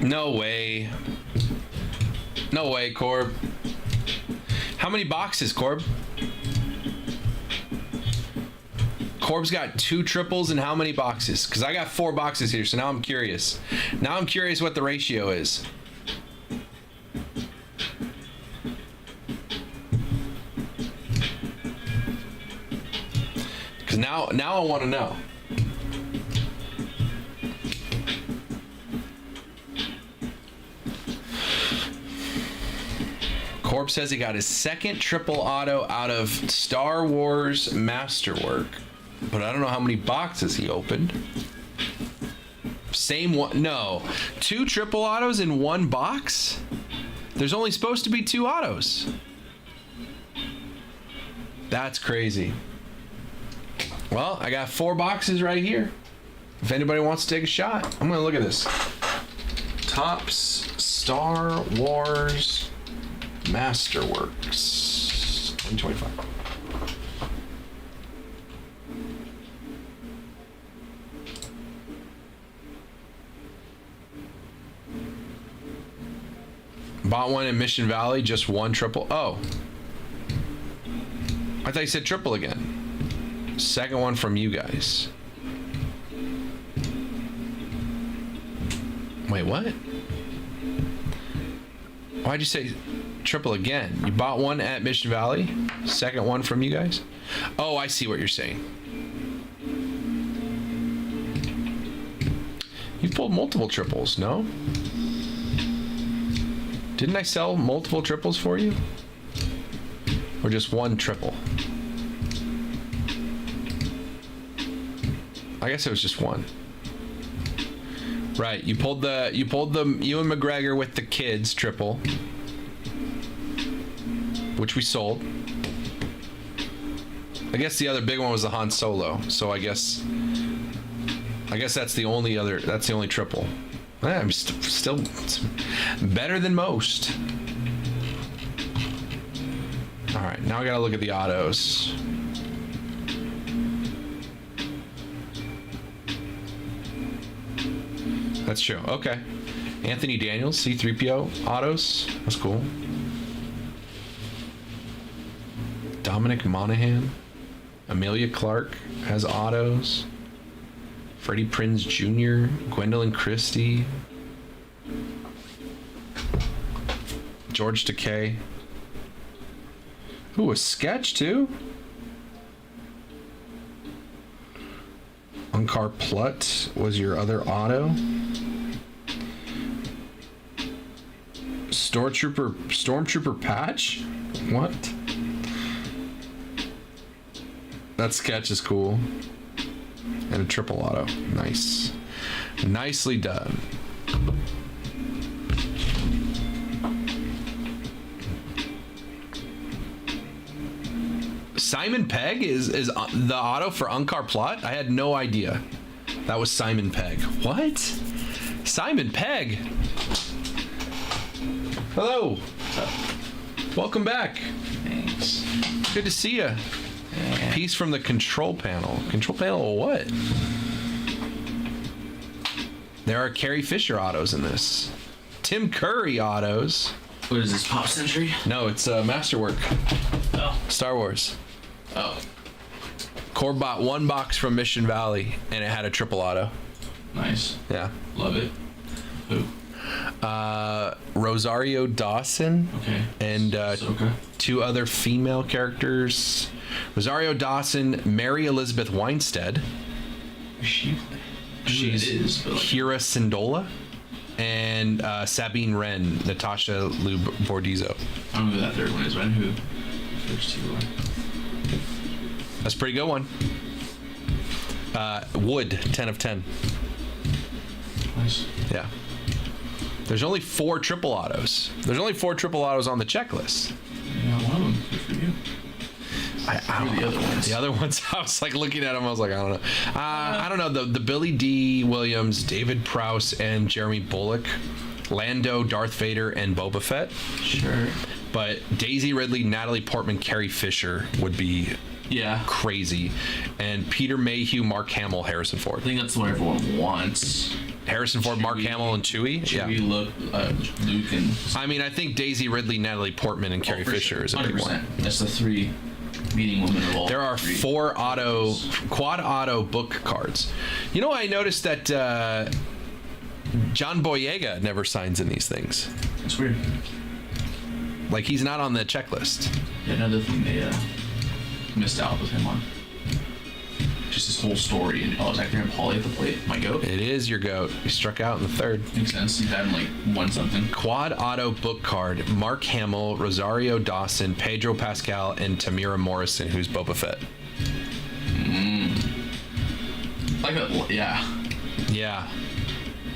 No way. No way, Corb. How many boxes, Corb? Corb's got 2 triples and how many boxes? Because I got 4 boxes here, so now I'm curious. Now I'm curious what the ratio is. Because now I want to know. Corb says he got his second triple auto out of Star Wars Masterwork, but I don't know how many boxes he opened. Same one? No. 2 triple autos in 1 box? There's only supposed to be 2 autos. That's crazy. Well, I got 4 boxes right here. If anybody wants to take a shot, I'm going to look at this. Topps Star Wars Masterworks 2025. Bought one in Mission Valley, just 1 triple. Oh. I thought you said triple again. Second one from you guys. Wait, what? Why'd you say triple again? You bought one at Mission Valley, second one from you guys? Oh, I see what you're saying. You pulled multiple triples, no? Didn't I sell multiple triples for you? Or just 1 triple? I guess it was just 1. Right, you pulled the Ewan McGregor with the kids triple, which we sold. I guess the other big one was the Han Solo, so I guess that's the only triple. I'm still better than most. All right, now I gotta look at the autos. That's true. Okay. Anthony Daniels, C-3PO autos. That's cool. Dominic Monaghan. Amelia Clark has autos. Freddie Prinze Jr. Gwendolyn Christie. George Takei. Ooh, a sketch too? Unkar Plutt was your other auto. Stormtrooper patch? What? That sketch is cool. And a triple auto. Nice. Nicely done. Simon Pegg is the auto for Unkar Plutt? I had no idea that was Simon Pegg. What? Simon Pegg? Hello. Welcome back. Thanks. Good to see you. Piece from the control panel. Control panel of what? There are Carrie Fisher autos in this. Tim Curry autos. What is this, Pop Century? No, it's Masterwork. Oh. Star Wars. Oh. Core bought one box from Mission Valley, and it had a triple auto. Nice. Yeah. Love it. Who? Rosario Dawson. Okay. And Ahsoka. two other female characters. Rosario Dawson, Mary Elizabeth Winstead. Is she? She's Hira Sindola. And Sabine Wren, Natasha Liu Bordizzo. I don't know who that third one is, but I know who the first two are. That's a pretty good one. Wood, 10 of 10. Nice. Yeah. There's only 4 triple autos. There's only 4 triple autos on the checklist. Yeah, one of them. Good for you. I Who are the other ones? The other ones, I was like looking at them, I was like, I don't know. I don't know. The Billy D. Williams, David Prowse, and Jeremy Bullock, Lando, Darth Vader, and Boba Fett. Sure. But Daisy Ridley, Natalie Portman, Carrie Fisher would be crazy. And Peter Mayhew, Mark Hamill, Harrison Ford. I think that's what everyone wants. Harrison Ford, Mark Hamill, and Chewie. Chewie, Luke, and... I mean, I think Daisy Ridley, Natalie Portman, and Carrie Fisher is a big one. That's the 3 leading women of all. There are 4 quad auto book cards. You know, I noticed that John Boyega never signs in these things. It's weird. Like, he's not on the checklist. Yeah, another thing they missed out with him on. Just his whole story, and it's like him Paulie at the plate. My goat. It is your goat. He struck out in the 3rd. Makes sense. He's having like won something. Quad auto book card: Mark Hamill, Rosario Dawson, Pedro Pascal, and Tamira Morrison, who's Boba Fett. Like that. Yeah. Yeah.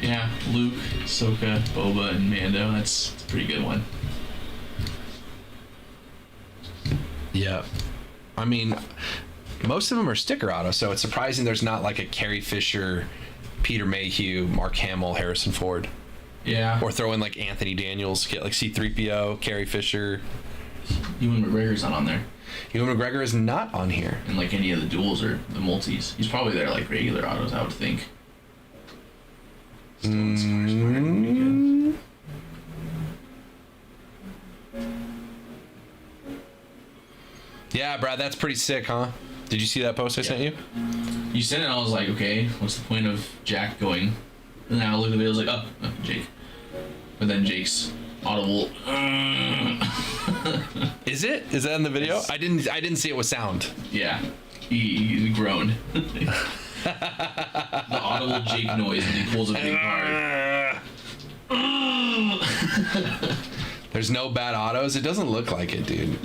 Yeah. Luke, Ahsoka, Boba, and Mando. That's a pretty good one. Yeah. I mean, most of them are sticker auto, so it's surprising there's not like a Carrie Fisher, Peter Mayhew, Mark Hamill, Harrison Ford. Yeah. Or throw in like Anthony Daniels, get like C-3PO, Carrie Fisher. Ewan McGregor's not on there. Ewan McGregor is not on here. In like any of the duels or the multis. He's probably there like regular autos, I would think. Yeah, Brad, that's pretty sick, huh? Did you see that post I sent you? You sent it and I was like, okay, what's the point of Jack going? And then I looked at it, I was like, oh, Jake. But then Jake's audible. Is it? Is that in the video? Yes. I didn't see it with sound. Yeah. He groaned. The audible Jake noise when he pulls a big card. There's no bad autos. It doesn't look like it, dude.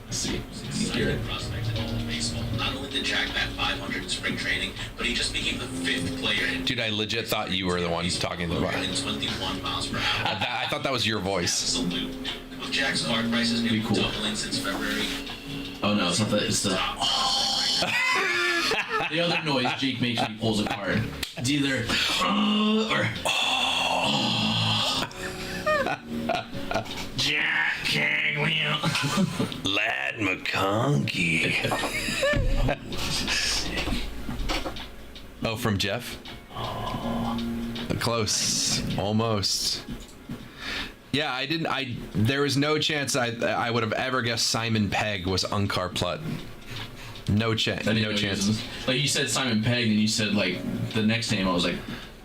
Let's see. Not only did Jack bat 500 in spring training, but he just became the 5th player in. Dude, I legit thought you were the one talking about it. 21 miles per hour. I thought that was your voice. Salute. With Jack's card prices nearly doubling since February. Oh no, it's not that. It's the. The other noise Jake makes when he pulls a card. It's either or. Jack Cagney. Lad McConkey. Oh, from Jeff? Close. Almost. Yeah, I didn't. There was no chance I would have ever guessed Simon Pegg was Unkar Plutt. No chance. No chance. Like you said Simon Pegg, and you said like the next name. I was like,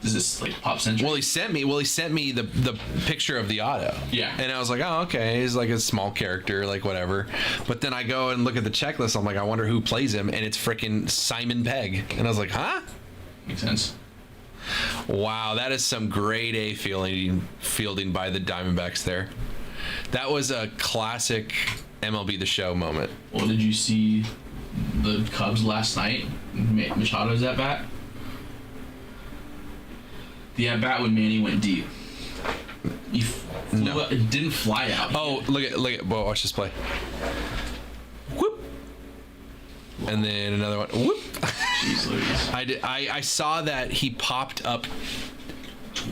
is this like Pop Century? Well, he sent me the picture of the auto. Yeah. And I was like, oh, okay, he's like a small character, like whatever. But then I go and look at the checklist. I'm like, I wonder who plays him, and it's freaking Simon Pegg. And I was like, huh? Makes sense. Wow, that is some grade A fielding by the Diamondbacks there. That was a classic MLB The Show moment. Well, did you see the Cubs last night? Machado's at bat. The at bat when Manny went deep. He flew up, it didn't fly out. Oh, look at. Well, watch this play. Whoop. And then another one. Whoop. Jeez Louise. I saw that he popped up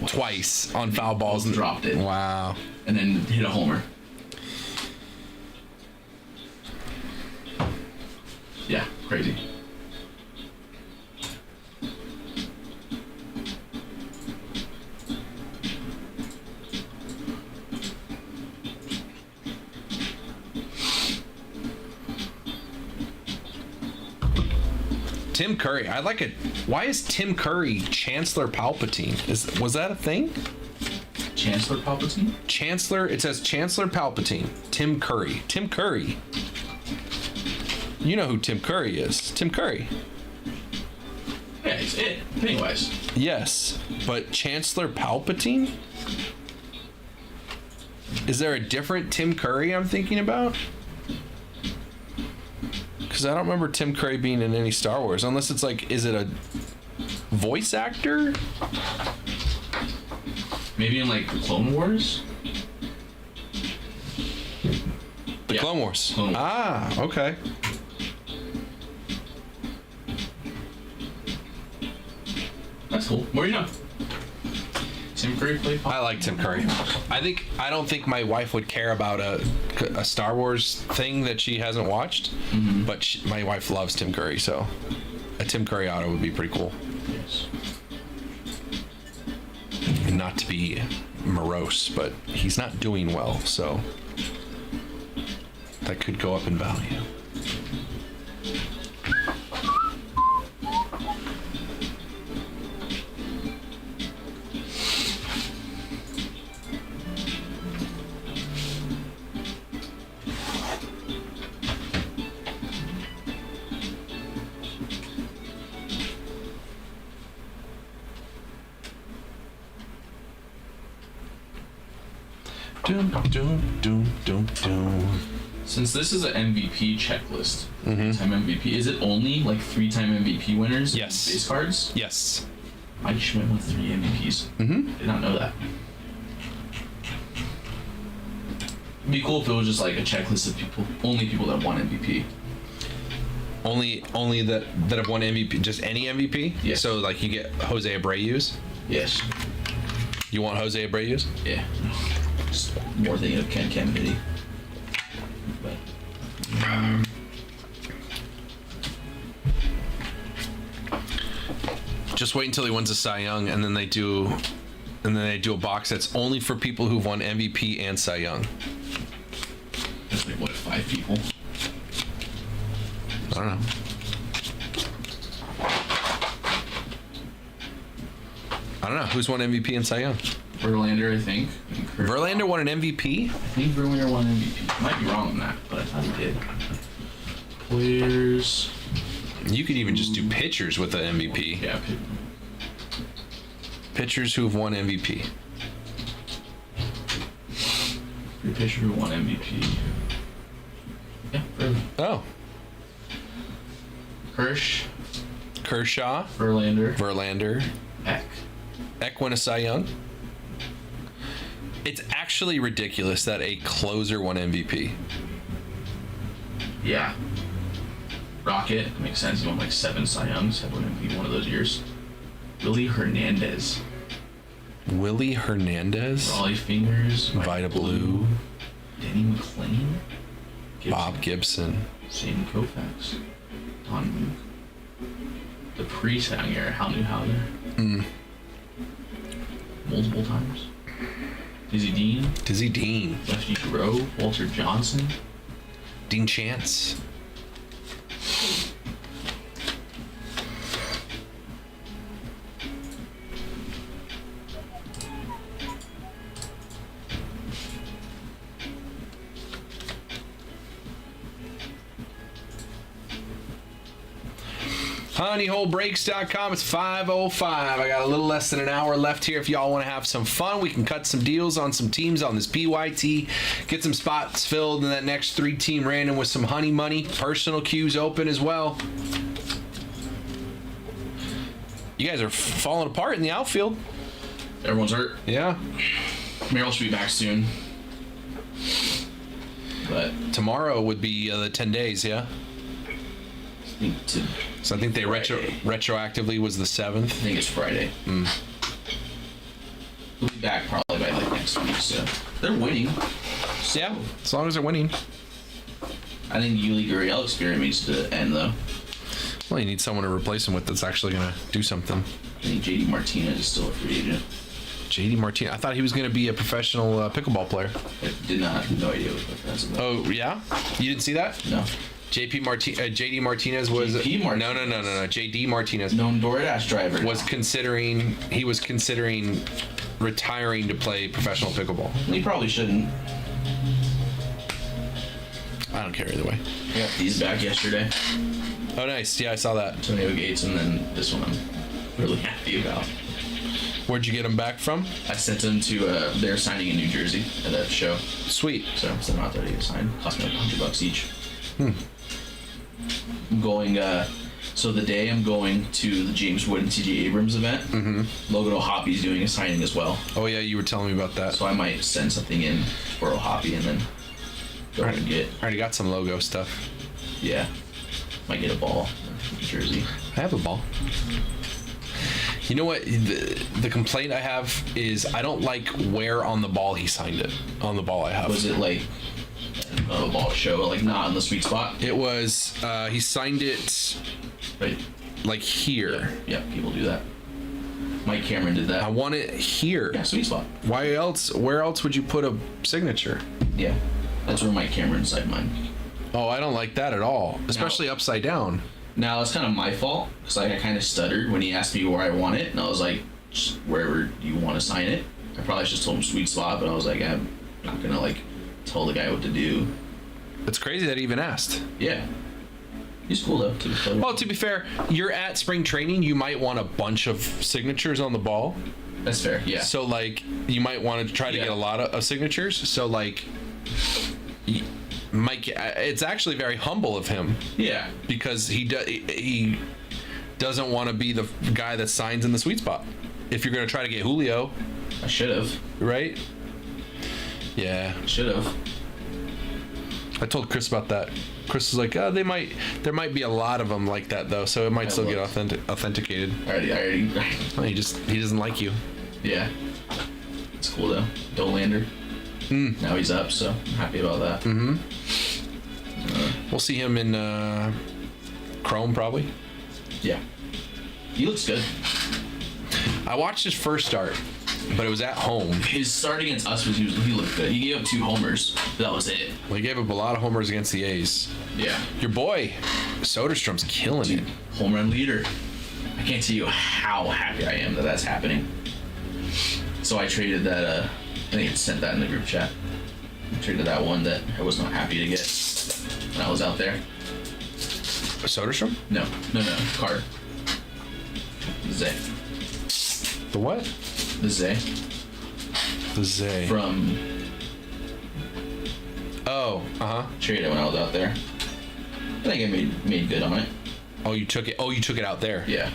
twice on foul balls and dropped it. Wow. And then hit a homer. Yeah, crazy. Tim Curry. I like it. Why is Tim Curry Chancellor Palpatine? Was that a thing? Chancellor Palpatine? Chancellor. It says Chancellor Palpatine. Tim Curry. Tim Curry. You know who Tim Curry is? Tim Curry. Yeah, it's it. Pennywise. Yes, but Chancellor Palpatine? Is there a different Tim Curry I'm thinking about? Because I don't remember Tim Curry being in any Star Wars, unless it's like, is it a voice actor? Maybe in like the Clone Wars? The Clone Wars. Clone Wars. Ah, okay. That's cool. More you know. Tim Curry played I like Tim Curry. I don't think my wife would care about a Star Wars thing that she hasn't watched, but my wife loves Tim Curry, so a Tim Curry auto would be pretty cool. Yes. And not to be morose, but he's not doing well, so that could go up in value. Doom, doom, doom, doom, doom. Since this is an MVP checklist, time MVP, is it only like 3-time MVP winners? Yes. Base cards? Yes. I just went with 3 MVPs. Did not know that. It'd be cool if it was just like a checklist of only people that won MVP. Only that have won MVP, just any MVP? Yes. So like you get Jose Abreu's? Yes. You want Jose Abreu's? Yeah. Just more thinking of Ken Kennedy. But Just wait until he wins a Cy Young, and then they do a box that's only for people who've won MVP and Cy Young. there's like what, 5 people? I don't know. I don't know. Who's won MVP and Cy Young? Verlander, I think. Verlander won an MVP? I think Verlander won MVP. I might be wrong on that, but I thought he did. Players. You could even just do pitchers with an MVP. Yeah. Pitchers who've won MVP. Your pitcher who won MVP. Yeah, Verlander. Oh. Kershaw. Verlander. Eck. Eck won a Cy Young. It's actually ridiculous that a closer won MVP. Yeah. Rocket. Makes sense. He won like 7 Cy Youngs. Had won MVP one of those years. Willie Hernandez. Willie Hernandez. Raleigh Fingers. Vita Blue. Denny McClain. Bob Gibson. Sandy Koufax. Don Mook. The pre-Cy Young era. Hal Newhouser. Multiple times. Dizzy Dean. Lefty Grove. Walter Johnson. Dean Chance. honeyholebreaks.com. It's 5:05. I got a little less than an hour left here. If y'all want to have some fun, we can cut some deals on some teams on this PYT, get some spots filled in that next 3-team random with some honey money. Personal queues open as well. You guys are falling apart in the outfield. Everyone's hurt. Yeah. Merrill should be back soon. But tomorrow would be the 10 days, yeah? So I think they retroactively was the 7th. I think it's Friday. He'll be back probably by like next week. So they're winning. Yeah, as long as they're winning. I think Yuli Gurriel experiment needs to end though. Well, you need someone to replace him with that's actually going to do something. I think JD Martinez is still a free agent. JD Martinez. I thought he was going to be a professional pickleball player. I did not have no idea what that's about. Oh, yeah? You didn't see that? No. JD Martinez was... JP Martinez? No. JD Martinez Known DoorDash driver. was considering retiring to play professional pickleball. He probably shouldn't. I don't care either way. I got these back yesterday. Oh, nice. Yeah, I saw that. Antonio Gates, and then this one I'm really happy about. Where'd you get them back from? I sent them to, they're signing in New Jersey at that show. Sweet. So I sent them out there to get signed. Cost me like $100 each. I'm going, so the day I'm going to the James Wood and TJ Abrams event, Logan O'Hoppy's doing a signing as well. Oh, yeah, you were telling me about that. So I might send something in for O'Hoppy and then go and get, I already got some logo stuff. yeah, might get a ball from New Jersey. I have a ball. You know what? The complaint I have is I don't like where on the ball he signed it. On the ball I have. Was it like a ball show, like not in the sweet spot? It was, he signed it Right. like here. Yeah, people do that. Mike Cameron did that. I want it here. Yeah, sweet spot. Why else? Where else would you put a signature? Yeah, that's where Mike Cameron signed mine. Oh, I don't like that at all, especially upside down. Now it's kind of my fault because like I kind of stuttered when he asked me where I want it, and I was like, just wherever you want to sign it. I probably just told him sweet spot, but I was like, I'm not gonna like tell the guy what to do. It's crazy that he even asked. Yeah, he's cool though. Well, to be fair, you're at spring training. You might want a bunch of signatures on the ball. That's fair. Yeah. So like, you might want to try to get a lot of signatures. So like, Mike, it's actually very humble of him. Yeah. Because he doesn't want to be the guy that signs in the sweet spot. If you're going to try to get Julio, I should have. right? Yeah. Should have. I told Chris about that. Chris was like, oh, there might be a lot of them like that though, so it might still get authenticated. Already. Oh, he doesn't like you. Yeah. It's cool though. Dolander. Now he's up, so I'm happy about that. We'll see him in Chrome probably. Yeah. He looks good. I watched his first start, but it was at home. His start against us he looked good. He gave up 2 homers. That was it. Well, he gave up a lot of homers against the A's. Yeah. Your boy, Soderstrom's killing it. Home run leader. I can't tell you how happy I am that that's happening. So I traded that, I think it sent that in the group chat. I traded that one that I was not happy to get when I was out there. Soderstrom? No. Card. Zay. The what? The Zay. The Zay. From traded when I was out there. I think I made good on it. Oh, you took it. Oh, you took it out there. Yeah.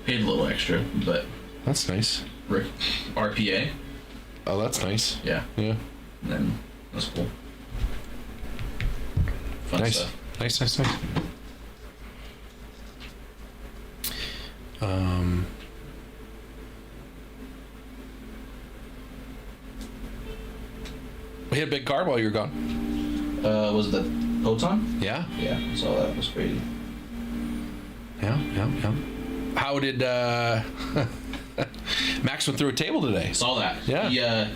Paid a little extra, but That's nice. RPA. Oh, that's nice. Yeah. Yeah. And then that's cool. Fun Nice. stuff. Nice. We had a big car while you were gone. Was it the Poton? Yeah. Yeah, I saw that. It was crazy. Yeah. How did Max went through a table today? Saw that. Yeah. He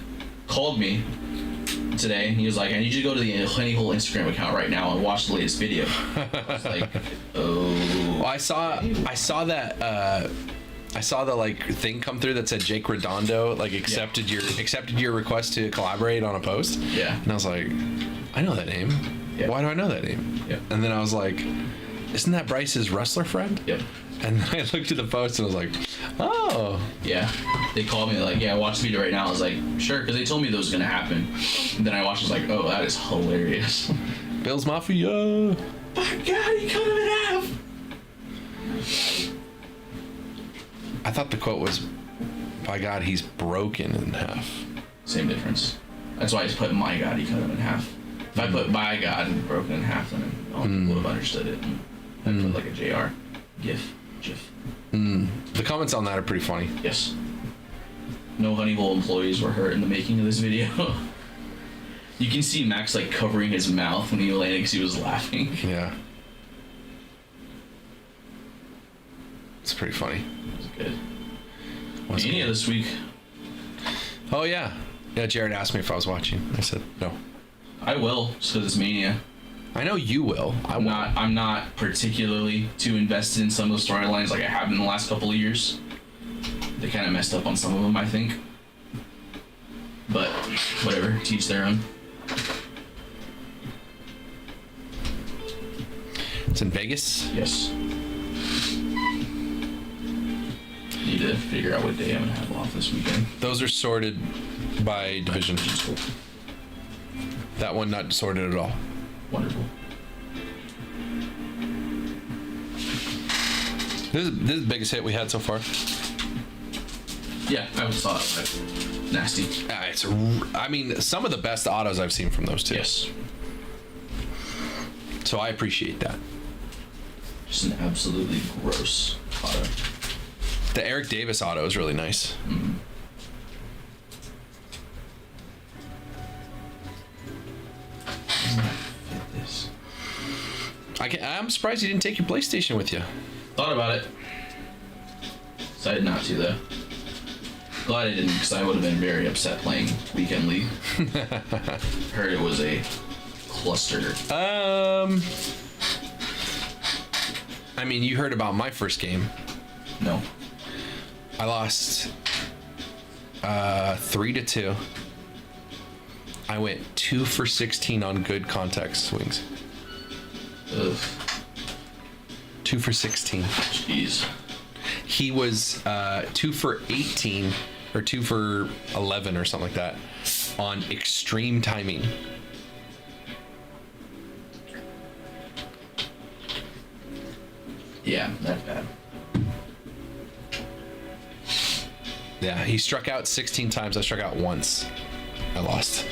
called me today. He was like, I need you to go to the Honey Hole Instagram account right now and watch the latest video. I was like, oh. Well, I saw that. I saw the like thing come through that said Jake Redondo like accepted your request to collaborate on a post. Yeah. And I was like, I know that name. Yeah. Why do I know that name? Yeah. And then I was like, isn't that Bryce's wrestler friend? Yep. And then I looked at the post and I was like, oh. Yeah. They called me like, yeah, watch the video right now. I was like, sure, because they told me that was gonna happen. And then I watched. I was like, oh, that is hilarious. Bill's Mafia. My God, he cut him in half. I thought the quote was, by God, he's broken in half. Same difference. That's why I just put my God, he cut him in half. If I put by God and broken in half, then no one would have understood it. I put like a JR. GIF. The comments on that are pretty funny. Yes. no Honeywell employees were hurt in the making of this video. You can see Max like covering his mouth when he landed because he was laughing. Yeah. It's pretty funny. It was good. Was Mania this week. Oh yeah. Yeah, Jared asked me if I was watching. I said no. I will, just because it's Mania. I know you will. I'm not particularly too invested in some of the storylines like I have in the last couple of years. They kind of messed up on some of them, I think. But whatever, teach their own. It's in Vegas. Yes. Need to figure out what day I'm gonna have off this weekend. Those are sorted by division. Cool. That one not sorted at all. Wonderful. This is the biggest hit we had so far. Yeah, I saw that live. Nasty. I mean, some of the best autos I've seen from those two. Yes. So I appreciate that. Just an absolutely gross auto. The Eric Davis auto is really nice. Mm-hmm. This. I'm surprised you didn't take your PlayStation with you. Thought about it. Decided not to though. Glad I didn't, because I would have been very upset playing Weekend League. Heard it was a cluster. I mean, you heard about my first game. No. I lost 3-2. I went 2 for 16 on good contact swings. Ugh. 2 for 16. Jeez. He was 2 for 18 or 2 for 11 or something like that on extreme timing. Yeah, that's bad. Yeah, he struck out 16 times. I struck out once. I lost.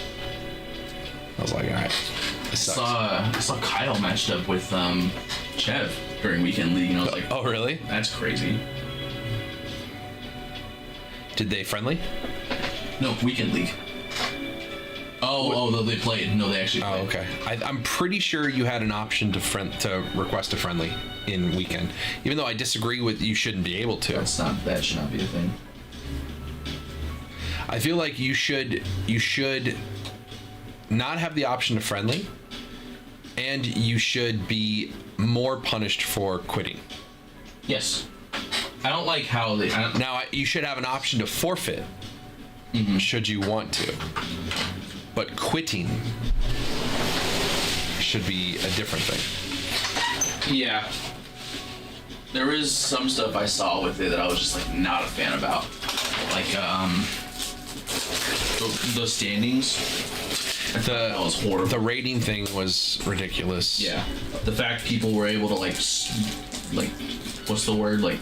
I was like, all right. This sucks. I saw Kyle matched up with Chev during Weekend League, and I was like, Oh, really? that's crazy. Did they friendly? No, Weekend League. Oh, they played. No, they actually played. Oh, okay. I'm pretty sure you had an option to request a friendly in weekend, even though I disagree with you shouldn't be able to. That should not be a thing. I feel like you should not have the option to friendly, and you should be more punished for quitting. Yes. I don't like how they... Now, you should have an option to forfeit, should you want to. But quitting should be a different thing. Yeah. There is some stuff I saw with it that I was just like not a fan about. Like the standings. That was horrible. The rating thing was ridiculous. Yeah. The fact people were able to like what's the word? Like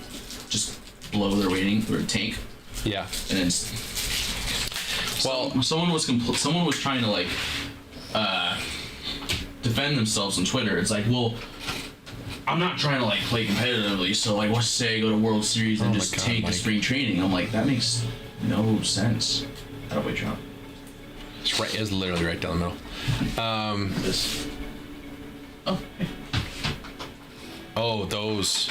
just blow their rating or tank. Yeah. And then someone was trying to like defend themselves on Twitter. It's like, well, I'm not trying to like play competitively, so like let's say I go to World Series and just tank the spring training. I'm like, that makes no sense. How do I jump? It's right. It's literally right down the middle. This. Oh. Hey. Oh, those.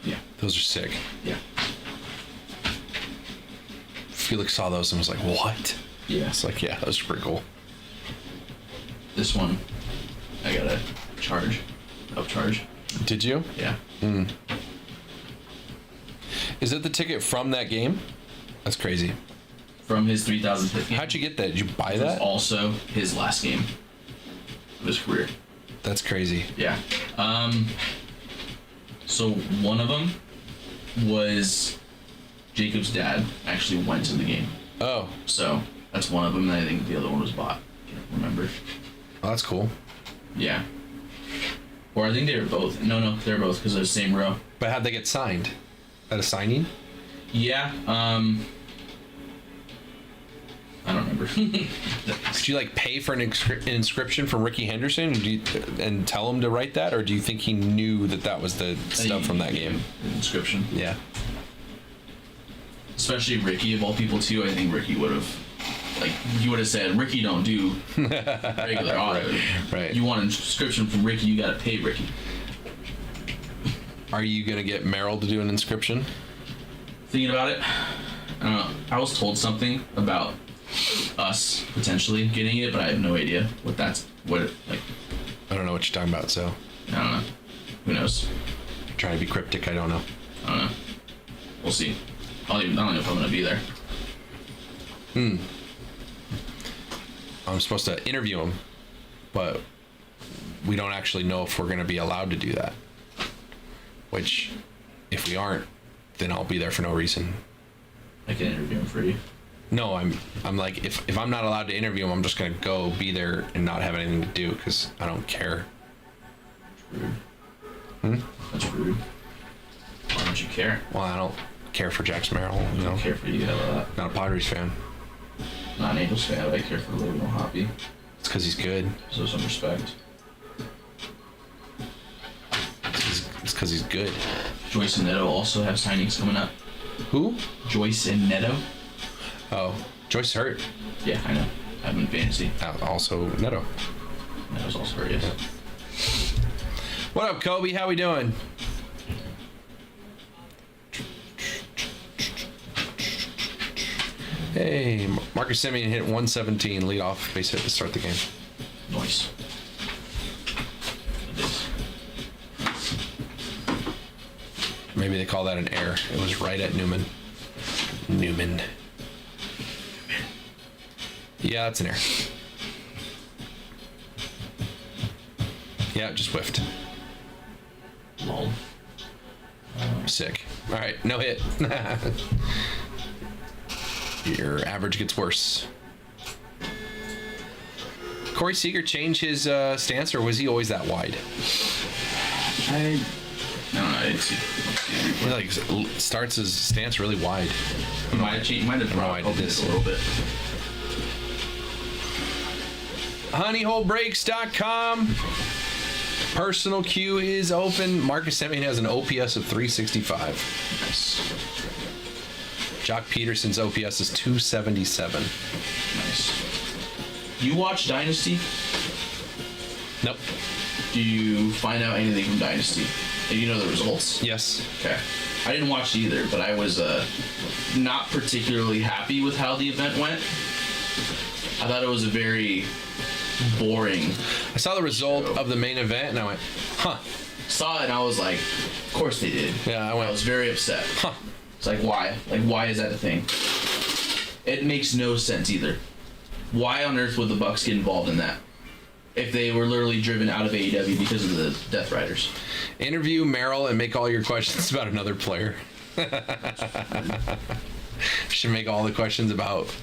Yeah. Those are sick. Yeah. Felix saw those and was like, what? Yeah. It's like, yeah, those are pretty cool. This one, I got a upcharge. Did you? Yeah. Is it the ticket from that game? That's crazy. From his 3,000th game. How'd you get that? Did you buy It was that? also his last game of his career. That's crazy. Yeah. So one of them was Jacob's dad actually went to the game. Oh, So that's one of them, and I think the other one was bought. Can't remember. well, that's cool. Yeah. Or I think they were both. No, they're both because they're the same row. But how'd they get signed? At a signing? Yeah. I don't remember. number. Did you like pay for an inscription from Ricky Henderson and tell him to write that, or do you think he knew that was the stuff from that game? Inscription. Yeah. Especially Ricky, of all people, too. I think Ricky would have, he would have said, Ricky don't do regular auto. Right. You want an inscription from Ricky, you got to pay Ricky. Are you going to get Merrill to do an inscription? Thinking about it, I was told something about us potentially getting it, but I have no idea I don't know what you're talking about, so. I don't know. Who knows? Trying to be cryptic, I don't know. I don't know. We'll see. I don't know if I'm going to be there. I'm supposed to interview him, but we don't actually know if we're going to be allowed to do that. Which, if we aren't, then I'll be there for no reason. I can interview him for you. No, I'm like, if I'm not allowed to interview him, I'm just going to go be there and not have anything to do because I don't care. Rude. That's rude. Why don't you care? Well, I don't care for Jax Merrill, I don't care for you. Not a Padres fan. Not an Angels fan, but I care for Logan Hoppy. It's because he's good. So some respect. It's because he's good. Joyce and Neto also have signings coming up. Who? Joyce and Neto. Oh, Joyce hurt. Yeah, I know. I'm in fantasy. Also Neto. Neto's also hurt, yes. What up, Kobe? How we doing? Hey, Marcus Semien hit 117 leadoff base hit to start the game. Nice. Maybe they call that an error. It was right at Newman. Yeah, that's an error. Yeah, it just whiffed. Lol. Sick. All right, no hit. Your average gets worse. Corey Seager changed his stance, or was he always that wide? I don't know. I didn't see. He like starts his stance really wide. Might have dropped this a little bit. Honeyholebreaks.com. Personal queue is open. Marcus Semien has an OPS of 365. Nice. Jock Peterson's OPS is 277. Nice. You watch Dynasty? Nope. Do you find out anything from Dynasty? Do you know the results? Yes. Okay. I didn't watch either, but I was not particularly happy with how the event went. I thought it was a very boring. I saw the result of the main event and I went, huh. Saw it and I was like, of course they did. Yeah, I was very upset. Huh. It's like, why? Like, why is that a thing? It makes no sense either. Why on earth would the Bucks get involved in that? If they were literally driven out of AEW because of the Death Riders. Interview Merrill and make all your questions about another player. Should make all the questions about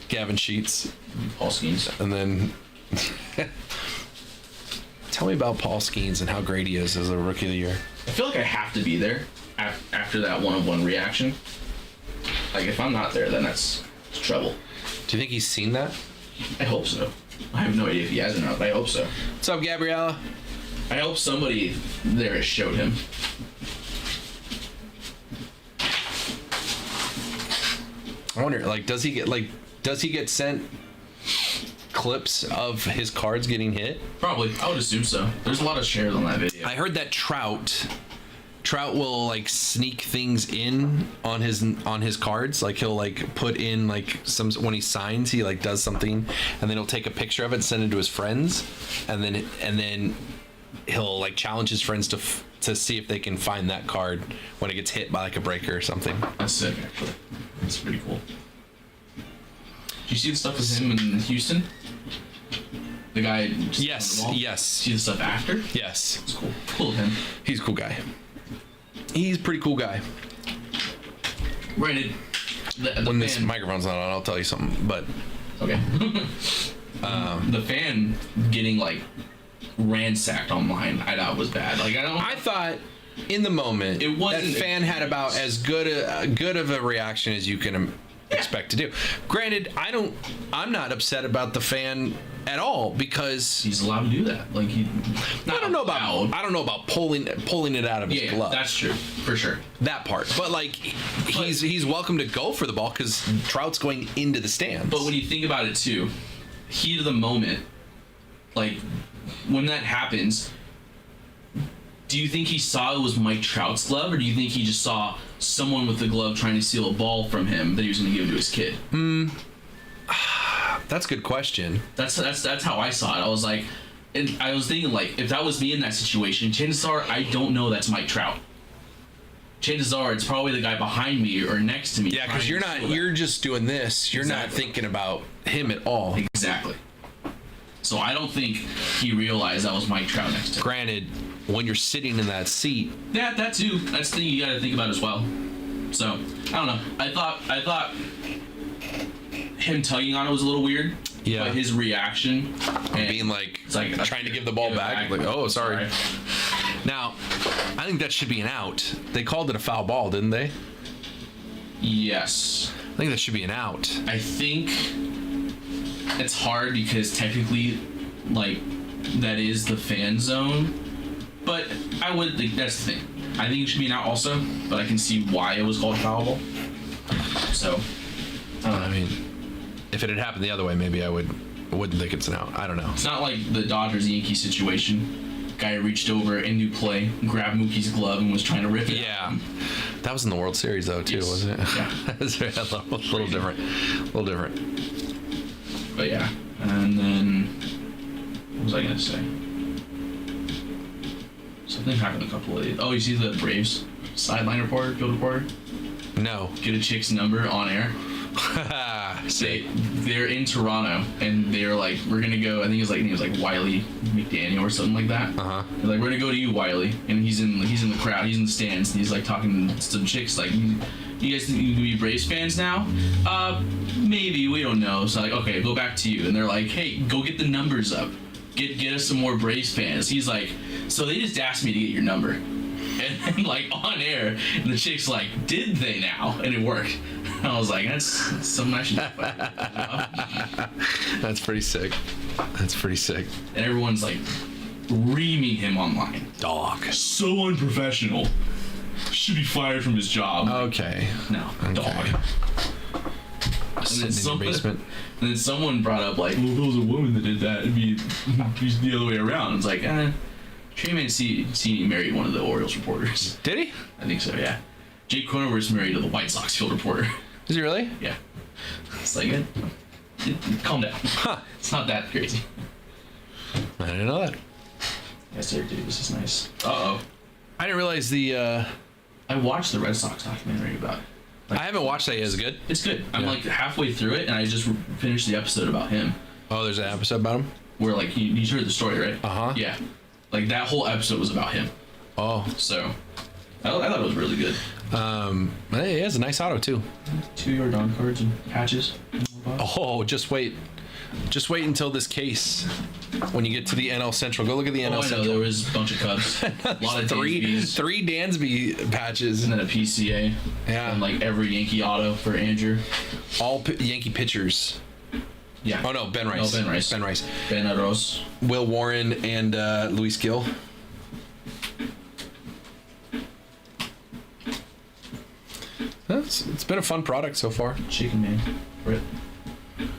Gavin Sheets. Paul Skeens. And then tell me about Paul Skeens and how great he is as a Rookie of the Year. I feel like I have to be there after that one-on-one reaction. Like, if I'm not there, then it's trouble. Do you think he's seen that? I hope so. I have no idea if he has or not, but I hope so. What's up, Gabriella? I hope somebody there has showed him. I wonder, like, does he get sent clips of his cards getting hit? Probably. I would assume so. There's a lot of shares on that video. I heard that Trout will like sneak things in on his cards. Like he'll like put in like when he signs, he like does something, and then he'll take a picture of it and send it to his friends, and then he'll like challenge his friends to see if they can find that card when it gets hit by like a breaker or something. That's sick, actually. That's pretty cool. Did you see the stuff with him in Houston? The guy just Yes. See the stuff after? Yes. It's cool. Cool of him. He's a cool guy. He's a pretty cool guy. Granted, when this microphone's not on, I'll tell you something, but... Okay. The fan getting, like, ransacked online, I thought was bad. Like, I thought, in the moment, it wasn't that fan had about as good of a reaction as you can expect to do. Granted, I'm not upset about the fan at all because He's allowed to do that. Like I don't know about pulling it out of his glove. That's true for sure. That part, but like he's welcome to go for the ball because Trout's going into the stands. But when you think about it too, heat of the moment, like when that happens, do you think he saw it was Mike Trout's glove, or do you think he just saw someone with the glove trying to steal a ball from him that he was going to give to his kid? That's a good question. That's how I saw it. I was like, and I was thinking like, if that was me in that situation, chances are I don't know that's Mike Trout. Chances are it's probably the guy behind me or next to me. Yeah, because you're just doing this. You're not thinking about him at all. Exactly. So I don't think he realized that was Mike Trout next to him. Granted, when you're sitting in that seat, Yeah, that too. That's the thing you got to think about as well. So I don't know. I thought him tugging on it was a little weird. Yeah. But his reaction and being like, it's like trying to give the ball back. Like, oh, sorry. Now, I think that should be an out. They called it a foul ball, didn't they? Yes. I think that should be an out. I think it's hard because technically, like, that is the fan zone. But I would think that's the thing. I think it should be an out also, but I can see why it was called foul ball. So, I don't know. I mean, if it had happened the other way, maybe I wouldn't think it's an out. I don't know. It's not like the Dodgers-Yankees situation. Guy reached over in new play, grabbed Mookie's glove, and was trying to rip it. Yeah, that was in the World Series though too, Yes. wasn't it? Yeah. That's a little different. A little different. But yeah, and then what was I gonna say? Something happened a couple of days. Oh, you see the Braves sideline reporter, field reporter, No. get a chick's number on air. They're in Toronto and they're like, we're gonna go. I think his name was like Wiley McDaniel or something like that. They're like, we're gonna go to you, Wiley, and he's in the crowd, he's in the stands, and he's like talking to some chicks like, you guys think you can be Braves fans now? Maybe, we don't know. So like, okay, go back to you, and they're like, hey, go get the numbers up, get us some more Braves fans. He's like, so they just asked me to get your number, and then like on air, and the chick's like, did they now? And it worked. I was like, that's something I should do. That's pretty sick. That's pretty sick. And everyone's like reaming him online. Dog. So unprofessional. Should be fired from his job. Okay. No, dog. Sitting in your basement. And then someone brought up like, well, if it was a woman that did that, it'd be the other way around. It's like, Trey Mancini married one of the Orioles reporters. Did he? I think so, yeah. Jake Cronenworth's married to the White Sox field reporter. Is he really? Yeah. It's like, calm down. Huh. It's not that crazy. I didn't know that. Yes, sir, dude. This is nice. Uh-oh. I didn't realize the. I watched the Red Sox documentary about it. I haven't watched that yet. Is it good? It's good. I'm like halfway through it, and I just finished the episode about him. Oh, there's an episode about him? Where, like, you heard the story, right? Uh-huh. Yeah. Like, that whole episode was about him. Oh. So, I thought it was really good. Hey, he has a nice auto, too. 2-yard on cards and patches. Oh, just wait. Just wait until this case. When you get to the NL Central, go look at the NL I know, Central. there was a bunch of Cubs. A lot of three Dansbys. Dansby patches. And then a PCA. Yeah. And, like, every Yankee auto for Andrew. All Yankee pitchers. Yeah. Oh, no, Ben Rice. No, Ben Rice. Ben Rice. Ben Adros. Will Warren and Luis Gill. It's been a fun product so far. Chicken Man. Right.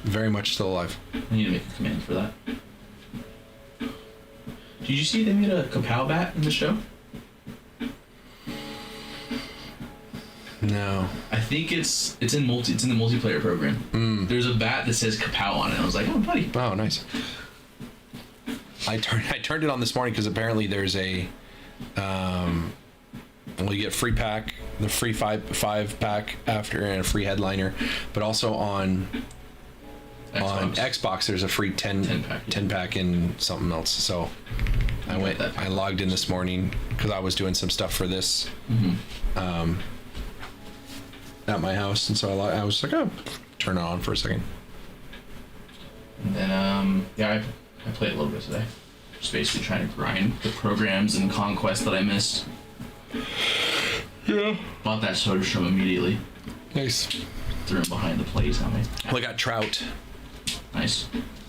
Very much still alive. I need to make a command for that. Did you see they made a Kapow bat in the show? No. I think it's in the multiplayer program. There's a bat that says Kapow on it. I was like, oh, buddy. Oh, nice. I turned it on this morning because apparently there's a well, you get free pack, the free five pack after, and a free headliner, but also on Xbox there's a free 10 pack and something else. So I logged in this morning because I was doing some stuff for this at my house, and so I was like, oh, turn it on for a second. And then I played a little bit today. Just basically trying to grind the programs and conquest that I missed. Yeah. Bought that Soderstrom immediately. Nice. threw him behind the plays on me. I got Trout. Nice.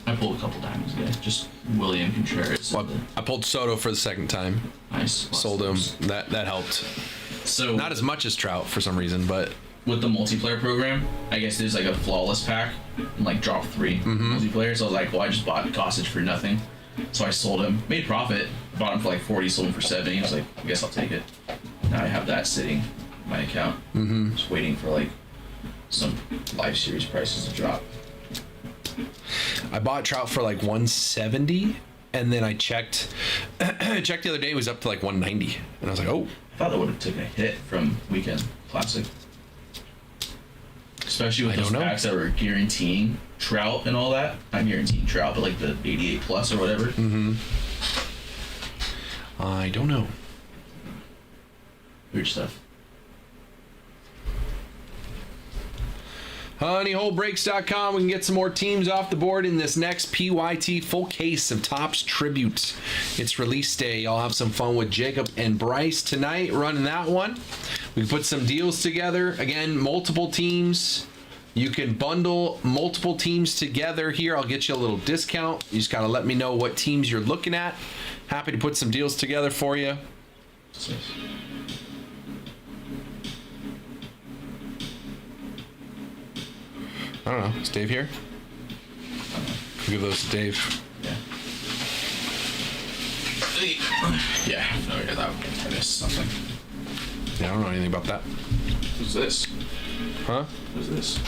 I pulled a couple diamonds today. Just William Contreras. Well, I pulled Soto for the second time. Nice. Sold him. That helped. So Not as much as Trout for some reason, but with the multiplayer program, I guess there's like a flawless pack and like drop 3 multiplayer. So I was like, well, I just bought Kostic for nothing. So I sold him, made profit, bought him for like 40, sold him for 70. I was like, I guess I'll take it. Now I have that sitting in my account. Just waiting for like some live series prices to drop. I bought Trout for like 170, and then I checked the other day, it was up to like 190, and I was like, oh. I thought that would have taken a hit from Weekend Classic. Especially with those packs that were guaranteeing Trout and all that. Not guaranteeing Trout, but like the 88 plus or whatever. I don't know. Weird stuff. Honeyholebreaks.com. We can get some more teams off the board in this next PYT full case of Topps Tribute. It's release day. I'll have some fun with Jacob and Bryce tonight running that one. We put some deals together. Again, multiple teams. You can bundle multiple teams together here. I'll get you a little discount. You just got to let me know what teams you're looking at. Happy to put some deals together for you. I don't know. Is Dave here? Give those to Dave. Yeah. No, yeah, that I missed something. Yeah, I don't know anything about that. Who's this? Huh? Who's this?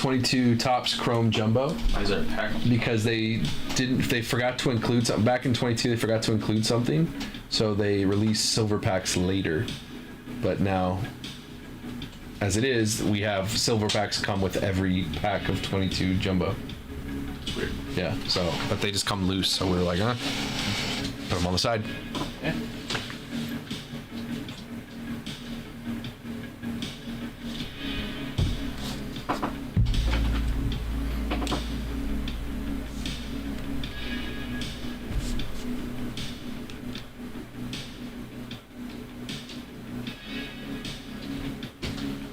22 Topps Chrome Jumbo. Why is there a pack? Because they forgot to include something. Back in 22, they forgot to include something. So they released silver packs later. But now, as it is, we have silver packs come with every pack of 22 Jumbo. Weird. Yeah, so, but they just come loose. So we were like, put them on the side. Yeah.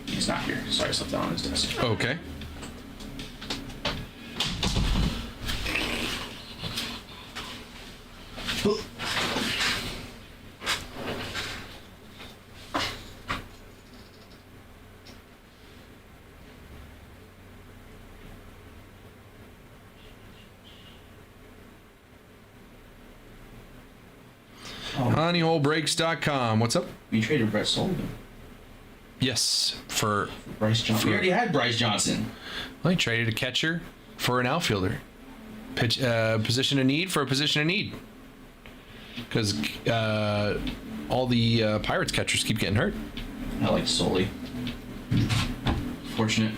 He's not here. Sorry, I slept down on his desk. Okay. Honeyholebreaks.com. What's up? We traded Brett Sullivan. Yes, for Bryce Johnson. We already had Bryce Johnson. well, he traded a catcher for an outfielder. Position of need for a position of need. Because all the Pirates catchers keep getting hurt. I like Sully. Fortunate.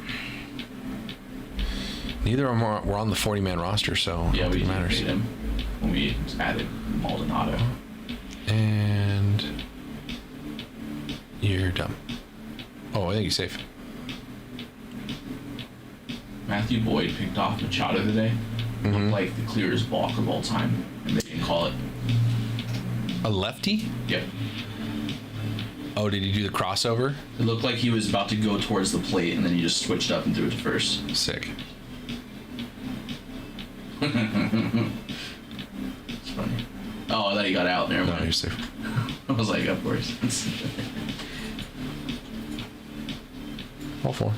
Neither of them were on the 40-man roster, so Yeah, we it matters. paid him when we added Maldonado. And you're done. Oh, I think he's safe. Matthew Boyd picked off Machado today. Looked like the clearest balk of all time, and they didn't call it. A lefty? Yep. Oh, did he do the crossover? It looked like he was about to go towards the plate, and then he just switched up and threw it to first. Sick. It's funny. Oh, I thought he got out. Never No, mind. you're safe. I was like, of course. All four.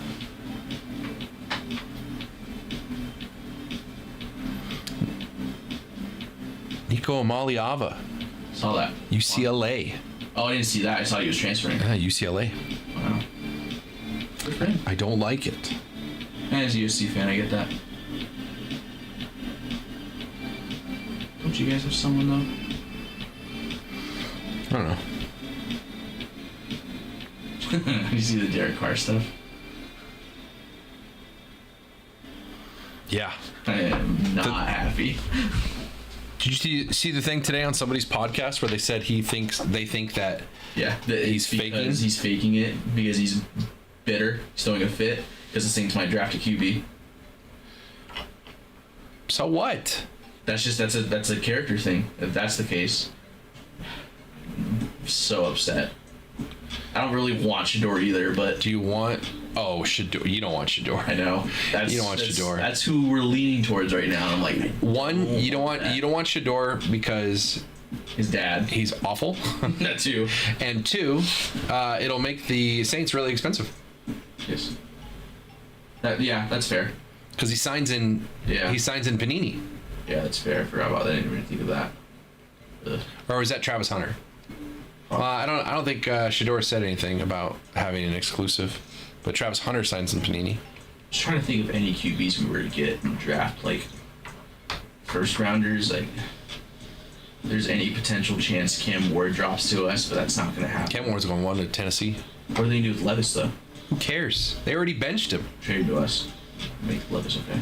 Nico Amaliava, Saw that. UCLA. Oh, I didn't see that. I saw he was transferring. Yeah, UCLA. Wow. Good for him. I don't like it. And as a USC fan, I get that. Don't you guys have someone though? I don't know. You see the Derek Carr stuff? Yeah. I am not happy. Did you see the thing today on somebody's podcast where they said they think that Yeah, that He's because faking? He's faking it because he's bitter. He's throwing a fit because the Saints might draft a QB. so what? That's a character thing. If that's the case, I'm so upset. I don't really want Shador either, but Do you want Oh, Shador. You don't want Shador. I know. You don't want Shador. That's who we're leaning towards right now. I'm like, One, you don't want Shador because his dad. he's awful. That too. And two, it'll make the Saints really expensive Yes. That's fair. because he signs in. Yeah. He signs in Panini, Yeah, that's fair. I forgot about that. I didn't even think of that. Ugh. or was that Travis Hunter? I don't think Shador said anything about having an exclusive, but Travis Hunter signs in Panini. Just trying to think of any QBs we were to get in the draft, like first rounders. Like, there's any potential chance Cam Ward drops to us, but that's not going to happen. Cam Ward's going 1 to Tennessee. What are they going to do with Levis though? Who cares? They already benched him. Trade to us. Make Levis okay.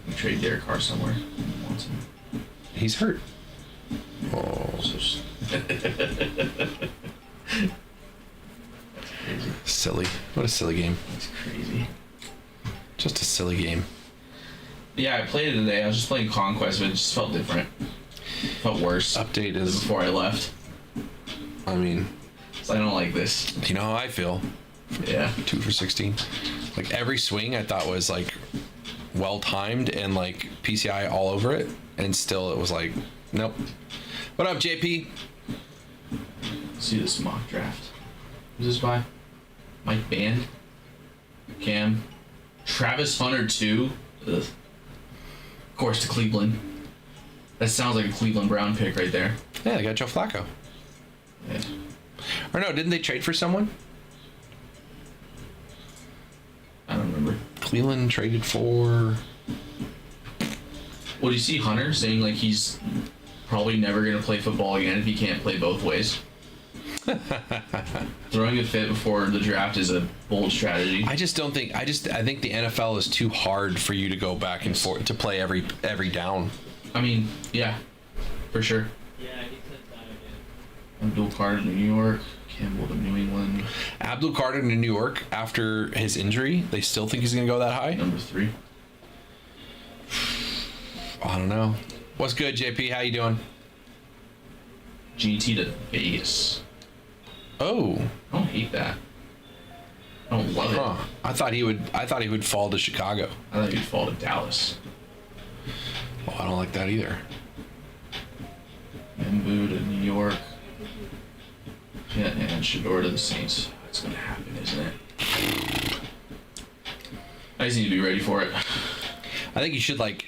We trade Derek Carr somewhere. He wants him. He's hurt. Oh, So crazy. silly! What a silly game. That's crazy. Just a silly game. Yeah, I played it today. I was just playing Conquest, but it just felt different. Felt worse Update than is. before I left. I mean, So I don't like this. you know how I feel. Yeah. 2 for 16. Like every swing I thought was like well timed and like PCI all over it, and still it was like, nope. What up, JP? Let's see this mock draft. Who's this by? Mike Band? Cam? Travis Hunter 2? Ugh. Of course to Cleveland. That sounds like a Cleveland Brown pick right there. Yeah, they got Joe Flacco. Yeah. Or no, didn't they trade for someone? I don't remember. Cleveland traded for. Well, do you see Hunter saying like he's probably never going to play football again if he can't play both ways? Throwing a fit before the draft is a bold strategy. I just don't think. I think the NFL is too hard for you to go back and forth to play every down. I mean, yeah, for sure. Yeah, he said that again. Abdul Carter to New York, Campbell to New England, Abdul Carter to New York after his injury. They still think he's going to go that high? number 3. I don't know. What's good, JP? How you doing? GT to Vegas. Oh, I don't hate that. I don't love it. huh. I thought he would fall to Chicago. I thought he'd fall to Dallas. Well, I don't like that either. Mbu to New York. Yeah, and Shador to the Saints. That's gonna happen, isn't it? I just need to be ready for it. I think you should like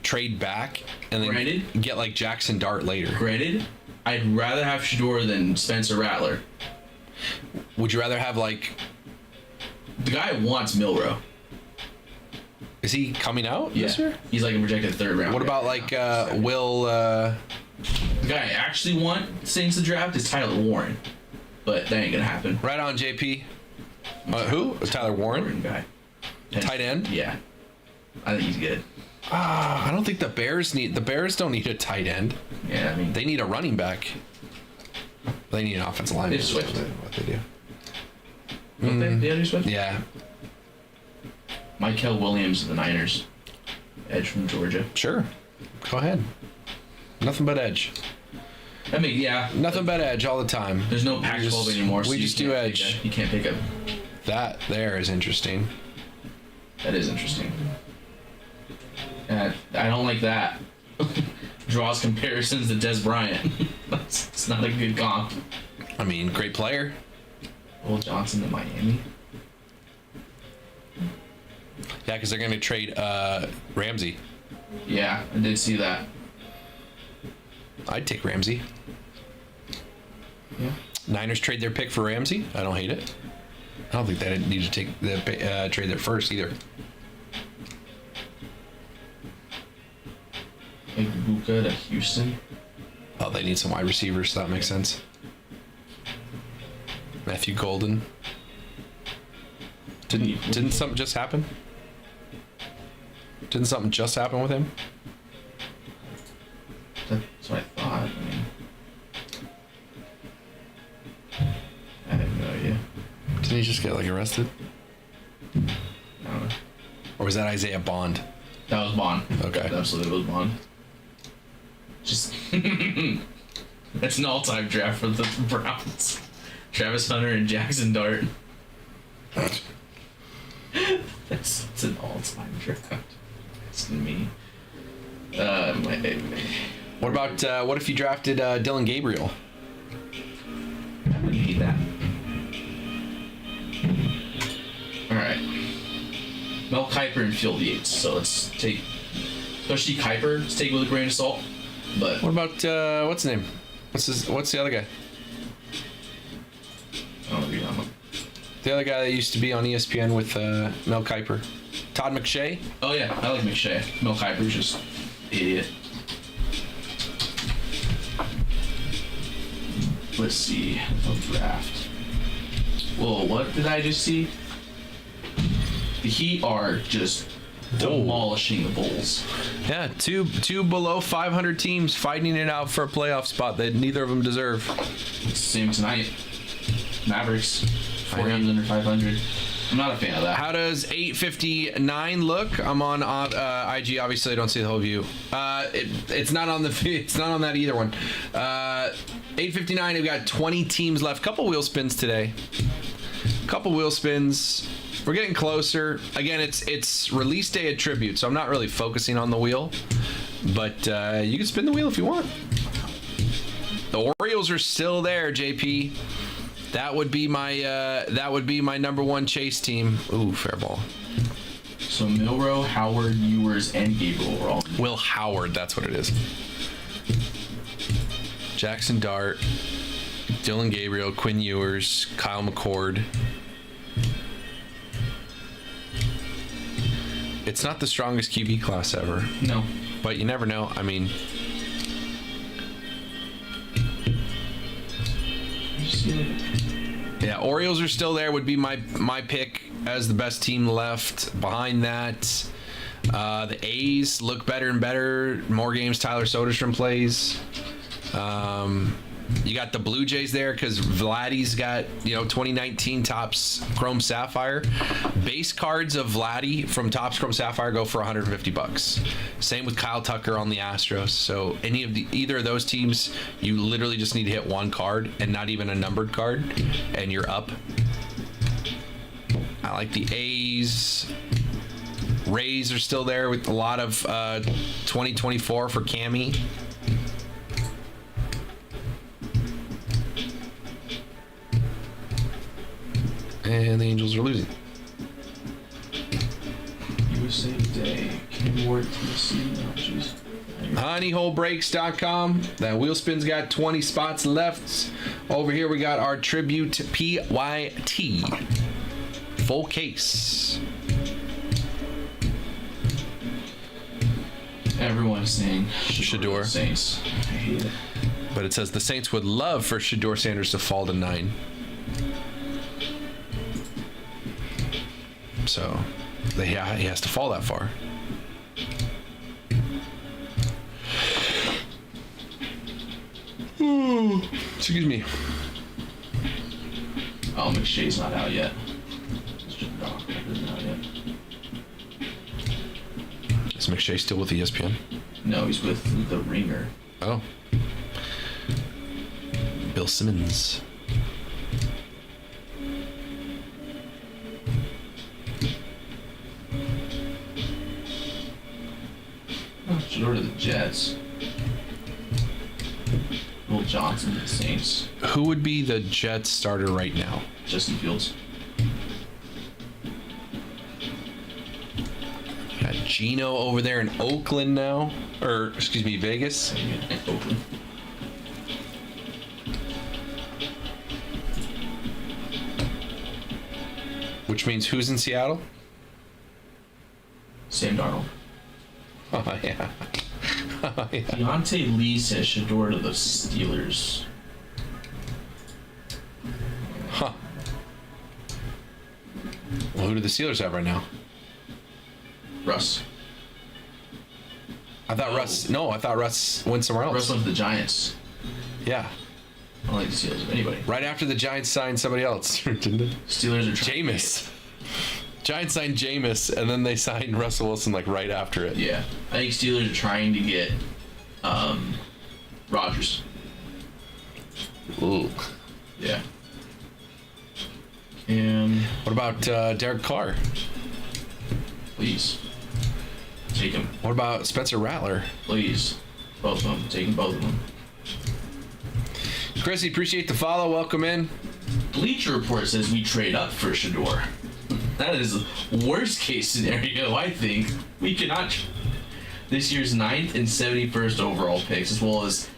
trade back and then Granted. get like Jackson Dart later. Granted, I'd rather have Shador than Spencer Rattler. Would you rather have like? The guy wants Milrow. Is he coming out this year? He's like a projected 3rd round. What pick about right like now. Will? The guy I actually want Saints to draft is Tyler Warren, but that ain't gonna happen. Right on, JP. Who? Tyler Warren, Warren guy. tight end. Yeah, I think he's good. I don't think the Bears don't need a tight end. Yeah, I mean They need a running back. They need an offensive line. They have Swift. What they do? don't they? The other Swift? Yeah, Michael Williams of the Niners, edge from Georgia. sure. Go ahead. Nothing but edge. I mean, yeah. Nothing but edge all the time. There's no Pac-12 anymore. So we you just do can't edge. pick you can't pick a. That there is interesting. That is interesting. I don't like that. Draws comparisons to Des Bryant. It's not a good comp. I mean, great player. Will Johnson to Miami. Yeah, because they're going to trade Ramsey. Yeah, I did see that. I'd take Ramsey. Yeah. Niners trade their pick for Ramsey. I don't hate it. I don't think they need to take the trade their first either. Buka to Houston. Oh, they need some wide receivers, so that makes sense. Matthew Golden. Didn't something just happen? Didn't something just happen with him? That's what I thought. I mean, I have no idea. Didn't he just get like arrested? I don't know. Or was that Isaiah Bond? That was Bond. Okay. That absolutely was Bond. Just that's an all-time draft for the Browns. Travis Hunter and Jackson Dart. It's an all-time draft. It's gonna be. What about what if you drafted Dylan Gabriel? I wouldn't hate that. All right. Mel Kiper and Field Yates. So let's take, especially Kiper. Let's take it with a grain of salt. But What about what's his name? What's the other guy? I don't know if you're talking about. The other guy that used to be on ESPN with Mel Kiper, Todd McShay. Oh yeah, I like McShay. Mel Kiper's just idiot. Let's see. No draft. Whoa, what did I just see? The Heat are just demolishing the Bulls. Yeah, two below 500 teams fighting it out for a playoff spot that neither of them deserve. Same tonight. Mavericks. 4 games under 500. I'm not a fan of that. How does 859 look? I'm on IG. Obviously, I don't see the whole view. It's not on the. It's not on that either one. 859. We've got 20 teams left. Couple wheel spins today. Couple wheel spins. We're getting closer. Again, it's release day attribute, so I'm not really focusing on the wheel. But you can spin the wheel if you want. The Orioles are still there, JP. That would be my number one chase team. Ooh, fair ball. So Milroe, Howard, Ewers, and Gabriel were all. Will Howard, that's what it is. Jackson Dart, Dylan Gabriel, Quinn Ewers, Kyle McCord. It's not the strongest QB class ever, No. but you never know. I mean, yeah, Orioles are still there. Would be my pick as the best team left. Behind that, the A's look better and better. More games Tyler Soderstrom plays. You got the Blue Jays there because Vladdy's got 2019 Topps Chrome Sapphire. Base cards of Vladdy from Topps Chrome Sapphire go for $150. Same with Kyle Tucker on the Astros. So either of those teams, you literally just need to hit one card and not even a numbered card, and you're up. I like the A's. Rays are still there with a lot of 2024 for Cammy. And the Angels are losing. USA Today. Kim Ward, Tennessee. Oh, jeez. Honeyholebreaks.com. That wheel spin's got 20 spots left. Over here we got our tribute PYT. Full case. Everyone's saying Shador. Saints. I hate it. But it says the Saints would love for Shador Sanders to fall to 9. So, he has to fall that far. Excuse me. Oh, McShay's not out yet. Doc isn't out yet. Is McShay still with ESPN? No, he's with the Ringer. Oh. Bill Simmons. Shador to the Jets. Will Johnson to the Saints. Who would be the Jets starter right now? Justin Fields. Got Gino over there in Oakland now. Or, excuse me, Vegas. Oakland. Which means who's in Seattle? Sam Darnold. Oh, yeah. Oh, yeah. Deontay Lee says Shador to the Steelers. Huh. Well, who do the Steelers have right now? Russ. I thought Russ went somewhere else. Russ went to the Giants. Yeah. I don't like the Steelers of anybody. Right after the Giants signed somebody else. Didn't it? Steelers are trying. Jameis. Giants signed Jameis, and then they signed Russell Wilson like right after it. Yeah, I think Steelers are trying to get Rodgers. Ooh. Yeah. And What about Derek Carr? please. Take him. What about Spencer Rattler? Please. Both of them. Taking both of them. Chrissy, appreciate the follow. Welcome in. Bleacher Report says we trade up for Shador. That is the worst case scenario, I think. We cannot. This year's 9th and 71st overall picks, as well as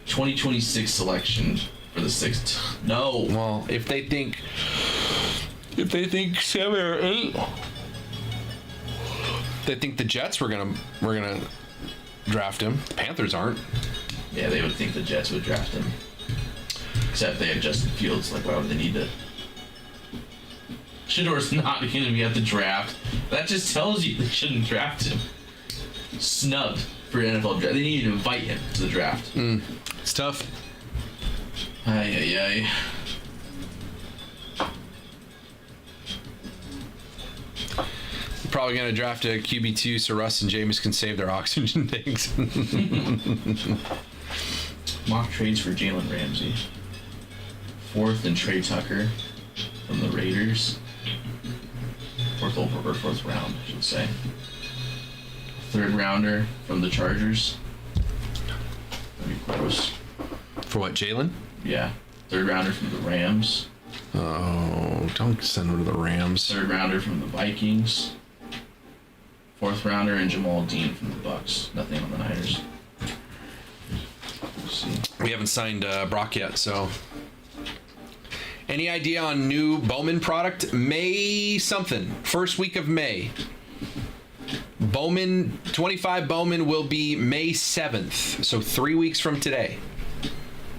2026 selection for the 6th. No. Well, if they think 7 or 8, they think the Jets were gonna draft him. Panthers aren't. Yeah, they would think the Jets would draft him. Except they had Justin Fields. Like, why would they need to? Shador's not going to be at the draft. That just tells you they shouldn't draft him. Snubbed for NFL draft. They didn't even invite him to the draft. It's tough. Ay, ay, ay. Probably gonna draft a QB2 so Russ and Jameis can save their oxygen tanks. Mock trades for Jalen Ramsey. 4th and Trey Tucker from the Raiders. 4th round, I should say. 3rd rounder from the Chargers. That'd be gross. For what, Jalen? Yeah. 3rd rounder from the Rams. Oh, don't send him to the Rams. 3rd rounder from the Vikings. 4th rounder and Jamal Dean from the Bucks. Nothing on the Niners. We'll see. We haven't signed Brock yet, so. Any idea on new Bowman product? May something. First week of May. Bowman, 25 Bowman will be May 7th. So 3 weeks from today.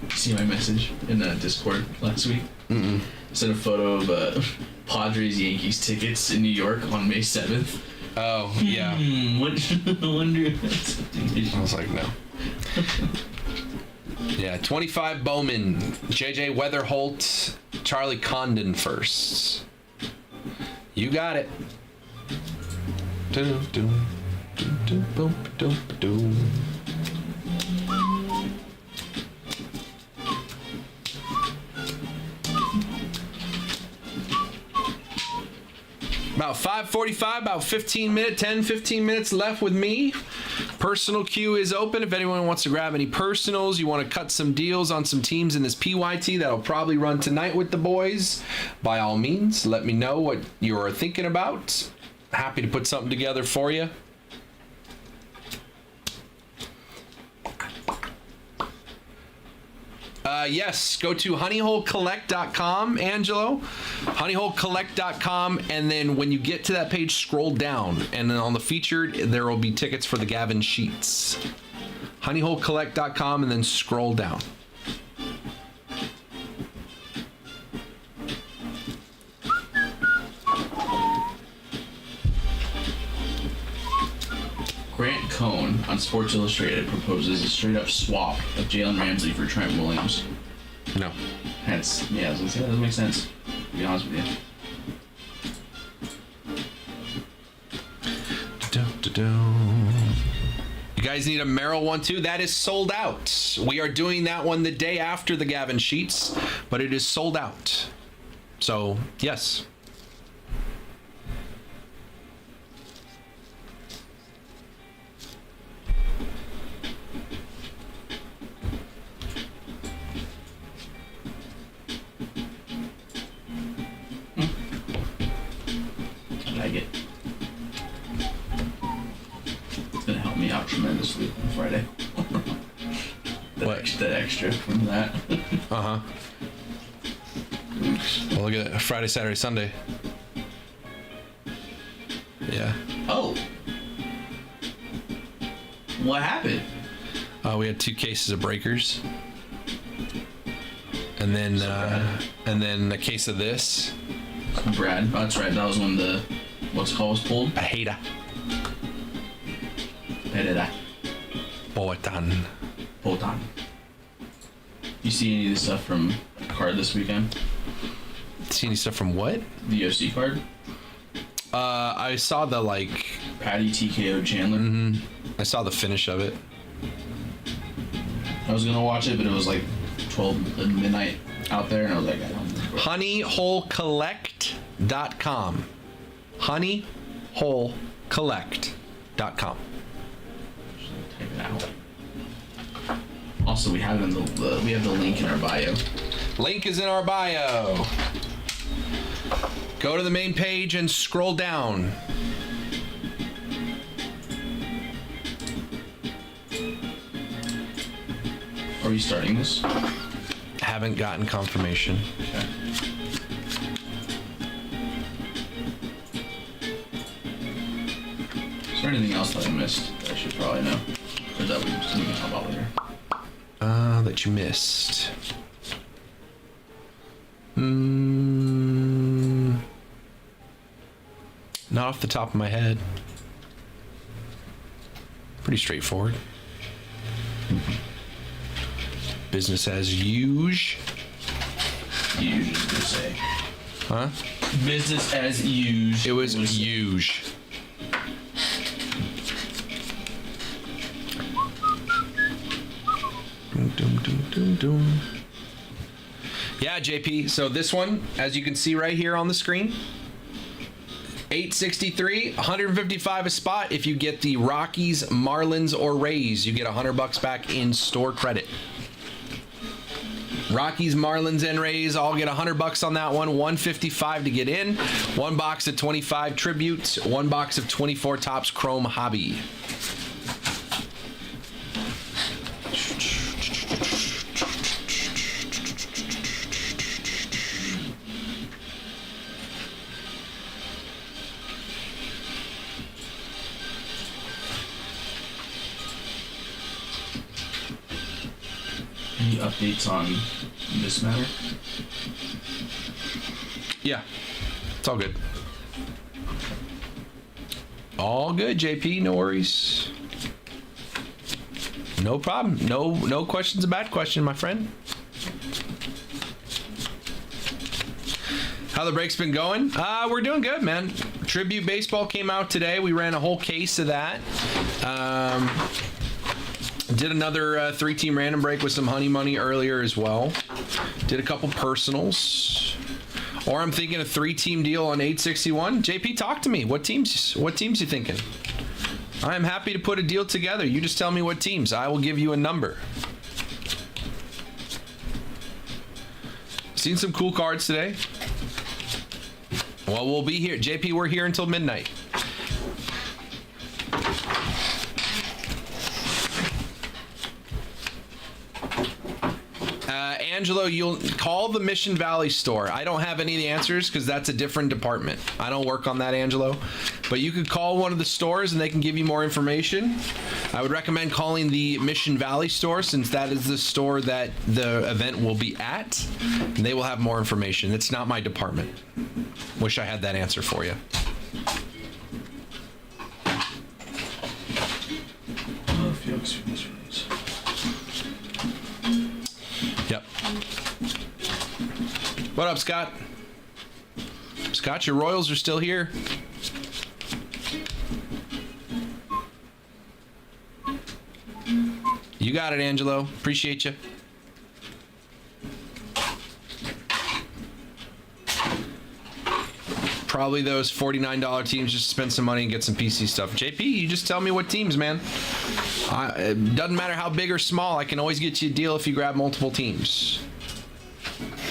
See my message in Discord last week? I sent a photo of Padres Yankees tickets in New York on May 7th. Oh, yeah. Wonder I was like, no. Yeah, 25 Bowman, JJ Weatherholt, Charlie Condon first. You got it. About 5:45, about 15 minutes left with me. Personal queue is open. If anyone wants to grab any personals, you want to cut some deals on some teams in this PYT that'll probably run tonight with the boys, by all means, let me know what you're thinking about. Happy to put something together for you. Yes, go to honeyholecollect.com, Angelo. Honeyholecollect.com, and then when you get to that page, scroll down, and then on the featured, there will be tickets for the Gavin Sheets. Honeyholecollect.com, and then scroll down. Grant Cohn on Sports Illustrated proposes a straight-up swap of Jalen Ramsey for Trent Williams. No. That's, yeah, I was gonna say, that doesn't make sense, to be honest with you. You guys need a Merrill one too? That is sold out. We are doing that one the day after the Gavin Sheets, but it is sold out. So, yes. Out tremendously on Friday. That extra from that. Uh-huh. Well, look at it. Friday, Saturday, Sunday. Yeah. Oh. What happened? We had 2 cases of breakers. And then a case of this. Brad. Oh, that's right. That was when the what's it called was pulled. A hater. Poetan. You see any of the stuff from card this weekend? See any stuff from what? The UFC card? I saw the Patty TKO Chandler. I saw the finish of it. I was gonna watch it, but it was 12 midnight out there, and I was like, I don't honeyholecollect.com. honeyholecollect.com. Type it out. Also, we have we have the link in our bio. Link is in our bio. Go to the main page and scroll down. Are we starting this? Haven't gotten confirmation. Okay. Is there anything else that I missed that I should probably know? Or is that we just need to talk about later? That you missed. Not off the top of my head. Pretty straightforward. Business as usual. Usually say. Huh? Business as usual. It was usual. Yeah, JP. So this one, as you can see right here on the screen, $863, $155 a spot. If you get the Rockies, Marlins, or Rays, you get $100 back in store credit. Rockies, Marlins, and Rays all get $100 on that one. $155 to get in. One box of 25 Tribute. One box of 24 Topps Chrome Hobby. Any updates on this matter? Yeah, it's all good. All good, JP. No worries. No problem. No question's a bad question, my friend. How the break's been going? We're doing good, man. Tribute Baseball came out today. We ran a whole case of that. Did another 3-team random break with some honey money earlier as well. Did a couple personals. Or I'm thinking a 3-team deal on 861. JP, talk to me. What teams you thinking? I am happy to put a deal together. You just tell me what teams. I will give you a number. Seen some cool cards today. Well, we'll be here. JP, we're here until midnight. Angelo, you'll call the Mission Valley store. I don't have any of the answers because that's a different department. I don't work on that, Angelo. But you could call one of the stores and they can give you more information. I would recommend calling the Mission Valley store since that is the store that the event will be at. And they will have more information. It's not my department. Wish I had that answer for you. Yep. What up, Scott? Scott, your Royals are still here. You got it, Angelo. Appreciate you. Probably those $49 teams just spend some money and get some PC stuff. JP, you just tell me what teams, man. It doesn't matter how big or small. I can always get you a deal if you grab multiple teams.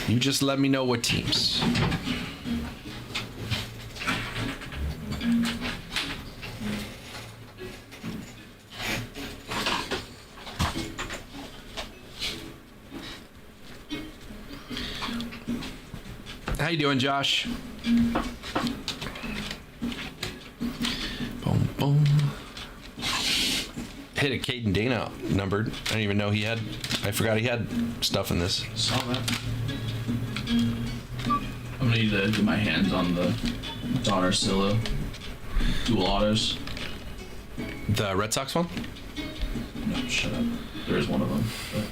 You just let me know what teams. How you doing, Josh? Boom, boom. Hit a Caden Dana numbered. I didn't even know he had. I forgot he had stuff in this. Saw that. I'm gonna need to get my hands on the Don Arcillo dual autos. The Red Sox one? No, shut up. There is one of them. But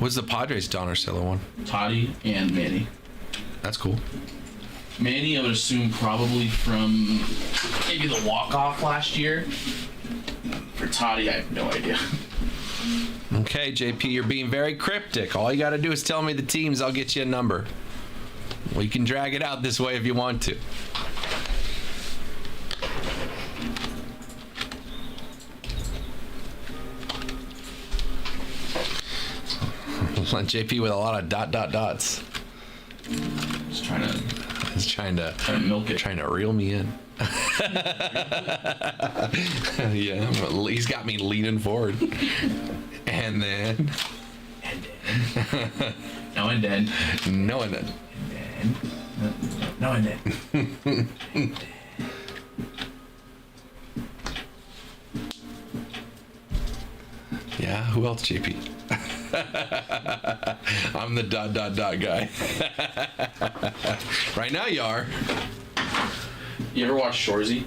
What's the Padres Don Arcillo one? Toddy and Manny. That's cool. Manny, I would assume probably from maybe the walk-off last year. For Toddy, I have no idea. Okay, JP, you're being very cryptic. All you got to do is tell me the teams. I'll get you a number. We can drag it out this way if you want to. JP with a lot of dots. Just trying to He's trying to milk it. trying to reel me in. Yeah, well, he's got me leaning forward. And then No, and then. no, and then. And no, and then. Yeah, who else, JP? I'm the dot guy. Right now you are. You ever watch Shorzy?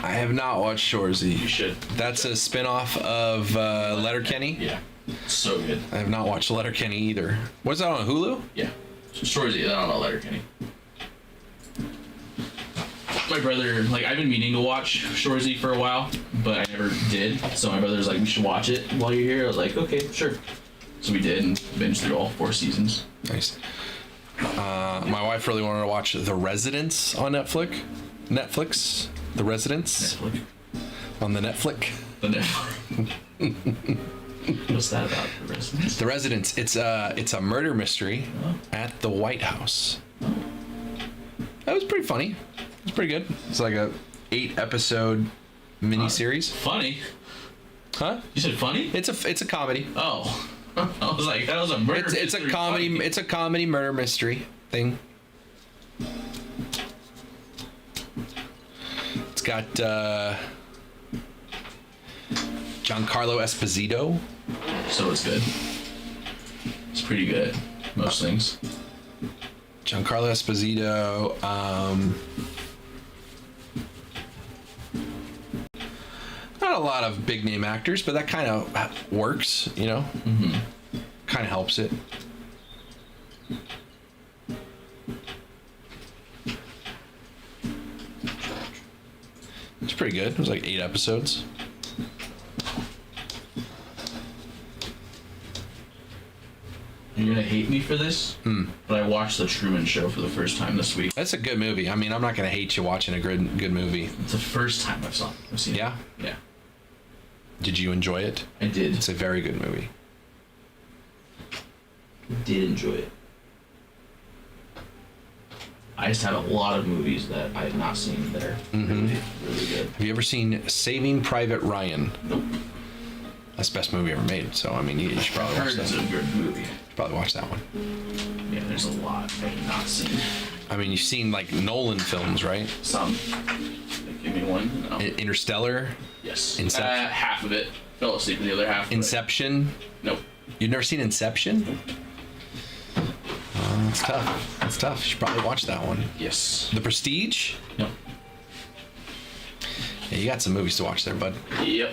I have not watched Shorzy. You should. That's a spin-off of Letterkenny. Yeah. So good. I have not watched Letterkenny either. What's that on Hulu? Yeah. Shorzy, I don't know Letterkenny. My brother, like, I've been meaning to watch Shorzy for a while, but I never did. So my brother's like, we should watch it while you're here. I was like, okay, sure. So we did and binged through all 4 seasons. Nice. My wife really wanted to watch The Residence on Netflix. The Residence Netflix. on the Netflix. The Netflix. What's that about? The Residence? The Residence. It's a murder mystery at the White House. That was pretty funny. It was pretty good. It's like a 8-episode miniseries. Funny. Huh? You said funny? It's a comedy. Oh. I was like, that was a murder It's a mystery. comedy. Funny. It's a comedy murder mystery thing. It's got Giancarlo Esposito. So it's good. It's pretty good. Most things. Giancarlo Esposito. Not a lot of big name actors, but that kind of works, you know? Mm-hmm. Kind of helps it. It's pretty good. It was like 8 episodes. You're gonna hate me for this, but I watched The Truman Show for the first time this week. That's a good movie. I mean, I'm not going to hate you watching a good movie. It's the first time I've seen Yeah? it. Yeah, Did you enjoy it? I did. It's a very good movie. Did enjoy it. I just have a lot of movies that I have not seen that are really good. Have you ever seen Saving Private Ryan? Nope. That's the best movie ever made. So, I mean, you should probably watch Heard it's that. a good movie. Probably watch that one. Yeah, there's a lot I have not seen. I mean, you've seen like Nolan films, right? Some. Give me one. No. Interstellar, Yes. Inception. Half of it. Fell asleep with the other half. but- Inception. Nope. You've never seen Inception? That's tough. That's tough. You should probably watch that one. Yes. The Prestige. Nope. Yeah, you got some movies to watch there, bud. Yep.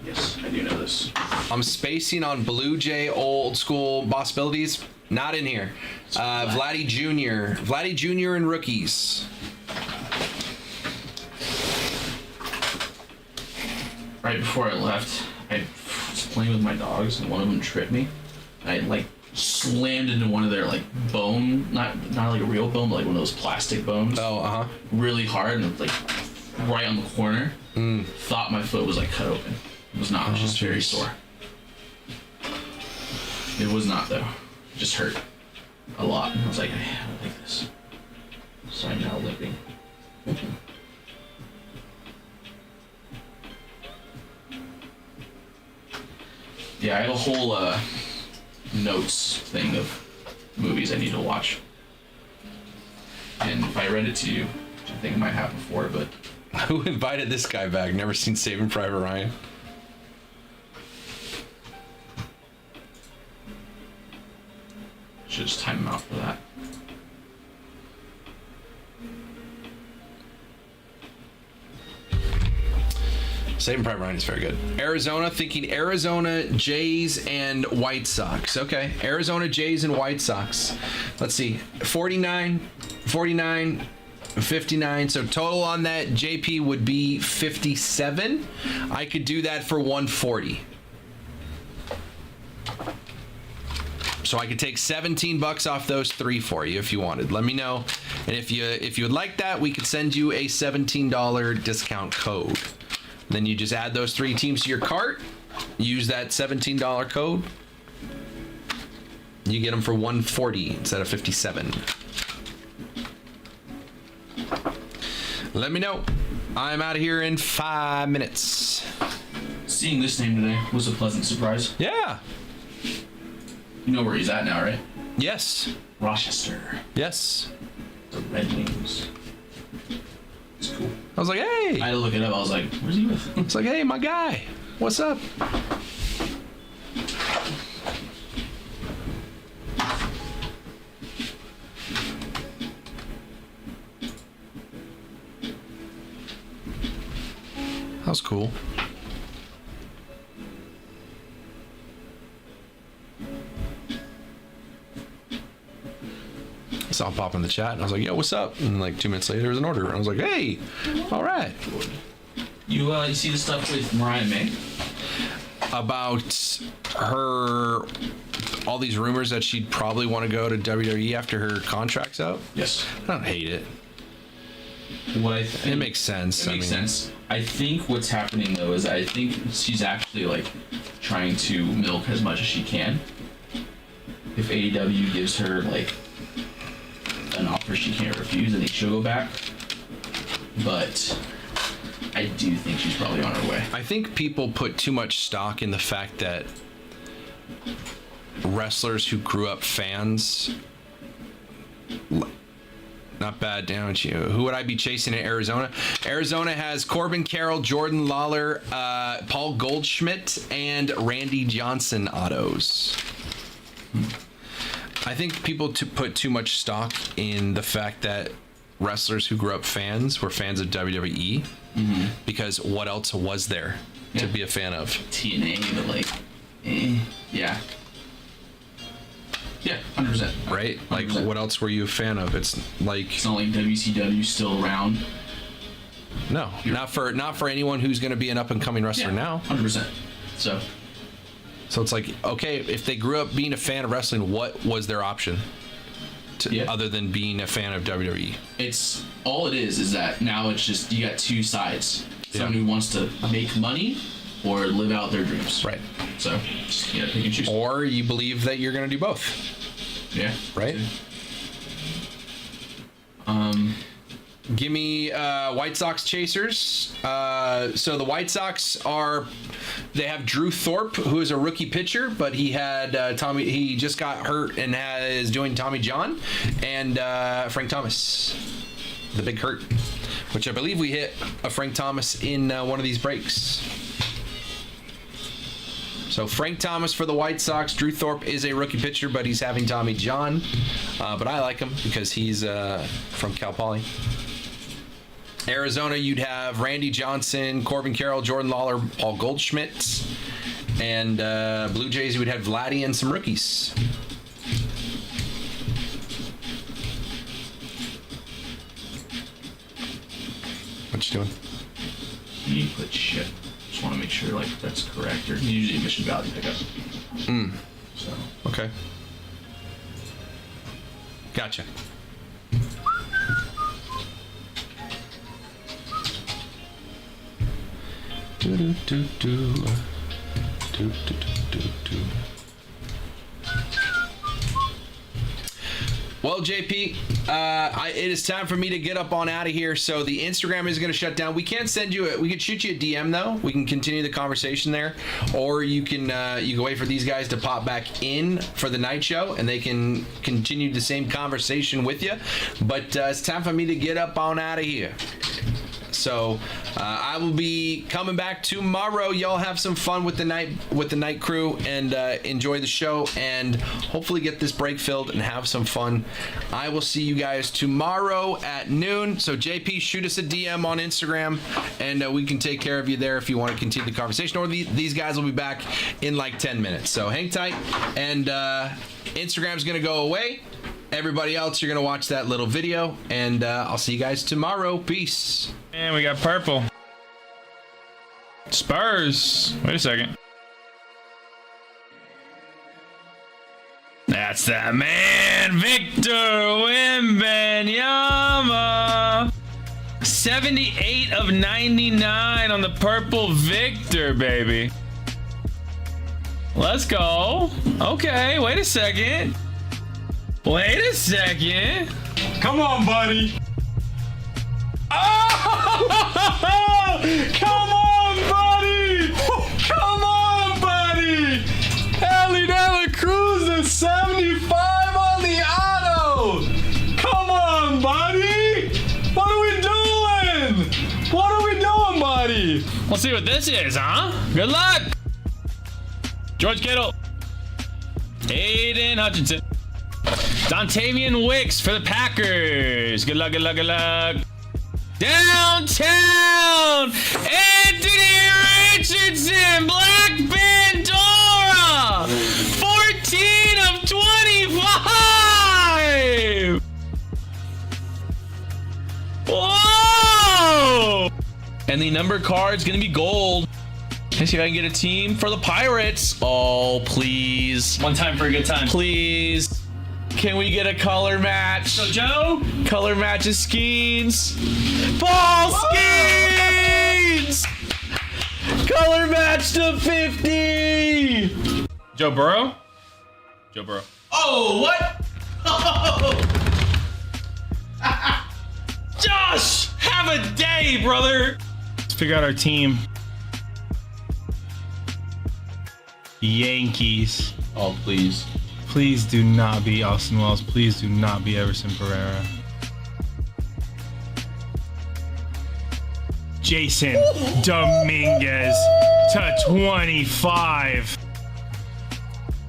Yes, I do know this. I'm spacing on Blue Jay old school possibilities. Not in here. Vladdy Jr. and Rookies. Right before I left, I was playing with my dogs and one of them tripped me. I like slammed into one of their like bone, not like a real bone, but like one of those plastic bones. Oh, Really hard and like right on the corner. Thought my foot was like cut open. It was not. It was just very sore. It was not though. It just hurt a lot. I was like, I don't like this. So I'm now limping. Yeah, I have a whole notes thing of movies I need to watch. And if I read it to you, which I think I might have before, but Who invited this guy back? Never seen Saving Private Ryan? should just time him out for that. Saving Private Ryan is very good. Arizona, thinking Arizona, Jays, and White Sox. Okay, Arizona, Jays, and White Sox. Let's see, 49, 59. So total on that, JP would be 57. I could do that for 140. So I could take $17 off those 3 for you if you wanted. Let me know. And if you would like that, we could send you a $17 discount code. Then you just add those 3 teams to your cart, use that $17 code. You get them for $140 instead of $57. Let me know. I'm out of here in 5 minutes. Seeing this name today was a pleasant surprise. Yeah. You know where he's at now, right? Yes. Rochester. Yes. The Red Wings. It's cool. I was like, hey. I had to look it up. I was like, where's he with? It's like, hey, my guy. What's up? That was cool. I saw him pop in the chat and I was like, yo, what's up? And like 2 minutes later, there was an order. And I was like, hey, all right. You see the stuff with Mariah May? About her, all these rumors that she'd probably want to go to WWE after her contract's out. Yes. I don't hate it. What I think, It makes sense. It makes sense. I think what's happening though is I think she's actually like trying to milk as much as she can. If AEW gives her like an offer she can't refuse, I think she'll go back. But I do think she's probably on her way. I think people put too much stock in the fact that wrestlers who grew up fans, not bad damage. Who would I be chasing in Arizona? Arizona has Corbin Carroll, Jordan Lawler, Paul Goldschmidt, and Randy Johnson autos. I think people put too much stock in the fact that wrestlers who grew up fans were fans of WWE, because what else was there to be a fan of? TNA, but like, yeah. Yeah, 100%. Right? Like, 100%. what else were you a fan of? It's like, It's not like WCW's still around. no, not for anyone who's going to be an up and coming wrestler now. 100%. So So it's like, okay, if they grew up being a fan of wrestling, what was their option other than being a fan of WWE? it's all it is that now it's just you got two sides. Someone who wants to make money or live out their dreams. Right. So just pick and choose. Or you believe that you're going to do both. Yeah. Right? Give me White Sox chasers. So the White Sox they have Drew Thorpe, who is a rookie pitcher, but he had he just got hurt and is doing Tommy John, and Frank Thomas, the big hurt, which I believe we hit a Frank Thomas in one of these breaks. So Frank Thomas for the White Sox. Drew Thorpe is a rookie pitcher, but he's having Tommy John. But I like him because he's from Cal Poly. Arizona, you'd have Randy Johnson, Corbin Carroll, Jordan Lawler, Paul Goldschmidt. And Blue Jays, you would have Vladdy and some rookies. What you doing? You put shit. Just want to make sure like that's correct. Or usually mission value pickup. So Okay. Gotcha. Do do do do. Do do do do do. Well, JP, it is time for me to get up on out of here. So the Instagram is going to shut down. We can't send you we could shoot you a DM though. We can continue the conversation there, or you can wait for these guys to pop back in for the night show, and they can continue the same conversation with you. But it's time for me to get up on out of here. So I will be coming back tomorrow. Y'all have some fun with the night crew and enjoy the show and hopefully get this break filled and have some fun. I will see you guys tomorrow at noon. So JP, shoot us a DM on Instagram and we can take care of you there if you want to continue the conversation. Or these guys will be back in like 10 minutes. So hang tight, and Instagram's gonna go away. Everybody else, you're gonna watch that little video, and I'll see you guys tomorrow. Peace. And we got purple. Spurs. Wait a second. Nah, That's that man, Victor Wembanyama. 78 of 99 on the purple Victor, baby. Let's go. Okay, wait a second. Wait a second. Come on, buddy. Oh! Come on, buddy. Come on, buddy. Ellie Dela Cruz is 75 on the auto. Come on, buddy. What are we doing? What are we doing, buddy? Let's see what this is, huh? Good luck. George Kittle. Aiden Hutchinson. Dontavian Wicks for the Packers. Good luck, good luck, good luck. Downtown. Anthony Richardson. Black Pandora. 14 of 25. Whoa. And the number card's going to be gold. Let's see if I can get a team for the Pirates. Oh, please. One time for a good time. Please. Can we get a color match? So, Joe? Color matches Skeens. Ball Skeens! Color match to 50! Joe Burrow? Joe Burrow. Oh, what? Josh! Have a day, brother! Let's figure out our team. Yankees. Oh, please. Please do not be Austin Wells. Please do not be Everson Pereira. Jason Dominguez to 25.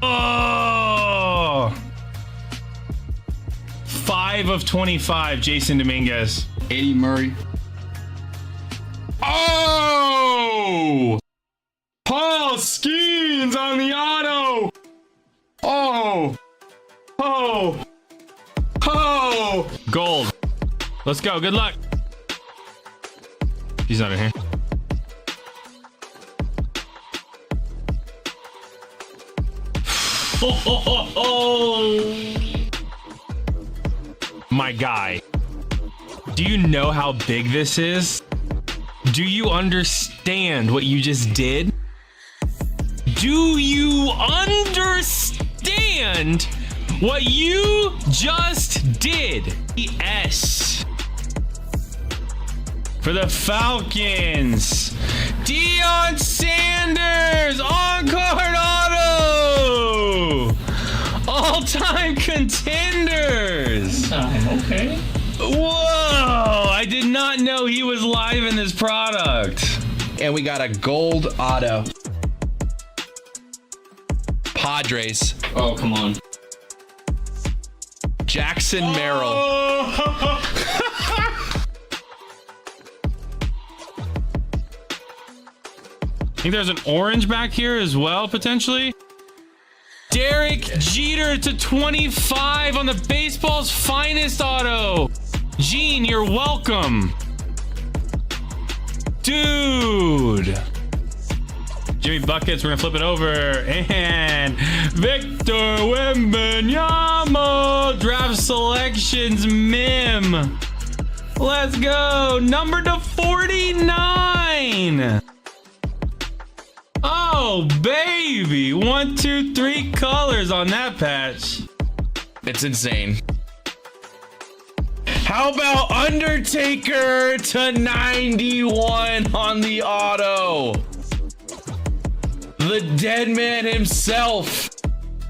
Oh! 5 of 25, Jason Dominguez. Eddie Murray. Oh! Paul Skeens on the auto. Oh. Oh. Oh. Gold. Let's go. Good luck. He's not in here. My guy. Do you know how big this is? Do you understand what you just did? Do you understand what you just did? Yes. For the Falcons, Deion Sanders on-card auto. All-time contenders. Okay. Whoa! I did not know he was live in this product. And we got a gold auto. Padres. Oh, come on. Jackson Merrill. I think there's an orange back here as well, potentially. Derek Jeter to 25 on the baseball's finest auto. Gene, you're welcome. Dude. Jimmy Buckets, we're gonna flip it over. And Victor Wembanyama, draft selections mim. Let's go. Number to 49. Oh, baby. 1, 2, 3 colors on that patch. It's insane. How about Undertaker to 91 on the auto? The dead man himself.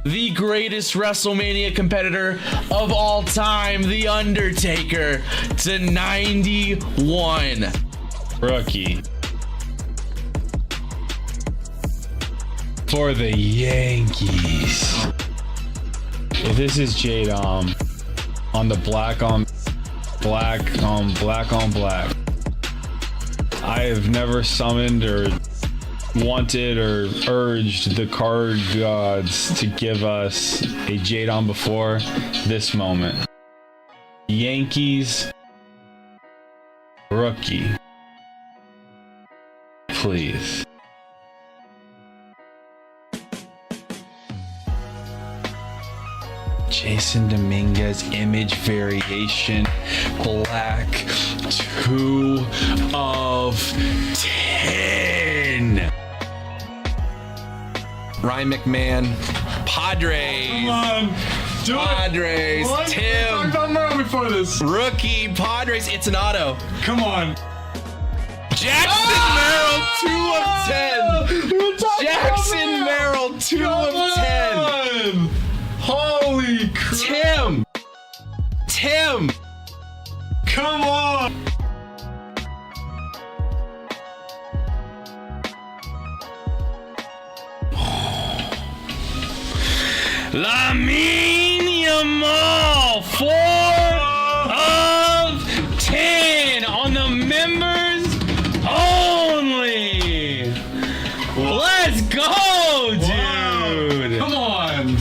The greatest WrestleMania competitor of all time. The Undertaker to 91. Rookie. For the Yankees. If this is Jade on the black on black on black on black, I have never summoned or wanted or urged the card gods to give us a Jadon before this moment. Yankees rookie. Please. Jason Dominguez image variation, black, 2 of 10. Ryan McMahon, Padres. Come on, do Padres, it. Tim. Talk about before this. Rookie, Padres. It's an auto. Come on. Jackson Merrill, 2 of 10. Jackson Merrill, 2 of 10. Holy crap. Tim. Come on. Lamine Yamal, 4 of 10 on the members only. Let's go, dude. Come on.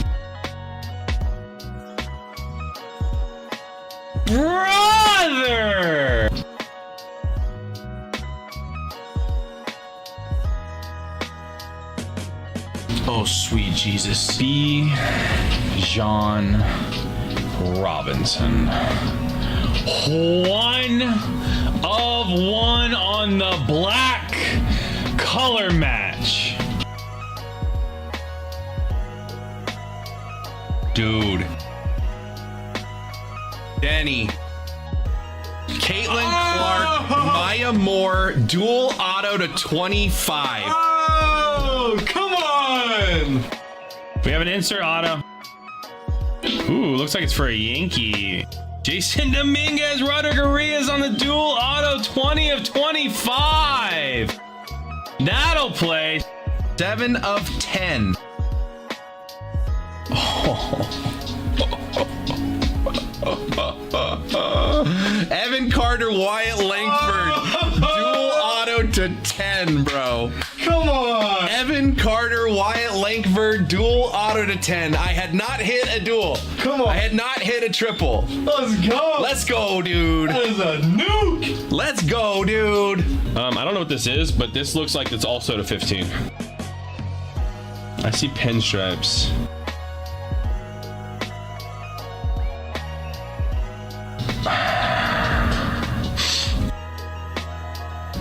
Brother. Oh, sweet Jesus. B. John Robinson. 1 of 1 on the black color match. Dude. Denny. Caitlin Clark, Maya Moore, dual auto to 25. Oh, come on! We have an insert auto. Ooh, looks like it's for a Yankee. Jason Dominguez, Rodriguez on the dual auto, 20 of 25. That'll play. 7 of 10. Evan Carter, Wyatt Langford, dual auto to 10, bro. Come on! Evan Carter, Wyatt Langford, dual auto to 10. I had not hit a dual. Come on. I had not hit a triple. Let's go! Let's go, dude. That is a nuke! Let's go, dude. I don't know what this is, but this looks like it's also to 15. I see pinstripes.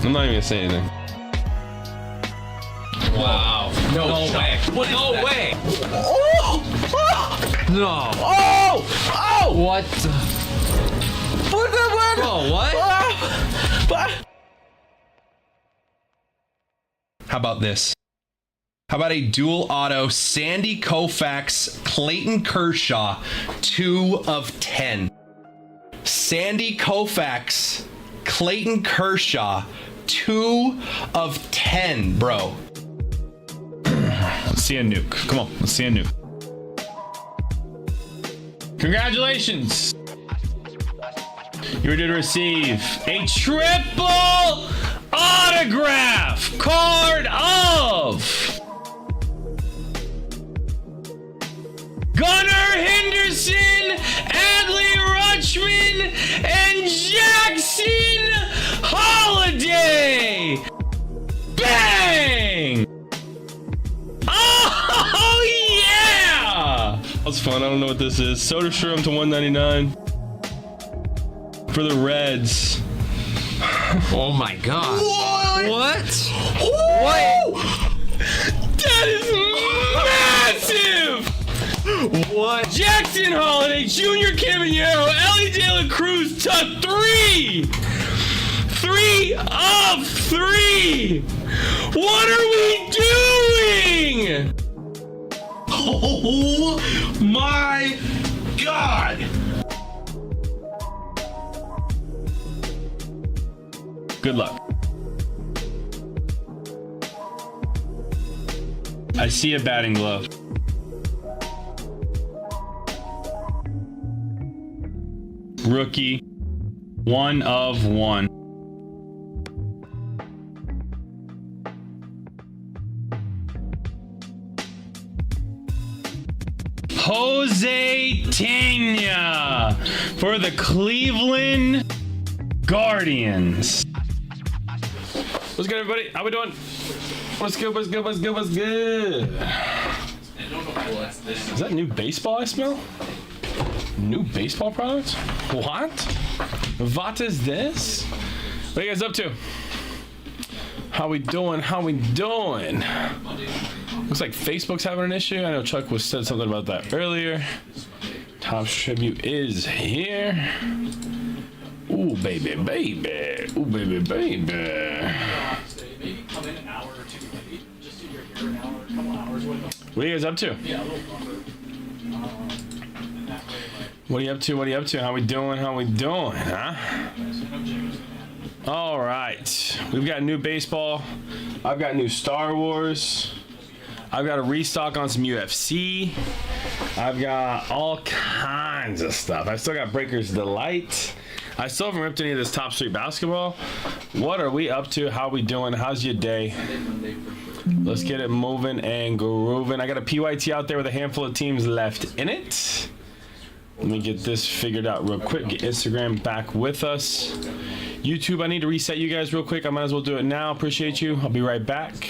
I'm not even gonna say anything. Wow. No way. What No way. Oh! No. Oh! Oh! What? What the what? Oh, what? How about this? How about a dual auto Sandy Koufax, Clayton Kershaw, 2 of 10. Sandy Koufax, Clayton Kershaw, 2 of 10, bro. Let's see a nuke. Come on, let's see a nuke. Congratulations! You were due to receive a triple autograph card of Gunnar Henderson, Adley Rutschman, and Jackson Holiday! Bang! Oh yeah! That's fun. I don't know what this is. Soda Shroom to 199 for the Reds. Oh my god. What? What? That is massive! What? Jackson Holiday, Junior Caballero, Ellie De La Cruz to 3! 3 of 3! What are we doing? Oh my god! Good luck. I see a batting glove. Rookie, 1 of 1. Jose Tena for the Cleveland Guardians. What's good, everybody? How we doing? What's good, what's good, what's good, what's good? Is that new baseball I smell? New baseball products? What? What is this? What are you guys up to? How we doing? How we doing? Looks like Facebook's having an issue. I know Chuck said something about that earlier. Topps tribute is here. Ooh, baby, baby. Ooh, baby, baby. What are you guys up to? What are you up to? What are you up to? How we doing? How we doing, huh? All right. We've got new baseball. I've got new Star Wars. I've got a restock on some UFC. I've got all kinds of stuff. I still got Breakers Delight. I still haven't ripped any of this top street basketball. What are we up to? How we doing? How's your day? Let's get it moving and grooving. I got a PYT out there with a handful of teams left in it. Let me get this figured out real quick. Get Instagram back with us. YouTube, I need to reset you guys real quick. I might as well do it now. Appreciate you. I'll be right back.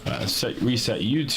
Reset YouTube.